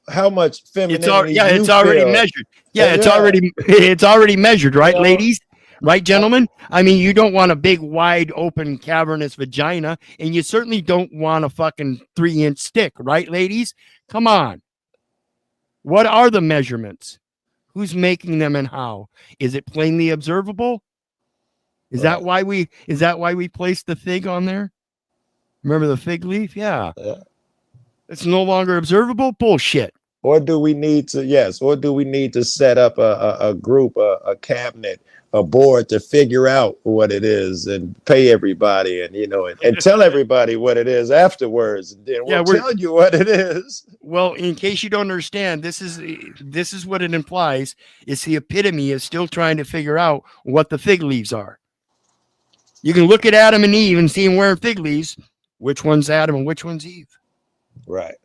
how much femininity? It's already measured. Yeah, it's already measured, right, ladies? Right, gentlemen? I mean, you don't want a big, wide open, cavernous vagina, and you certainly don't want a fucking 3-inch stick, right, ladies? Come on. What are the measurements? Who's making them and how? Is it plainly observable? Is that why we placed the fig on there? Remember the fig leaf? Yeah. It's no longer observable? Bullshit. Or do we need to set up a group, a cabinet, a board to figure out what it is and pay everybody and and tell everybody what it is afterwards, and then we'll tell you what it is. Well, in case you don't understand, this is what it implies. It's the epitome of still trying to figure out what the fig leaves are. You can look at Adam and Eve and see them wearing fig leaves. Which one's Adam and which one's Eve? Right.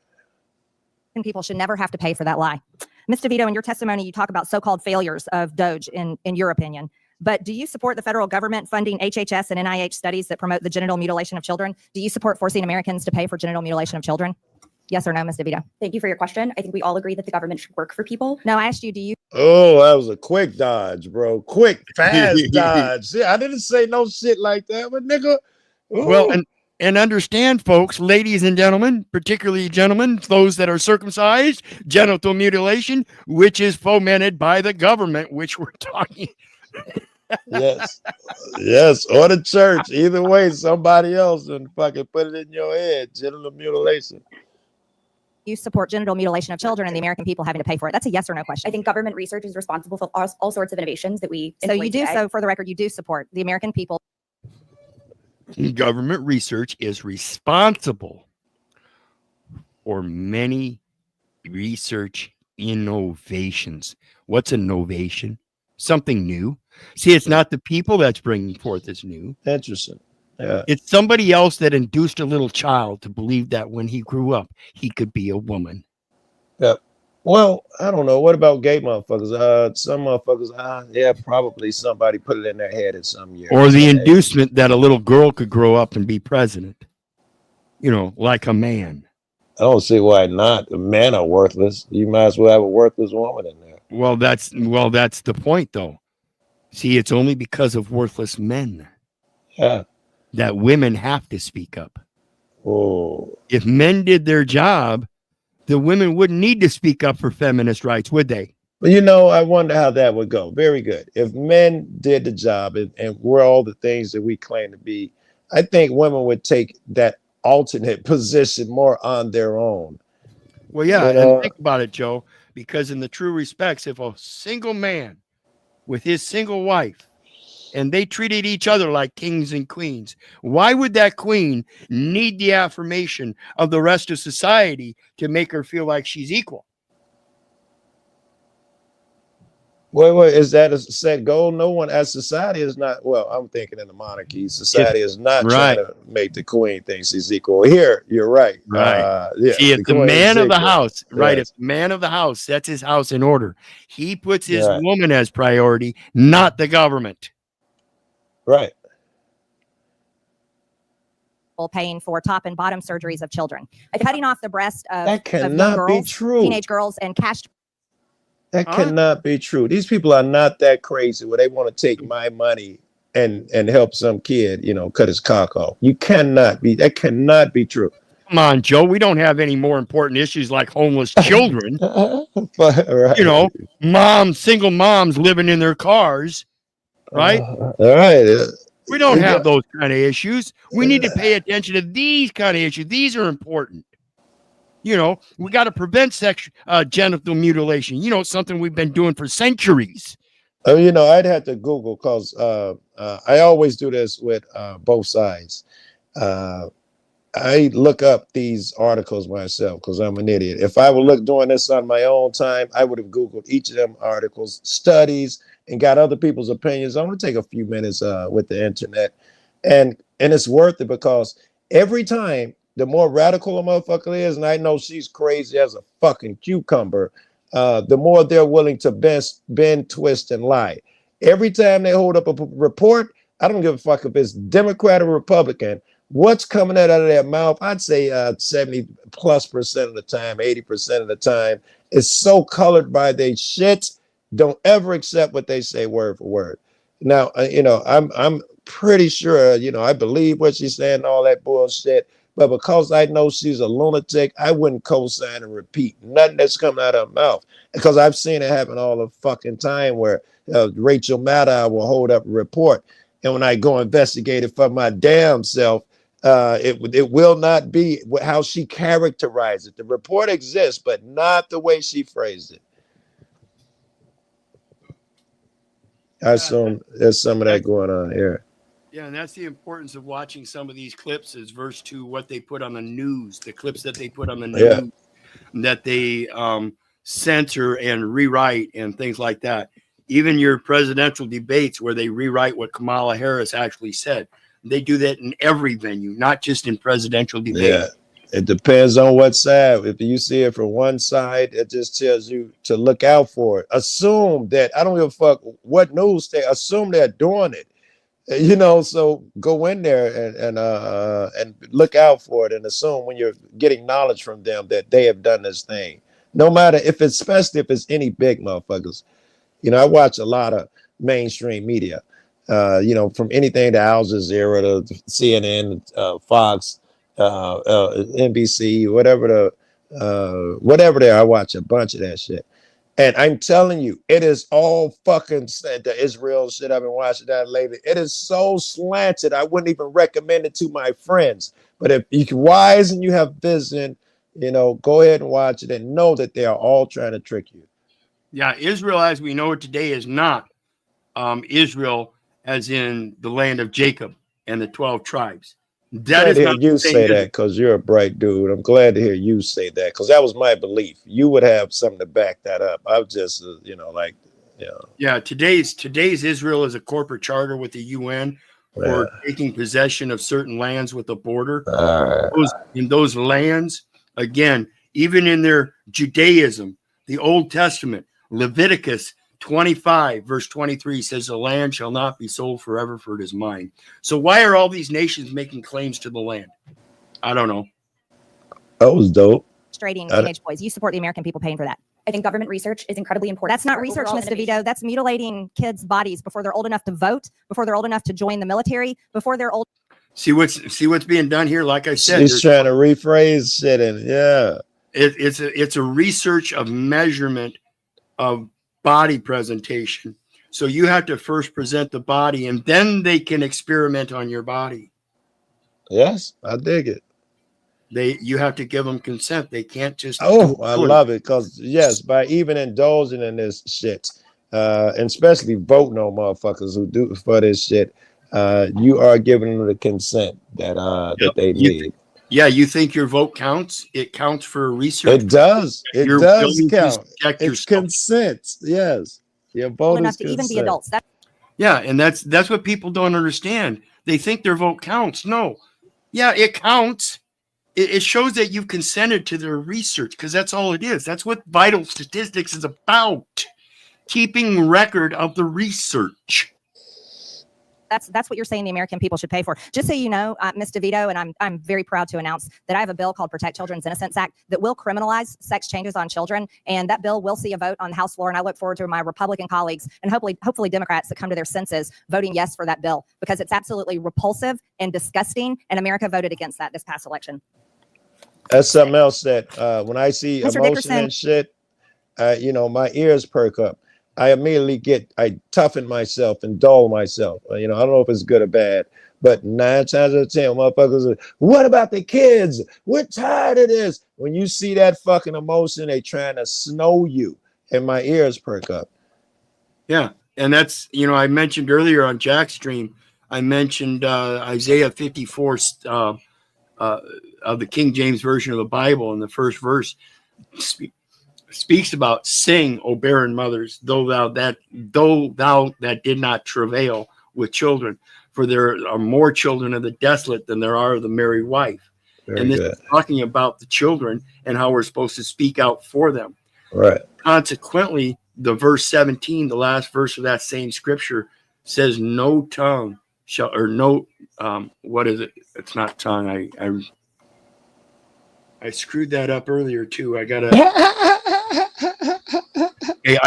People should never have to pay for that lie. Ms. DeVito, in your testimony, you talk about so-called failures of Doge in your opinion. But do you support the federal government funding HHS and NIH studies that promote the genital mutilation of children? Do you support forcing Americans to pay for genital mutilation of children? Yes or no, Ms. DeVito? Thank you for your question. I think we all agree that the government should work for people. No, I asked you, do you? Oh, that was a quick dodge, bro. Quick, fast dodge. See, I didn't say no shit like that, but nigga. Well, ooh. and understand, folks, ladies and gentlemen, particularly gentlemen, those that are circumcised, genital mutilation, which is fomented by the government, which we're talking. Yes, yes, or the church. Either way, somebody else and fucking put it in your head. Genital mutilation. You support genital mutilation of children and the American people having to pay for it? That's a yes or no question. I think government research is responsible for all sorts of innovations that we. So you do. Today. So for the record, you do support the American people. Government research is responsible for many research innovations. What's innovation? Something new. See, it's not the people that's bringing forth this new. Interesting. Yeah. It's somebody else that induced a little child to believe that when he grew up, he could be a woman. Yep. Well, I don't know. What about gay motherfuckers? Some motherfuckers, yeah, probably somebody put it in their head at some year. Or the inducement that a little girl could grow up and be president. You know, like a man. I don't see why not. The men are worthless. You might as well have a worthless woman in there. Well, that's the point, though. See, it's only because of worthless men that women have to speak up. Oh, if men did their job, the women wouldn't need to speak up for feminist rights, would they? Well, you know, I wonder how that would go. Very good. If men did the job and were all the things that we claim to be, I think women would take that alternate position more on their own. Well, yeah, But, and think about it, Joe, because in the true respects, if a single man with his single wife and they treated each other like kings and queens, why would that queen need the affirmation of the rest of society to make her feel like she's equal? Wait, is that a set goal? No one, as society is not, well, I'm thinking in the monarchy, society is not trying to make the queen think she's equal. Here, you're right. Right. Yeah, See, if the man of the house, right, Yes. if the man of the house sets his house in order, he puts his woman as priority, not the government. Right. Paying for top and bottom surgeries of children, cutting off the breast of, That of young cannot be girls, true. teenage girls, and castrating. That cannot be true. These people are not that crazy where they want to take my money and help some kid, you know, cut his cock off. You cannot be. That cannot be true. Come on, Joe. We don't have any more important issues like homeless children. Right. You know, single moms living in their cars, right? All right. We don't have those kind of issues. We need to pay attention to these kind of issues. These are important. You know, we got to prevent genital mutilation. You know, something we've been doing for centuries. Oh, you know, I'd have to Google because I always do this with both sides. I look up these articles myself because I'm an idiot. If I were doing this on my own time, I would have Googled each of them articles, studies, and got other people's opinions. I'm going to take a few minutes with the internet. And it's worth it because every time, the more radical a motherfucker is, and I know she's crazy as a fucking cucumber, the more they're willing to bend, twist, and lie. Every time they hold up a report, I don't give a fuck if it's Democrat or Republican, what's coming out of their mouth, I'd say 70+% of the time, 80% of the time, is so colored by their shit. Don't ever accept what they say word for word. Now, you know, I'm pretty sure, you know, I believe what she's saying, all that bullshit. But because I know she's a lunatic, I wouldn't co-sign and repeat nothing that's coming out of her mouth. Because I've seen it happen all the fucking time where Rachel Maddow will hold up a report. And when I go investigate it for my damn self, it will not be how she characterized it. The report exists, but not the way she phrased it. I assume there's some of that going on here. Yeah, and that's the importance of watching some of these clips is verse 2, what they put on the news, the clips that they put on the news, that they censor and rewrite and things like that. Even your presidential debates where they rewrite what Kamala Harris actually said. They do that in every venue, not just in presidential debates. It depends on what side. If you see it from one side, it just tells you to look out for it. Assume that I don't give a fuck what news they assume they're doing it. You know, so go in there and look out for it and assume when you're getting knowledge from them that they have done this thing. No matter if it's, especially if it's any big motherfuckers. You know, I watch a lot of mainstream media. You know, from anything to Al Jazeera to CNN, Fox, NBC, whatever there. I watch a bunch of that shit. And I'm telling you, it is all fucking the Israel shit. I've been watching that lately. It is so slanted. I wouldn't even recommend it to my friends. But if you're wise and you have vision, you know, go ahead and watch it and know that they are all trying to trick you. Yeah, Israel as we know it today is not Israel as in the land of Jacob and the 12 tribes. That is not you the same say Israel. that because you're a bright dude. I'm glad to hear you say that because that was my belief. You would have something to back that up. I was just, you know, like, you know. Yeah, today's Israel is a corporate charter with the UN for taking possession of certain lands with a border. In those lands, again, even in their Judaism, the Old Testament, Leviticus 25, verse 23 says, the land shall not be sold forever, for it is mine. So why are all these nations making claims to the land? I don't know. That was dope. Frustrating teenage boys. You support the American people paying for that. I think government research is incredibly important. That's not for research, overall Ms. innovation. DeVito. That's mutilating kids' bodies before they're old enough to vote, before they're old enough to join the military, before they're old. See what's being done here. Like I said, She's trying to rephrase shit, and yeah, it's a research of measurement of body presentation. So you have to first present the body, and then they can experiment on your body. Yes, I dig it. You have to give them consent. They can't just. Oh, I love it because yes, by even indulging in this shit, and especially voting on motherfuckers who do for this shit, you are giving them the consent that they need. Yeah, you think your vote counts? It counts for research. It does. It You're does willing to count. protect It's yourself. consent. Yes, your vote Old is enough to even be adults. Yeah, and that's what people don't understand. They think their vote counts. No, yeah, it counts. It shows that you've consented to their research because that's all it is. That's what vital statistics is about. Keeping record of the research. That's what you're saying the American people should pay for. Just so you know, Ms. DeVito, and I'm very proud to announce that I have a bill called Protect Children's Innocence Act that will criminalize sex changes on children, and that bill will see a vote on the House floor, and I look forward to my Republican colleagues and hopefully Democrats that come to their senses voting yes for that bill because it's absolutely repulsive and disgusting, and America voted against that this past election. That's something else that when I see Mr. emotion Dickerson. and shit, you know, my ears perk up. I immediately I toughen myself and dull myself. You know, I don't know if it's good or bad, but 9 times out of 10, motherfuckers are, what about the kids? We're tired of this. When you see that fucking emotion, they trying to snow you, and my ears perk up. Yeah, and that's, you know, I mentioned earlier on Jack's stream, I mentioned Isaiah 54 of the King James Version of the Bible, in the first verse speaks about sing, O barren mothers, though thou that did not travail with children, for there are more children of the desolate than there are of the married wife. And this is talking about the children and how we're supposed to speak out for them. Right. Consequently, the verse 17, the last verse of that same scripture, says no tongue shall, or no, what is it? It's not tongue. I screwed that up earlier too. I gotta. Okay,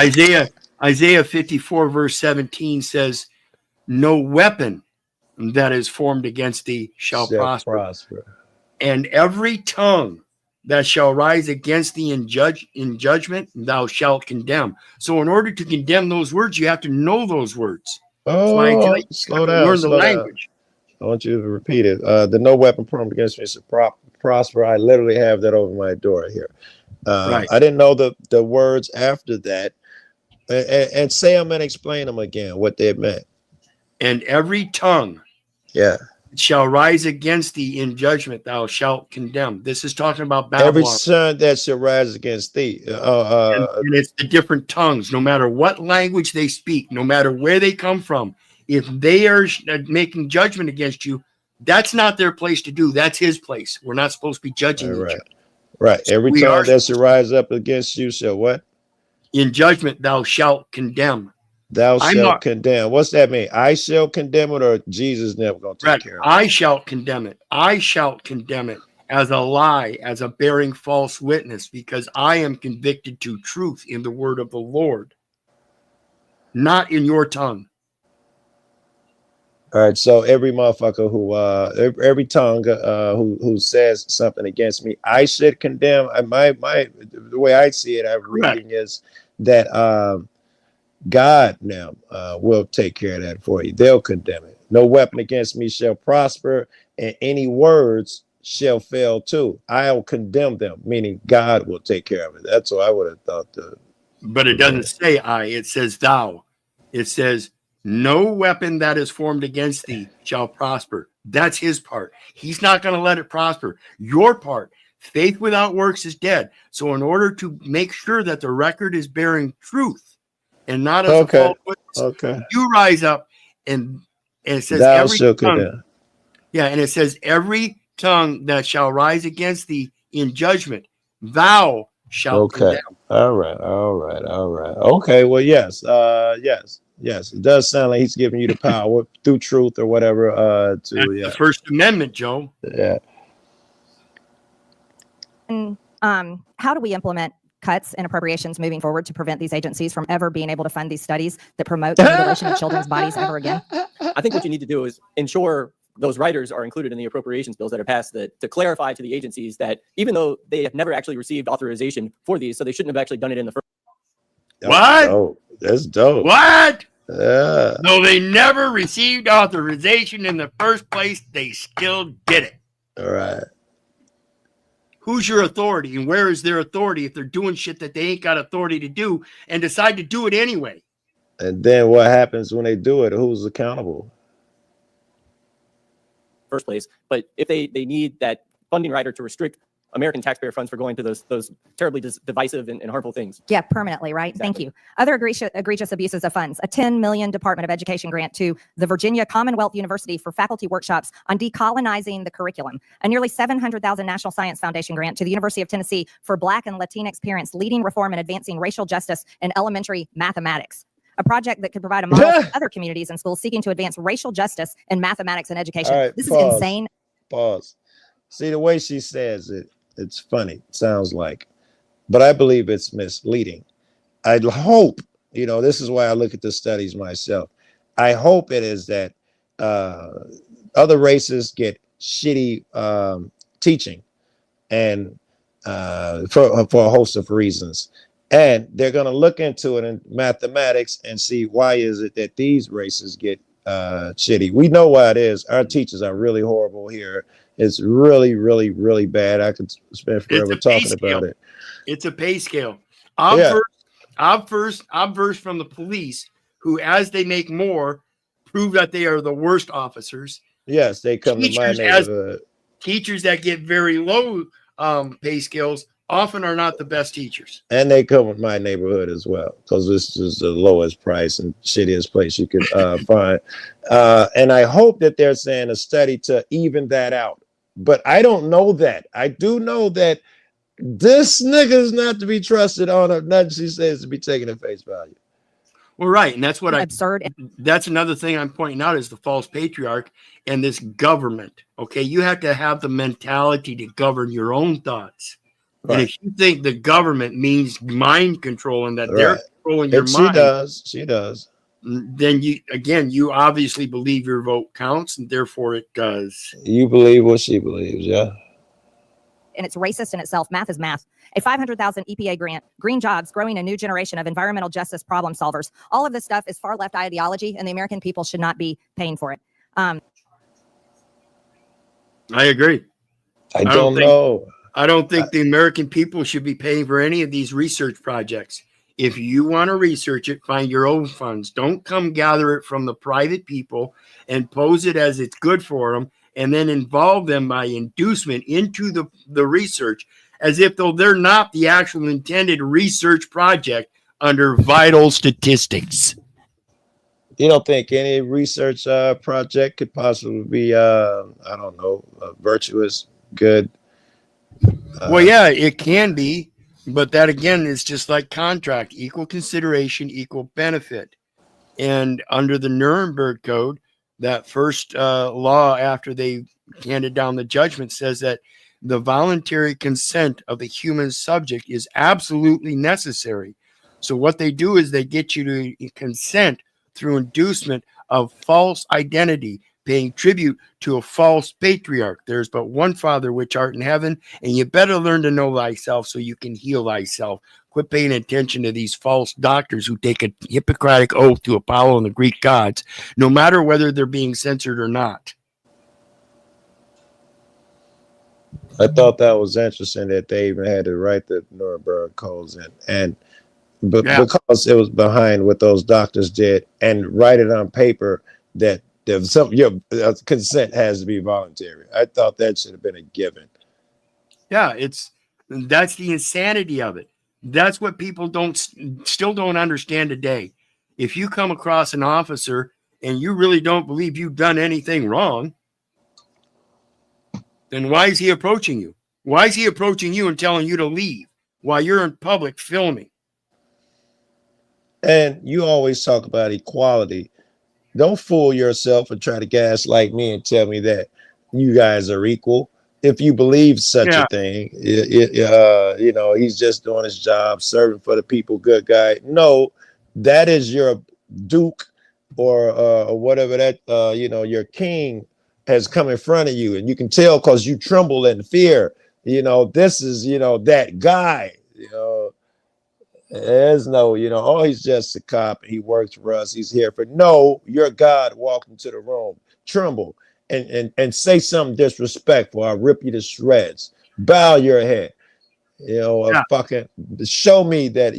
Isaiah 54 verse 17 says, "No weapon that is formed against thee shall prosper, and every tongue that shall rise against thee in judgment thou shalt condemn." So, in order to condemn those words, you have to know those words. Oh, slow down. Learn the Slow language. down. I want you to repeat it. The no weapon formed against me shall prosper. I literally have that over my door here. Right. I didn't know the words after that. And say them and explain them again, what they meant. And every tongue shall rise against thee in judgment thou shalt condemn. This is talking about Babylon. Every son that shall rise against thee. And it's the different tongues, no matter what language they speak, no matter where they come from. If they are making judgment against you, That's not their place to do. That's his place. We're not supposed to be judging each other. Right. Every We tongue are that should rise up against you shall what? in judgment thou shalt condemn. Thou I'm shalt not condemn. What's that mean? I shall condemn it, or Jesus never gonna take right. care of it? I shall condemn it. I shall condemn it as a lie, as a bearing false witness, because I am convicted to truth in the word of the Lord, not in your tongue. All right, so every motherfucker who every tongue who says something against me, I should condemn. The way I see it, I'm reading is that God now will take care of that for you. They'll condemn it. No weapon against me shall prosper, and any words shall fail too. I'll condemn them, meaning God will take care of it. That's what I would have thought. But it doesn't say I, it says thou. It says, no weapon that is formed against thee shall prosper. That's his part. He's not going to let it prosper. Your part, faith without works is dead. So in order to make sure that the record is bearing truth and not as a false witness, you rise up and it says Thou every shalt tongue. condemn. Yeah, and it says every tongue that shall rise against thee in judgment, thou shalt condemn. All right. Okay. Well, yes. Yes. It does sound like he's giving you the power through truth or whatever. That's the First Amendment, Joe. Yeah. And how do we implement cuts and appropriations moving forward to prevent these agencies from ever being able to fund these studies that promote the mutilation of children's bodies ever again? I think what you need to do is ensure those writers are included in the appropriations bills that are passed to clarify to the agencies that even though they have never actually received authorization for these, so they shouldn't have actually done it in the first. What? That's dope. What? Yeah. No, they never received authorization in the first place. They still did it. All right. Who's your authority and where is their authority if they're doing shit that they ain't got authority to do and decide to do it anyway? And then what happens when they do it? Who's accountable? First place, but if they need that funding rider to restrict American taxpayer funds for going to those terribly divisive and harmful things. Yeah, permanently, right? Exactly. Thank you. Other egregious abuses of funds, a $10 million Department of Education grant to the Virginia Commonwealth University for faculty workshops on decolonizing the curriculum, a nearly $700,000 National Science Foundation grant to the University of Tennessee for Black and Latinx parents leading reform and advancing racial justice in elementary mathematics. A project that could provide a model for other communities and schools seeking to advance racial justice in mathematics and education. All right, This pause. is insane. Pause. See, the way she says it, it's funny. It sounds like, but I believe it's misleading. I hope, this is why I look at the studies myself. I hope it is that other races get shitty teaching and for a host of reasons. And they're going to look into it in mathematics and see why is it that these races get shitty. We know why it is. Our teachers are really horrible here. It's really, really, really bad. I could spend forever talking about it. It's a pay scale. I'm versed from the police who, as they make more, prove that they are the worst officers. Yes, they come to my neighborhood. Teachers that get very low pay scales often are not the best teachers. And they come with my neighborhood as well, because this is the lowest price and shittiest place you could find. And I hope that they're saying a study to even that out. But I don't know that. I do know that this nigga is not to be trusted on her. Nothing she says to be taken at face value. Well, right. And that's what absurd. That's another thing I'm pointing out is the false patriarch and this government. Okay. You have to have the mentality to govern your own thoughts. Right. And if you think the government means mind control and that they're controlling your mind. She does. Then you obviously believe your vote counts and therefore it does. You believe what she believes. Yeah. And it's racist in itself. Math is math. A $500,000 EPA grant, green jobs, growing a new generation of environmental justice problem solvers. All of this stuff is far left ideology, and the American people should not be paying for it. I agree. I don't know. I don't think the American people should be paying for any of these research projects. If you want to research it, find your own funds. Don't come gather it from the private people and pose it as it's good for them and then involve them by inducement into the research as if though they're not the actual intended research project under vital statistics. You don't think any research project could possibly be, I don't know, virtuous, good? Well, yeah, it can be, but that again is just like contract, equal consideration, equal benefit. And under the Nuremberg Code, that first law after they handed down the judgment says that the voluntary consent of the human subject is absolutely necessary. So what they do is they get you to consent through inducement of false identity, paying tribute to a false patriarch. There's but one Father which art in heaven, and you better learn to know thyself so you can heal thyself. Quit paying attention to these false doctors who take a Hippocratic oath to Apollo and the Greek gods, no matter whether they're being censored or not. I thought that was interesting that they even had to write the Nuremberg codes but because it was behind what those doctors did, and write it on paper that there's some your consent has to be voluntary. I thought that should have been a given. Yeah, that's the insanity of it. That's what people still don't understand today. If you come across an officer and you really don't believe you've done anything wrong, then why is he approaching you? Why is he approaching you and telling you to leave while you're in public filming? And you always talk about equality. Don't fool yourself and try to gaslight me and tell me that you guys are equal. If you believe such a thing, you know, he's just doing his job, serving for the people, good guy. No, that is your duke or whatever that, you know, your king has come in front of you. And you can tell because you tremble in fear. You know, this is, you know, that guy, you know. There's no, you know, oh, he's just a cop. He works for us. He's here for no. Your God walked into the room, tremble, and say something disrespectful. I'll rip you to shreds. Bow your head. You know, fucking show me that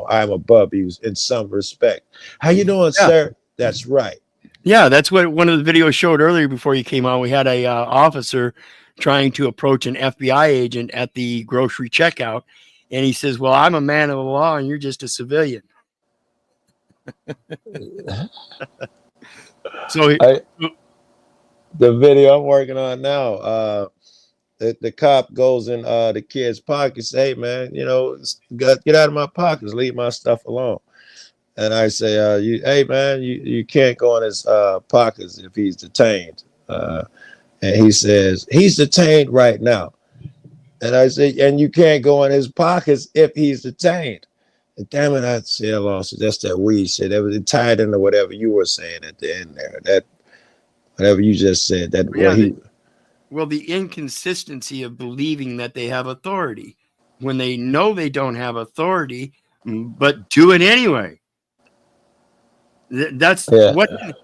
I'm above you in some respect. How you doing, sir? That's right. Yeah, that's what one of the videos showed earlier before you came on. We had a officer trying to approach an FBI agent at the grocery checkout. And he says, well, I'm a man of the law and you're just a civilian. So the video I'm working on now, the cop goes in the kid's pocket, say, hey, man, you know, get out of my pockets, leave my stuff alone. And I say, hey, man, you can't go in his pockets if he's detained. And he says, he's detained right now. And I say, and you can't go in his pockets if he's detained. And damn it, I say, I lost it. That's that weed shit. That was tied into whatever you were saying at the end there. That whatever you just said. That the inconsistency of believing that they have authority when they know they don't have authority, but do it anyway. That's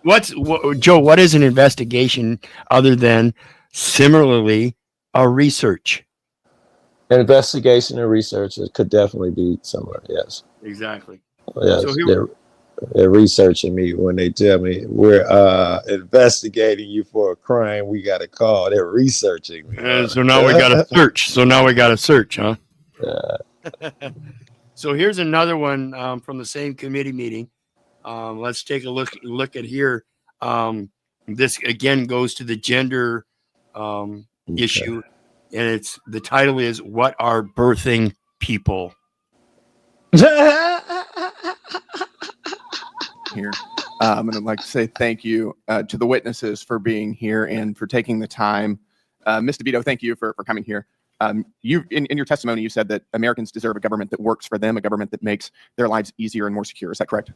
what's Joe. What is an investigation other than similarly a research? Investigation and research could definitely be similar. Yes. Exactly. Yes. So they're researching me when they tell me we're investigating you for a crime. We got a call. They're researching me. So now we got to search. Huh? Yeah. So here's another one from the same committee meeting. Let's take a look at here. This again goes to the gender issue. And the title is "What Are Birthing People?" Here, I'm going to like to say thank you to the witnesses for being here and for taking the time. Ms. DeVito, thank you for coming here. You in your testimony, you said that Americans deserve a government that works for them, a government that makes their lives easier and more secure. Is that correct?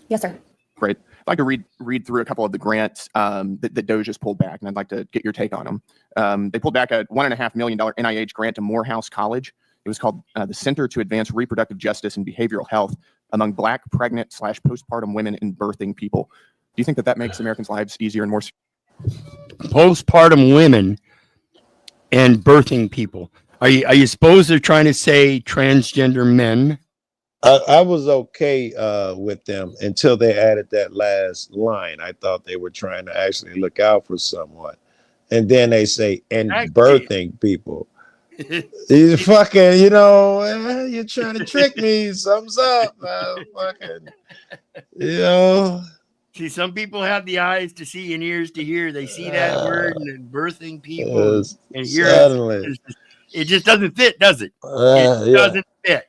Yes, sir. Great. I'd like to read through a couple of the grants that DOGE has pulled back, and I'd like to get your take on them. They pulled back a $1.5 million NIH grant to Morehouse College. It was called the Center to Advance Reproductive Justice and Behavioral Health Among Black, Pregnant / Postpartum Women and Birthing People. Do you think that makes Americans' lives easier and more secure? Postpartum women and birthing people. Are you supposed they're trying to say transgender men? I was okay with them until they added that last line. I thought they were trying to actually look out for someone. And then they say, and birthing people. You fucking, you know, you're trying to trick me. Something's up, fucking, you know. See, some people have the eyes to see and ears to hear. They see that word and then birthing people and hear Suddenly. it just doesn't fit, does it? It doesn't fit.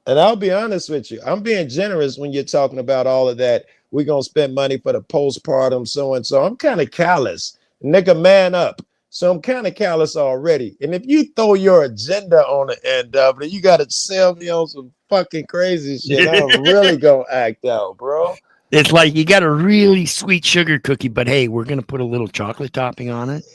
And I'll be honest with you, I'm being generous when you're talking about all of that. We're gonna spend money for the postpartum, so and so. I'm kind of callous, nigga. Man up. So I'm kind of callous already. And if you throw your agenda on the end of it, you gotta sell me on some fucking crazy shit. I'm really gonna act out, bro. It's like you got a really sweet sugar cookie, but hey, we're gonna put a little chocolate topping on it,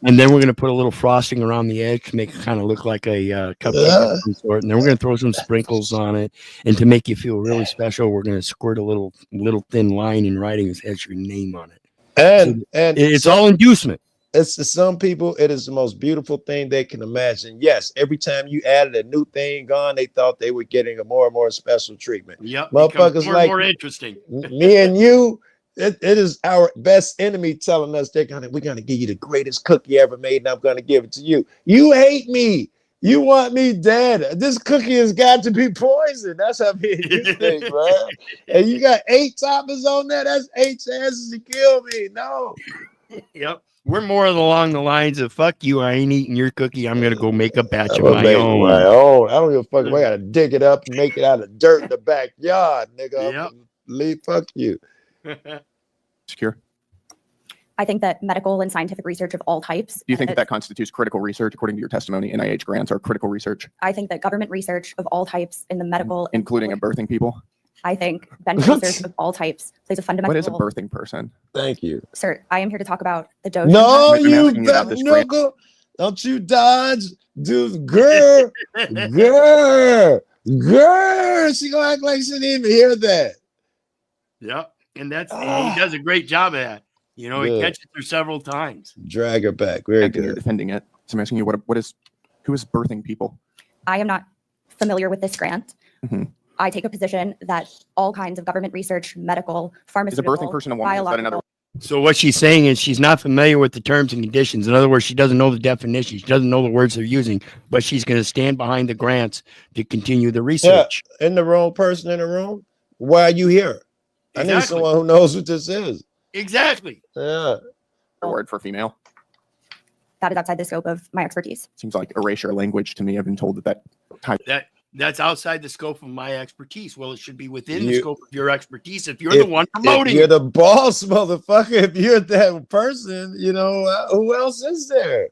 and then we're gonna put a little frosting around the edge to make it kind of look like a cupcake of some sort, and then we're gonna throw some sprinkles on it, and to make you feel really special, we're gonna squirt a little thin line in writing that has your name on it. And it's all inducement. It's to some people, it is the most beautiful thing they can imagine. Yes, every time you added a new thing on, they thought they were getting a more and more special treatment. Yep, motherfuckers more like more interesting. me and you. It is our best enemy telling us we're gonna give you the greatest cookie ever made, and I'm gonna give it to you. You hate me. You want me dead. This cookie has got to be poisoned. That's how me and you think, man. And you got 8 toppings on that. That's 8 chances to kill me. No. Yep. We're more along the lines of fuck you, I ain't eating your cookie. I'm gonna go make a batch I'm of gonna my make own. my own. I don't give a fuck if I gotta dig it up and make it out of dirt in the backyard, nigga. Yep. Leave, fuck you. Secure. I think that medical and scientific research of all types. Do you think that constitutes critical research? According to your testimony, NIH grants are critical research, I think that government research of all types in the medical, including birthing people. I think benefit research of all types plays a fundamental What is a role. birthing person? Thank you. Sir, I am here to talk about the DOGE. No, I'm you asking you about that this grant. nigga. Don't you dodge, dude. Girl. She gonna act like she didn't even hear that. Yep. And he does a great job at that. You know, he Good. catches her several times. Drag her back. Very And you're good. defending it. So I'm asking you, who is birthing people? I am not familiar with this grant. Mhm. I take a position that all kinds of government research, medical, Is a pharmaceutical, birthing person a woman? Is that biological. another? So what she's saying is she's not familiar with the terms and conditions. In other words, she doesn't know the definition. She doesn't know the words they're using, but she's going to stand behind the grants to continue the research. Yeah, in the wrong person in the room. Why are you here? I need Exactly. someone who knows what this is. Exactly. Yeah. Word for female. That is outside the scope of my expertise. Seems like erasure language to me. I've been told that type. That's outside the scope of my expertise. Well, it should be within the You- scope of your expertise if you're the one promoting. If you're the boss, motherfucker. If you're that person, you know, who else is there?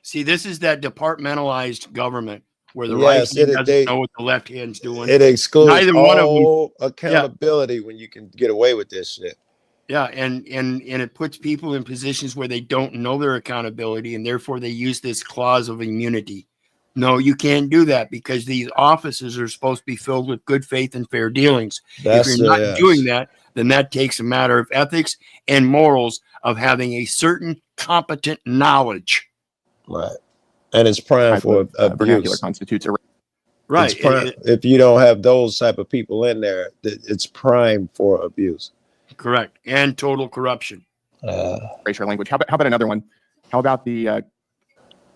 See, this is that departmentalized government where the Yes, right hand it- doesn't they- know what the left hand's doing. It excludes Neither one of them. all accountability when you can get away with this shit. Yeah, and it puts people in positions where they don't know their accountability, and therefore they use this clause of immunity. No, you can't do that because these offices are supposed to be filled with good faith and fair dealings. That's If you're not yes. doing that, then that takes a matter of ethics and morals of having a certain competent knowledge. Right. And it's prime for Vernacular abuse. constitutes Right. It's prime, if you don't have those type of people in there, it's prime for abuse. Correct. And total corruption. Erasure language. How about another one? How about the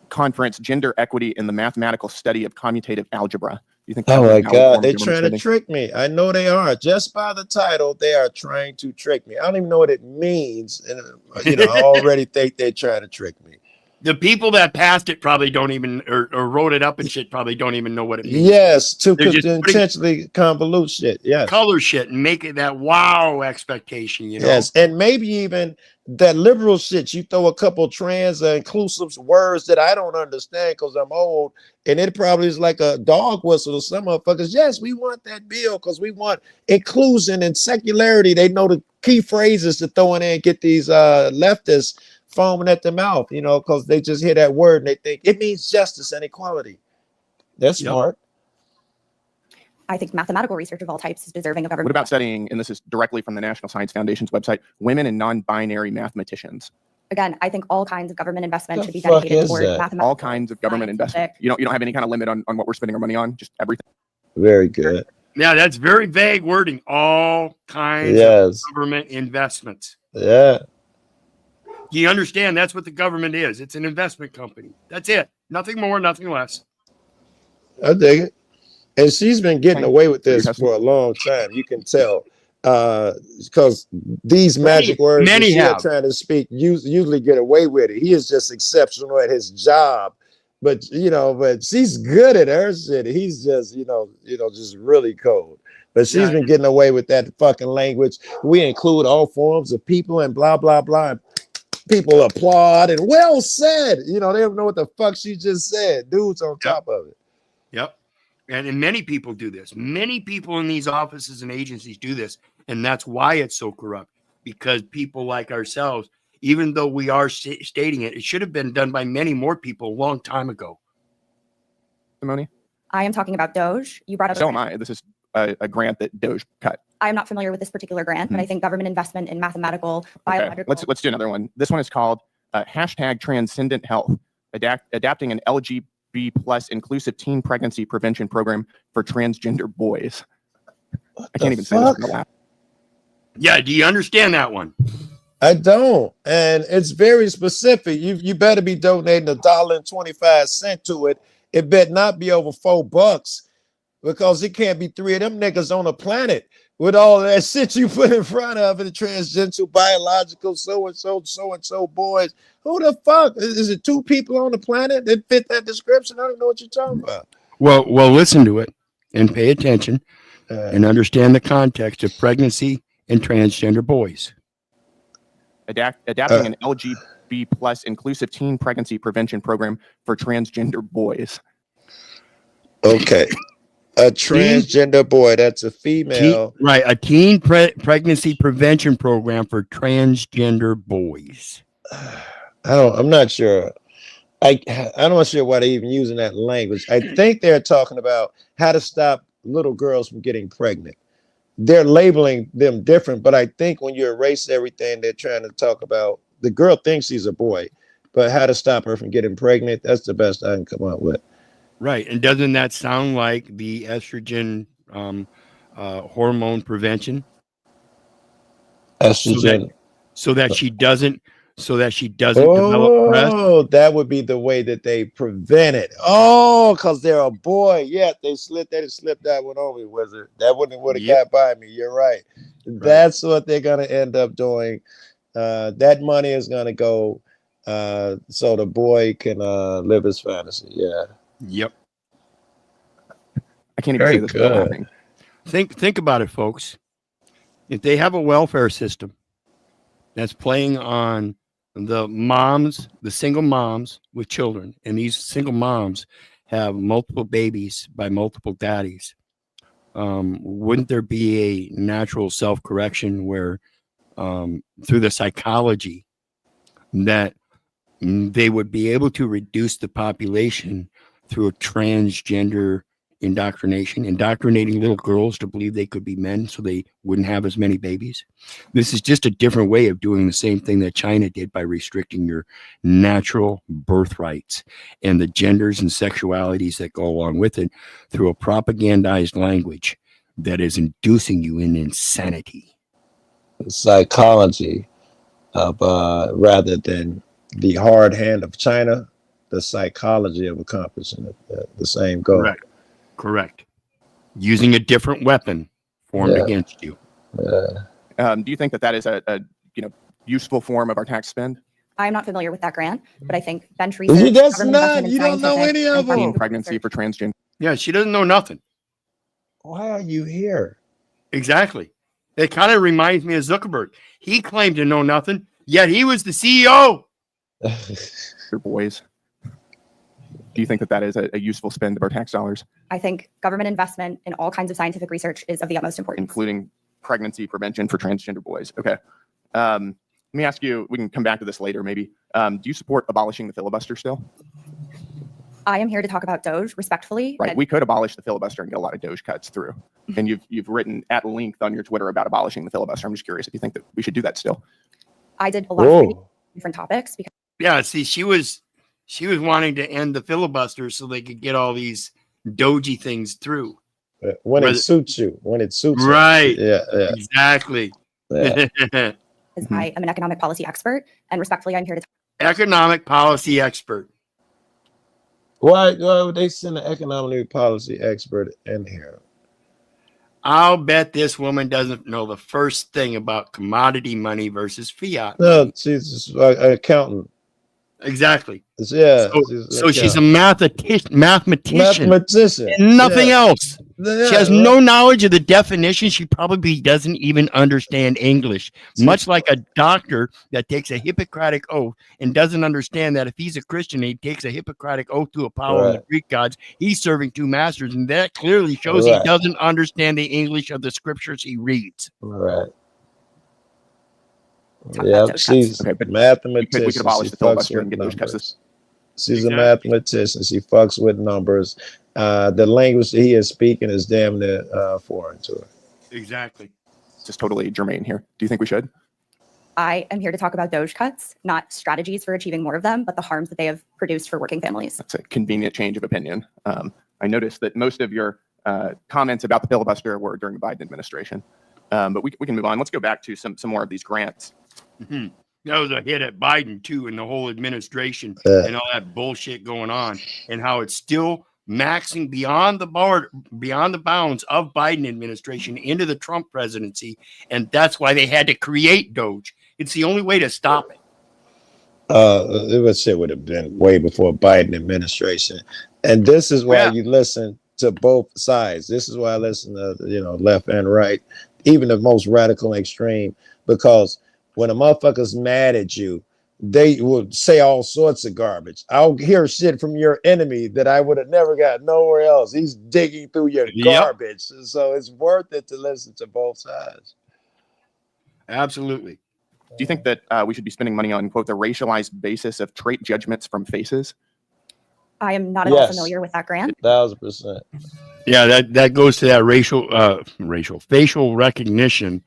conference Gender Equity in the Mathematical Study of Commutative Algebra? Do you think? Oh that my would be how God, informed they're government trying to spending? trick me. I know they are. Just by the title, they are trying to trick me. I don't even know what it means. And you know, I already think they're trying to trick me. The people that passed it probably don't even, or wrote it up and shit, probably don't even know what it means. Yes, to They're just putting intentionally convolute shit. Yes. color shit and make it that wow expectation, you know? Yes, and maybe even that liberal shit. You throw a couple trans inclusive words that I don't understand because I'm old, and it probably is like a dog whistle to some motherfuckers. Yes, we want that bill because we want inclusion and secularity. They know the key phrases to throw in there and get these leftists foaming at the mouth, you know, because they just hear that word and they think it means justice and equality. That's smart. I think mathematical research of all types is deserving of What government. about studying, and this is directly from the National Science Foundation's website, women and non-binary mathematicians? Again, I think all kinds of government investment The should be fuck dedicated is toward that? mathematical. All kinds of government investment. You don't have any kind of limit on what we're spending our money on, just everything. Very good. Yeah, that's very vague wording. All kinds Yes. of government investments. Yeah. Do you understand? That's what the government is. It's an investment company. That's it. Nothing more, nothing less. I dig it. And she's been getting away with this testimony. for a long time. You can tell, because these magic words that many she are have. trying to speak usually get away with it. He is just exceptional at his job, but she's good at her shit. He's just just really cold. But she's been getting away with that fucking language. We include all forms of people and blah blah blah. People applaud and well said. They don't know what the fuck she just said. Dude's on top of it. Yep. And many people do this. Many people in these offices and agencies do this. And that's why it's so corrupt, because people like ourselves, even though we are stating it, it should have been done by many more people a long time ago. Testimony. I am talking about Doge. You brought up. So am I. This is a grant that Doge cut. I am not familiar with this particular grant, but I think government investment in mathematical, biological. Okay. Let's do another one. This one is called hashtag Transcendent Health, adapting an LGBT+ inclusive teen pregnancy prevention program for transgender boys. I can't even say this in the lab. Yeah, do you understand that one? I don't, and it's very specific. You better be donating $1.25 to it. It better not be over $4, because it can't be 3 of them niggas on the planet with all that shit you put in front of it. Transgender, biological, so and so boys. Who the fuck is it? 2 people on the planet that fit that description? I don't know what you're talking about. Well, listen to it and pay attention and understand the context of pregnancy and transgender boys. Adapting an LGBT+ inclusive teen pregnancy prevention program for transgender boys. Okay. A transgender boy, that's a female. Right. A teen pregnancy prevention program for transgender boys. I'm not sure. I'm not sure why they're even using that language. I think they're talking about how to stop little girls from getting pregnant. They're labeling them different, but I think when you erase everything, they're trying to talk about the girl thinks she's a boy, but how to stop her from getting pregnant. That's the best I can come up with. Right. And doesn't that sound like the estrogen hormone prevention? Estrogen. So that she doesn't develop breast. Oh, that would be the way that they prevent it. Oh, because they're a boy. Yeah, they slipped that one over, Wizard. That would have got by me. You're right. That's what they're gonna end up doing. That money is gonna go so the boy can live his fantasy. Yeah. Yep. I can't even say this without laughing. Think about it, folks. If they have a welfare system that's playing on the single moms with children, and these single moms have multiple babies by multiple daddies, wouldn't there be a natural self-correction where through the psychology that they would be able to reduce the population through a transgender indoctrinating little girls to believe they could be men so they wouldn't have as many babies? This is just a different way of doing the same thing that China did by restricting your natural birthrights and the genders and sexualities that go along with it through a propagandized language that is inducing you in insanity. Psychology of rather than the hard hand of China, the psychology of accomplishing the same goal. Correct. Using a different weapon formed against you. Do you think that is a useful form of our tax spend? I'm not familiar with that grant, but I think bench research. You don't know any of them. Pregnancy for transgender. Yeah, she doesn't know nothing. Why are you here? Exactly. It kind of reminds me of Zuckerberg. He claimed to know nothing, yet he was the CEO. Your boys. Do you think that is a useful spend of our tax dollars? I think government investment in all kinds of scientific research is of the utmost importance, including pregnancy prevention for transgender boys. Okay. Let me ask you, we can come back to this later maybe. Do you support abolishing the filibuster still? I am here to talk about Doge respectfully. Right. We could abolish the filibuster and get a lot of Doge cuts through. And you've written at length on your Twitter about abolishing the filibuster. I'm just curious if you think that we should do that still. I did a lot of different topics because see, she was wanting to end the filibuster so they could get all these doji things through. When it suits you. Right. Yeah. Exactly. Yeah. because I am an economic policy expert, and respectfully, I'm here to Economic policy expert. Why would they send an economic policy expert in here? I'll bet this woman doesn't know the first thing about commodity money versus fiat No, money. she's an accountant. Exactly. Yeah. So she's a mathematician. Mathematician. And nothing Yeah. else. She has no knowledge of the definition. She probably doesn't even understand English, much like a doctor that takes a Hippocratic oath and doesn't understand that if he's a Christian, he takes a Hippocratic oath to Apollo and the Greek gods, he's serving two masters. And that clearly shows he doesn't understand the English of the scriptures he reads. Right. Yeah, she's a mathematician. We could abolish She the fucks filibuster and with get those cuts. She's a mathematician. She fucks with numbers. The language that he is speaking is damn near foreign to her. Exactly. It's just totally germane here. Do you think we should? I am here to talk about DOGE cuts, not strategies for achieving more of them, but the harms that they have produced for working families. That's a convenient change of opinion. I noticed that most of your comments about the filibuster were during the Biden administration. But we can move on. Let's go back to some more of these grants. That was a hit at Biden too, and the whole administration and all that bullshit going on, and how it's still maxing beyond the bounds of Biden administration into the Trump presidency, and that's why they had to create DOGE. It's the only way to stop it. It would have been way before Biden administration, and this is why you listen to both sides. This is why I listen to left and right, even the most radical and extreme, because when a motherfucker's mad at you, they will say all sorts of garbage. I'll hear shit from your enemy that I would have never got nowhere else. He's digging through your garbage. So it's worth it to listen to both sides. Absolutely. Do you think that we should be spending money on, quote, the racialized basis of trait judgments from faces? I am not at all familiar with that grant. 1,000%. Yeah, that goes to that facial recognition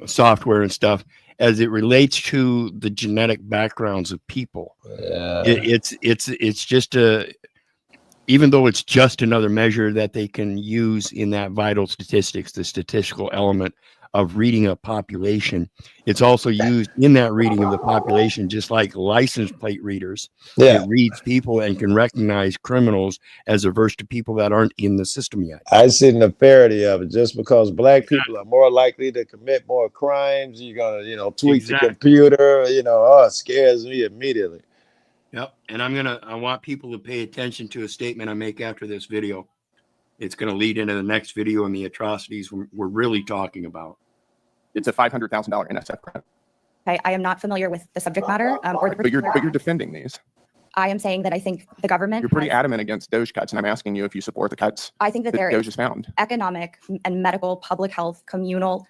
software and stuff as it relates to the genetic backgrounds of people. It's just even though it's just another measure that they can use in that vital statistics, the statistical element of reading a population, it's also used in that reading of the population, just like license plate readers. It reads people and can recognize criminals as averse to people that aren't in the system yet. I see the nefariety of it. Just because black people are more likely to commit more crimes, you're gonna, tweak the computer. It scares me immediately. Yep. And I want people to pay attention to a statement I make after this video. It's going to lead into the next video and the atrocities we're really talking about. It's a $500,000 NSF grant. I am not familiar with the subject matter or the But you're defending these. I am saying that I think the government. You're pretty adamant against DOGE cuts, and I'm asking you if you support the cuts. I think that there DOGE is has found economic and medical, public health, communal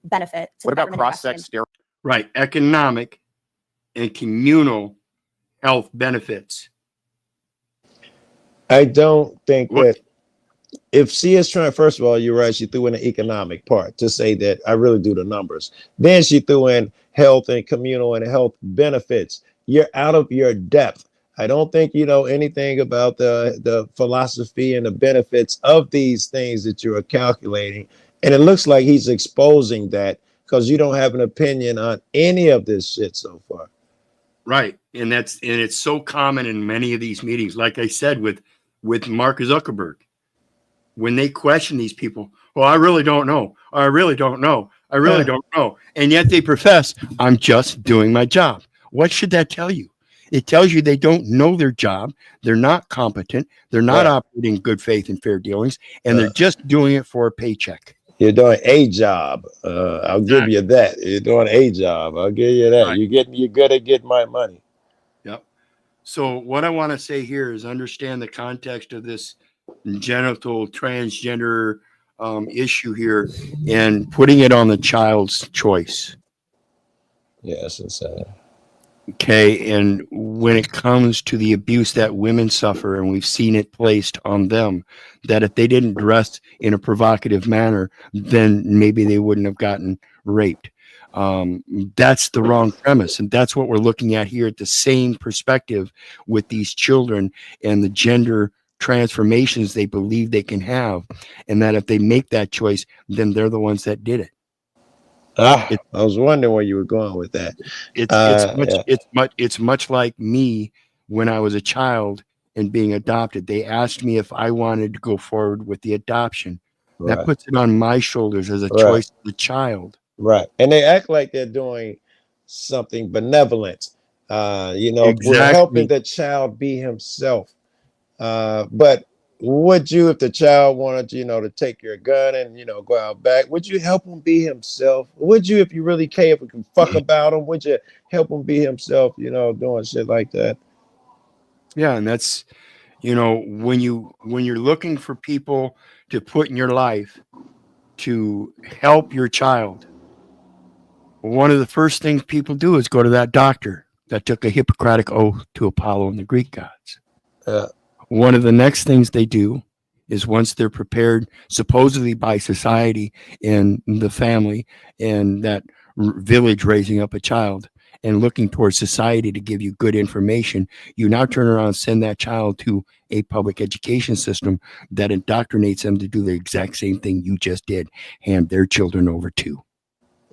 benefit. What about cross-sex steroids? Right, economic and communal health benefits. I don't think that if she is trying, first of all, you're right, she threw in the economic part to say that I really do the numbers. Then she threw in health and communal and health benefits. You're out of your depth. I don't think you know anything about the philosophy and the benefits of these things that you are calculating. And it looks like he's exposing that because you don't have an opinion on any of this shit so far. Right. And it's so common in many of these meetings. Like I said, with Mark Zuckerberg, when they question these people, well, I really don't know. I really don't know. I really don't know. And yet they profess, I'm just doing my job. What should that tell you? It tells you they don't know their job. They're not competent. They're not operating in good faith and fair dealings. And they're just doing it for a paycheck. You're doing a job. I'll give you that. You're doing a job. I'll give you that. Right. You're good at getting my money. Yep. So what I want to say here is understand the context of this genital transgender issue here and putting it on the child's choice. Yes, it's sad. Okay, and when it comes to the abuse that women suffer, and we've seen it placed on them, that if they didn't dress in a provocative manner, then maybe they wouldn't have gotten raped. That's the wrong premise, and that's what we're looking at here at the same perspective with these children and the gender transformations they believe they can have, and that if they make that choice, then they're the ones that did it. I was wondering where you were going with that. It's much like me when I was a child and being adopted. They asked me if I wanted to go forward with the adoption. That Right. puts it on my shoulders as a Right. choice of the child. Right. And they act like they're doing something benevolent. We're helping Exactly. the child be himself. But would you, if the child wanted, to take your gun and, go out back, would you help him be himself? Would you, if you really care, if we can fuck about him, would you help him be himself, doing shit like that? Yeah, and that's, when you're looking for people to put in your life to help your child, one of the first things people do is go to that doctor that took a Hippocratic oath to Apollo and the Greek gods. One of the next things they do is, once they're prepared, supposedly by society and the family and that village raising up a child and looking towards society to give you good information, you now turn around and send that child to a public education system that indoctrinates them to do the exact same thing you just did, hand their children over to.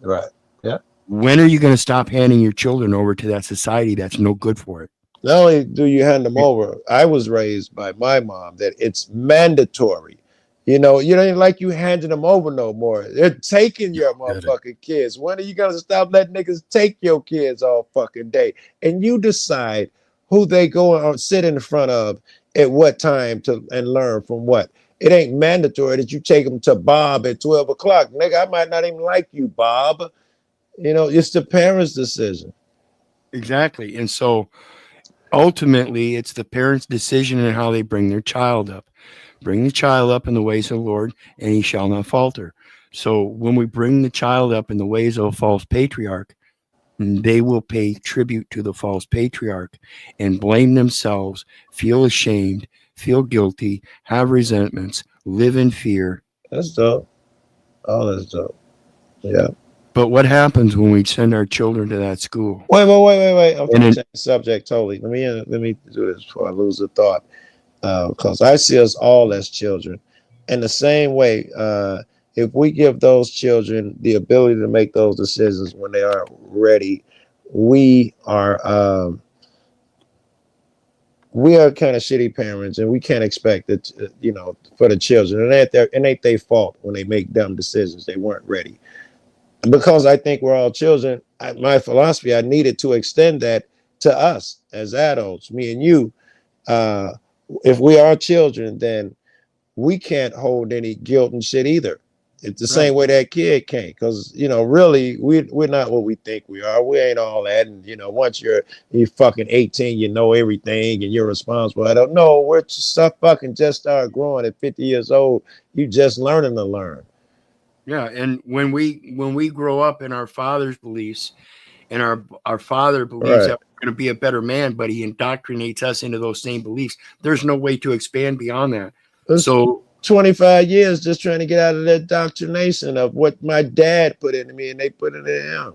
Right. Yeah. When are you going to stop handing your children over to that society that's no good for it? Not only do you hand them over, I was raised by my mom that it's mandatory. You ain't like you handing them over no more. They're taking your motherfucking kids. When are you gonna stop letting niggas take your kids all fucking day? And you decide who they go and sit in front of at what time and learn from what. It ain't mandatory that you take them to Bob at 12 o'clock. Nigga, I might not even like you, Bob. It's the parents' decision. Exactly. And so ultimately, it's the parents' decision in how they bring their child up. Bring the child up in the ways of the Lord, and he shall not falter. So when we bring the child up in the ways of a false patriarch, they will pay tribute to the false patriarch and blame themselves, feel ashamed, feel guilty, have resentments, live in fear. That's dope. Oh, that's dope. Yeah. But what happens when we send our children to that school? Wait. I'm going to change the subject totally. Let me do this before I lose the thought. Because I see us all as children. In the same way, if we give those children the ability to make those decisions when they are ready, we are kind of shitty parents, and we can't expect it, for the children. It ain't their fault when they make dumb decisions. They weren't ready. Because I think we're all children, my philosophy, I needed to extend that to us as adults, me and you. If we are children, then we can't hold any guilt and shit either. It's the same way that kid can't, because really we're not what we think we are. We ain't all that. And once you're fucking 18, you know everything and you're responsible. I don't know. We're just fucking just start growing at 50 years old. You just learning to learn. Yeah, and when we grow up in our father's beliefs, and our father believes that we're going to be a better man, but he indoctrinates us into those same beliefs, there's no way to expand beyond that. So 25 years just trying to get out of that indoctrination of what my dad put into me and they put it in him.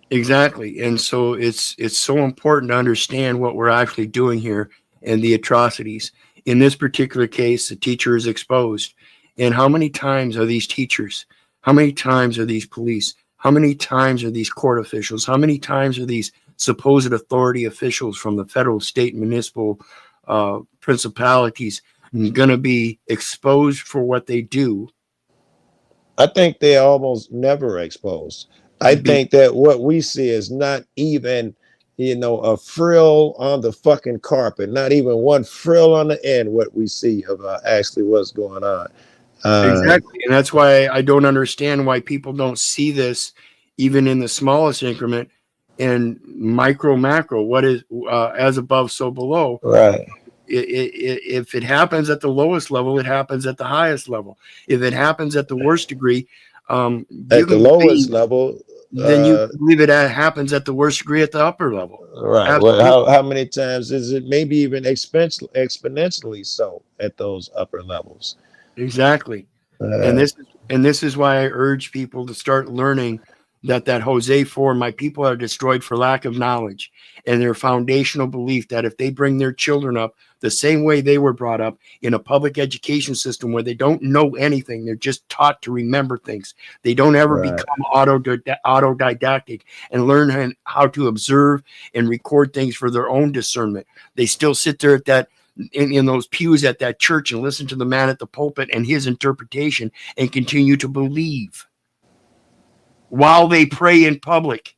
Exactly. And so it's so important to understand what we're actually doing here and the atrocities. In this particular case, the teacher is exposed. And how many times are these teachers? How many times are these police? How many times are these court officials? How many times are these supposed authority officials from the federal, state, municipal principalities going to be exposed for what they do? I think they're almost never exposed. I think that what we see is not even, a frill on the fucking carpet, not even one frill on the end, what we see of actually what's going on. Exactly. And that's why I don't understand why people don't see this even in the smallest increment and macro. What is as above, so below. Right. If it happens at the lowest level, it happens at the highest level. If it happens at the worst degree, at the lowest level, then you believe it happens at the worst degree at the upper level. Right. Well, how many times is it? Maybe even exponentially so at those upper levels. Exactly. And this is why I urge people to start learning that Jose 4, my people are destroyed for lack of knowledge, and their foundational belief that if they bring their children up the same way they were brought up in a public education system where they don't know anything, they're just taught to remember things. They don't ever become autodidactic and learn how to observe and record things for their own discernment. They still sit there at that in those pews at that church and listen to the man at the pulpit and his interpretation and continue to believe while they pray in public,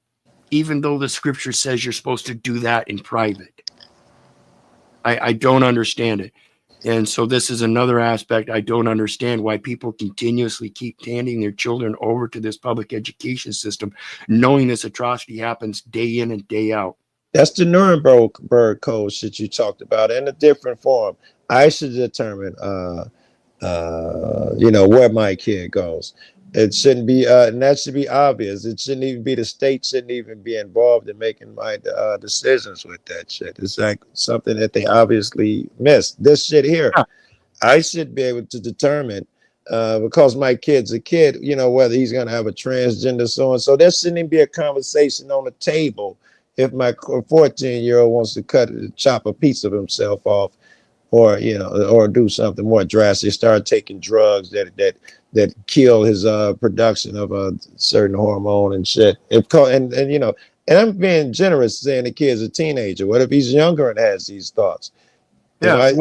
even though the scripture says you're supposed to do that in private. I don't understand it. And so this is another aspect. I don't understand why people continuously keep handing their children over to this public education system, knowing this atrocity happens day in and day out. That's the Nuremberg code that you talked about in a different form. I should determine, where my kid goes. It shouldn't be, and that should be obvious. It shouldn't even be, the state shouldn't even be involved in making my decisions with that shit. It's like something that they obviously missed. This shit here, I should be able to determine, because my kid's a kid, whether he's going to have a transgender, so and so. There shouldn't even be a conversation on the table if my 14-year-old wants to chop a piece of himself off, or or do something more drastic, start taking drugs that kill his production of a certain hormone and shit. And I'm being generous saying the kid's a teenager. What if he's younger and has these thoughts? Yeah,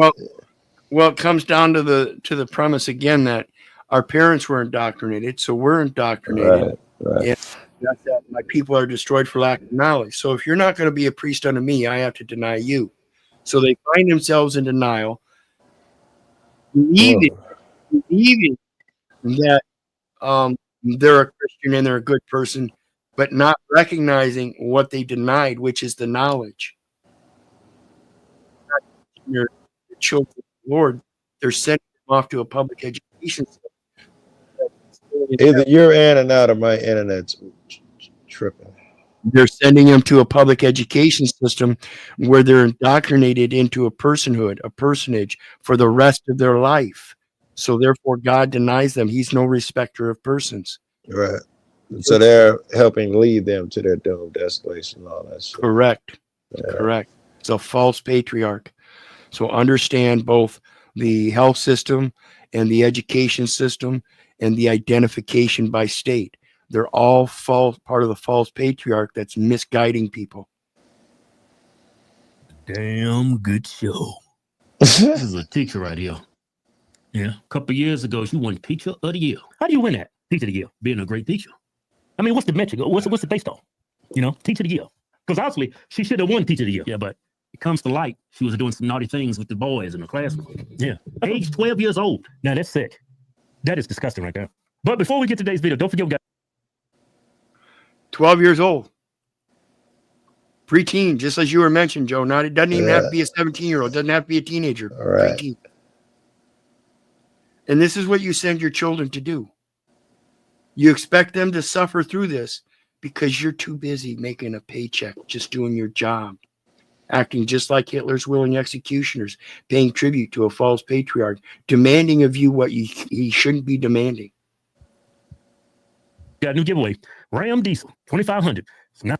well, it comes down to the premise again that our parents were indoctrinated, so we're indoctrinated. Right. And that's that my people are destroyed for lack of knowledge. So if you're not going to be a priest unto me, I have to deny you. So they find themselves in denial, believing that they're a Christian and they're a good person, but not recognizing what they denied, which is the knowledge. Your children, Lord, they're sending them off to a public education system. Either you're in and out of my internet's tripping. They're sending them to a public education system where they're indoctrinated into a personhood, a personage for the rest of their life. So therefore, God denies them. He's no respecter of persons. Right. So they're helping lead them to their doomed destination and all that shit. Correct. Yeah. Correct. It's a false patriarch. So understand both the health system and the education system and the identification by state. They're all part of the false patriarch that's misguiding people. Damn good show. This is a teacher right here. Yeah, a couple of years ago, she won Teacher of the Year. How do you win that? Teacher of the Year, being a great teacher. I mean, what's the metric? What's it based on? Teacher of the Year. Because obviously, she should have won Teacher of the Year. Yeah, but it comes to light, she was doing some naughty things with the boys in the classroom. Yeah, age 12 years old. Now, that's sick. That is disgusting right there. But before we get to today's video, don't forget we got 12 years old. Preteen, just as you were mentioned, Joe. It doesn't even have to be a 17-year-old. It doesn't have to be a teenager. All right. Preteen. And this is what you send your children to do. You expect them to suffer through this because you're too busy making a paycheck, just doing your job, acting just like Hitler's willing executioners, paying tribute to a false patriarch, demanding of you what he shouldn't be demanding. Got a new giveaway. Ram Diesel, 2,500. Now,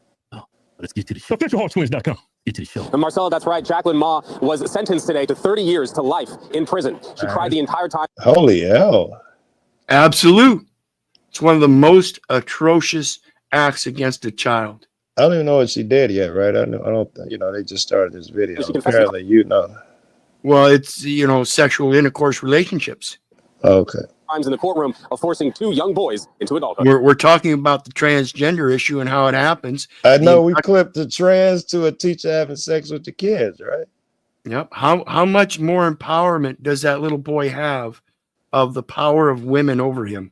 let's get to the show. OfficialHorseTwins.com. Get to the show. And Marcella, that's right. Jacqueline Ma was sentenced today to 30 years to life in prison. She cried the entire time. Holy hell. Absolute. It's one of the most atrocious acts against a child. I don't even know what she did yet, right? I don't, they just started this video. Apparently, Well, it's, sexual intercourse relationships. Okay. Times in the courtroom of forcing 2 young boys into adulthood. We're talking about the transgender issue and how it happens. I know we clipped the trans to a teacher having sex with the kids, right? Yep. How much more empowerment does that little boy have of the power of women over him?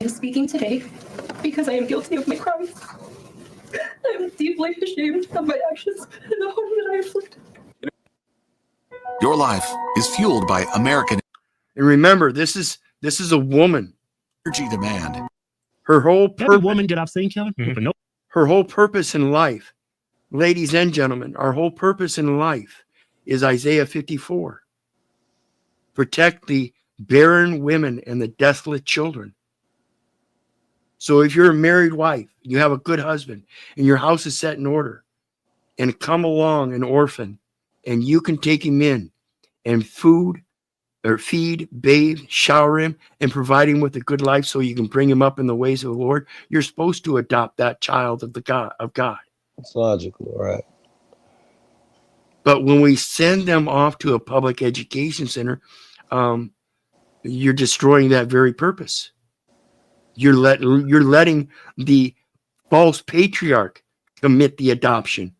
I'm speaking today because I am guilty of my crimes. I am deeply ashamed of my actions and the harm that I inflicted. Your life is fueled by American. And remember, this is a woman. Energy demand. Her whole every woman that I've seen, Kevin. Mm-hmm. Her whole purpose in life, ladies and gentlemen, our whole purpose in life is Isaiah 54. Protect the barren women and the desolate children. So if you're a married wife, you have a good husband, and your house is set in order, and come along an orphan, and you can take him in and feed, bathe, shower him, and provide him with a good life so you can bring him up in the ways of the Lord, you're supposed to adopt that child of God. It's logical, right? But when we send them off to a public education center, you're destroying that very purpose. You're letting the false patriarch commit the adoption.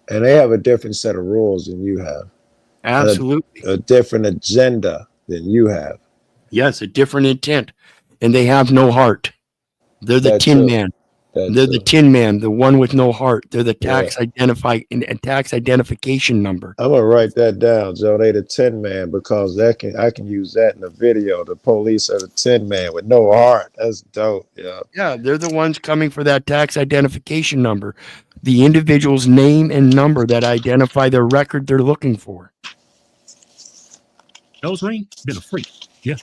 And they have a different set of rules than you have. Absolutely. A different agenda than you have. Yes, a different intent. And they have no heart. They're the Tin Man. They're the Tin Man, the one with no heart. They're the tax identification number. I'm gonna write that down, Joe. They the Tin Man, because I can use that in the video. The police are the Tin Man with no heart. That's dope. Yeah. Yeah, they're the ones coming for that tax identification number, the individual's name and number that identify the record they're looking for. Nose ring? Been a freak. Yeah.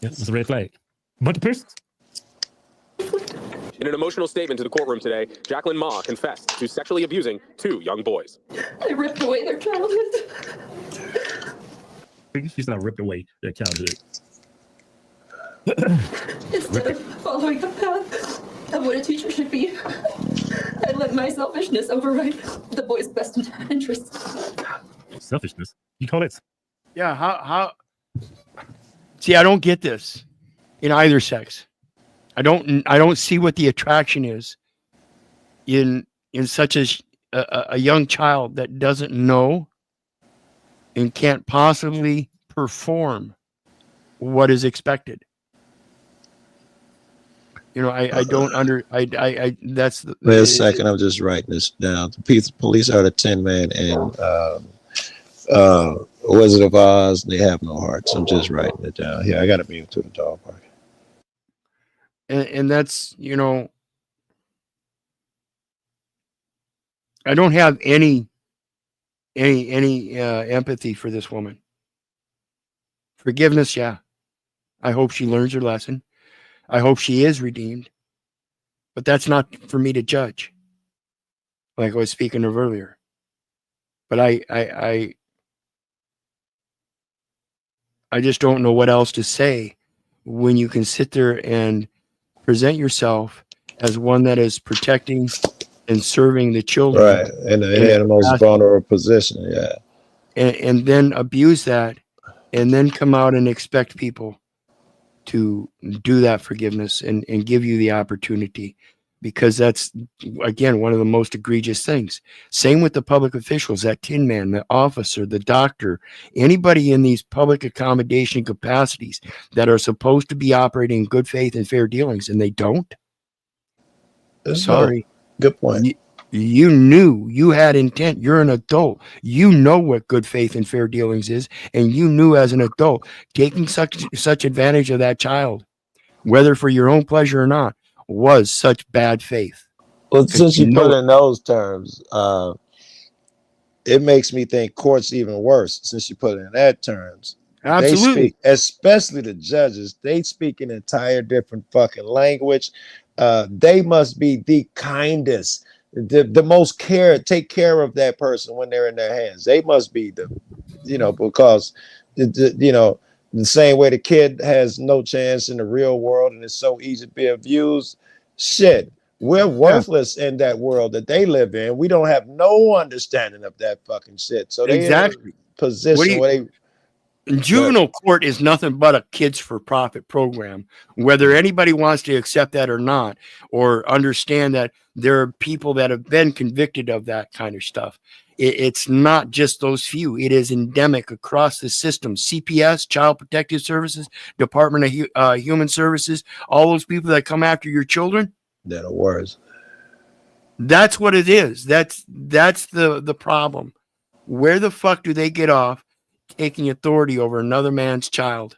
Yeah, that's a red flag. Bunch of piercings? In an emotional statement to the courtroom today, Jacqueline Ma confessed to sexually abusing 2 young boys. I ripped away their childhood. She's not ripped away their childhood. Instead of following the path of what a teacher should be, I let my selfishness override the boys' best interests. Selfishness? You call it? Yeah, how? See, I don't get this in either sex. I don't see what the attraction is in such a young child that doesn't know and can't possibly perform what is expected. You know, I don't that's the. Wait a second, I'm just writing this down. The police are the Tin Man and Wizard of Oz. They have no hearts. I'm just writing it down. Here, I got to be to the dog park. And that's, you know, I don't have any empathy for this woman. Forgiveness, yeah. I hope she learns her lesson. I hope she is redeemed. But that's not for me to judge, like I was speaking of earlier. But I just don't know what else to say when you can sit there and present yourself as one that is protecting and serving the children, right, in the most vulnerable position, yeah, and then abuse that, and then come out and expect people to do that forgiveness and give you the opportunity, because that's, again, one of the most egregious things. Same with the public officials, that Tin Man, the officer, the doctor, anybody in these public accommodation capacities that are supposed to be operating in good faith and fair dealings, and they don't. Sorry. Good point. You knew, you had intent. You're an adult. You know what good faith and fair dealings is, and you knew as an adult taking such advantage of that child, whether for your own pleasure or not, was such bad faith. Well, since you put it in those terms, it makes me think court's even worse. Since you put it in that terms, absolutely, they speak, especially the judges, they speak an entire different fucking language. They must be the kindest, the most take care of that person when they're in their hands. They must be the, you know, because you know, the same way the kid has no chance in the real world and it's so easy to be abused. Shit, we're worthless in that world that they live in. We don't have no understanding of that fucking shit. So they exactly in a position where they. Juvenile court is nothing but a kids for profit program, whether anybody wants to accept that or not, or understand that there are people that have been convicted of that kind of stuff. It's not just those few. It is endemic across the system. CPS, Child Protective Services, Department of Human Services, all those people that come after your children. They're the worst. That's what it is. That's the problem. Where the fuck do they get off taking authority over another man's child?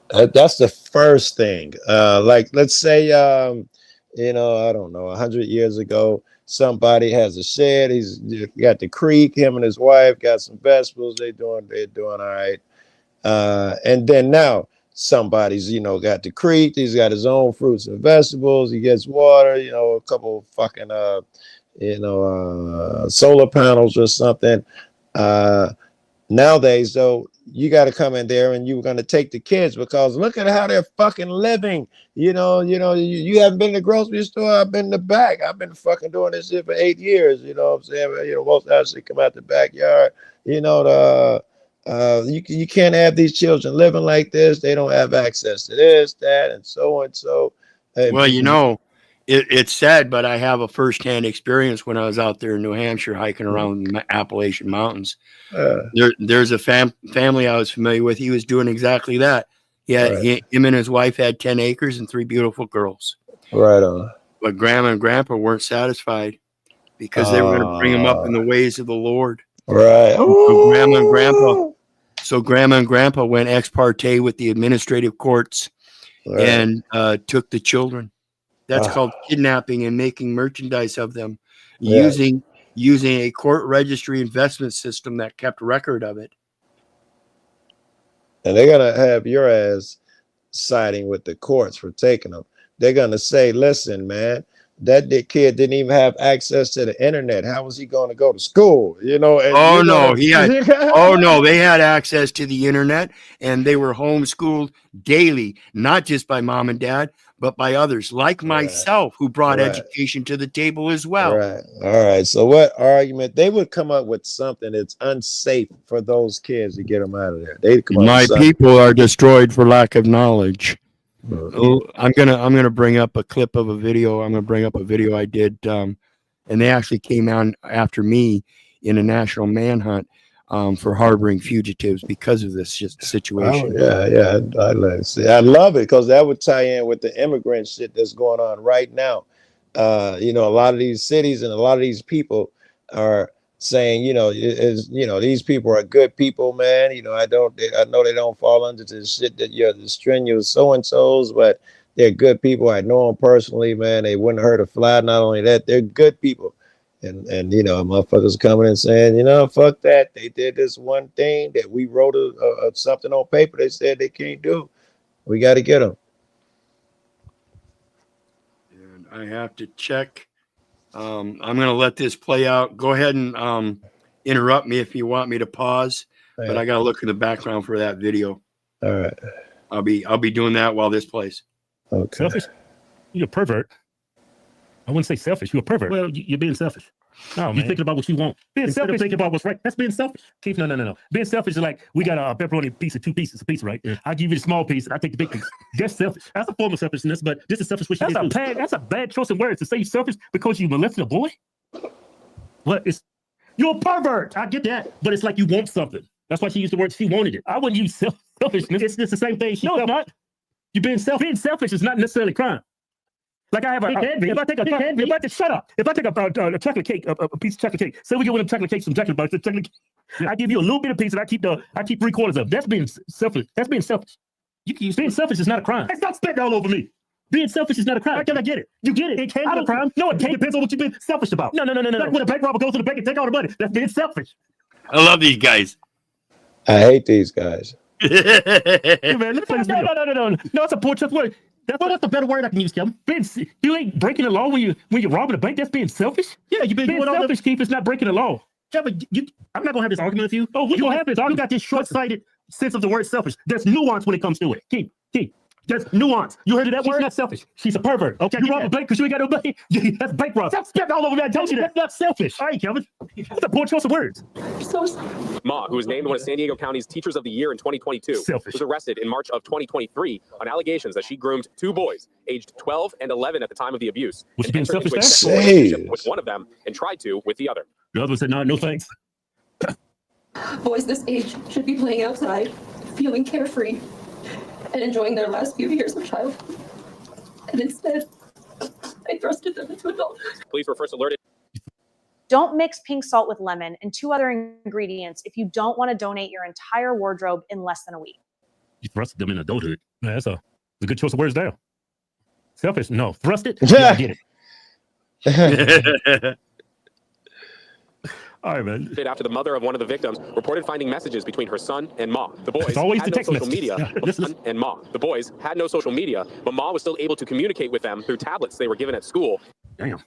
That's the first thing. Like, let's say, you know, I don't know, 100 years ago, somebody has a shed. He's got the creek. Him and his wife got some vegetables. They're doing all right. And then now somebody's, got the creek. He's got his own fruits and vegetables. He gets water, a couple fucking, solar panels or something. Nowadays, though, you got to come in there and you're going to take the kids because look at how they're fucking living. You haven't been to the grocery store. I've been in the back. I've been fucking doing this shit for 8 years. You know what I'm saying? Most of that shit come out the backyard. You can't have these children living like this. They don't have access to this, that, and so and so. Well, it's sad, but I have a firsthand experience when I was out there in New Hampshire hiking around the Appalachian Mountains. There's a family I was familiar with. He was doing exactly that. Him and his wife had 10 acres and 3 beautiful girls. Right on. But grandma and grandpa weren't satisfied because they were going to bring them up in the ways of the Lord. Right. So grandma and grandpa went ex parte with the administrative courts and took the children. That's called kidnapping and making merchandise of them, using a court registry investment system that kept record of it. And they're gonna have your ass siding with the courts for taking them. They're gonna say, "Listen, man, that kid didn't even have access to the internet. How was he going to go to school?" And they had access to the internet, and they were homeschooled daily, not just by mom and dad, but by others like myself who brought education to the table as well. Right. All right. So what argument? They would come up with something that's unsafe for those kids to get them out of there. They'd come up My with something. people are destroyed for lack of knowledge. I'm gonna bring up a clip of a video. I'm gonna bring up a video I did, and they actually came out after me in a national manhunt for harboring fugitives because of this situation. I love it because that would tie in with the immigrant shit that's going on right now. A lot of these cities and a lot of these people are saying, these people are good people, man. I know they don't fall under this shit that you're the strenuous so-and-sos, but they're good people. I know them personally, man. They wouldn't hurt a fly. Not only that, they're good people. And motherfuckers coming and saying, fuck that. They did this one thing that we wrote something on paper. They said they can't do. We got to get them. And I have to check. I'm going to let this play out. Go ahead and interrupt me if you want me to pause, but I got to look in the background for that video. All right. I'll be doing that while this plays. Okay. Selfish? You're a pervert. I wouldn't say selfish. You're a pervert. Well, you're being selfish. No, man. You're thinking about what you want. Being selfish. Thinking about what's right. That's being selfish. Keith, no. Being selfish is like, we got a pepperoni pizza, 2 pieces of pizza, right? Yeah. I'll give you the small piece and I'll take the big piece. That's selfish. That's a form of selfishness, but this is selfish. That's a bad choice of words to say you're selfish because you molested a boy. You're a pervert. I get that, but it's like you want something. That's why she used the word she wanted it. I wouldn't use selfishness. It's just the same thing. No, it's not. You're being selfish. Being selfish is not necessarily crime. Like I have shut up. If I take a chocolate cake, a piece of chocolate cake, say we get one of them chocolate cakes from chocolate bars, I give you a little bit of piece and I keep 3/4 of it. That's being selfish. That's being selfish. Being selfish is not a crime. It's not spitting all over me. Being selfish is not a crime. How can I get it? You get it. It can be a crime. No, it can't. It depends on what you've been selfish about. No. Like when a bank robber goes to the bank and take all the money. That's being selfish. I love these guys. I hate these guys. Hey, man, let me play this video. No, it's a poor choice word. That's a better word I can use, Kevin. You ain't breaking the law when you're robbing a bank. That's being selfish. Yeah, you're being selfish, Keith. It's not breaking the law. Kevin, I'm not gonna have this argument with you. Oh, we're gonna have this argument. You got this short-sighted sense of the word selfish. There's nuance when it comes to it. Keith. There's nuance. You heard of that word? She's not selfish. She's a pervert. Okay, you rob a bank because you ain't got no money. That's bank robbery. Stop spitting all over me. I told you that. That's not selfish. All right, Kevin. That's a poor choice of words. Ma, who was named one of San Diego County's Teachers of the Year in 2022, was arrested in March of 2023 on allegations that she groomed 2 boys, aged 12 and 11 at the time of the abuse. Was she being selfish there? Relationship with one of them and tried to with the other. The other one said, no thanks. Boys this age should be playing outside, feeling carefree, and enjoying their last few years of childhood. And instead, I thrusted them into adulthood. Police were first alerted. Don't mix pink salt with lemon and 2 other ingredients if you don't want to donate your entire wardrobe in less than a week. You thrusted them in adulthood. Man, that's a good choice of words there. Selfish? No. Thrust it? Yeah, I get it. All right, man. After the mother of one of the victims reported finding messages between her son and Ma. The boys It's always had the no text social messages. media, but son and Ma. The boys had no social media, but Ma was still able to communicate with them through tablets they were given at school. Damn.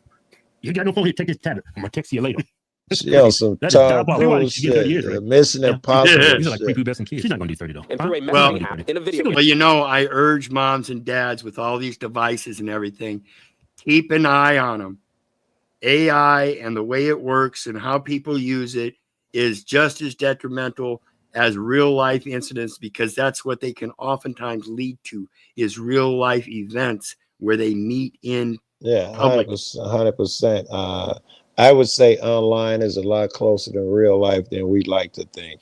You got no phone here, take this tablet. I'm gonna text you later. She on some That is Tom diabolical. Why Cruise she get 30 years, shit. right? Mission Impossible These are like shit. prepubescent kids. She's not gonna do 30 though. And through a Well, messaging app in a video. Well, you know, I urge moms and dads with all these devices and everything, keep an eye on them. AI and the way it works and how people use it is just as detrimental as real life incidents, because that's what they can oftentimes lead to, is real life events where they meet in public. 100%. I would say online is a lot closer to real life than we'd like to think.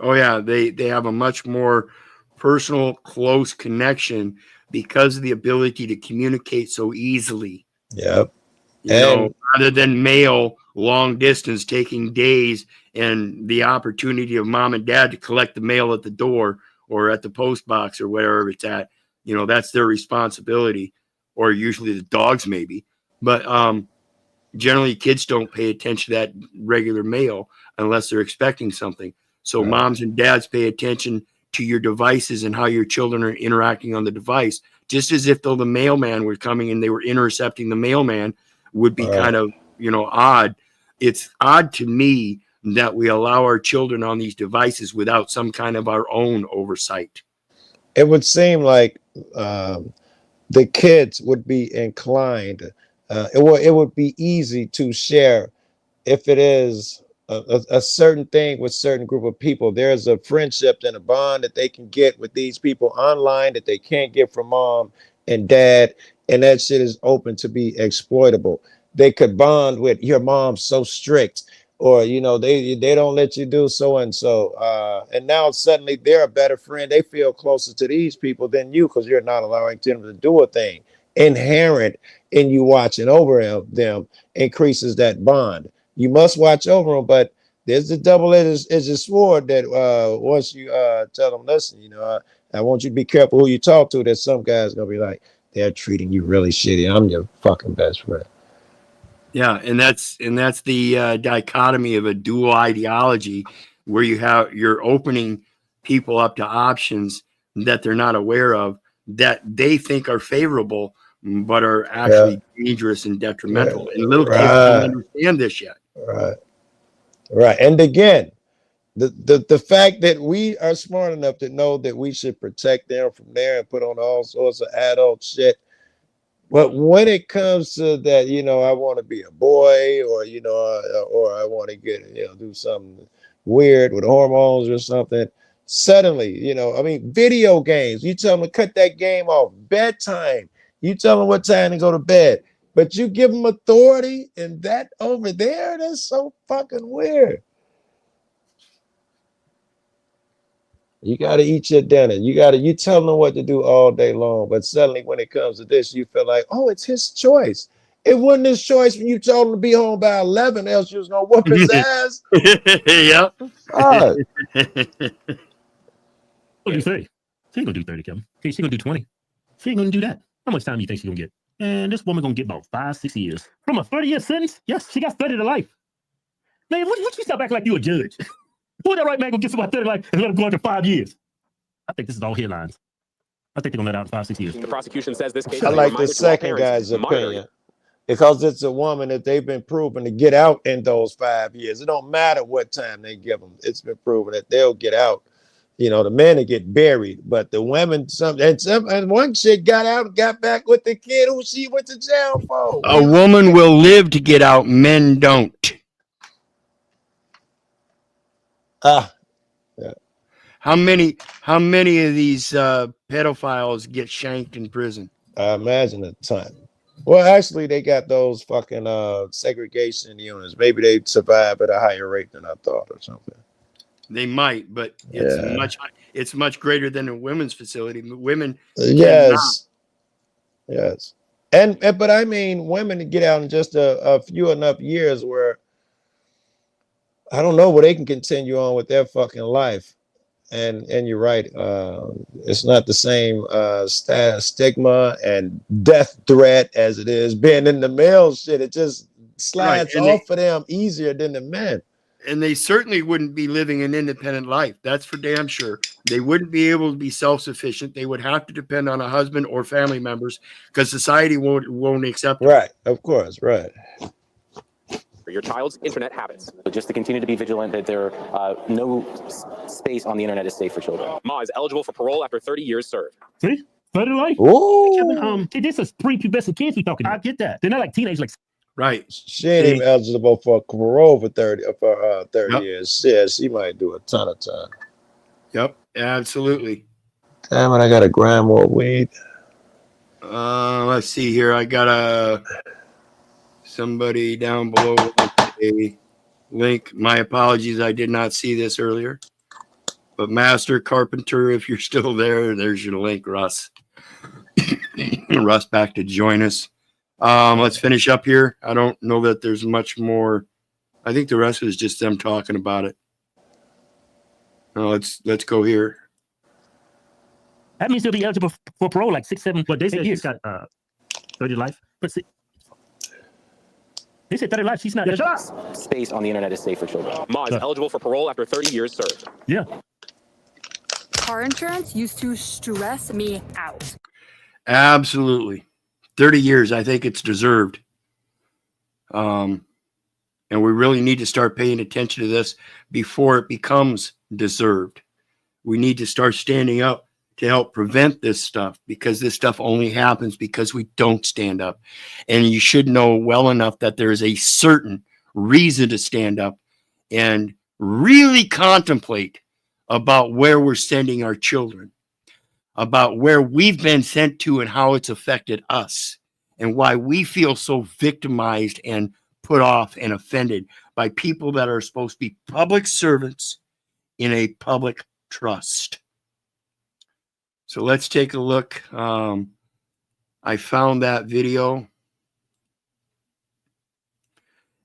Oh yeah, they have a much more personal, close connection because of the ability to communicate so easily. Yep. You know, rather than mail long distance taking days and the opportunity of mom and dad to collect the mail at the door or at the post box or wherever it's at, you know, that's their responsibility, or usually the dogs maybe. But generally kids don't pay attention to that regular mail unless they're expecting something. So moms and dads pay attention to your devices and how your children are interacting on the device, just as if though the mailman were coming and they were intercepting the mailman would be kind of, you know, odd. It's odd to me that we allow our children on these devices without some kind of our own oversight. It would seem like the kids would be inclined. It would be easy to share if it is a certain thing with certain group of people. There's a friendship and a bond that they can get with these people online that they can't get from mom and dad, and that shit is open to be exploitable. They could bond with your mom's so strict, or you know, they don't let you do so and so, and now suddenly they're a better friend. They feel closer to these people than you because you're not allowing them to do a thing. Inherent in you watching over them increases that bond. You must watch over them, but there's a double-edged sword that once you tell them, listen, you know, I want you to be careful who you talk to. That some guys gonna be like, they're treating you really shitty. I'm your fucking best friend. Yeah, and that's the dichotomy of a dual ideology, where you're opening people up to options that they're not aware of, that they think are favorable, but are actually dangerous and detrimental. And little kids don't understand this yet. Right. And again, the fact that we are smart enough to know that we should protect them from there and put on all sorts of adult shit. But when it comes to that, you know, I want to be a boy, or, you know, or I want to get, you know, do something weird with hormones or something. Suddenly, you know, I mean, video games, you tell them to cut that game off. Bedtime, you tell them what time to go to bed. But you give them authority, and that over there, that's so fucking weird. You got to eat your dinner. You tell them what to do all day long. But suddenly when it comes to this, you feel like, oh, it's his choice. It wasn't his choice when you told him to be home by 11, else you was going to whoop his ass. Yeah. Fuck. What do you say? She ain't gonna do 30, Kevin. She gonna do 20. She ain't gonna do that. How much time do you think she gonna get? And this woman gonna get about 5-6 years. From a 30-year sentence? Yes, she got 30 to life. Man, what you stop acting like you a judge? Who that right man gonna get somebody 30 to life and let him go out to 5 years? I think this is all headlines. I think they're gonna let out 5-6 years. The prosecution says this case I like the second guy's opinion, because it's a woman that they've been proven to get out in those 5 years. It don't matter what time they give them. It's been proven that they'll get out. You know, the men will get buried, but the women, and one chick got out and got back with the kid who she went to jail for. A woman will live to get out. Men don't. Yeah. How many of these pedophiles get shanked in prison? I imagine a ton. Well, actually, they got those fucking segregation units. Maybe they survive at a higher rate than I thought, or something. They might, but it's much greater than a women's facility. Women, yes, and but I mean, women get out in just a few enough years where I don't know where they can continue on with their fucking life. And you're right. It's not the same stigma and death threat as it is being in the male shit. It just slides and off of them easier than the men. And they certainly wouldn't be living an independent life. That's for damn sure. They wouldn't be able to be self-sufficient. They would have to depend on a husband or family members because society won't accept them. Right, of course, right. For your child's internet habits. Just to continue to be vigilant that there no space on the internet is safe for children. Ma is eligible for parole after 30 years served. See? 30 life. Ooh. This is pre-pubescent kids we talking about. I get that. They're not like teenage, like. Right. She ain't even eligible for parole for 30 years. Yeah, she might do a ton of time. Yep, absolutely. Damn it, I got a gram more weed. Let's see here. I got somebody down below with a link. My apologies, I did not see this earlier. But Master Carpenter, if you're still there, there's your link, Russ. Russ back to join us. Let's finish up here. I don't know that there's much more. I think the rest was just them talking about it. Let's go here. That means they'll be eligible for parole like 6, 7. But they said she's got 30 life. But see, they said 30 life. She's not. Space on the internet is safe for children. Ma is eligible for parole after 30 years served. Yeah. Car insurance used to stress me out. Absolutely. 30 years. I think it's deserved. And we really need to start paying attention to this before it becomes deserved. We need to start standing up to help prevent this stuff, because this stuff only happens because we don't stand up. And you should know well enough that there is a certain reason to stand up and really contemplate about where we're sending our children, about where we've been sent to and how it's affected us, and why we feel so victimized and put off and offended by people that are supposed to be public servants in a public trust. So let's take a look. I found that video.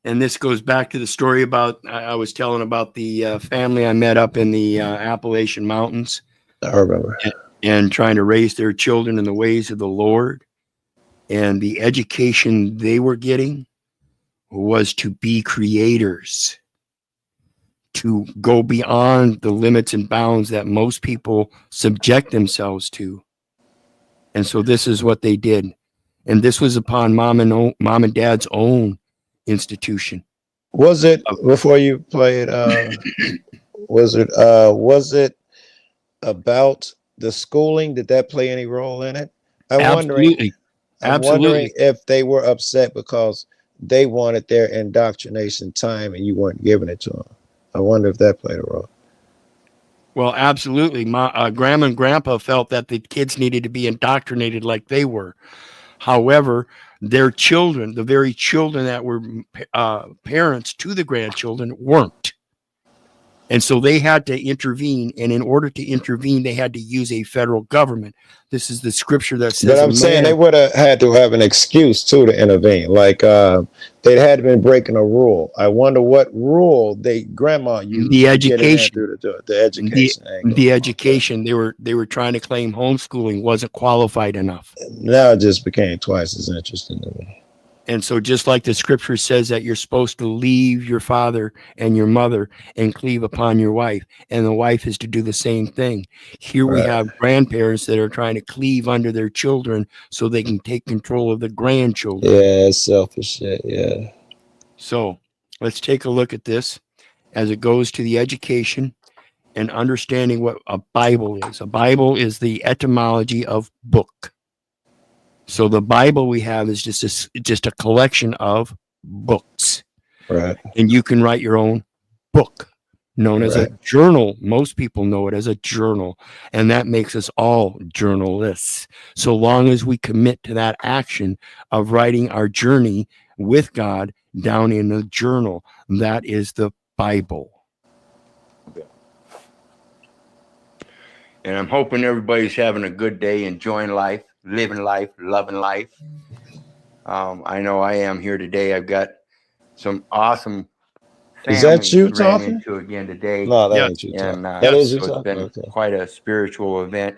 And this goes back to the story about, I was telling about the family I met up in the Appalachian Mountains. I remember. And trying to raise their children in the ways of the Lord. And the education they were getting was to be creators, to go beyond the limits and bounds that most people subject themselves to. And so this is what they did. And this was upon mom and dad's own institution. Was it, before you play it, was it about the schooling? Did that play any role in it? I'm wondering if they were upset because they wanted their indoctrination time and you weren't giving it to them. I wonder if that played a role. Well, absolutely. My grandma and grandpa felt that the kids needed to be indoctrinated like they were. However, their children, the very children that were parents to the grandchildren, weren't. And so they had to intervene. And in order to intervene, they had to use a federal government. This is the scripture that says. But I'm saying they would have had to have an excuse too to intervene. Like they had been breaking a rule. I wonder what rule grandma used. The education. The education. The education. They were trying to claim homeschooling wasn't qualified enough. Now it just became twice as interesting to me. And so just like the scripture says that you're supposed to leave your father and your mother and cleave upon your wife, and the wife is to do the same thing. Here we have grandparents that are trying to cleave under their children so they can take control of the grandchildren. Yeah, it's selfish shit, yeah. So let's take a look at this as it goes to the education and understanding what a Bible is. A Bible is the etymology of book. So the Bible we have is just a collection of books. Right. And you can write your own book, known as a journal. Most people know it as a journal. And that makes us all journalists. So long as we commit to that action of writing our journey with God down in a journal, that is the Bible. And I'm hoping everybody's having a good day, enjoying life, living life, loving life. I know I am here today. I've got some awesome family. Is that you ran talking? into again today. No, that ain't you and, talking. That is you so talking. it's been quite a spiritual event.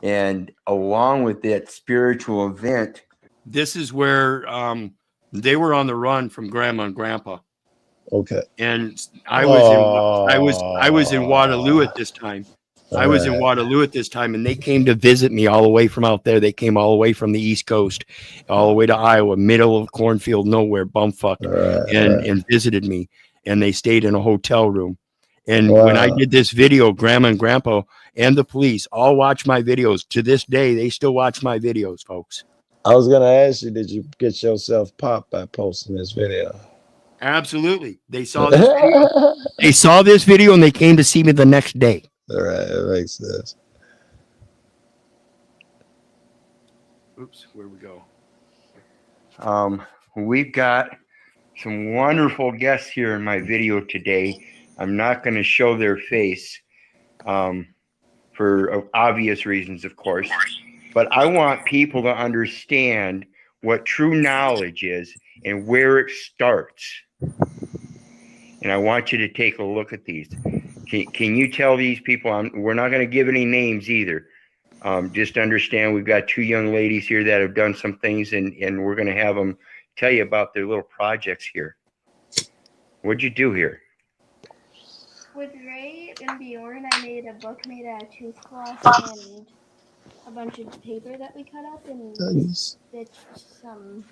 And along with that spiritual event, this is where They were on the run from grandma and grandpa. Okay. And I was in Waterloo at this time. I was in Waterloo at this time, and they came to visit me all the way from out there. They came all the way from the East Coast, all the way to Iowa, middle of cornfield, nowhere, bumfuck, and visited me. And they stayed in a hotel room. And when I did this video, grandma and grandpa and the police all watch my videos. To this day, they still watch my videos, folks. I was gonna ask you, did you get yourself popped by posting this video? Absolutely. They saw this video. They saw this video and they came to see me the next day. All right, it makes sense. Oops, where we go? We've got some wonderful guests here in my video today. I'm not going to show their face for obvious reasons, of course, but I want people to understand what true knowledge is and where it starts. And I want you to take a look at these. Can you tell these people, we're not going to give any names either. Just understand we've got two young ladies here that have done some things, and we're going to have them tell you about their little projects here. What'd you do here? With Ray and Bjorn, I made a book made out of toothcloth and a bunch of paper that we cut up and stitched some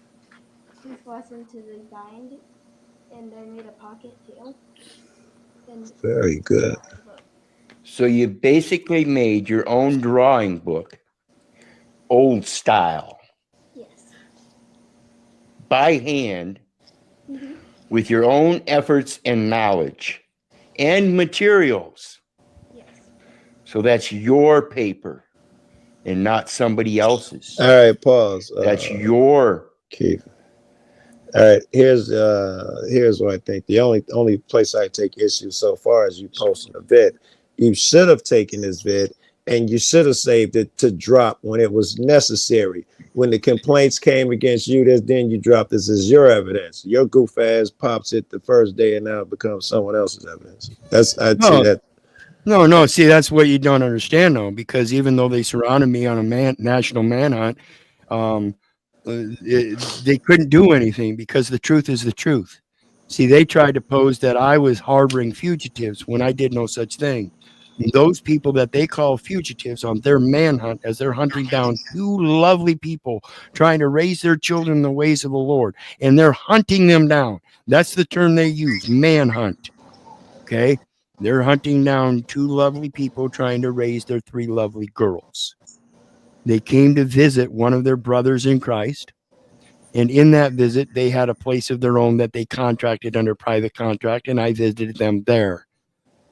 toothcloth into the bind, and I made a pocket too. And Very good. So you basically made your own drawing book, old style. Yes. By hand, with your own efforts and knowledge and materials. Yes. So that's your paper and not somebody else's. All right, pause. That's your Keith. All right, here's what I think. The only place I take issue so far is you posting a vid. You should have taken this vid and you should have saved it to drop when it was necessary. When the complaints came against you, then you drop this as your evidence. Your goof ass pops it the first day and now it becomes someone else's evidence. I'd say that. No. See, that's what you don't understand, though, because even though they surrounded me on a national manhunt, they couldn't do anything because the truth is the truth. See, they tried to pose that I was harboring fugitives when I did no such thing. And those people that they call fugitives on their manhunt, as they're hunting down two lovely people trying to raise their children in the ways of the Lord, and they're hunting them down. That's the term they use, manhunt. Okay? They're hunting down two lovely people trying to raise their three lovely girls. They came to visit one of their brothers in Christ. And in that visit, they had a place of their own that they contracted under private contract, and I visited them there.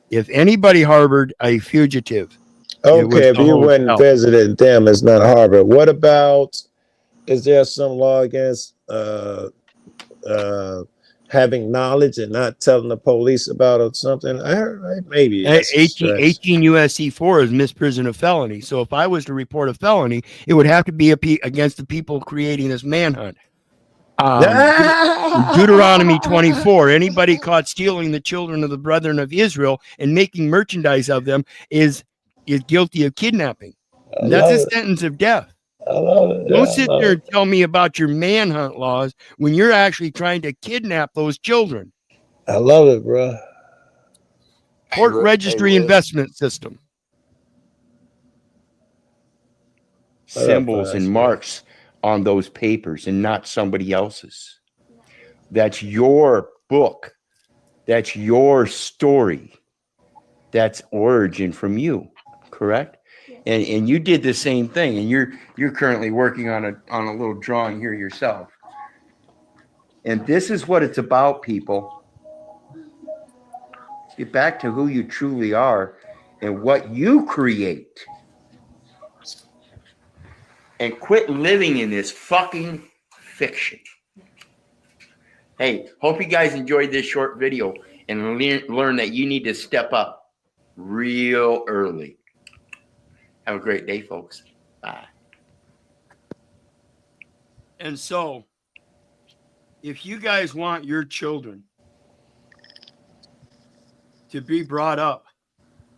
If anybody harbored a fugitive, okay, if you went and visited them, it's not harbor. What about, is there some law against having knowledge and not telling the police about it, something? I heard maybe 18 U.S.C. 4 is misprision of felony. So if I was to report a felony, it would have to be against the people creating this manhunt. Deuteronomy 24, anybody caught stealing the children of the brethren of Israel and making merchandise of them is guilty of kidnapping. That's a sentence of death. Don't sit there and tell me about your manhunt laws when you're actually trying to kidnap those children. I love it, bro. Court registry investment system. Symbols and marks on those papers and not somebody else's. That's your book. That's your story. That's origin from you, correct? And you did the same thing, and you're currently working on a little drawing here yourself. And this is what it's about, people. Get back to who you truly are and what you create. And quit living in this fucking fiction. Hey, hope you guys enjoyed this short video and learn that you need to step up real early. Have a great day, folks. Bye. And so, if you guys want your children to be brought up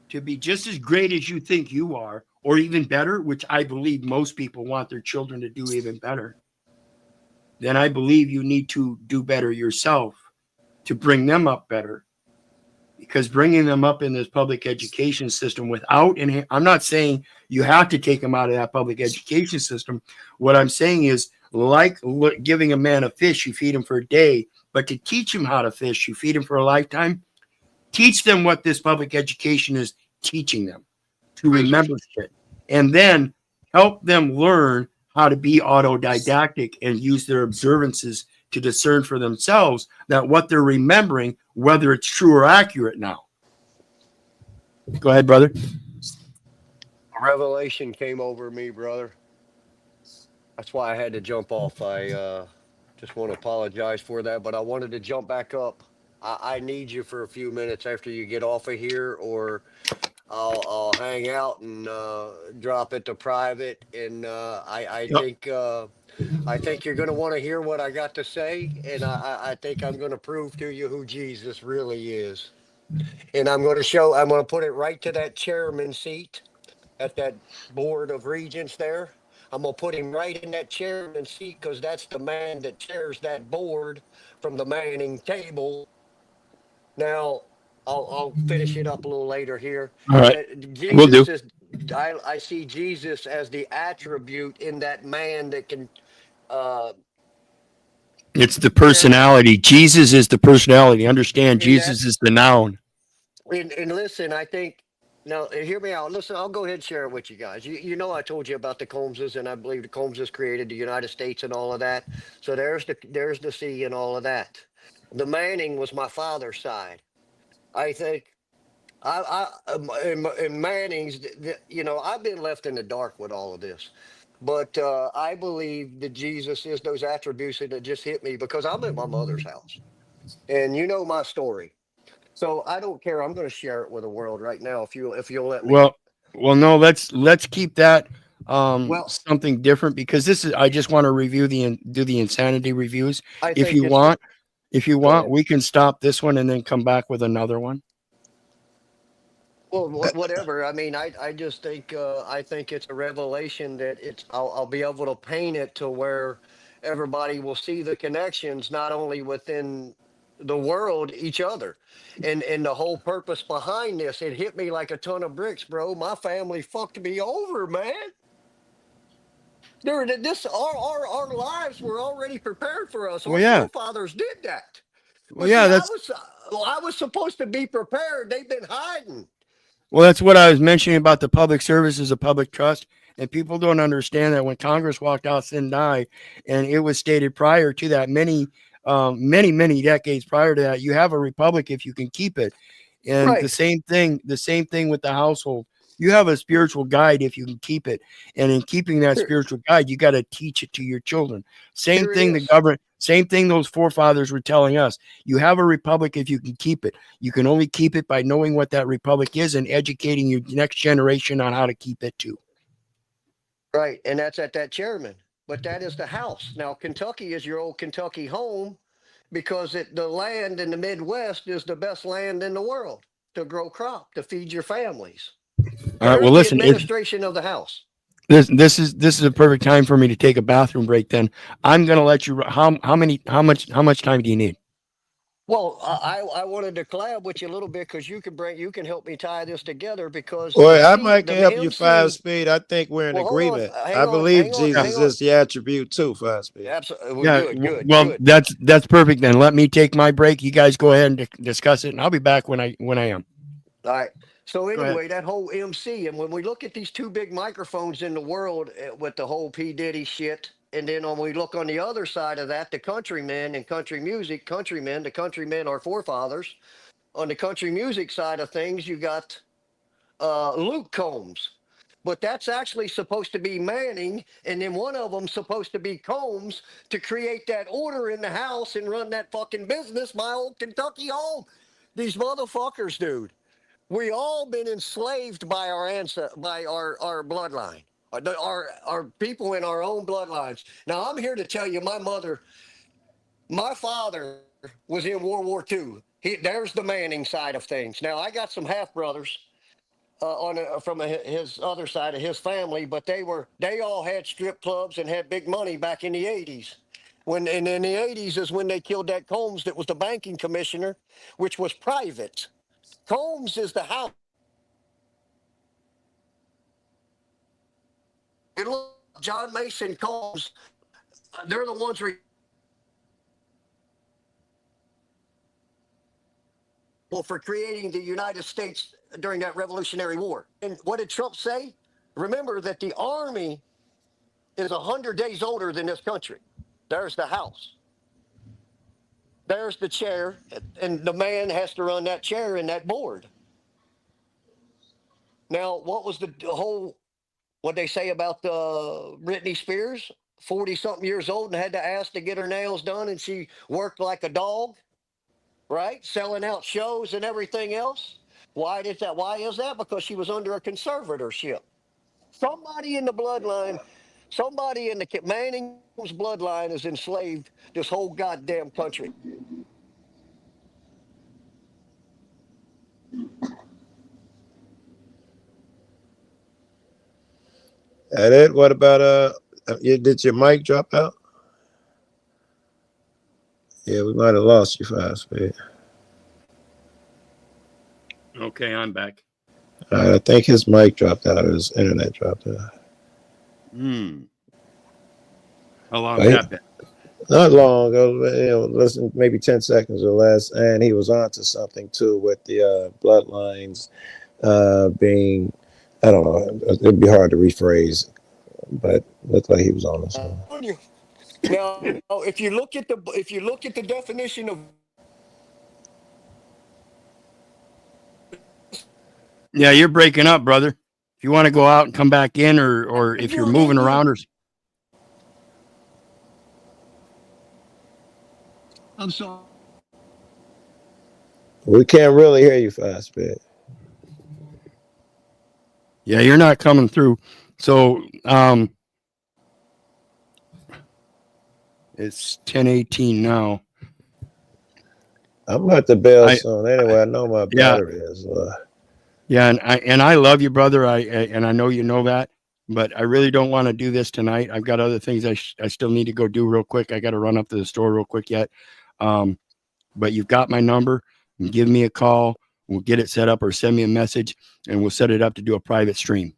to be just as great as you think you are, or even better, which I believe most people want their children to do even better, then I believe you need to do better yourself to bring them up better. Because bringing them up in this public education system without, and I'm not saying you have to take them out of that public education system. What I'm saying is, like giving a man a fish, you feed him for a day, but to teach him how to fish, you feed him for a lifetime. Teach them what this public education is teaching them to remember shit, and then help them learn how to be autodidactic and use their observances to discern for themselves that what they're remembering, whether it's true or accurate now. Go ahead, brother. A revelation came over me, brother. That's why I had to jump off. I just want to apologize for that, but I wanted to jump back up. I need you for a few minutes after you get off of here, or I'll hang out and drop it to private. And I think you're going to want to hear what I got to say, and I think I'm going to prove to you who Jesus really is. And I'm going to put it right to that chairman seat at that board of regents there. I'm going to put him right in that chairman seat because that's the man that chairs that board from the Manning table. Now, I'll finish it up a little later here. All right. Will do. I see Jesus as the attribute in that man that can. It's the personality. Jesus is the personality. Understand, Jesus is the noun. And listen, I think. Now, hear me out. Listen, I'll go ahead and share it with you guys. You know, I told you about the Combses, and I believe the Combses created the United States and all of that. So there's the C and all of that. The Manning was my father's side. I think in Manning's, you know, I've been left in the dark with all of this. But I believe that Jesus is those attributes that just hit me because I'm at my mother's house. And you know my story. So I don't care. I'm going to share it with the world right now if you'll let me. Well, no, let's keep that something different, because this is, I just want to do the insanity reviews. If you want, we can stop this one and then come back with another one. Well, whatever. I mean, I just think I think it's a revelation that I'll be able to paint it to where everybody will see the connections, not only within the world, each other, and the whole purpose behind this. It hit me like a ton of bricks, bro. My family fucked me over, man. Our lives were already prepared for us. Our forefathers did that. I was supposed to be prepared. They've been hiding. Well, that's what I was mentioning about the public service as a public trust. And people don't understand that when Congress walked out Sin Die, and it was stated prior to that, many decades prior to that, you have a republic if you can keep it. And the same thing with the household. You have a spiritual guide if you can keep it. And in keeping that spiritual guide, you got to teach it to your children. Same thing the government, same thing those forefathers were telling us. You have a republic if you can keep it. You can only keep it by knowing what that republic is and educating your next generation on how to keep it too. Right. And that's at that chairman. But that is the house. Now, Kentucky is your old Kentucky home because the land in the Midwest is the best land in the world to grow crop, to feed your families. All right. Well, listen. Administration of the house. This is a perfect time for me to take a bathroom break. Then I'm gonna let you. How much time do you need? Well, I wanted to collab with you a little bit because you can help me tie this together because. Boy, I might can help you 5-speed. I think we're in agreement. I believe Jesus is the attribute too. 5-speed. Absolutely. Yeah. Good. Well, that's perfect. Then let me take my break. You guys go ahead and discuss it, and I'll be back when I am. All right. So anyway, that whole MC, and when we look at these two big microphones in the world with the whole P. Diddy shit, and then when we look on the other side of that, the countrymen and country music, the countrymen are forefathers. On the country music side of things, you got Luke Combs. But that's actually supposed to be Manning, and then one of them supposed to be Combs to create that order in the house and run that fucking business, my old Kentucky home. These motherfuckers, dude. We all been enslaved by our bloodline, our people in our own bloodlines. Now I'm here to tell you, my father was in World War II. There's the Manning side of things. Now I got some half brothers from his other side of his family, but they all had strip clubs and had big money back in the 80s. When and in the 80s is when they killed that Combs that was the banking commissioner, which was private. Combs is the house. And look, John Mason Combs, they're the ones for creating the United States during that Revolutionary War. And what did Trump say? Remember that the Army is 100 days older than this country. There's the House. There's the chair, and the man has to run that chair and that board. Now, what was the whole, what they say about Britney Spears? 40-something years old and had to ask to get her nails done, and she worked like a dog, right? Selling out shows and everything else. Why is that? Why is that? Because she was under a conservatorship. Somebody in the bloodline, somebody in the Manning's bloodline has enslaved this whole goddamn country. That it? What about did your mic drop out? Yeah, we might have lost you, 5-Speed. Okay, I'm back. I think his mic dropped out or his internet dropped out. How long that been? Not long ago, listen, maybe 10 seconds or less. And he was on to something too with the bloodlines being, I don't know, it'd be hard to rephrase, but looked like he was on this one. Now, if you look at the definition of, Yeah, you're breaking up, brother. If you want to go out and come back in, or if you're moving around, or I'm sorry. We can't really hear you, 5-Speed. Yeah, you're not coming through. So it's 10:18 now. I'm about to bail soon. Anyway, I know my battery is. Yeah, and I love you, brother. And I know you know that, but I really don't want to do this tonight. I've got other things I still need to go do real quick. I got to run up to the store real quick yet. But you've got my number. Give me a call. We'll get it set up, or send me a message, and we'll set it up to do a private stream.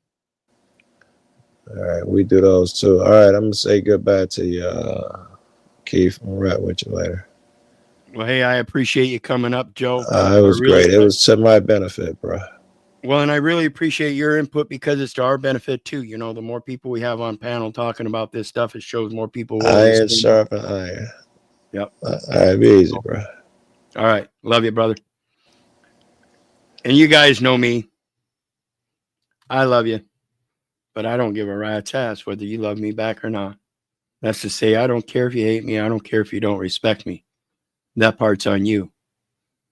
All right, we do those too. All right, I'm gonna say goodbye to you, Keith. I'll wrap with you later. Well, hey, I appreciate you coming up, Joe. It was great. It was to my benefit, bro. Well, and I really appreciate your input, because it's to our benefit too. You know, the more people we have on panel talking about this stuff, it shows more people. Iron sharpen iron. Yep. All right, be easy, bro. All right. Love you, brother. And you guys know me. I love you, but I don't give a rat's ass whether you love me back or not. That's to say, I don't care if you hate me. I don't care if you don't respect me. That part's on you.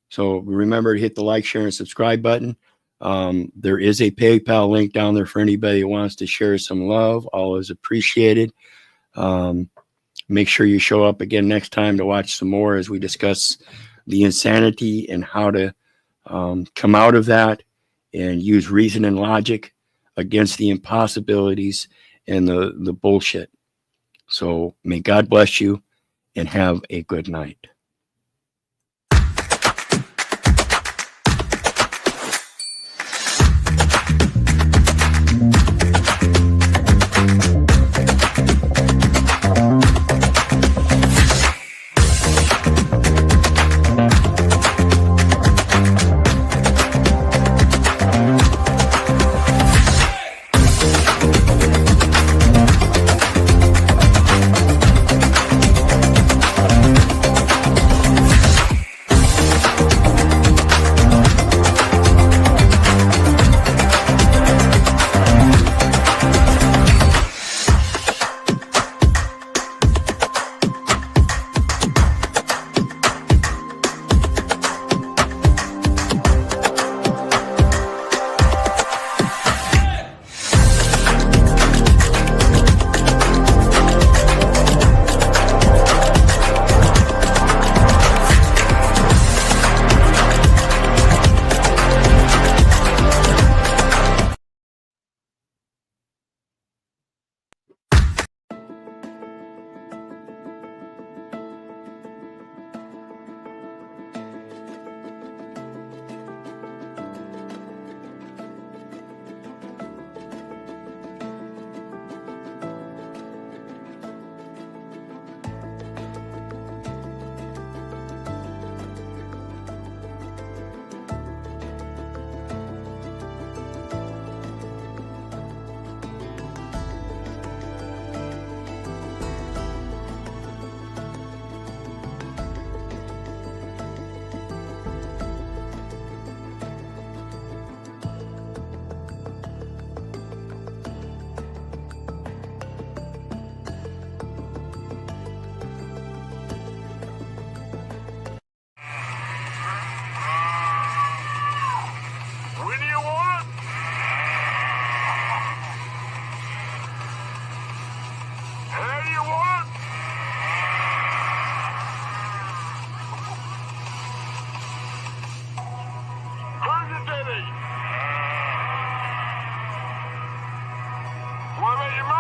So remember to hit the like, share, and subscribe button. There is a PayPal link down there for anybody who wants to share some love. All is appreciated. Make sure you show up again next time to watch some more as we discuss the insanity and how to come out of that and use reason and logic against the impossibilities and the bullshit. So may God bless you and have a good night.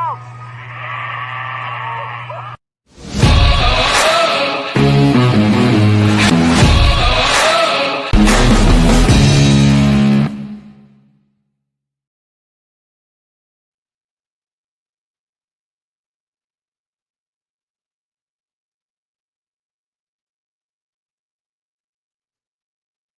out.